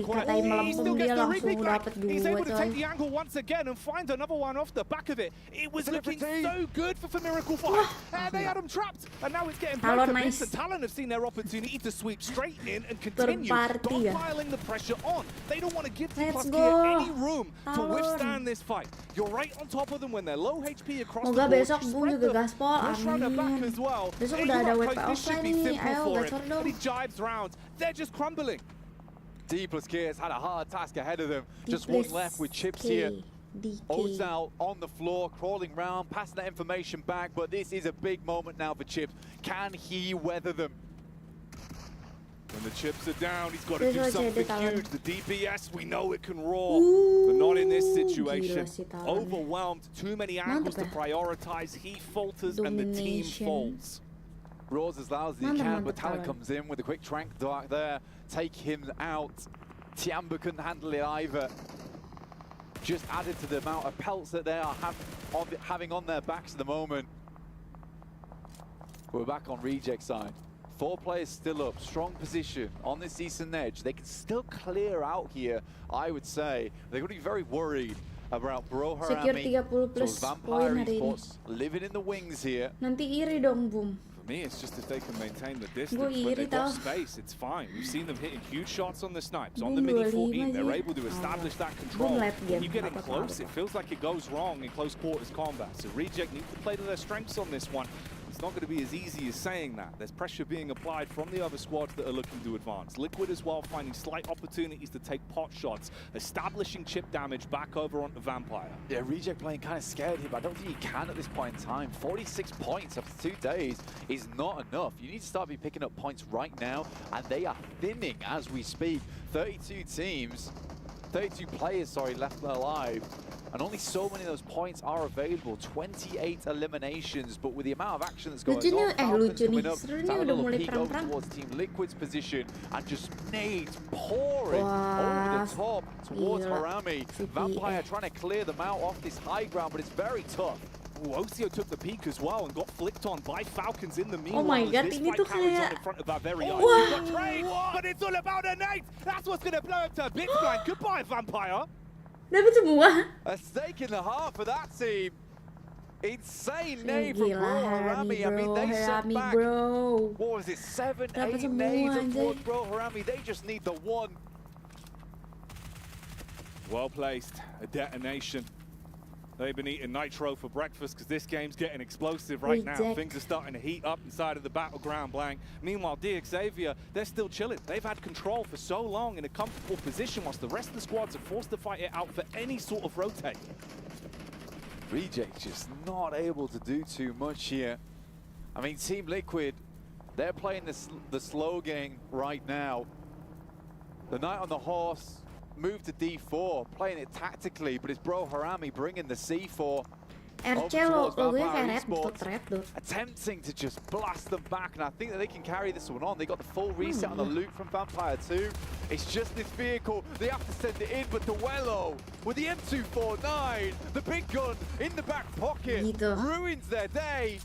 dikatain melempem still dia gets the langsung remake back. dapet He's 2 able to take coy. the angle once again and find another one off the back of it. It was looking Liberty. so good for Miracle 5. And they had him trapped. And now it's getting Talon back to nice. bits. And Talon have seen their opportunity to sweep straight in and continue Terparty ya. piling the pressure on. They don't want to give Let's T+K go. any room to Talon. withstand this fight. You're right on top of them when they're low HP across Moga the board. besok Bung juga gaspol, Push runner back amin. as well. Besok Hey, udah ada look, WP this should offline be nih, simple ayo for gacor him. dong. But he jives round. They're just crumbling. Deeples Kid has had a hard task ahead of them. Just Deeples one left with chips K. here. DK. O's out on the floor, crawling round, passing that information back, but this is a big moment now for Chips. Can he weather them? When the chips are down, he's got to do Besok something jadi Talon. huge. The DPS, we know it can roar, Ooh, but not in this situation. gila si Talon. Overwhelmed, too many angles to Mantap ya. prioritize. He falters and the team Domination. falls. Roars as loud as he Mantap, can, but mantap, Talon Talon. comes in with a quick trank dart there, take him out. Tiamba couldn't handle it either. Just added to the amount of pelts that they are having on their backs at the moment. We're back on reject side. 4 players still up, strong position on this eastern edge. They can still clear out here, I would say. They're going to be very worried about Bro Secure Harami. 30 plus So poin Vampire hari ini. Esports living in the wings here. Nanti iri dong, Bum. For me, it's just if they can maintain the distance. Gue When iri they've got tau. space, it's fine. We've seen them hitting huge shots on the snipes. On Boom, the Mini 25 14, they're aja. able to establish that Boom, control. lap game. When you get in Apa-apa, close, apa-apa. it feels like it goes wrong in close quarters combat. So Reject need to play to their strengths on this one. It's not going to be as easy as saying that. There's pressure being applied from the other squads that are looking to advance. Liquid as well, finding slight opportunities to take pot shots, establishing chip damage back over onto Vampire. Yeah, Reject playing kind of scared here, but I don't think he can at this point in time. 46 points after 2 days is not enough. You need to start picking up points right now, and they are thinning as we speak. 32 players, sorry, left alive. And only so many of those points are available. 28 eliminations, but with the amount of action that's going Lucu nih, on, Falcons lucu coming nih. up, Seru to nih, have a udah little mulai peek over perang-perang. towards Team Liquid's position, and just nades pouring Wah, over the top towards gila. Harami. CPE. Vampire trying to clear them out off this high ground, but it's very tough. Ooh, Ocio took the peak as well and got flicked on by Falcons in the meanwhile. Oh my as God, this ini fight tuh carries on kayak- in front of our very eyes. Wah. We've got trade, but it's all about a nade. That's what's going to blow up to bits, man. Goodbye, Vampire. Dapat semua. A stake in the heart for that team. Insane Eh, nade from gila, Bro Harami, Harami. I mean, bro. they sent Harami, back, bro. what was it, 7, Dapat 8 semua, nades anjay. towards Bro Harami. They just need the one. Well placed. A detonation. They've been eating nitro for breakfast because this game's getting explosive right now. Reject. Things are starting to heat up inside of the battleground blank. Meanwhile, Xavier, they're still chilling. They've had control for so long in a comfortable position whilst the rest of the squads are forced to fight it out for any sort of rotate. Reject just not able to do too much here. I mean, Team Liquid, they're playing the slow game right now. The Knight on the Horse moved to D4, playing it tactically, but it's Bro Harami bringing the C4. RC towards lo gue Vampire kayak Esports, red dot. attempting to just blast them back, and I think that they can carry this one on. They got the full reset on the loot from Vampire 2. It's just this vehicle. They have to send it in, but Duello with the M249, the big gun in the back pocket, Gitu. ruins their day.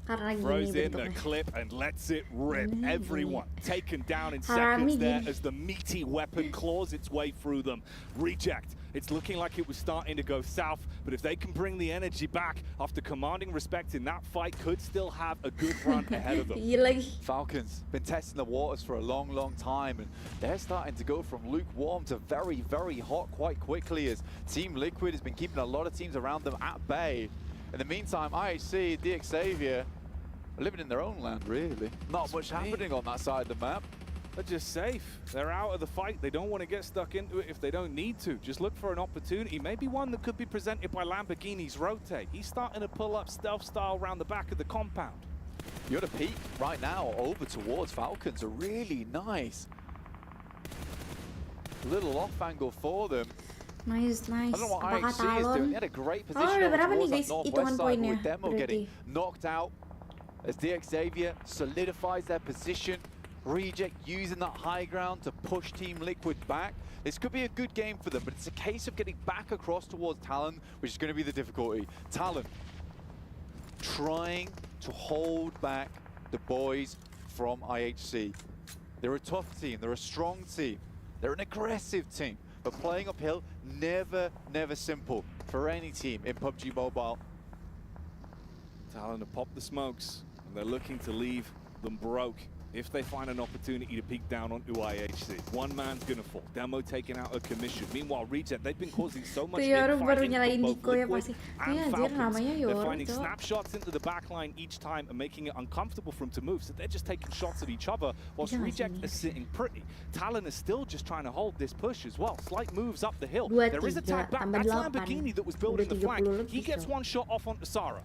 Karena gini Throws in the bentuknya. clip and lets it rip. Everyone taken down in Harami seconds there gini. as the meaty weapon claws its way through them. Reject. It's looking like it was starting to go south, but if they can bring the energy back after commanding respect in that fight, could still have a good run ahead of them. Iya lagi. Falcons been testing the waters for a long time, and they're starting to go from lukewarm to very, very hot quite quickly as Team Liquid has been keeping a lot of teams around them at bay. In the meantime, IHC, Xavier, are living in their own land, really. Not much happening on that side of the map. They're just safe. They're out of the fight. They don't want to get stuck into it if they don't need to. Just look for an opportunity, maybe one that could be presented by Lamborghini's Rotate. He's starting to pull up stealth style around the back of the compound. You're at a peak right now over towards Falcons, are really nice. Little off angle for them. Nice, I nice. don't know what Apakah IHC is doing. Talon? They had a great Oh, position udah over berapa nih towards that guys northwest hitungan side, but poinnya? with Demo Berarti. getting knocked out. as DXavier solidifies their position. Reject using that high ground to push Team Liquid back. This could be a good game for them, but it's a case of getting back across towards Talon, which is going to be the difficulty. Talon trying to hold back the boys from IHC. They're a tough team, they're a strong team, they're an aggressive team, but playing uphill, never simple for any team in PUBG Mobile. Talon have popped the smokes, and they're looking to leave them broke if they find an opportunity to peek down onto IHC. One man's gonna fall. Demo taken out of commission. Meanwhile, Reject, they've been causing so much Yoru baru infighting nyalain for Diko both ya Liquid pasti. and Anjir Falcons. namanya They're Yoru finding tuh. snapshots into the back line each time and making it uncomfortable for them to move. So they're just taking shots at each other whilst Bisa nggak Reject sini? is sitting pretty. Talon is still just trying to hold this push as well. Slight moves up the hill. 2-3 There is a tag back. tambah That's 8. Lamborghini that was building the flank. He gets one shot off onto Sarah.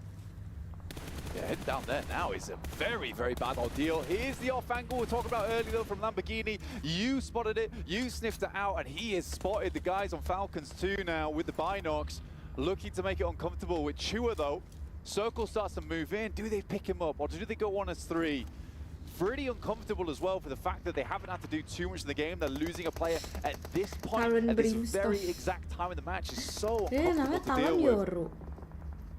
Yeah, heading down there now is a very bad ordeal. Here's the off angle we were talking about earlier though from Lamborghini. You spotted it, you sniffed it out, and he has spotted the guys on Falcons too now with the binocs, looking to make it uncomfortable with Chua though. Circle starts to move in. Do they pick him up or do they go 1 as 3? Pretty uncomfortable as well for the fact that they haven't had to do too much in the game. They're losing a player at this point, at this very exact time in the match. Is so uncomfortable to deal with.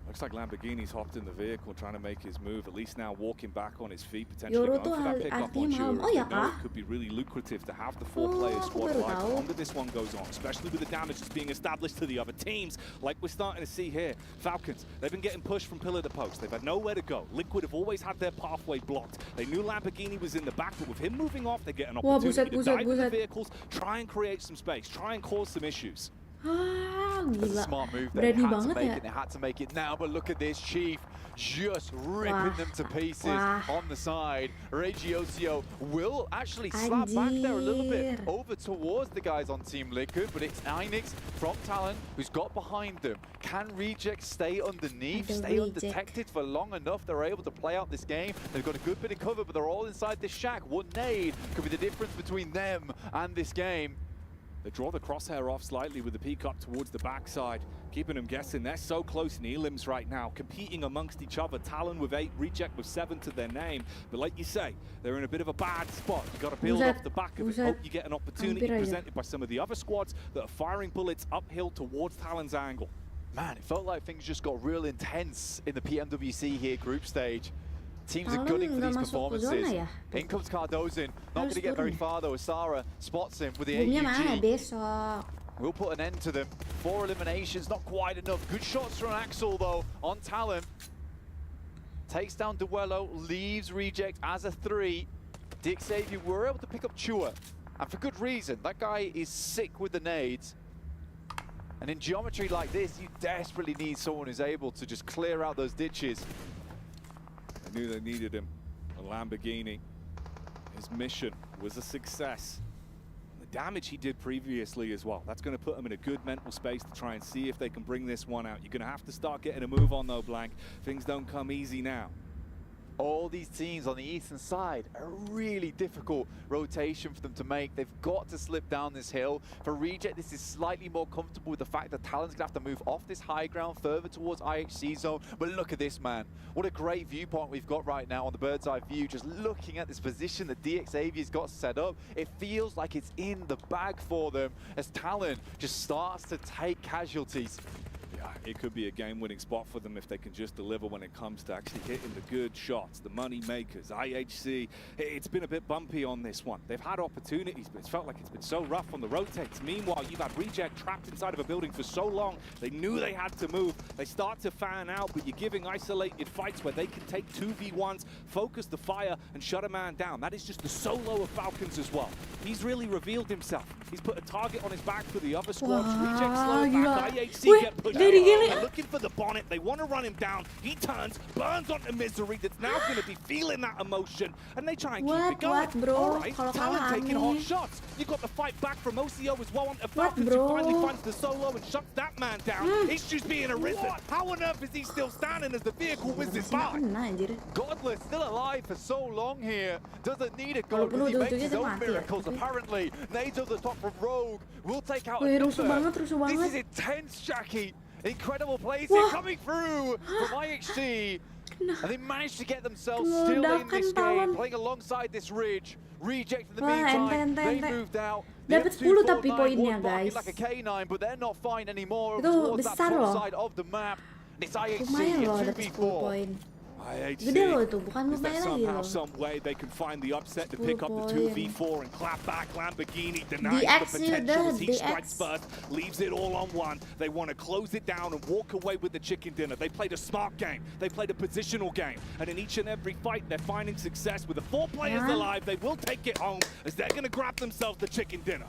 Looks like Lamborghini's hopped in the vehicle trying to make his move, at least now walking back on his feet, potentially Yoru going for that pick up on artinya Chua. malam. Oh ya They know kah? it could be really lucrative to have the 4-player aku squad baru alive. tahu. The longer this one goes on, especially with the damage that's being established to the other teams, like we're starting to see here. Falcons, they've been getting pushed from pillar to post. They've had nowhere to go. Liquid have always had their pathway blocked. They knew Lamborghini was in the back, but with him moving off, they get an Wah, opportunity to dive in the buset. vehicles, try and create some space, try and cause some issues. Ah, That's a gila. smart move. They Berani had to banget make ya. it. They had to make it now. But look at this, Chief, just ripping Wah. them to pieces Wah. on the side. Regiosio will actually slap back there a little bit Anjir. over towards the guys on Team Liquid, but it's Inix from Talon who's got behind them. Can Reject stay underneath, Ada stay Reject. undetected for long enough? They're able to play out this game. They've got a good bit of cover, but they're all inside this shack. One nade could be the difference between them and this game. They draw the crosshair off slightly with the peek up towards the backside, keeping them guessing. They're so close in elims right now, competing amongst each other. Talon with 8, Reject with 7 to their name. But like you say, they're in a bit of a bad spot. You've got to build off the back of it. Hope you get an opportunity Hampir aja. presented by some of the other squads that are firing bullets uphill towards Talon's angle. Man, it felt like things just got real intense in the Pmwc here group stage. Teams are Talon gunning for nggak these masuk ke zona performances. ya? In comes Cardozin, not going Harus to get very turun ya? far though as Sarah spots him with the Boomnya mana AUG. besok? We'll put an end to them. 4 eliminations, not quite enough. Good shots from Axel though on Talon. Takes down Duello, leaves Reject as a 3. DXavier were able to pick up Chua, and for good reason. That guy is sick with the nades. And in geometry like this, you desperately need someone who's able to just clear out those ditches. They knew they needed him. A Lamborghini. His mission was a success. The damage he did previously as well. That's going to put him in a good mental space to try and see if they can bring this one out. You're going to have to start getting a move on though, Blank. Things don't come easy now. All these teams on the eastern side, a really difficult rotation for them to make. They've got to slip down this hill. For Reject, this is slightly more comfortable with the fact that Talon's going to have to move off this high ground further towards IHC zone. But look at this, man. What a great viewpoint we've got right now on the bird's eye view. Just looking at this position that DXavier's got set up, it feels like it's in the bag for them as Talon just starts to take casualties. Yeah, it could be a game-winning spot for them if they can just deliver when it comes to actually hitting the good shots, the money makers. IHC, it's been a bit bumpy on this one. They've had opportunities, but it's felt like it's been so rough on the rotates. Meanwhile, you've had Reject trapped inside of a building for so long. They knew they had to move. They start to fan out, but you're giving isolated fights where they can take 2v1s, focus the fire, and shut a man down. That is just the solo of Falcons as well. He's really revealed himself. He's put a target on his back for the other squads. Reject slow back. IHC get pushed. They're looking for the bonnet. They want to run him down. He turns, burns onto Misery that's now going to be feeling that emotion. And they try and keep it going. Bro? All right, Kalau Talon kalah taking aneh. hot shots. You got the fight back from OCO as well onto What, Falcons, who bro? finally finds the solo and shuts that man down. Issues being arisen. How on earth is he still standing as the vehicle whizzes by? Godless still alive for so long here. Doesn't need a goal Walaupun because he makes ujung-ujungnya his dia own mati ya, miracles tapi- apparently. Nades over the top from Rogue will take out Wih, another. rusuh banget. This is intense, Jackie. Incredible plays here coming through from IHC. And they managed to get themselves still in this game, playing alongside this Ridge. Reject in the meantime, they moved out. Dapat 10 tapi poinnya, guys. Like a K9, but they're not fine anymore Itu towards that besar top loh. side of the map. It's IHC, Lumayan loh a dapat 10 2v4. poin. IHC. Gede loh itu, bukan Is there lumayan lagi somehow, loh. some way they can find the upset to 10 pick up the poin. 2v4 and clap back Lamborghini, denying DX the potential as he DX. strikes first, leaves it all on one. They want to close it down and walk away with the chicken dinner. They played a smart game. They played a positional game. And in each and every fight, they're finding success. With the 4 players alive, they will take it home as they're going to grab themselves the chicken dinner.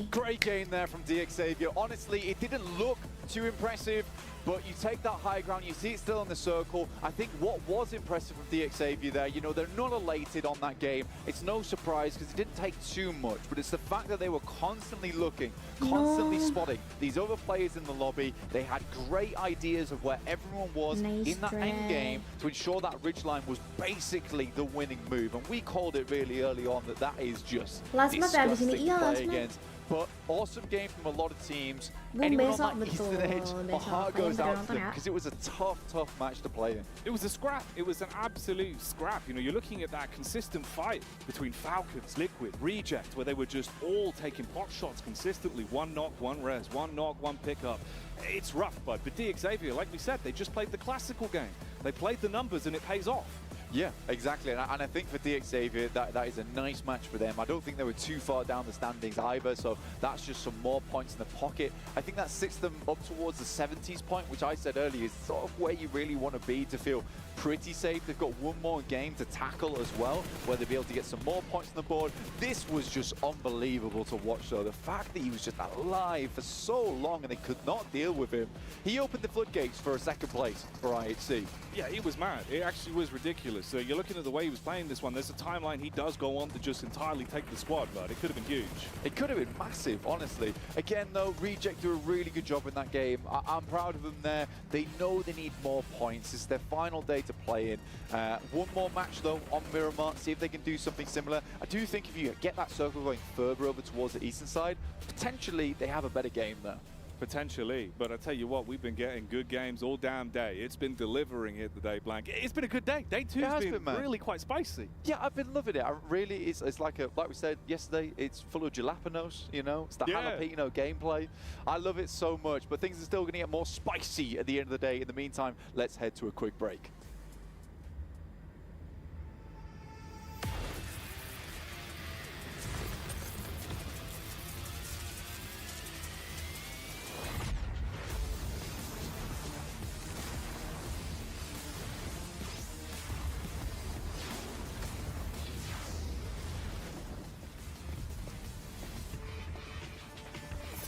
Great game there from DX Xavier. Honestly, it didn't look too impressive, but you take that high ground, you see it still in the circle. I think what was impressive from DX Xavier there, you know, they're not elated on that game. It's no surprise because it didn't take too much, but it's the fact that they were constantly looking, constantly spotting these other players in the lobby. They had great ideas of where everyone was in that end game to ensure that ridgeline was basically the winning move. And we called it really early on that is just disgusting to play against. But awesome game from a lot of teams. Anyone on that Eastern Edge, my heart goes out to them because it was a tough match to play in. It was a scrap. It was an absolute scrap. You know, you're looking at that consistent fight between Falcons, Liquid, Reject, where they were just all taking pot shots consistently. One knock, one res, one knock, one pickup. It's rough, bud. But DX Xavier, like we said, they just played the classical game. They played the numbers and it pays off. Yeah, exactly. And I think for DX Xavier, that is a nice match for them. I don't think they were too far down the standings either, so that's just some more points in the pocket. I think that sits them up towards the 70s point, which I said earlier is sort of where you really want to be to feel pretty safe. They've got one more game to tackle as well, where they'll be able to get some more points on the board. This was just unbelievable to watch, though. The fact that he was just alive for so long and they could not deal with him. He opened the floodgates for a second place for IHC. Yeah, he was mad. It actually was ridiculous. So you're looking at the way he was playing this one. There's a timeline he does go on to just entirely take the squad, but it could have been huge. It could have been massive, honestly. Again, though, Reject do a really good job in that game. I'm proud of them there. They know they need more points. It's their final day to play in. One more match, though, on Miramar. See if they can do something similar. I do think if you get that circle going further over towards the eastern side, potentially they have a better game there. Potentially, but I tell you what, we've been getting good games all damn day. It's been delivering it the day blank. It's been a good day. Day 2 has been really quite spicy. Yeah, I've been loving it. It's like we said yesterday, it's full of jalapenos, you know? It's the jalapeno gameplay. I love it so much, but things are still going to get more spicy at the end of the day. In the meantime, let's head to a quick break.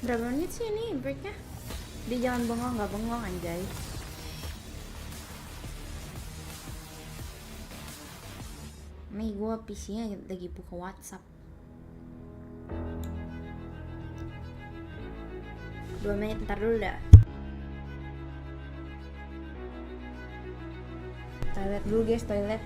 Berapa menit sih ini breaknya? Dia jangan bengong, nggak bengong anjay. Nih gue PC-nya lagi buka WhatsApp. 2 menit, ntar dulu dah. Toilet dulu guys, toilet.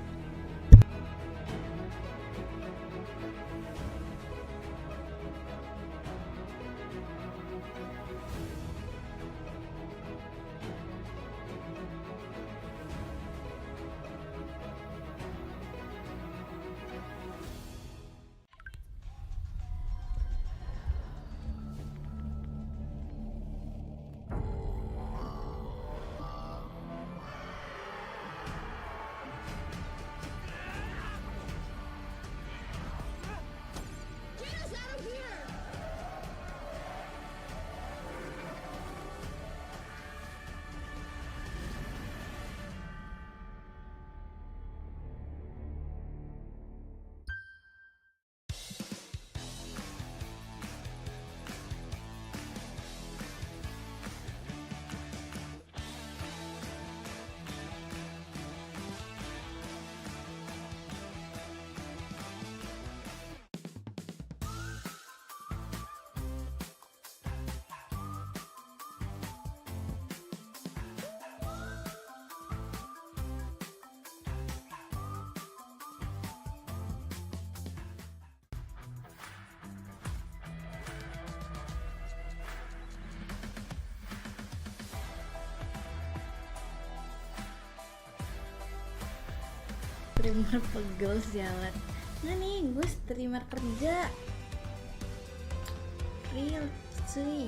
Streamer pegel sialan. Nah nih, gue streamer kerja. Real cuy.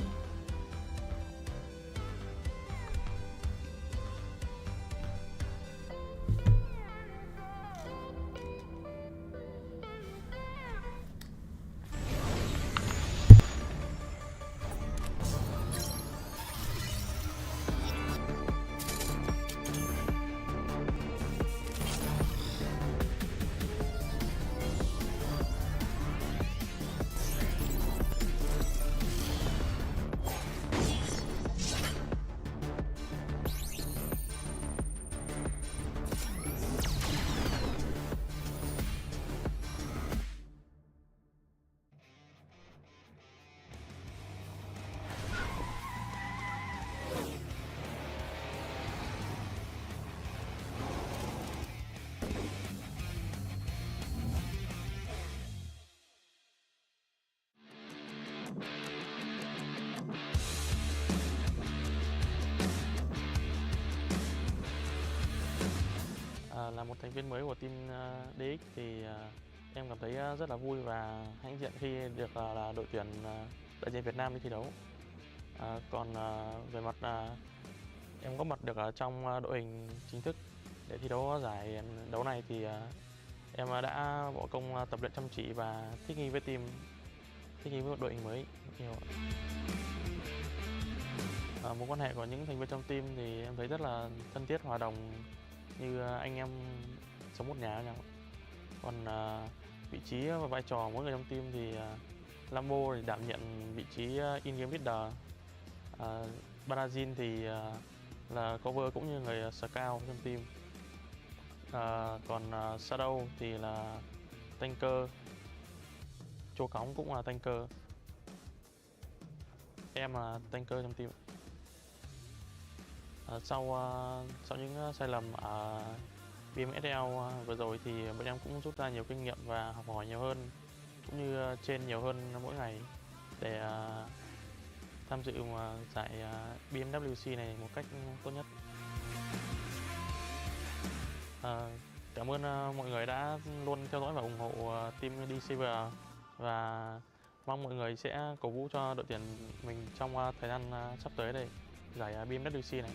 Là một thành viên mới của team DX thì em cảm thấy rất là vui và hãnh diện khi được là đội tuyển đại diện Việt Nam đi thi đấu. Còn về mặt em có mặt được ở trong đội hình chính thức để thi đấu giải đấu này thì em đã bỏ công tập luyện chăm chỉ và thích nghi với team, thích nghi với một đội hình mới nhiều. Mối quan hệ của những thành viên trong team thì em thấy rất là thân thiết, hòa đồng như anh em sống một nhà với nhau. Còn vị trí và vai trò mỗi người trong team thì Lambo thì đảm nhận vị trí in-game leader, Brazil thì là cover cũng như người scout trong team, còn Shadow thì là tanker, Chô Cóng cũng là tanker, em là tanker trong team. Sau những sai lầm ở Pmwc vừa rồi thì bọn em cũng rút ra nhiều kinh nghiệm và học hỏi nhiều hơn, cũng như train nhiều hơn mỗi ngày để tham dự giải Pmwc này một cách tốt nhất. Cảm ơn mọi người đã luôn theo dõi và ủng hộ team Deceiver và mong mọi người sẽ cổ vũ cho đội tuyển mình trong thời gian sắp tới đây, giải Pmwc này.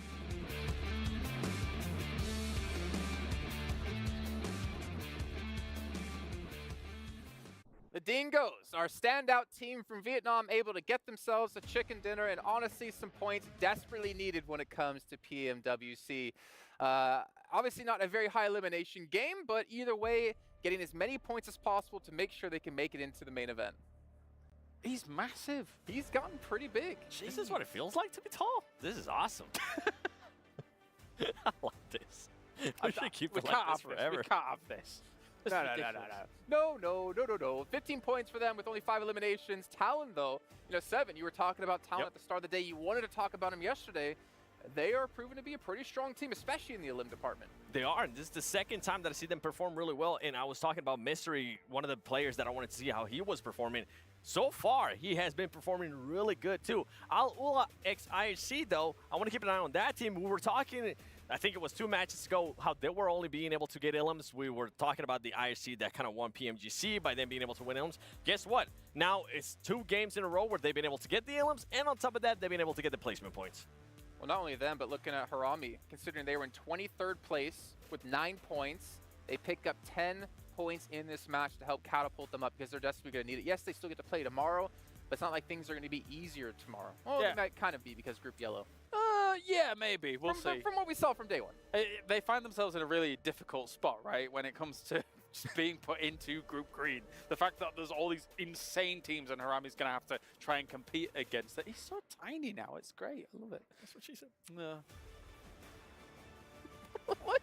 The Dingoes, our standout team from Vietnam, able to get themselves a chicken dinner and honestly some points desperately needed when it comes to Pmwc. Obviously not a very high elimination game, but either way, getting as many points as possible to make sure they can make it into the main event. He's massive. He's gotten pretty big. This is what it feels like to be tall. This is awesome. I like this. We should keep it like this forever. We can't have this. No. 15 points for them with only 5 eliminations. Talon, though, 7. You were talking about Talon at the start of the day. You wanted to talk about him yesterday. They are proven to be a pretty strong team, especially in the elim department. They are, and this is the second time that I see them perform really well. And I was talking about Mystery, one of the players that I wanted to see how he was performing. So far, he has been performing really good, too. Al Ula ex-IHC, though, I want to keep an eye on that team. We were talking, I think it was 2 matches ago, how they were only being able to get elims. We were talking about the IHC that kind of won PMGC by them being able to win elims. Guess what? Now it's 2 games in a row where they've been able to get the elims, and on top of that, they've been able to get the placement points. Well, not only them, but looking at Harami, considering they were in 23rd place with 9 points, they pick up 10 points in this match to help catapult them up because they're desperately going to need it. Yes, they still get to play tomorrow, but it's not like things are going to be easier tomorrow. Well, yeah. They might kind of be because Group Yellow. Yeah, maybe. We'll see. From what we saw from day one. They find themselves in a really difficult spot, right, when it comes to just being put into Group Green. The fact that there's all these insane teams and Harami's going to have to try and compete against it. He's so tiny now. It's great. I love it. That's what she said. What?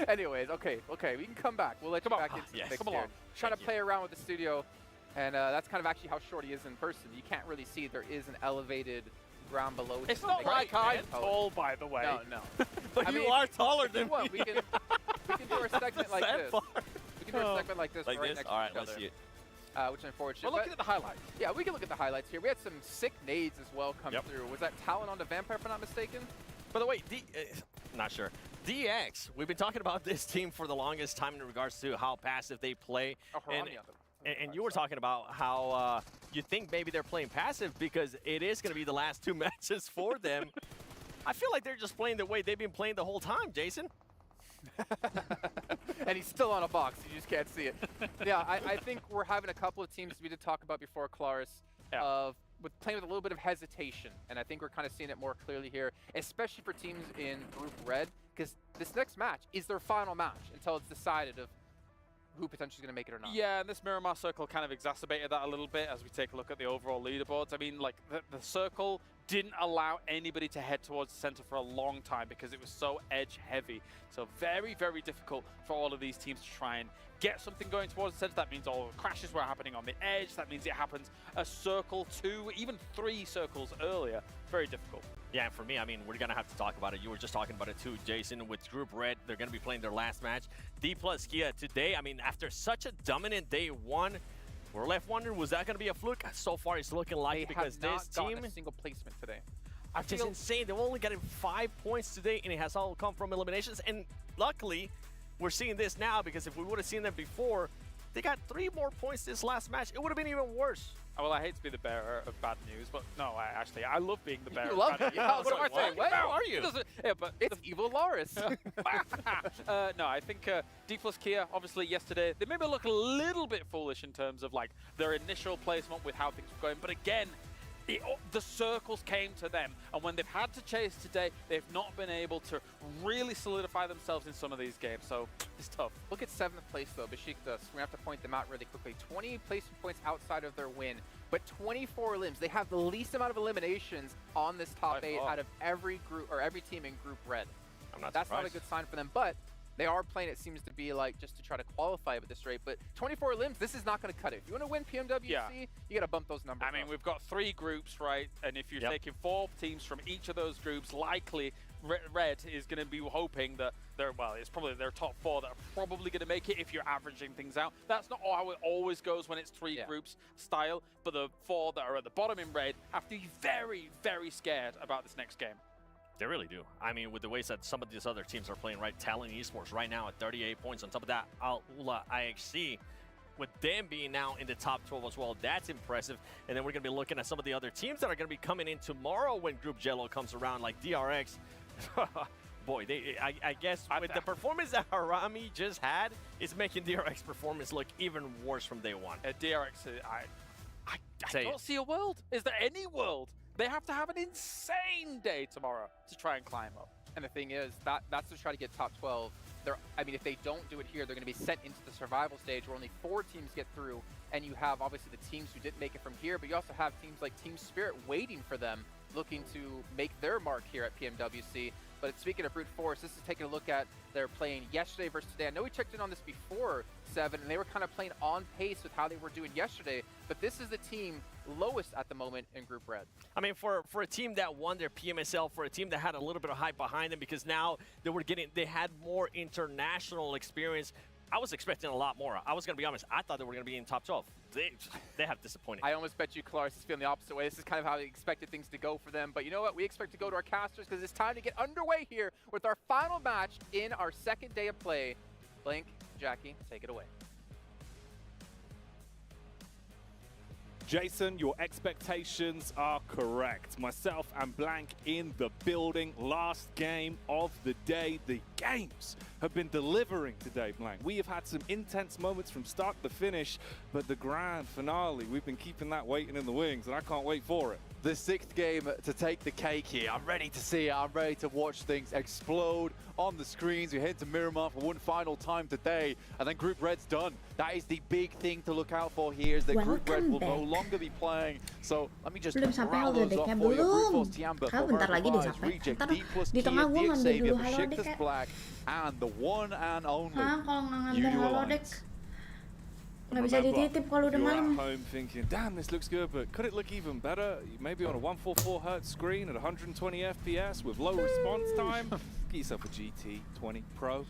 Anyways, okay, we can come back. We'll let you back into the mix here. Trying to play around with the studio, and that's kind of actually how short he is in person. You can't really see there is an elevated ground below. It's not like I'm tall, by the way. No. But you are taller than me. We can do our segment like this. We can do a segment like this right next to each other. All right, let's see it. Which is unfortunate. We're looking at the highlights. Yeah, we can look at the highlights here. We had some sick nades as well come through. Was that Talon on the Vampire, if I'm not mistaken? By the way, not sure. DX, we've been talking about this team for the longest time in regards to how passive they play. And you were talking about how you think maybe they're playing passive because it is going to be the last 2 matches for them. I feel like they're just playing the way they've been playing the whole time, Jason. And he's still on a box. You just can't see it. Yeah, I think we're having a couple of teams we did talk about before, Claris, with playing with a little bit of hesitation. And I think we're kind of seeing it more clearly here, especially for teams in Group Red, because this next match is their final match until it's decided of who potentially is going to make it or not. Yeah, and this Miramar circle kind of exacerbated that a little bit as we take a look at the overall leaderboards. I mean, like, the circle didn't allow anybody to head towards the center for a long time because it was so edge heavy. So very, very difficult for all of these teams to try and get something going towards the center. That means all the crashes were happening on the edge. That means it happens a circle, 2, even 3 circles earlier. Very difficult. Yeah, and for me, I mean, we're going to have to talk about it. You were just talking about it too, Jason. With Group Red, they're going to be playing their last match. D plus Kia today, I mean, after such a dominant day 1, we're left wondering, was that going to be a fluke? So far, it's looking like it because this team... a single placement today. Which is insane. They've only gotten 5 points today, and it has all come from eliminations. And luckily, we're seeing this now because if we would have seen them before, they got 3 more points this last match. It would have been even worse. Well, I hate to be the bearer of bad news, but no, I love being the bearer You love of bad it? news. Yeah, what am I saying? What? How are you? Yeah, but it's evil Loris. No, I think D plus Kia, obviously yesterday, they maybe look a little bit foolish in terms of like their initial placement with how things were going, but again, the circles came to them, and when they've had to chase today, they've not been able to really solidify themselves in some of these games, so it's tough. Look at 7th place, though, Besiktas. We're going to have to point them out really quickly. 20 placement points outside of their win, but 24 limbs. They have the least amount of eliminations on this top 8 out of every group or every team in Group Red. That's not a good sign for them, but they are playing, it seems to be like, just to try to qualify at this rate. But 24 limbs, this is not going to cut it. If you want to win PMWC, you got to bump those numbers I mean, up. we've got 3 groups, right? And if you're taking 4 teams from each of those groups, likely Red is going to be hoping that it's probably their top 4 that are probably going to make it if you're averaging things out. That's not how it always goes when it's 3 groups style, but the 4 that are at the bottom in Red have to be very, very scared about this next game. They really do. I mean, with the ways that some of these other teams are playing, right? Talent Esports right now at 38 points. On top of that, Ula IXC, with them being now in the top 12 as well, that's impressive. And then we're going to be looking at some of the other teams that are going to be coming in tomorrow when Group Jello comes around, like DRX. Boy, I guess with the performance that Harami just had, it's making DRX performance look even worse from day 1. DRX, I don't see a world. Is there any world? They have to have an insane day tomorrow to try and climb up. And the thing is, that's to try to get top 12. I mean, if they don't do it here, they're going to be sent into the survival stage where only 4 teams get through. And you have, obviously, the teams who didn't make it from here, but you also have teams like Team Spirit waiting for them, looking to make their mark here at PMWC. But speaking of brute force, this is taking a look at their playing yesterday versus today. I know we checked in on this before, 7, and they were kind of playing on pace with how they were doing yesterday. But this is the team lowest at the moment in Group Red. I mean, for a team that won their PMSL, for a team that had a little bit of hype behind them, because now they had more international experience. I was expecting a lot more. I was going to be honest. I thought they were going to be in top 12. They have disappointed. I almost bet you Claris is feeling the opposite way. This is kind of how we expected things to go for them. But you know what? We expect to go to our casters because it's time to get underway here with our final match in our 2nd day of play. Blink, Jackie, take it away. Jason, your expectations are correct. Myself and Blank in the building. Last game of the day. The games have been delivering today, Blank. We have had some intense moments from start to finish, but the grand finale, we've been keeping that waiting in the wings, and I can't wait for it. The 6th game to take the cake here. I'm ready to see it. I'm ready to watch things explode on the screens. We head to Miramar for one final time today, and then Group Red's done. That is the big thing to look out for here, is that Group Red will no longer be playing. So let me just round those off for you. Group Force Tiamba, bentar lagi deh sampai. Reject, Ntar D plus di Kia, tengah gue ngambil Xavier, dulu halodeck Besiktas Black, and the one and only kalau nggak ngambil UU halodeck Alliance. nggak bisa dititip kalau udah You're malam. at home thinking, damn, this looks good, but could it look even better? Maybe on a 144 Hz screen at 120 FPS with low response time? Get yourself a GT 20 Pro.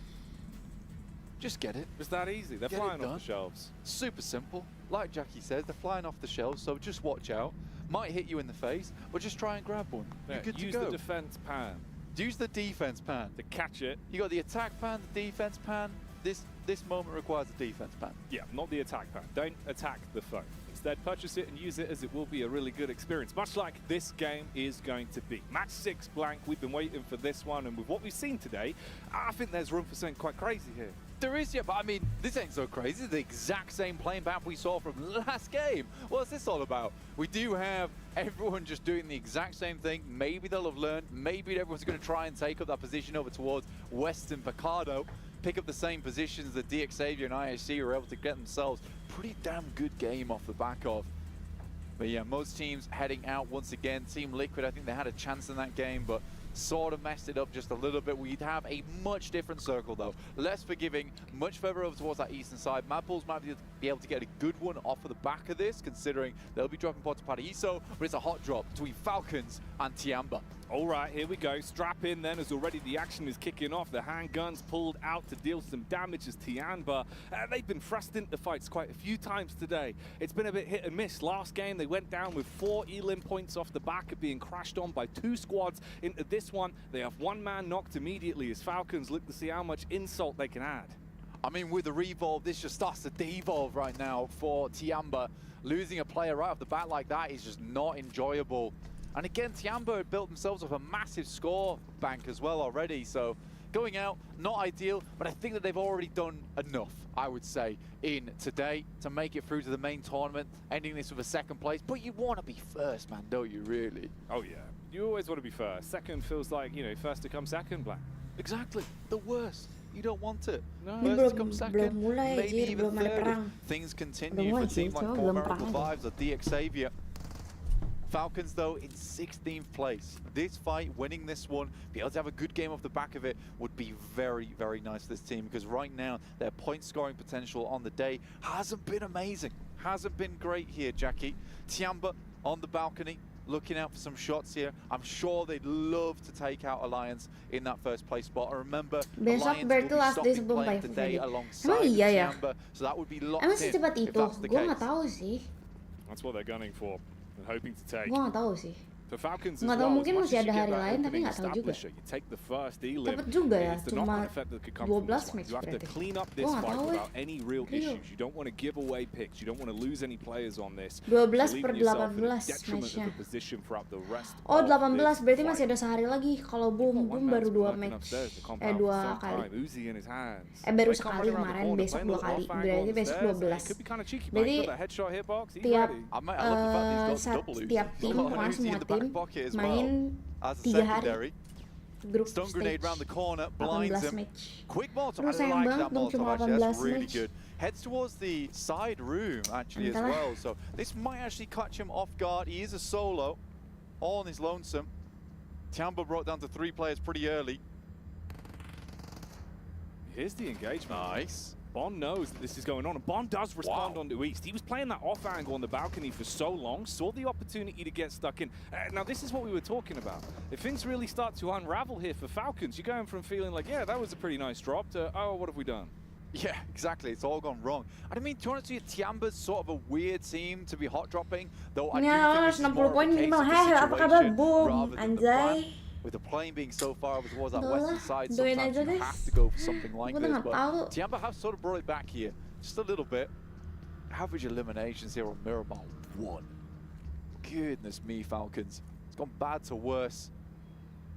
Just get it. It's that easy. They're flying off the shelves. Super simple. Like Jackie says, they're flying off the shelves, so just watch out. Might hit you in the face, but just try and grab one. Yeah, You're good to use go. the defense pan. Use the defense pan. To catch it. You got the attack pan, the defense pan. This moment requires a defense pan. Yeah, not the attack pan. Don't attack the foe. Instead, purchase it and use it, as it will be a really good experience, much like this game is going to be. Match 6 blank, we've been waiting for this one, and with what we've seen today, I think there's room for something quite crazy here. There is, yeah, but I mean, this ain't so crazy. It's the exact same playing map we saw from last game. What's this all about? We do have everyone just doing the exact same thing. Maybe they'll have learned. Maybe everyone's going to try and take up that position over towards Western Picado, pick up the same positions that DXavier and ISC were able to get themselves. Pretty damn good game off the back of. But yeah, most teams heading out once again. Team Liquid, I think they had a chance in that game, but sort of messed it up just a little bit. We'd have a much different circle though. Less forgiving, much further over towards that eastern side. Mad Bulls might be able to get a good one off of the back of this, considering they'll be dropping pods to Paraíso, but it's a hot drop between Falcons and Tiamba. All right, here we go. Strap in then, as already the action is kicking off. The handguns pulled out to deal some damage as Tiamba. They've been thrust into fights quite a few times today. It's been a bit hit and miss. Last game, they went down with 4 elim points off the back of being crashed on by 2 squads. Into this one, they have 1 man knocked immediately as Falcons look to see how much insult they can add. I mean, with the revolve, this just starts to devolve right now for Tiamba. Losing a player right off the bat like that is just not enjoyable. And again, Tiamba had built themselves up a massive score bank as well already, so going out, not ideal, but I think that they've already done enough, I would say, in today to make it through to the main tournament, ending this with a 2nd place. But you want to be first, man, don't you, really? Oh, yeah. You always want to be first. Second feels like, you know, first to come second, Black. Exactly. The worst. You don't want it. No. First to come second, maybe even third. Things continue for a team like Poor Miracle Vibes or DXavier. Falcons, though, in 16th place. This fight, winning this one, be able to have a good game off the back of it would be very, very nice for this team, because right now, their point scoring potential on the day hasn't been amazing. Hasn't been great here, Jackie. Tiamba on the balcony, looking out for some shots here. I'm sure they'd love to take out Alliance in that 1st place spot. And remember, besok berarti last day sebelum today alongside Tiamba. So that would be locked in. If secepat itu? Gue nggak tahu sih. That's what they're gunning for and hoping to take. Gue nggak tahu sih. For Falcons nggak tahu, mungkin masih ada hari lain, tapi nggak tahu juga. Dapat juga ya, cuma 12 match berarti. Gue nggak tahu ya. 12/18 matchnya. Oh 18, berarti masih ada sehari lagi. Kalau Boom baru 2 match, 2 kali. Baru sekali kemarin, besok 2 kali. Berarti besok 12. Berarti tiap tim, pokoknya semua tim main 3 hari. Group Stone grenade round the corner, 18 match. Quick Molotov, Lu sayang banget dong cuma 18 that's really match. good. Heads towards the side room actually as well, so this might actually catch him off guard. He is a solo, all on his lonesome. Tiamba brought down to 3 players pretty early. Here's the engagement. Nice. Bond knows that this is going on, and Bond does respond on the East. He was playing that off angle on the balcony for so long, saw the opportunity to get stuck in. Now, this is what we were talking about. If things really start to unravel here for Falcons, you're going from feeling like, yeah, that was a pretty nice drop, to, oh, what have we done? Yeah, exactly. It's all gone wrong. I mean, to be honest with you, Tiamba's sort of a weird team to be hot dropping, though I do think this is more of a case of the situation rather than the plan. With the plane being so far over towards that western side, sometimes you have to go for something like this. But Tiamba have sort of brought it back here, just a little bit. Average eliminations here on Miramar, 1. Goodness me, Falcons. It's gone bad to worse.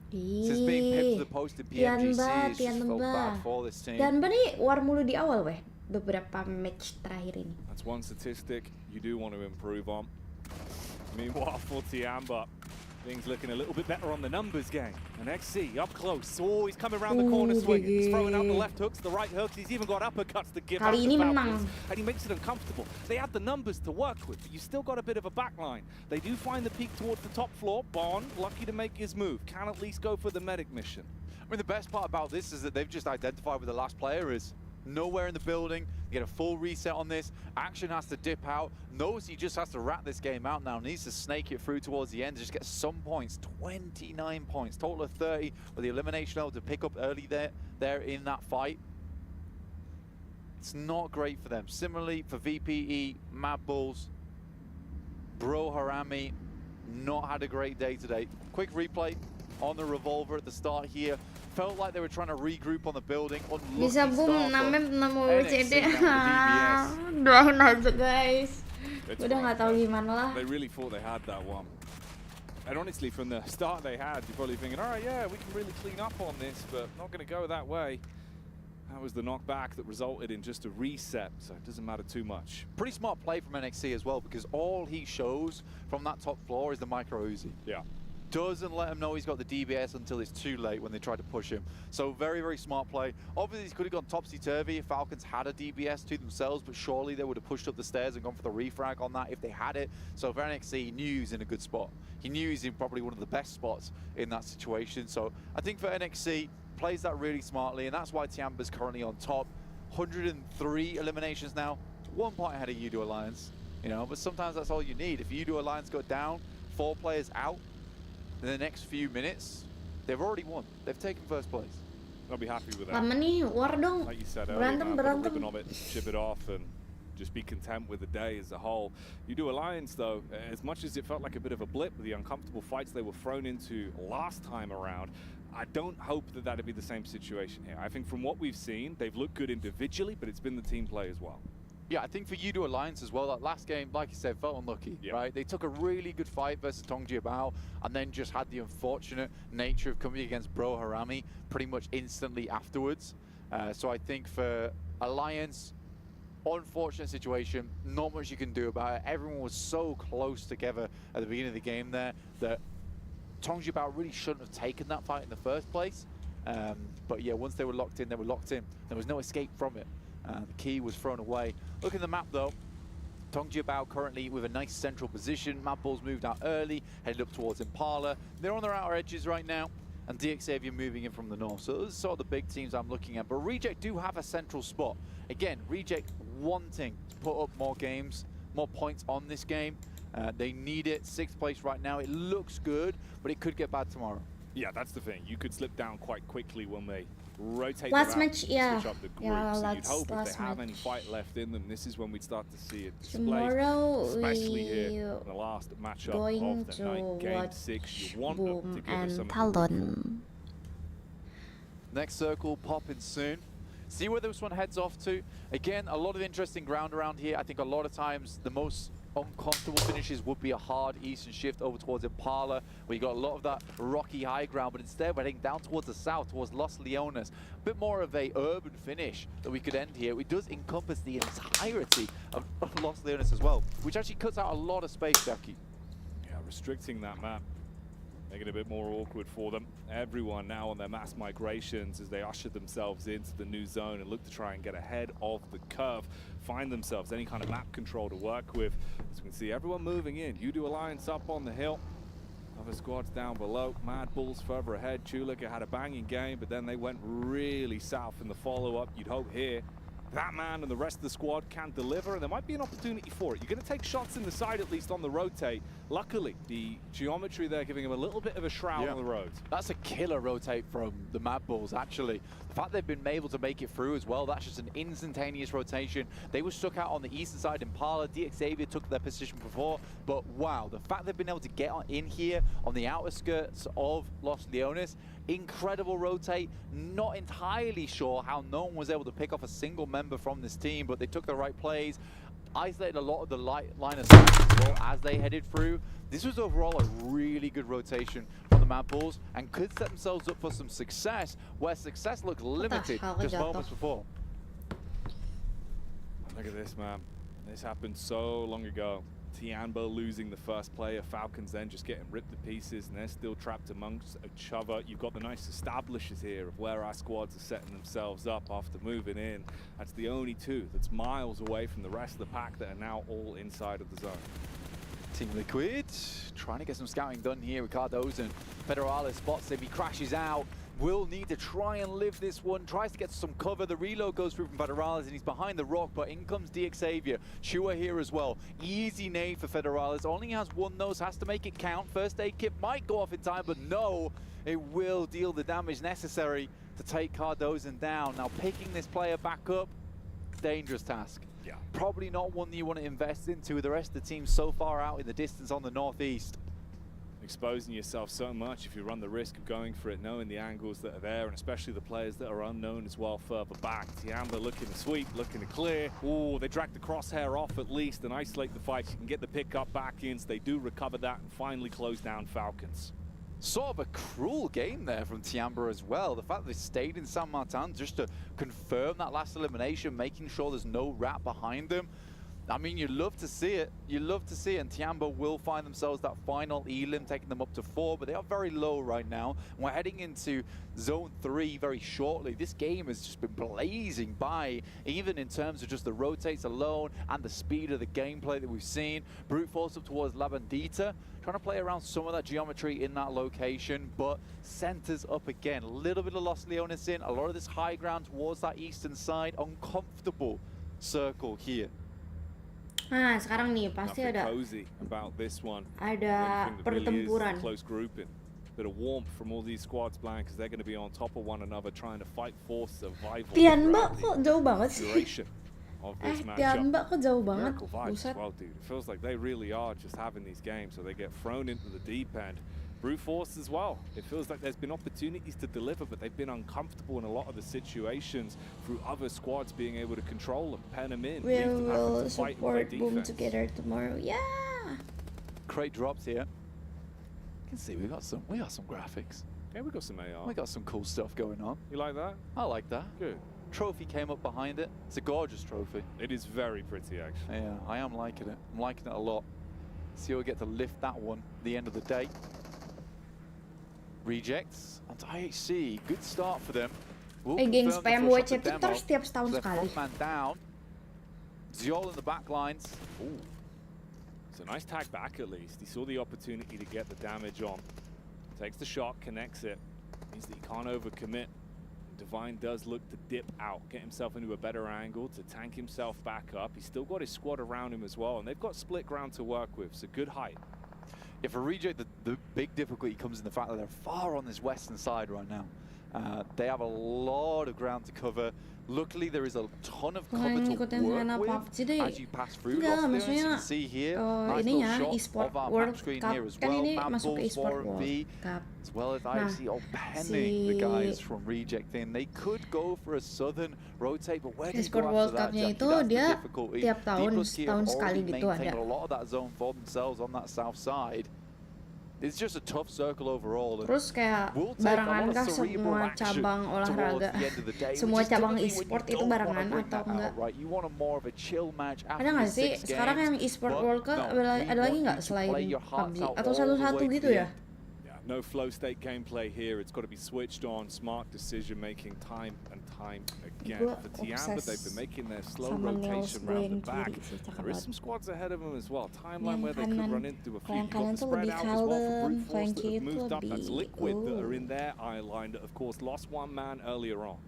Since being pipped to the post in Pmwc, it's just felt bad for this team. Tiamba nih war mulu di awal weh, beberapa match terakhir ini. That's one statistic you do want to improve on. Meanwhile, for Tiamba, things looking a little bit better on the numbers game. And XC up close. Oh, he's coming around the corner swinging. He's throwing out the left hooks, the right hooks. He's even got uppercuts to give out to Falcons. And he makes it uncomfortable. They have the numbers to work with, but you've still got a bit of a backline. They do find the peak towards the top floor. Bond, lucky to make his move. Can at least go for the medic mission. I mean, the best part about this is that they've just identified where the last player is. Nowhere in the building. You get a full reset on this. Action has to dip out. Knows he just has to wrap this game out now. Needs to snake it through towards the end. Just get some points. 29 points. Total of 30 with the elimination able to pick up early there in that fight. It's not great for them. Similarly for VPE, Mad Bulls, Bro Harami, not had a great day today. Quick replay. on the revolver at the start here. Felt like they were trying to regroup on the building. Bisa boom 6 CD. Doain aja guys. Udah nggak tahu gimana lah. They really thought they had that one. And honestly, from the start they had, you're probably thinking, all right, yeah, we can really clean up on this, but not going to go that way. That was the knockback that resulted in just a reset, so it doesn't matter too much. Pretty smart play from NXC as well, because all he shows from that top floor is the micro Uzi. Yeah. Doesn't let him know he's got the DBS until it's too late when they try to push him. So very, very smart play. Obviously, he could have gone topsy-turvy if Falcons had a DBS to themselves, but surely they would have pushed up the stairs and gone for the refrag on that if they had it. So for NXC, he knew he was in a good spot. He knew he's in probably one of the best spots in that situation. So I think for NXC, plays that really smartly, and that's why Tiamba's currently on top. 103 eliminations now, 1 point ahead of Udo Alliance. You know, but sometimes that's all you need. If Udo Alliance go down, 4 players out, in the next few minutes, they've already won. They've taken first place. I'll be happy with that. Lama nih, war dong. Like you said earlier, man, put a ribbon on it, chip it off, and just be content with the day as a whole. Udo Alliance, though, as much as it felt like a bit of a blip with the uncomfortable fights they were thrown into last time around, I don't hope that that'd be the same situation here. I think from what we've seen, they've looked good individually, but it's been the team play as well. Yeah, I think for Udo Alliance as well, that last game, like you said, felt unlucky, right? They took a really good fight versus Tongjiabao and then just had the unfortunate nature of coming against Bro Harami pretty much instantly afterwards. So I think for Alliance, unfortunate situation, not much you can do about it. Everyone was so close together at the beginning of the game there that Tongjiabao really shouldn't have taken that fight in the first place. But yeah, once they were locked in, they were locked in. There was no escape from it. The key was thrown away. Look at the map though. Tongjiabao currently with a nice central position. Mad Bulls moved out early, headed up towards Impala. They're on their outer edges right now, and DXavier moving in from the north. So those are sort of the big teams I'm looking at. But Reject do have a central spot. Again, Reject wanting to put up more games, more points on this game. They need it. 6th place right now. It looks good, but it could get bad tomorrow. Yeah, that's the thing. You could slip down quite quickly when they rotate last around, match, yeah. switch up the groups. Yeah, and you'd hope if they have match. any fight left in them, this is when we'd start to see it displayed. Tomorrow Especially here in the last matchup of the night, Game 6. You want them to give us some Talon. Next circle popping soon. See where this one heads off to. Again, a lot of interesting ground around here. I think a lot of times the most uncomfortable finishes would be a hard eastern shift over towards Impala, where you got a lot of that rocky high ground, but instead we're heading down towards the south, towards Los Leones. A bit more of a urban finish that we could end here. It does encompass the entirety of Los Leones as well, which actually cuts out a lot of space, Jackie. Yeah, restricting that map, making it a bit more awkward for them. Everyone now on their mass migrations as they usher themselves into the new zone and look to try and get ahead of the curve, find themselves any kind of map control to work with. As we can see, everyone moving in. Udo Alliance up on the hill. Other squads down below. Mad Bulls further ahead. Chulika had a banging game, but then they went really south in the follow-up. You'd hope here that man and the rest of the squad can deliver, and there might be an opportunity for it. You're going to take shots in the side, at least on the rotate. Luckily, the geometry there giving him a little bit of a shroud on the road. That's a killer rotate from the Mad Bulls, actually. The fact they've been able to make it through as well, that's just an instantaneous rotation. They were stuck out on the eastern side. Impala, DXavier took their position before, but wow, the fact they've been able to get in here on the outer skirts of Los Leones, incredible rotate. Not entirely sure how no one was able to pick off a single member from this team, but they took the right plays, isolated a lot of the line of sight as well as they headed through. This was overall a really good rotation from the Mad Bulls and could set themselves up for some success, where success looked limited just moments before. Look at this, man. This happened so long ago. Tianba losing the first player, Falcons then just getting ripped to pieces, and they're still trapped amongst each other. You've got the nice establishers here of where our squads are setting themselves up after moving in. That's the only two that's miles away from the rest of the pack that are now all inside of the zone. Team Liquid trying to get some scouting done here. Ricardo's and Federales spots him. He crashes out. Will need to try and live this one. Tries to get some cover. The reload goes through from Federales and he's behind the rock, but in comes DXavier. Chua here as well. Easy nade for Federales. Only has one nose, has to make it count. First aid kit might go off in time, but no, it will deal the damage necessary to take Cardozo down. Now picking this player back up, dangerous task. Yeah. Probably not one that you want to invest into with the rest of the team so far out in the distance on the northeast. exposing yourself so much if you run the risk of going for it, knowing the angles that are there, and especially the players that are unknown as well further back. Tiamba looking to sweep, looking to clear. Oh, they drag the crosshair off at least and isolate the fight. You can get the pickup back in, so they do recover that and finally close down Falcons. Sort of a cruel game there from Tiamba as well. The fact that they stayed in San Martin just to confirm that last elimination, making sure there's no rat behind them. I mean, you love to see it. You love to see it, and Tiamba will find themselves that final elim, taking them up to 4, but they are very low right now. And we're heading into Zone 3 very shortly. This game has just been blazing by, even in terms of just the rotates alone and the speed of the gameplay that we've seen. Brute force up towards La Bandita, trying to play around some of that geometry in that location, but centers up again. A little bit of Los Leones in, a lot of this high ground towards that eastern side. Uncomfortable circle here. Nah, sekarang nih pasti ada pertempuran. Close grouping. Bit of warmth from all these squads playing because they're going to be on top of one another trying to fight for survival. Tiamba kok jauh banget sih? Tiamba kok jauh banget? Buset. Well, dude, it feels like they really are just having these games, so they get thrown into the deep end. Brute force as well. It feels like there's been opportunities to deliver, but they've been uncomfortable in a lot of the situations through other squads being able to control them, pen them in. We will support Boom together tomorrow. Yeah. Crate drops here. You can see we got some graphics. Yeah, we got some AR. We got some cool stuff going on. You like that? I like that. Good. Trophy came up behind it. It's a gorgeous trophy. It is very pretty, actually. Yeah, I am liking it. I'm liking it a lot. See, we get to lift that one at the end of the day. Rejects onto IHC. Good start for them. Against Pmwc itu terus setiap setahun sekali. Man down. Ziol in the back lines. Ooh. It's a nice tag back at least. He saw the opportunity to get the damage on. Takes the shot, connects it. Means that he can't overcommit. Divine does look to dip out, get himself into a better angle to tank himself back up. He's still got his squad around him as well, and they've got split ground to work with, so good height. Yeah, for Reject, the big difficulty comes in the fact that they're far on this western side right now. They have a lot of ground to cover. Luckily, there is a ton of cover to work with as you pass through. As you can see here, nice little shot of our map screen here as well. Map balls 4 and B, as well as IC all penning the guys from Reject in. They could go for a southern rotate, but where do you go after that, Jackie? That's the difficulty. Tiap tahun sekali gitu ada. A lot of that zone for themselves on that south side. It's just a tough circle overall. Terus kayak barengan kah semua cabang olahraga, semua cabang e-sport itu barengan atau enggak? Ada nggak sih sekarang yang e-sport World Cup ada lagi nggak selain PUBG atau satu-satu gitu ya? No flow state gameplay here. It's got to be switched on. Smart decision making, time and time again. For Tiamba, they've been making their slow rotation around the back. There is some squads ahead of them as well. Timeline where they could run into a few. You've got the spread out as well for Brute Force that have moved up. That's Liquid that are in their eye line that, of course, lost one man earlier on.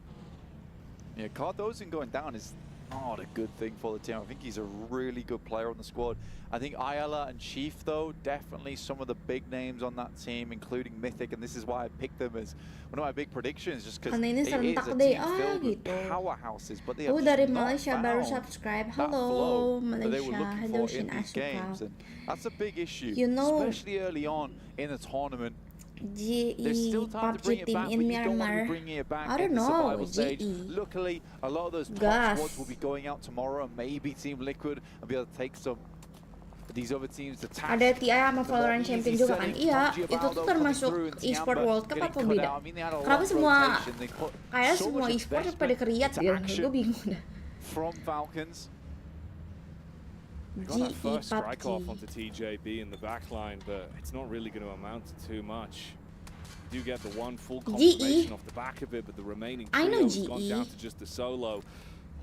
Yeah, Cardozo going down is not a good thing for the team. I think he's a really good player on the squad. I think Ayala and Chief, though, definitely some of the big names on that team, including Mythic, and this is why I picked them as one of my big predictions, just because it is a team filled with powerhouses, but they have dari not Malaysia baru subscribe. Hello Malaysia, hello Shin Asuka. That's a big issue, you know, especially early on in the tournament. GE PUBG team in Myanmar. I don't know, GE. Luckily, a lot of those top squads will be going out tomorrow, and maybe Team Liquid will be able to take some these other teams to task. Ada TI sama Valorant Champion juga kan? Iya, itu tuh termasuk e-sport World Cup atau beda? Kenapa semua kayak semua e-sport pada keriat ya? Gue bingung dah. From Falcons. They got that first strike off onto TJB in the back line, but it's not really going to amount to too much. You do get the one full confirmation off the back of it, but the remaining trio has gone down to just a solo.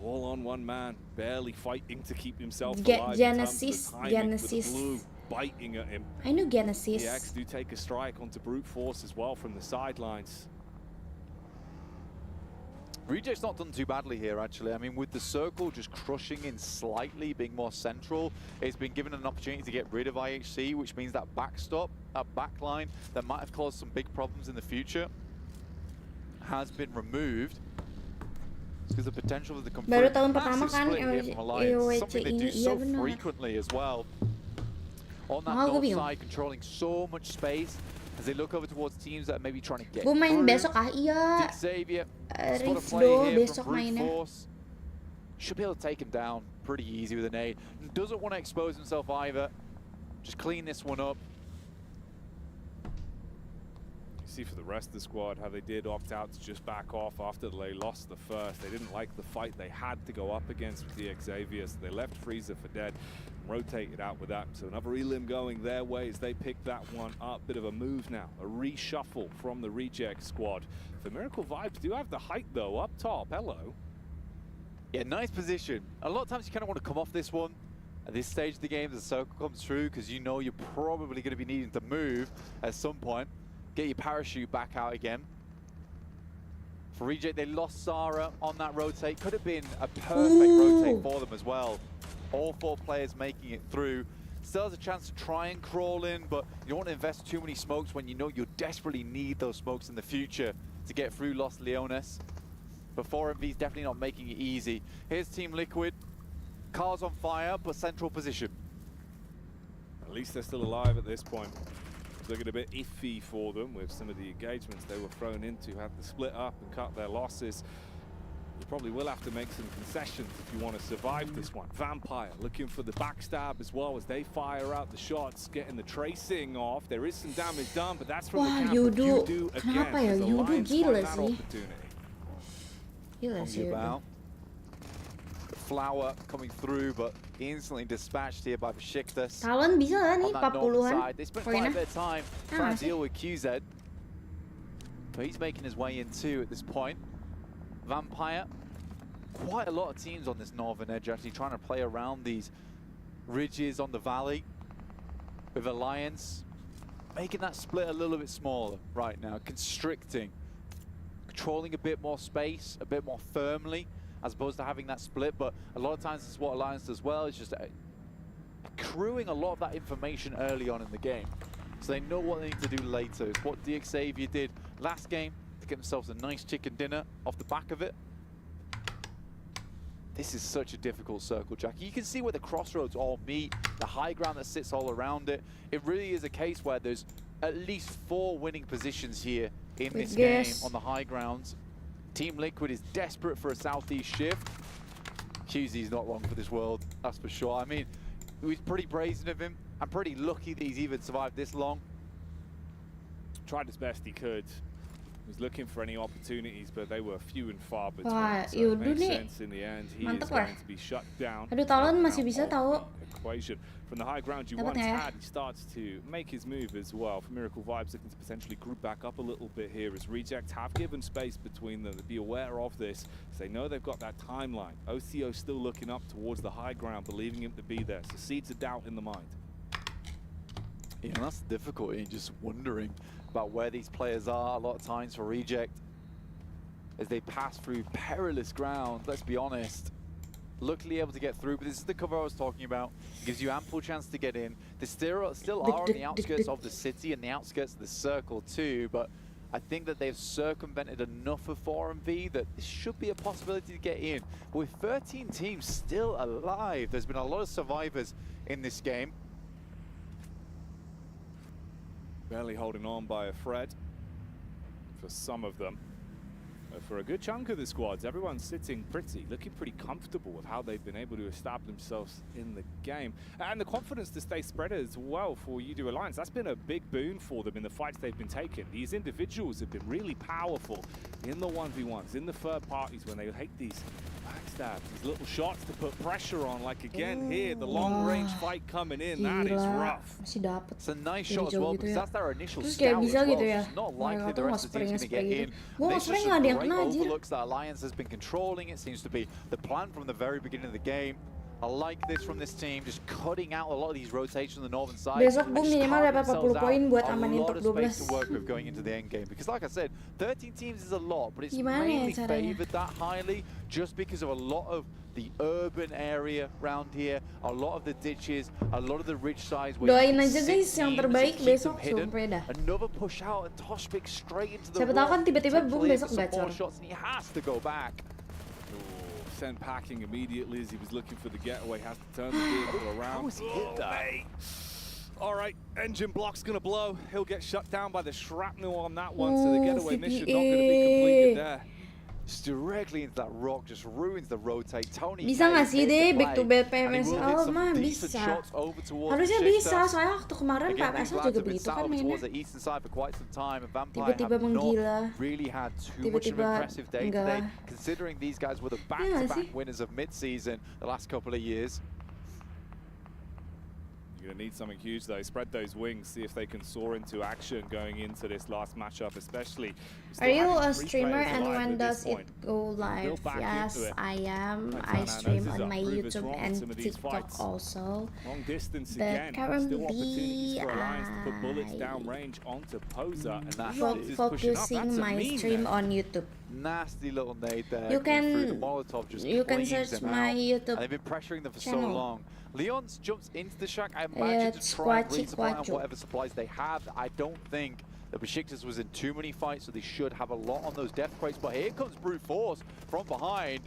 All on one man, barely fighting to keep himself alive. Genesis, Blue biting at him. I know Genesis. The X do take a strike onto Brute Force as well from the sidelines. Reject's not done too badly here, actually. I mean, with the circle just crushing in slightly, being more central, it's been given an opportunity to get rid of IHC, which means that backstop, that backline that might have caused some big problems in the future has been removed. Because the potential of the baru tahun pertama kan something they do so frequently as well. on that north side, controlling so much space as they look over towards teams that are maybe trying to get Gue main through. besok iya. Xavier, Rizdo besok mainnya. Should be able to take him down pretty easy with an nade. Doesn't want to expose himself either. Just clean this one up. You see for the rest of the squad how they did opt out to just back off after they lost the first. They didn't like the fight they had to go up against with the Xavier, so they left Freezer for dead, rotated out with that. So another elim going their way as they pick that one up. Bit of a move now, a reshuffle from the reject squad. For Miracle Vibes do have the height though up top. Hello. Yeah, nice position. A lot of times you kind of want to come off this one at this stage of the game as the circle comes through, because you know you're probably going to be needing to move at some point. Get your parachute back out again. For Reject, they lost Sarah on that rotate. Could have been a perfect rotate for them as well. All 4 players making it through. Still has a chance to try and crawl in, but you don't want to invest too many smokes when you know you desperately need those smokes in the future to get through Los Leones. But 4MV's definitely not making it easy. Here's Team Liquid. Cars on fire, but central position. At least they're still alive at this point. It's looking a bit iffy for them with some of the engagements they were thrown into, had to split up and cut their losses. You probably will have to make some concessions if you want to survive this one. Vampire looking for the backstab as well as they fire out the shots, getting the tracing off. There is some damage done, but that's from the camp. Yudu kenapa ya? Yudu gila sih. Gila sih Yudu. Flower coming through, but instantly dispatched here by Besiktas. Talon bisa lah nih 40-an. They spent quite a bit of time trying to deal with QZ. But he's making his way in too at this point. Vampire. Quite a lot of teams on this northern edge actually trying to play around these ridges on the valley. With Alliance making that split a little bit smaller right now, constricting. Controlling a bit more space, a bit more firmly, as opposed to having that split. But a lot of times this is what Alliance does well, is just accruing a lot of that information early on in the game. So they know what they need to do later. It's what Xavier did last game to get themselves a nice chicken dinner off the back of it. This is such a difficult circle, Jackie. You can see where the crossroads all meet, the high ground that sits all around it. It really is a case where there's at least 4 winning positions here in this game on the high grounds. Team Liquid is desperate for a southeast shift. QZ's not long for this world, that's for sure. I mean, it was pretty brazen of him. I'm pretty lucky that he's even survived this long. Tried as best he could. He was looking for any opportunities, but they were few and far between. Wah, so Yudu it makes nih sense in the end. He mantep is lah. going to be shut down. Aduh, Talon masih bisa tahu. Equation. From the high ground you Dapat once ya? had, he starts to make his move as well. For Miracle Vibes, looking to potentially group back up a little bit here as Reject have given space between them. To be aware of this, because they know they've got that timeline. OCO still looking up towards the high ground, believing him to be there. So seeds of doubt in the mind. Yeah, that's the difficulty, just wondering about where these players are a lot of times for Reject as they pass through perilous ground, let's be honest. Luckily able to get through, but this is the cover I was talking about. It gives you ample chance to get in. They still are on the outskirts of the city and the outskirts of the circle too, but I think that they've circumvented enough of 4MV that this should be a possibility to get in. With 13 teams still alive, there's been a lot of survivors in this game. Barely holding on by a thread for some of them. For a good chunk of the squads, everyone's sitting looking pretty comfortable with how they've been able to establish themselves in the game. And the confidence to stay spread as well for UDO Alliance, that's been a big boon for them in the fights they've been taking. These individuals have been really powerful in the 1v1s, in the third parties when they hate these backstabs, these little shots to put pressure on, like again here, the long range fight coming in, that is rough. Masih dapet. It's a nice shot as well, because that's their initial Terus scout kayak as bisa well. gitu ya. It's not likely the rest of the team's going to get in. Gue This nge-spray is nggak ada yang great kena aja. overlooks that Alliance has been controlling. It seems to be the plan from the very beginning of the game. I like this from this team, just cutting out a lot of these rotations on the northern side. Besok gue minimal dapat 40 poin buat amanin top 12. A lot of space to work with going into the end game, because like I said, 13 teams is a lot, but it's mainly favored that highly just because of a lot of the urban area around here, a lot of the ditches, a lot of the rich sides. Doain aja guys yang terbaik besok, sumpah dah. Another push out and Toshpik straight into the Siapa tahu kan tiba-tiba boom besok gacor. shots and he has to go back. Sent packing immediately as he was looking for the getaway, has to turn the vehicle around. How was he hit that? All right, engine block's gonna blow. He'll get shut down by the shrapnel on that one, so the getaway mission not gonna be completed there. Just directly into that rock, just ruins the rotate. Tony bisa nggak sih deh back to back PMSL mah bisa. Harusnya bisa, soalnya waktu kemarin PMSL juga begitu kan mainnya. Tiba-tiba menggila. Tiba-tiba enggak. Considering these guys were the back-to-back winners of mid-season the last couple of years. You're gonna need something huge though. Spread those wings, see if they can soar into action going into this last matchup, especially. Are you a streamer and when does it go live? Yes, I am. I stream on my YouTube and TikTok also. Long distance but again. currently focusing my stream on YouTube. Nasty little nade there. You can search my YouTube and they've been pressuring them for channel. so long. Leon's jumps into the shack, I imagine, to try and resupply on whatever supplies they have. I don't think that Besiktas was in too many fights, so they should have a lot on those death crates. But here comes Brute Force from behind,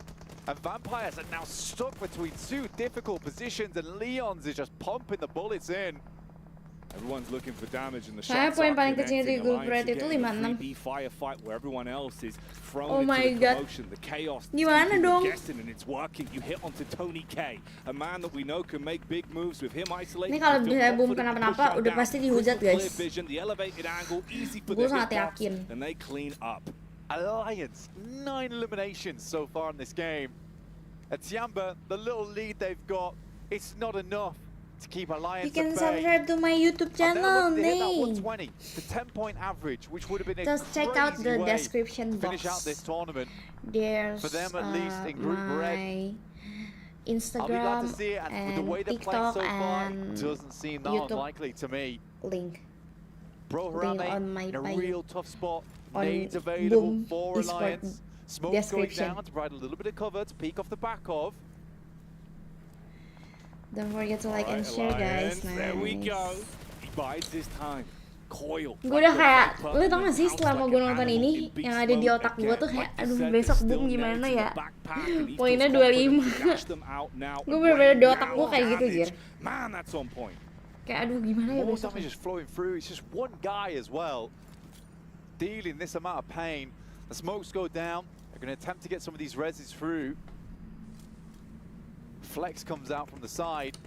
and Vampires are now stuck between two difficult positions, and Leon's is just pumping the bullets in. Everyone's looking for damage and the Saya shots poin are paling kecilnya di connecting. grup red itu 56. Firefight where everyone else is thrown Oh my into the god. commotion, the chaos. Gimana dong? Guessing and it's working. You hit onto Tony K, a man that we know can make big moves with him isolated. Ini kalau bisa boom kenapa-napa udah pasti dihujat guys. The elevated angle, easy for Gue the sangat hitbox, yakin. and they clean up. Alliance, 9 eliminations so far in this game. At Tiamba, the little lead they've got, it's not enough to keep Alliance You can at bay. subscribe to my YouTube channel, And they're Ning. looking to hit that 120, the 10-point average, which would have been a Just check out crazy the way description to finish out box. this tournament. There's For them at least in Group Red. my I'll be glad Instagram to see it, and with the and way they're playing TikTok so far, and doesn't seem that YouTube unlikely to me. link. Bro Link Harame on my in a bio. real tough spot. On Nades available Boom for Esports Alliance. Smoke's going description. down to provide a little bit of cover to peek off the back of. Don't forget to like and share guys. Nice. There we go. He bides his time. Coil. Gue udah kayak, lu tau gak sih selama gue nonton ini yang ada di otak gue tuh kayak, aduh besok boom gimana ya? Poinnya 25. Gue bener-bener di otak gue kayak gitu Jir. Man, that's on point. Kayak aduh gimana ya More besok? damage is flowing through. It's just one guy as well dealing this amount of pain. The smokes go down. They're going to attempt to get some of these reses through. Flex comes out from the side.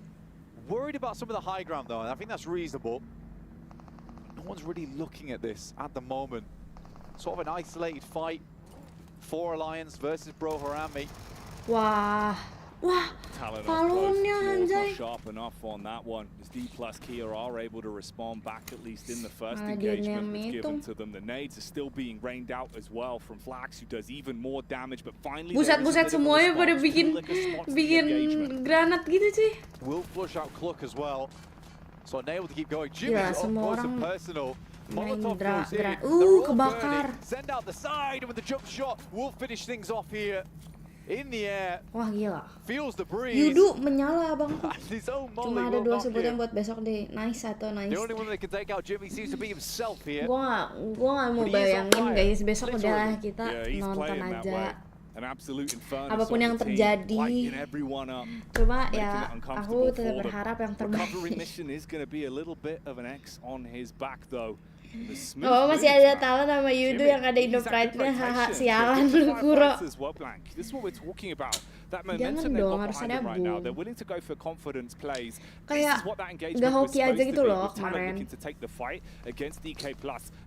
Worried about some of the high ground though, and I think that's reasonable. No one's really looking at this at the moment. Sort of an isolated fight for Alliance versus Bro Harame. Wah, wah, balonnya anjay. Sharp enough on that one. As D plus Kia are able to respond back at least in the first Dia engagement nyam that's itu. given to them. The nades are still being rained out as well from Flax, who does even more damage. But finally, Buset semuanya pada bikin granat gitu cuy. Will flush out Cluck as well. So unable to keep going. Gila, Jimmy's up semua close and orang personal. main Molotov goes in. They're all kebakar. burning. Send out the side with the jump shot. Will finish things off here. In the air. Wah gila. Feels the breeze. Yudu menyala bang. His own Cuma ada 2 sebutan buat besok deh. Nice atau nice. The only one that can take out Jimmy seems to be himself here. Gua gak mau bayangin guys, besok udah kita nonton aja. An absolute inferno. Apapun yang terjadi, coba ya aku tetap berharap yang terbaik. Recovery mission is going to be a little bit of an X on his back though. Oh masih ada Talon sama Yudu yang ada Indo Pride-nya, haha sialan lu Kuro. This is what we're talking about. That Jangan momentum they've dong, got harus behind ada them right now. boom. They're willing to go for confidence plays. Kayak This is what that engagement gak was hoki aja supposed gitu to be. loh With Talon kemarin. looking to take the fight against DK+.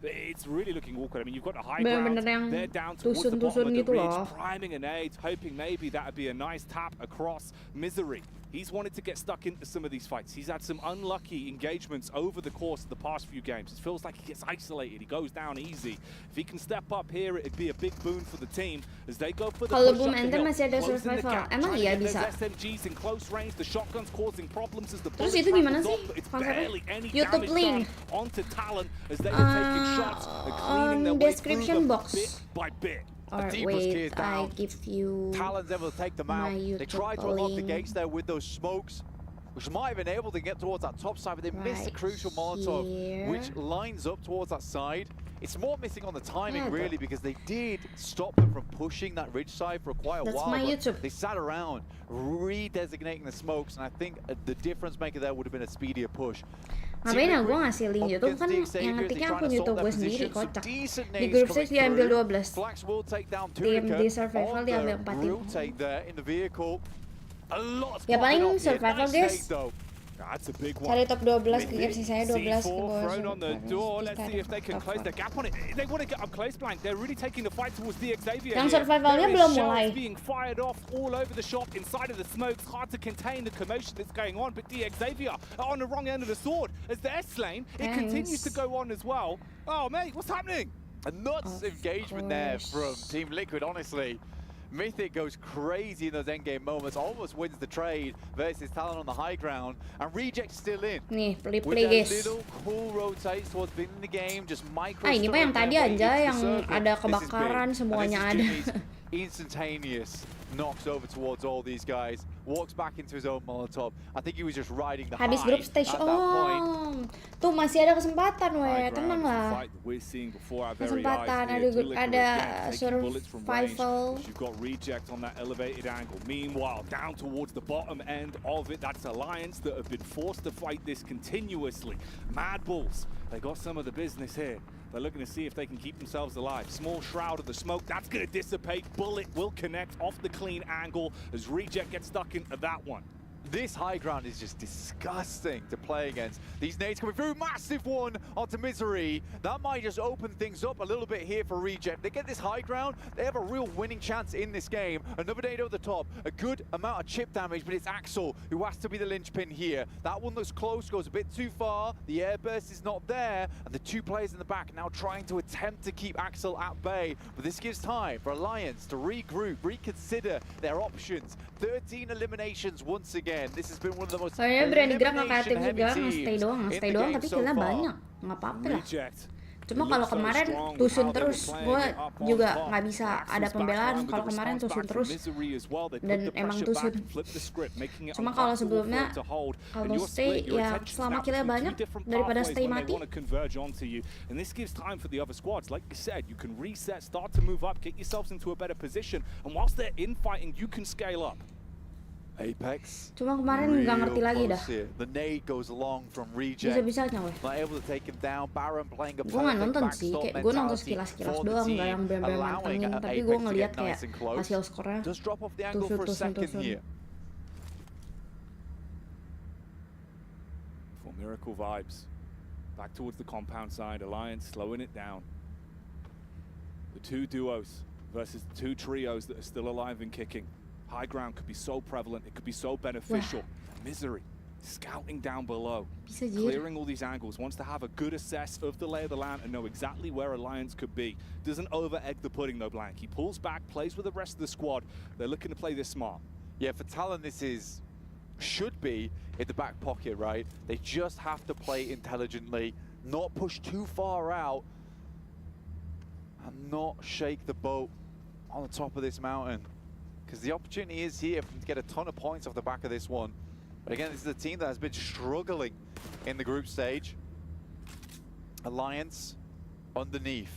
It's really looking awkward. I mean, you've got the high Bener-bener ground. yang They're down towards the bottom tusun-tusun of the gitu ridge, loh. priming an aid, hoping maybe that would be a nice tap across Misery. He's wanted to get stuck into some of these fights. He's had some unlucky engagements over the course of the past few games. It feels like he gets isolated. He goes down easy. If he can step up here, it'd be a big boon for the team as they go for the Kalau push boom up the enter hill, masih ada closing the survival. gap, Emang trying to iya get those bisa? SMGs in close range. The shotgun's causing problems as the Terus bullet itu gimana travels sih on, but it's konsepnya? barely any YouTube damage link. done onto Talon as they are taking shots and cleaning their way through Description them box. bit by bit. Or Deepest key wait, is down. I give you Talon's able to take them out. my They YouTube tried to unlock the link. gates there with those smokes, which might have been able to get towards that top side, but they missed a Right crucial Molotov, here. which lines up towards that side. It's more missing on the timing, Yeah, really, because they did stop them from pushing that ridge side for quite a That's while. my but YouTube. They sat around, redesignating the smokes, and I think the difference maker there would have been a speedier push. Ngapain ya gue ngasih link YouTube kan yang ngetiknya akun YouTube gue sendiri, kocak. Di grup stage diambil 12 tim, di survival diambil 4 tim. Ya paling survival guys, cari top 12 ke gap sisanya 12 ke bawah. Yang survivalnya belum mulai. Oh mate, what's happening? A nuts engagement there from Team Liquid, honestly. Mythic goes crazy in those endgame moments, almost wins the trade versus Talon on the high ground, and Reject still in. Nih, play with guys. little cool rotates towards beginning the game, just micro. Ini mah yang tadi aja yang ada kebakaran semuanya ada. Instantaneous knocks over towards all these guys, walks back into his own Molotov. I think he was just riding the high. Habis grup stage, tuh masih ada kesempatan, tenang lah. Kesempatan, ada survival. You've got Reject on that elevated angle. Meanwhile, down towards the bottom end of it, that's Alliance that have been forced to fight this continuously. Mad Bulls, they got some of the business here. They're looking to see if they can keep themselves alive. Small shroud of the smoke, that's going to dissipate. Bullet will connect off the clean angle as Reject gets stuck into that one. This high ground is just disgusting to play against. These nades coming through, massive one onto Misery. That might just open things up a little bit here for Reject. They get this high ground, they have a real winning chance in this game. Another nade over the top, a good amount of chip damage, but it's Axel who has to be the linchpin here. That one looks close, goes a bit too far. The airburst is not there, and the two players in the back now trying to attempt to keep Axel at bay. But this gives time for Alliance to regroup, reconsider their options. 13 eliminations once again. This has been one of the most elimination heavy stay doang, tapi killnya banyak, nggak apa-apa lah. Cuma kalau kemarin tusun terus, gue juga nggak bisa ada pembelaan kalau kemarin tusun terus dan emang tusun. Cuma kalau sebelumnya, kalau stay ya selama killnya banyak daripada stay mati. And this gives time for the other squads. Like you said, you can reset, start to move up, get yourselves into a better position, and whilst they're infighting, you can scale up. Apex. Cuma kemarin nggak ngerti lagi dah. The nade goes long from Reject. Bisa-bisanya weh. Not able to take him down. Baron playing a gue nggak nonton sih, kayak gue nonton sekilas-sekilas doang, nggak yang bener-bener mantengin. Tapi gue ngeliat kayak hasil skornya tusun. For Miracle vibes, back towards the compound side. Alliance slowing it down. The two duos versus the two trios that are still alive and kicking. High ground could be so prevalent, it could be so beneficial. Misery scouting down below, clearing all these angles, wants to have a good assess of the lay of the land and know exactly where Alliance could be. Doesn't over-egg the pudding though, Blank. He pulls back, plays with the rest of the squad. They're looking to play this smart. Yeah, for Talon this should be in the back pocket, right? They just have to play intelligently, not push too far out, and not shake the boat on the top of this mountain. Because the opportunity is here for them to get a ton of points off the back of this one. But again, this is a team that has been struggling in the group stage. Alliance underneath,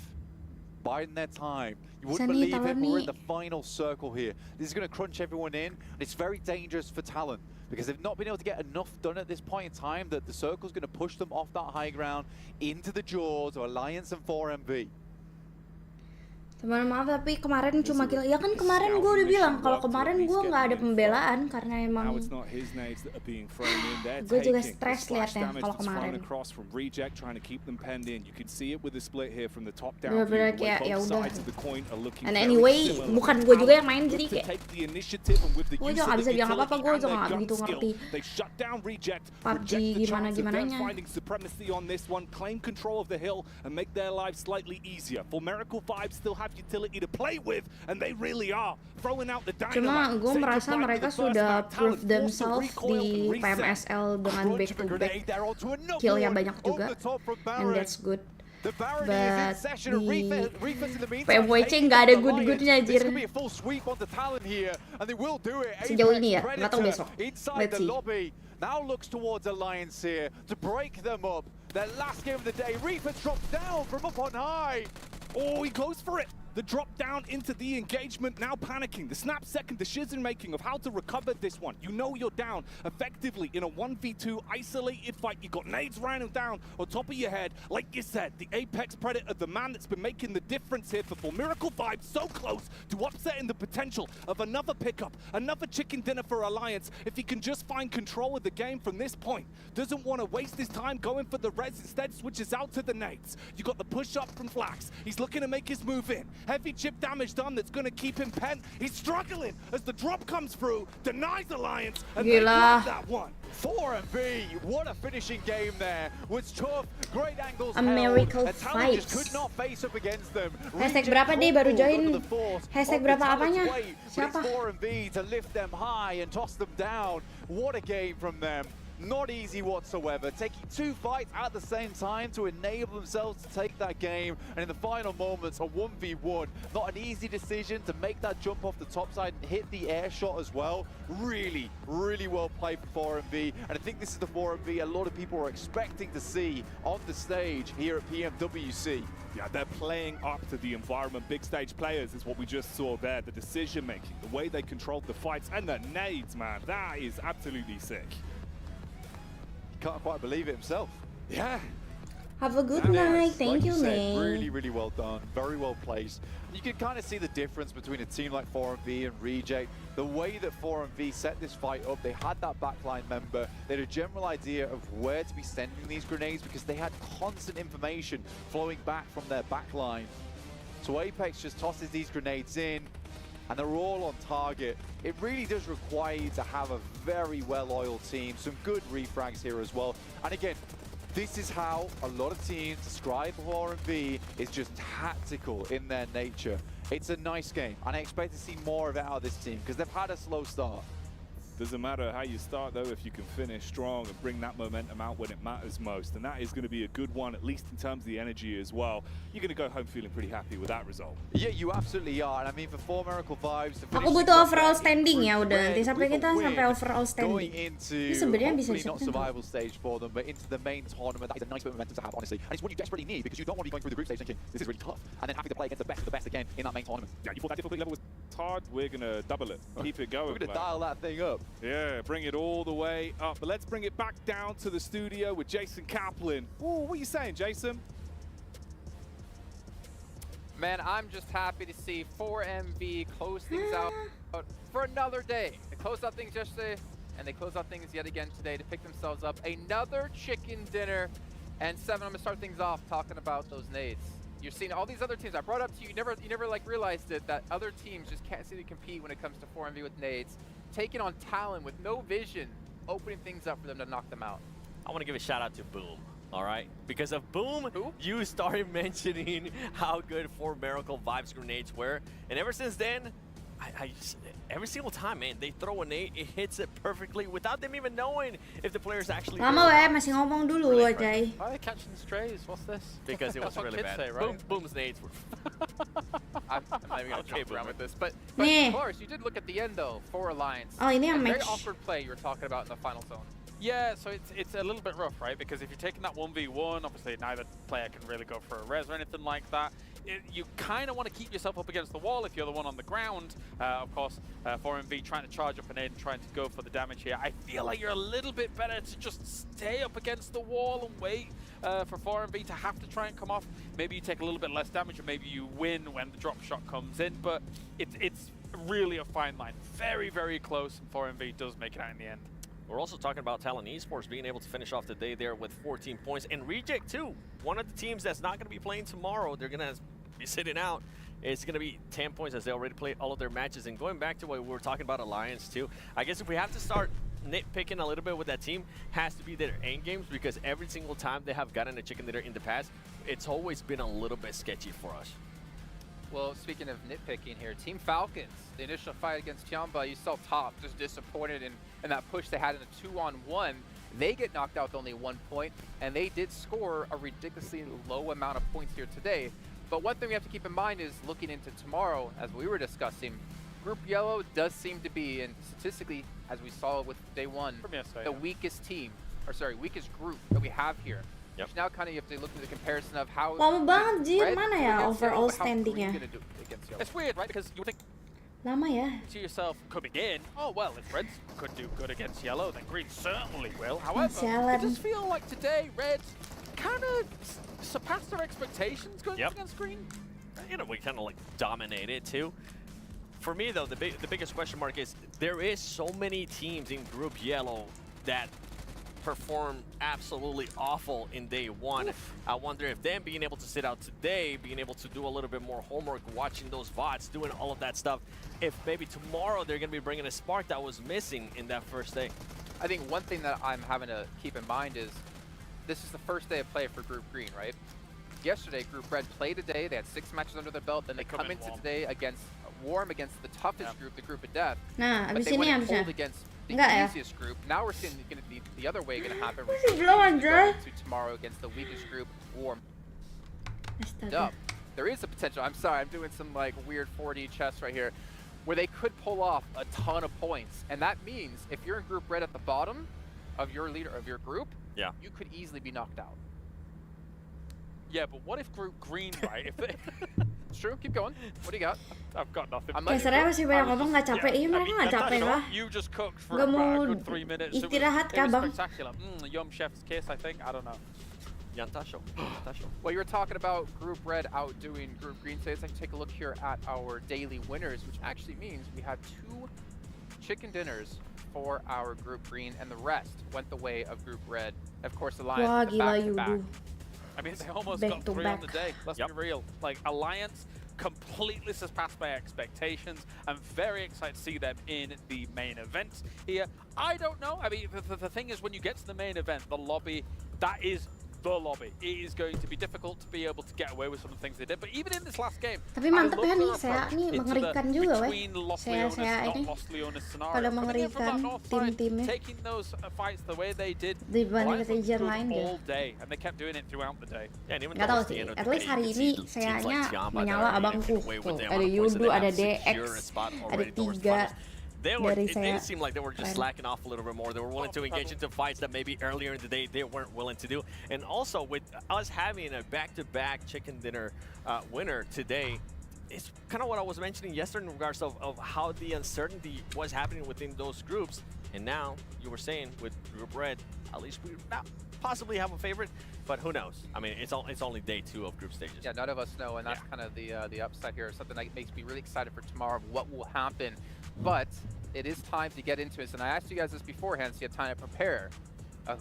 biding their time. You wouldn't believe it, but we're in the final circle here. This is going to crunch everyone in, and it's very dangerous for Talon, because they've not been able to get enough done at this point in time that the circle's going to push them off that high ground into the jaws of Alliance and 4MV. Teman maaf tapi kemarin cuma kill. Ya kan kemarin gue udah bilang kalau kemarin gue nggak ada pembelaan karena emang gue juga stres liatnya kalau kemarin. Bener-bener kayak ya udah. And anyway bukan gue juga yang main jadi kayak gue juga nggak bisa bilang apa-apa, gue juga nggak begitu ngerti PUBG gimana-gimananya. Utility to play with, and they really are throwing out the dynamite. Cuma gue merasa mereka sudah prove themselves di PMSL dengan back-to-back killnya banyak juga, and that's good. But di Pmwc nggak ada good-goodnya anjir. Sejauh ini ya, nggak tahu besok. Let's see. Now looks towards Alliance here to break them up. Their last game of the day, Reaper drops down from up on high. Oh, he goes for it. The drop down into the engagement, now panicking. The snap second decision making of how to recover this one. You know you're down effectively in a 1v2 isolated fight. You got nades raining down on top of your head. Like you said, the apex predator, the man that's been making the difference here for Miracle Vibes, so close to upsetting the potential of another pickup, another chicken dinner for Alliance. If he can just find control of the game from this point, doesn't want to waste his time going for the res, instead switches out to the nades. You got the push up from Flax. He's looking to make his move in. Heavy chip damage done that's going to keep him pent. He's struggling as the drop comes through, denies Alliance, and they grab that one. 4MV, what a finishing game there. Was tough, great angles A miracle held, and Talent just vibes. could not face up against them. Hashtag berapa deh baru join? Hashtag berapa apanya? Siapa? Siapa? 4MV to lift them high and toss them down. What a game from them. Not easy whatsoever, taking 2 fights at the same time to enable themselves to take that game, and in the final moments, a 1v1. Not an easy decision to make that jump off the top side and hit the air shot as well. Really, really well played for 4MV, and I think this is the 4MV a lot of people are expecting to see on the stage here at Pmwc. Yeah, they're playing up to the environment. Big stage players is what we just saw there. The decision making, the way they controlled the fights, and the nades, man, that is absolutely sick. Can't quite believe it himself. Yeah. Have a good night. Thank you, Nate. Really, really well done. Very well placed. You can kind of see the difference between a team like 4MV and Reject. The way that 4MV set this fight up, they had that backline member. They had a general idea of where to be sending these grenades because they had constant information flowing back from their backline. So Apex just tosses these grenades in, and they're all on target. It really does require you to have a very well-oiled team, some good refrags here as well. And again, this is how a lot of teams describe 4MV is just tactical in their nature. It's a nice game, and I expect to see more of it out of this team because they've had a slow start. Doesn't matter how you start, though, if you can finish strong and bring that momentum out when it matters most. And that is going to be a good one, at least in terms of the energy as well. You're going to go home feeling pretty happy with that result. Yeah, you absolutely are. And I mean, for 4Miracle Vibes to Aku butuh overall standing ya udah. Nanti sampai kita sampai overall standing. Ini sebenarnya bisa not survival stage for them, but into the main tournament. That is a nice bit of momentum to have, honestly. And it's what you desperately need because you don't want to be going through the group stage thinking this is really tough, and then having to play against the best again in that main tournament. Yeah, you thought that difficulty level was hard. We're going to double it. Keep it going. We're going to dial that thing up. Yeah, bring it all the way up. But let's bring it back down to the studio with Jason Kaplan. Ooh, what are you saying, Jason? Man, I'm just happy to see 4MV close things out for another day. They closed out things yesterday, and they closed out things yet again today to pick themselves up another chicken dinner. And 7, I'm gonna start things off talking about those nades. You're seeing all these other teams. I brought up to you, you never like realized it, that other teams just can't seem to compete when it comes to 4MV with nades. Taking on Talon with no vision, opening things up for them to knock them out. I want to give a shout out to Boom, all right? Because of Boom, you started mentioning how good 4Miracle Vibes grenades were. And ever since then, I just, every single time, man, they throw a nade, it hits it perfectly without them even knowing if the player's actually... Lama masih ngomong dulu aja. Why are they catching strays? What's this? Because it was really bad. Say, right? Boom's nades were... I'm not even gonna jump around with this, but Nih. Close, you did look at the end though for Alliance. Oh, ini yang very match. awkward play you were talking about in the final zone. Yeah, so it's a little bit rough, right? Because if you're taking that 1v1, obviously neither player can really go for a res or anything like that. You kind of want to keep yourself up against the wall if you're the one on the ground. Of course, 4MV trying to charge up an aid and trying to go for the damage here. I feel like you're a little bit better to just stay up against the wall and wait for 4MV to have to try and come off. Maybe you take a little bit less damage, or maybe you win when the drop shot comes in. But it's really a fine line. Very, very close, and 4MV does make it out in the end. We're also talking about Talon Esports being able to finish off the day there with 14 points. And Reject, too, one of the teams that's not going to be playing tomorrow. They're going to be sitting out. It's going to be 10 points as they already played all of their matches. And going back to what we were talking about Alliance, too, I guess if we have to start nitpicking a little bit with that team, has to be their end games, because every single time they have gotten a chicken dinner in the past, it's always been a little bit sketchy for us. Well, speaking of nitpicking here, Team Falcons, the initial fight against Tiamba, you saw Top just disappointed in that push they had in a 2-on-1. They get knocked out with only 1 point, and they did score a ridiculously low amount of points here today. But one thing we have to keep in mind is looking into tomorrow, as we were discussing, Group Yellow does seem to be, and statistically, as we saw with day one, the weakest team, or sorry, weakest group that we have here. Yep. Now kind of you have to look at the comparison of how Lama banget Jir, Red mana ya against overall Yellow, but how standingnya? Green gonna do skill. It's weird, right? Because you would think Lama ya. to yourself coming in, oh well, if Reds could do good against Yellow, then Green certainly will. However, it does feel like today Reds kind of surpassed their expectations going against Green. You know, we kind of like dominated too. For me though, the biggest question mark is there is so many teams in Group Yellow that perform absolutely awful in day one. Oof. I wonder if them being able to sit out today, being able to do a little bit more homework, watching those VODs, doing all of that stuff, if maybe tomorrow they're going to be bringing a spark that was missing in that first day. I think one thing that I'm having to keep in mind is this is the first day of play for Group Green, right? Yesterday, Group Red played a day. They had 6 matches under their belt. Then they come into today against warm against the toughest group, the Group of Death. Nah, but abis they ini went harusnya. cold against the Enggak easiest group. Now we're seeing gonna be the other way going to happen. We're Masih belum aja. to tomorrow against the weakest group, warm. Astaga. There is a potential. I'm sorry, I'm doing some like weird 4D chess right here, where they could pull off a ton of points, and that means if you're in Group Red at the bottom of your leader of your group, you could easily be knocked out. Yeah, but what if Group Green, right? If they it's true. Keep going. What do you got? I've got nothing. Kasarnya masih banyak ngomong nggak capek. Iya mereka nggak capek lah. You just cooked for Nggak mau about a good 3 minutes. istirahat It kah was bang? spectacular. Yum Chef's kiss, I think. I don't know. Yantasho. Well, you were talking about Group Red outdoing Group Green today. Let's take a look here at our daily winners, which actually means we have 2 chicken dinners for our Group Green, and the rest went the way of Group Red. Of course, Alliance Wah, the gila back-to-back. Yudu. I mean, they almost Back got to 3 on the back. day. Let's be real. Like, Alliance completely surpassed my expectations. I'm very excited to see them in the main event here. I don't know. I mean, the thing is, when you get to the main event, the lobby, that is the lobby. It is going to be difficult to be able to get away with some of the things they did. But even in this last game, Tapi mantep ya nih, saya nih mengerikan juga weh. Saya ini pada mengerikan tim-timnya taking those fights the way they did dibanding region lain all deh. day, and they kept doing it throughout the day. Gak tau sih, at least hari ini sayanya menyala abangku. Tuh, ada Yudu, ada DX, ada 3. It seemed like they were just slacking off a little bit more. They were willing to engage into fights that maybe earlier in the day they weren't willing to do. And also with us having a back-to-back chicken dinner winner today, it's kind of what I was mentioning yesterday in regards of how the uncertainty was happening within those groups. And now you were saying with Group Red, at least we now possibly have a favorite, but who knows? I mean, it's only day 2 of group stages. Yeah, none of us know, and that's kind of the upside here. Something that makes me really excited for tomorrow, what will happen. But it is time to get into this, and I asked you guys this beforehand, so you had time to prepare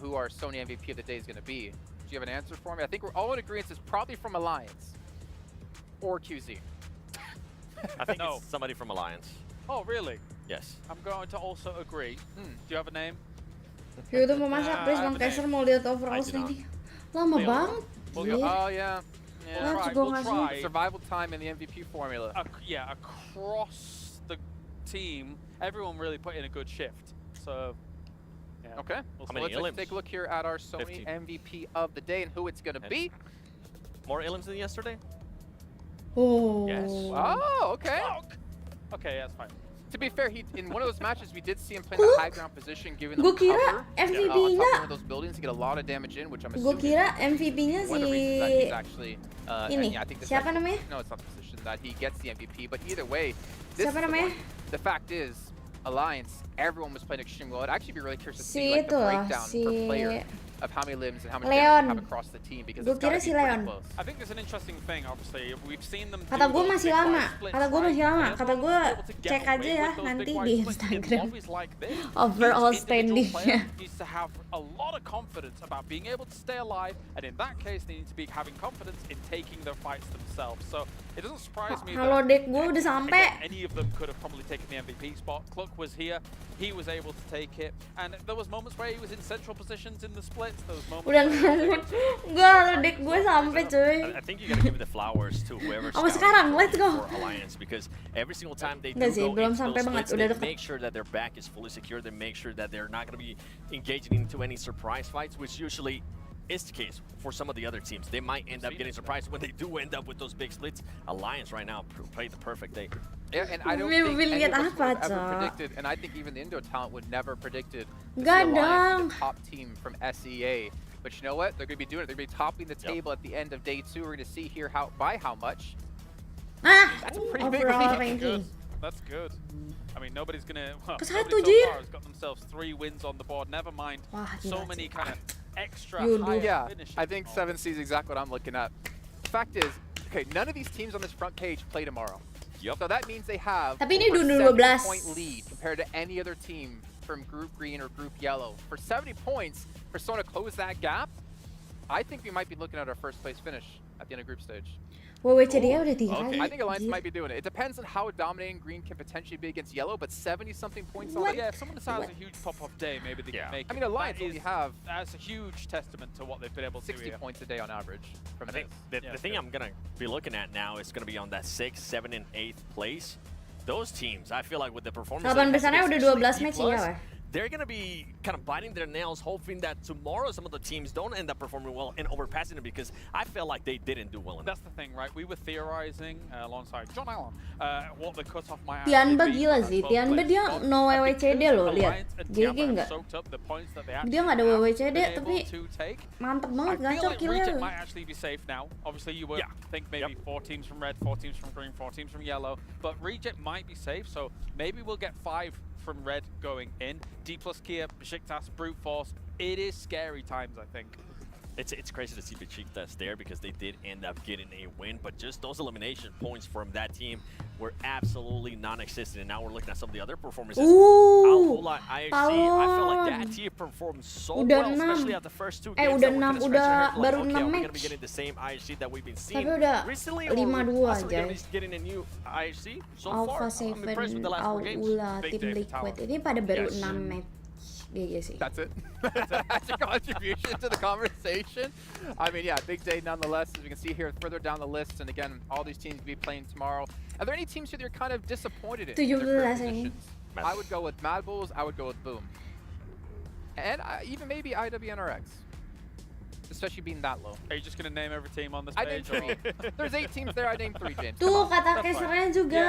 who our Sony MVP of the day is going to be. Do you have an answer for me? I think we're all in agreement it's probably from Alliance or QZ. I think it's somebody from Alliance. Oh, really? Yes. I'm going to also agree. Do you have a name? Yudu mau masak, please Bang Kaiser mau lihat overalls nih. Lama banget. Oh, yeah. We'll try. Survival time in the MVP formula. Yeah, across the team, everyone really put in a good shift. So, yeah. Okay. How many Let's take a look here at our Sony 15. MVP of the day and who it's going to be. More Illims than yesterday? Oh. Yes. Oh, okay. Okay, that's fine. To be fair, in one of those matches, we did see him playing the high ground position, giving them cover on top MVP-nya. of one of those buildings to get a lot of damage in, which I'm assuming. Gue kira MVP-nya One of the reasons that he's actually, ini. I think this Siapa namanya? No, it's not the position that he gets the MVP, but either way, Siapa namanya? the fact is, Alliance, everyone was playing extremely well. I'd actually be really curious to Si see like, the itulah, breakdown si per player of how many limbs and how much Leon. damage they have across the team, because Gue it's gotta kira be si pretty Leon. close. I think there's an interesting thing, obviously. We've seen them Kata do gue those masih big lama. wide splits, Kata gue right? masih lama. And Kata they'll gue be able to get cek away aja ya with those nanti big wide di splits in Instagram. lobbies like this. Overall Each individual player standing-nya. needs to have a lot of confidence about being able to stay alive, and in that case, they need to be having confidence in taking their fights themselves. So it doesn't surprise me Halo that dek gue udah sampai. again, any of them could have probably taken the MVP spot. Cluck was here, he was able to take it, and there was moments where he was in central positions in the splits. There was moments Udah where he was ngomong. Gue halo dek gue sampai cuy. I think you gotta give the flowers to whoever Apa sekarang? Let's go. for Alliance, because every single time they do Nggak sih, go belum into sampai those banget, splits, udah they deket. make sure that their back is fully secure. They make sure that they're not gonna be engaging into any surprise fights, which usually is the case for some of the other teams. They might end up getting surprised when they do end up with those big splits. Alliance right now played the perfect day. Yeah, and I don't think any of us would have ever predicted, and I think even the Indo talent would never predicted to see Alliance be the top team from SEA. But you know what? They're going to be doing it. They're going to be topping the table at the end of day 2. We're going to see here by how much. That's a pretty big overall lead. ranking. That's good. I mean, nobody's gonna. Well, Ke nobody satu, so Jir. far has got themselves 3 wins on the board. Never mind Wah, so gila many sih. kind of extra Yaudah. high Yeah, finishes. I think 7 sees exactly what I'm looking at. The fact is, okay, none of these teams on this front page play tomorrow. Yep. So that means they have Tapi ini over dulu 12. 70-point lead compared to any other team from Group Green or Group Yellow. For 70 points, for someone to close that gap, I think we might be looking at our first place finish at the end of group stage. WWC dia udah 3 kali. I think Alliance Gila. might be doing it. It depends on how dominating Green can potentially be against Yellow, but 70-something points on What? it. Yeah, if someone decides a huge pop-off day, maybe they can make it. I mean, Alliance That only is- have That's a huge testament to what they've been able to do 60 here. points a day on average from I think this. the thing I'm gonna be looking at now is gonna be on that 6th, 7th, and 8th place. Those teams, I feel like with the performance, 8 besarnya udah 12 match plus, ya, weh. they're gonna be kind of biting their nails, hoping that tomorrow some of the teams don't end up performing well and overpassing them, because I feel like they didn't do well enough. That's the thing, right? We were theorizing alongside John Allen what the cutoff might Tianba actually be gila for sih. that 12th Tianba place dia spot. no And WWCD because loh, lihat. Alliance and GG Tianba have nggak? soaked up the points that they Dia nggak ada actually WWCD, have been tapi able to take. mantep I banget feel gacor like Reject killnya. might actually be safe now. Obviously, you would think maybe 4 teams from red, 4 teams from green, 4 teams from yellow. But Reject might be safe, so maybe we'll get 5 from red going in. D plus Kia, Besiktas, Brute Force. It is scary times, I think. It's crazy to see Besiktas there, because they did end up getting a win, but just those elimination points from that team were absolutely non-existent. And now we're looking at some of the other performances. IHC, I feel like that team performed so Udah well, 6. especially at the first 2 games. Udah that we're 6, kinda udah scratching our head, baru like, 6 okay, we're gonna match. be getting the same IHC that we've been seeing Tapi udah recently, 5-2 or possibly gonna aja. be getting a new IHC. So Alpha far, I'm impressed with the 7, last 4 games. Aula, Tim Liquid. Ini pada baru 6 match. GG sih. That's it. That's your contribution to the conversation. I mean, yeah, big day nonetheless, as we can see here further down the list. And again, all these teams will be playing tomorrow. Are there any teams that you're kind of disappointed in? 17 their current ini. positions? I would go with Mad Bulls. I would go with Boom. And even maybe IWNRX. Especially being that low. Are you just going to name every team on this I named page? 3. There's 8 teams there. I named 3, James. Tuh Come on. kata casternya juga,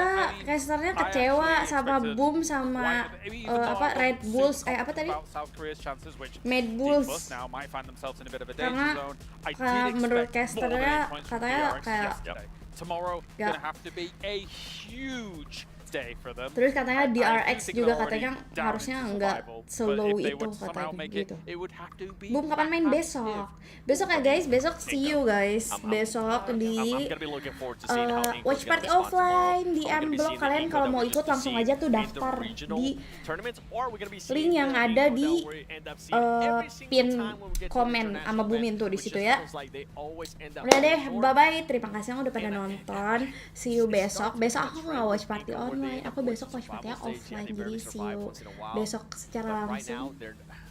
casternya kecewa sama Boom sama apa Red Bulls, apa tadi? South Korea's chances, which Mad Bulls. now might find themselves in a bit of a danger Karena zone. I did menurut expect more casternya than 8 points from katanya DRX kayak yesterday. Tomorrow Ya. gonna have to be a huge day for them. terus katanya I do DRX think juga they're already katanya down harusnya into nggak survival, slow but if they itu were to somehow katanya make it, gitu. it would have to be Boom kapan main besok? Besok ya guys, besok see you guys. Besok di I'm gonna be looking forward to seeing how Inco's Watch gonna Party respond offline tomorrow. di Are we gonna be M-Block. seeing the Kalian Inco kalau that mau we're used ikut to langsung seeing aja tuh in the daftar regional di tournaments, or are we gonna be seeing link yang the ada Inco di that we end up seeing every single pin time when we get to komen international sama Boomin tuh di which situ just ya. feels like they always end up Udah deh, falling short. bye bye. Terima kasih yang udah pada nonton. See you besok. Besok aku nggak watch party online. Aku besok watch party offline. Jadi see you besok secara But right now, langsung.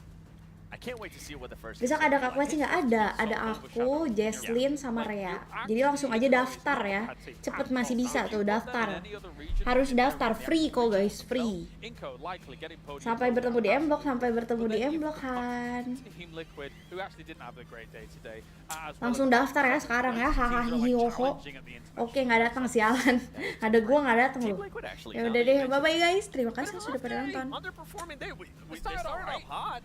I can't wait to see what the first Besok ada Kak Kwaci nggak ada? Ada aku, Jesslyn, sama Rea. Jadi langsung aja daftar ya. Cepet masih bisa tuh daftar. Harus daftar free kok guys, free. Inco likely getting podium. Sampai bertemu di M-Block, sampai bertemu di M-Block kan. Team Liquid, who actually didn't have a great day today. As well Langsung as daftar ya sekarang ya, hahaha hihoho. Oke nggak datang sialan. Ada gua nggak datang loh. Ya udah deh, bye bye guys. Terima kasih yang sudah pada nonton. underperforming day. We started off hot.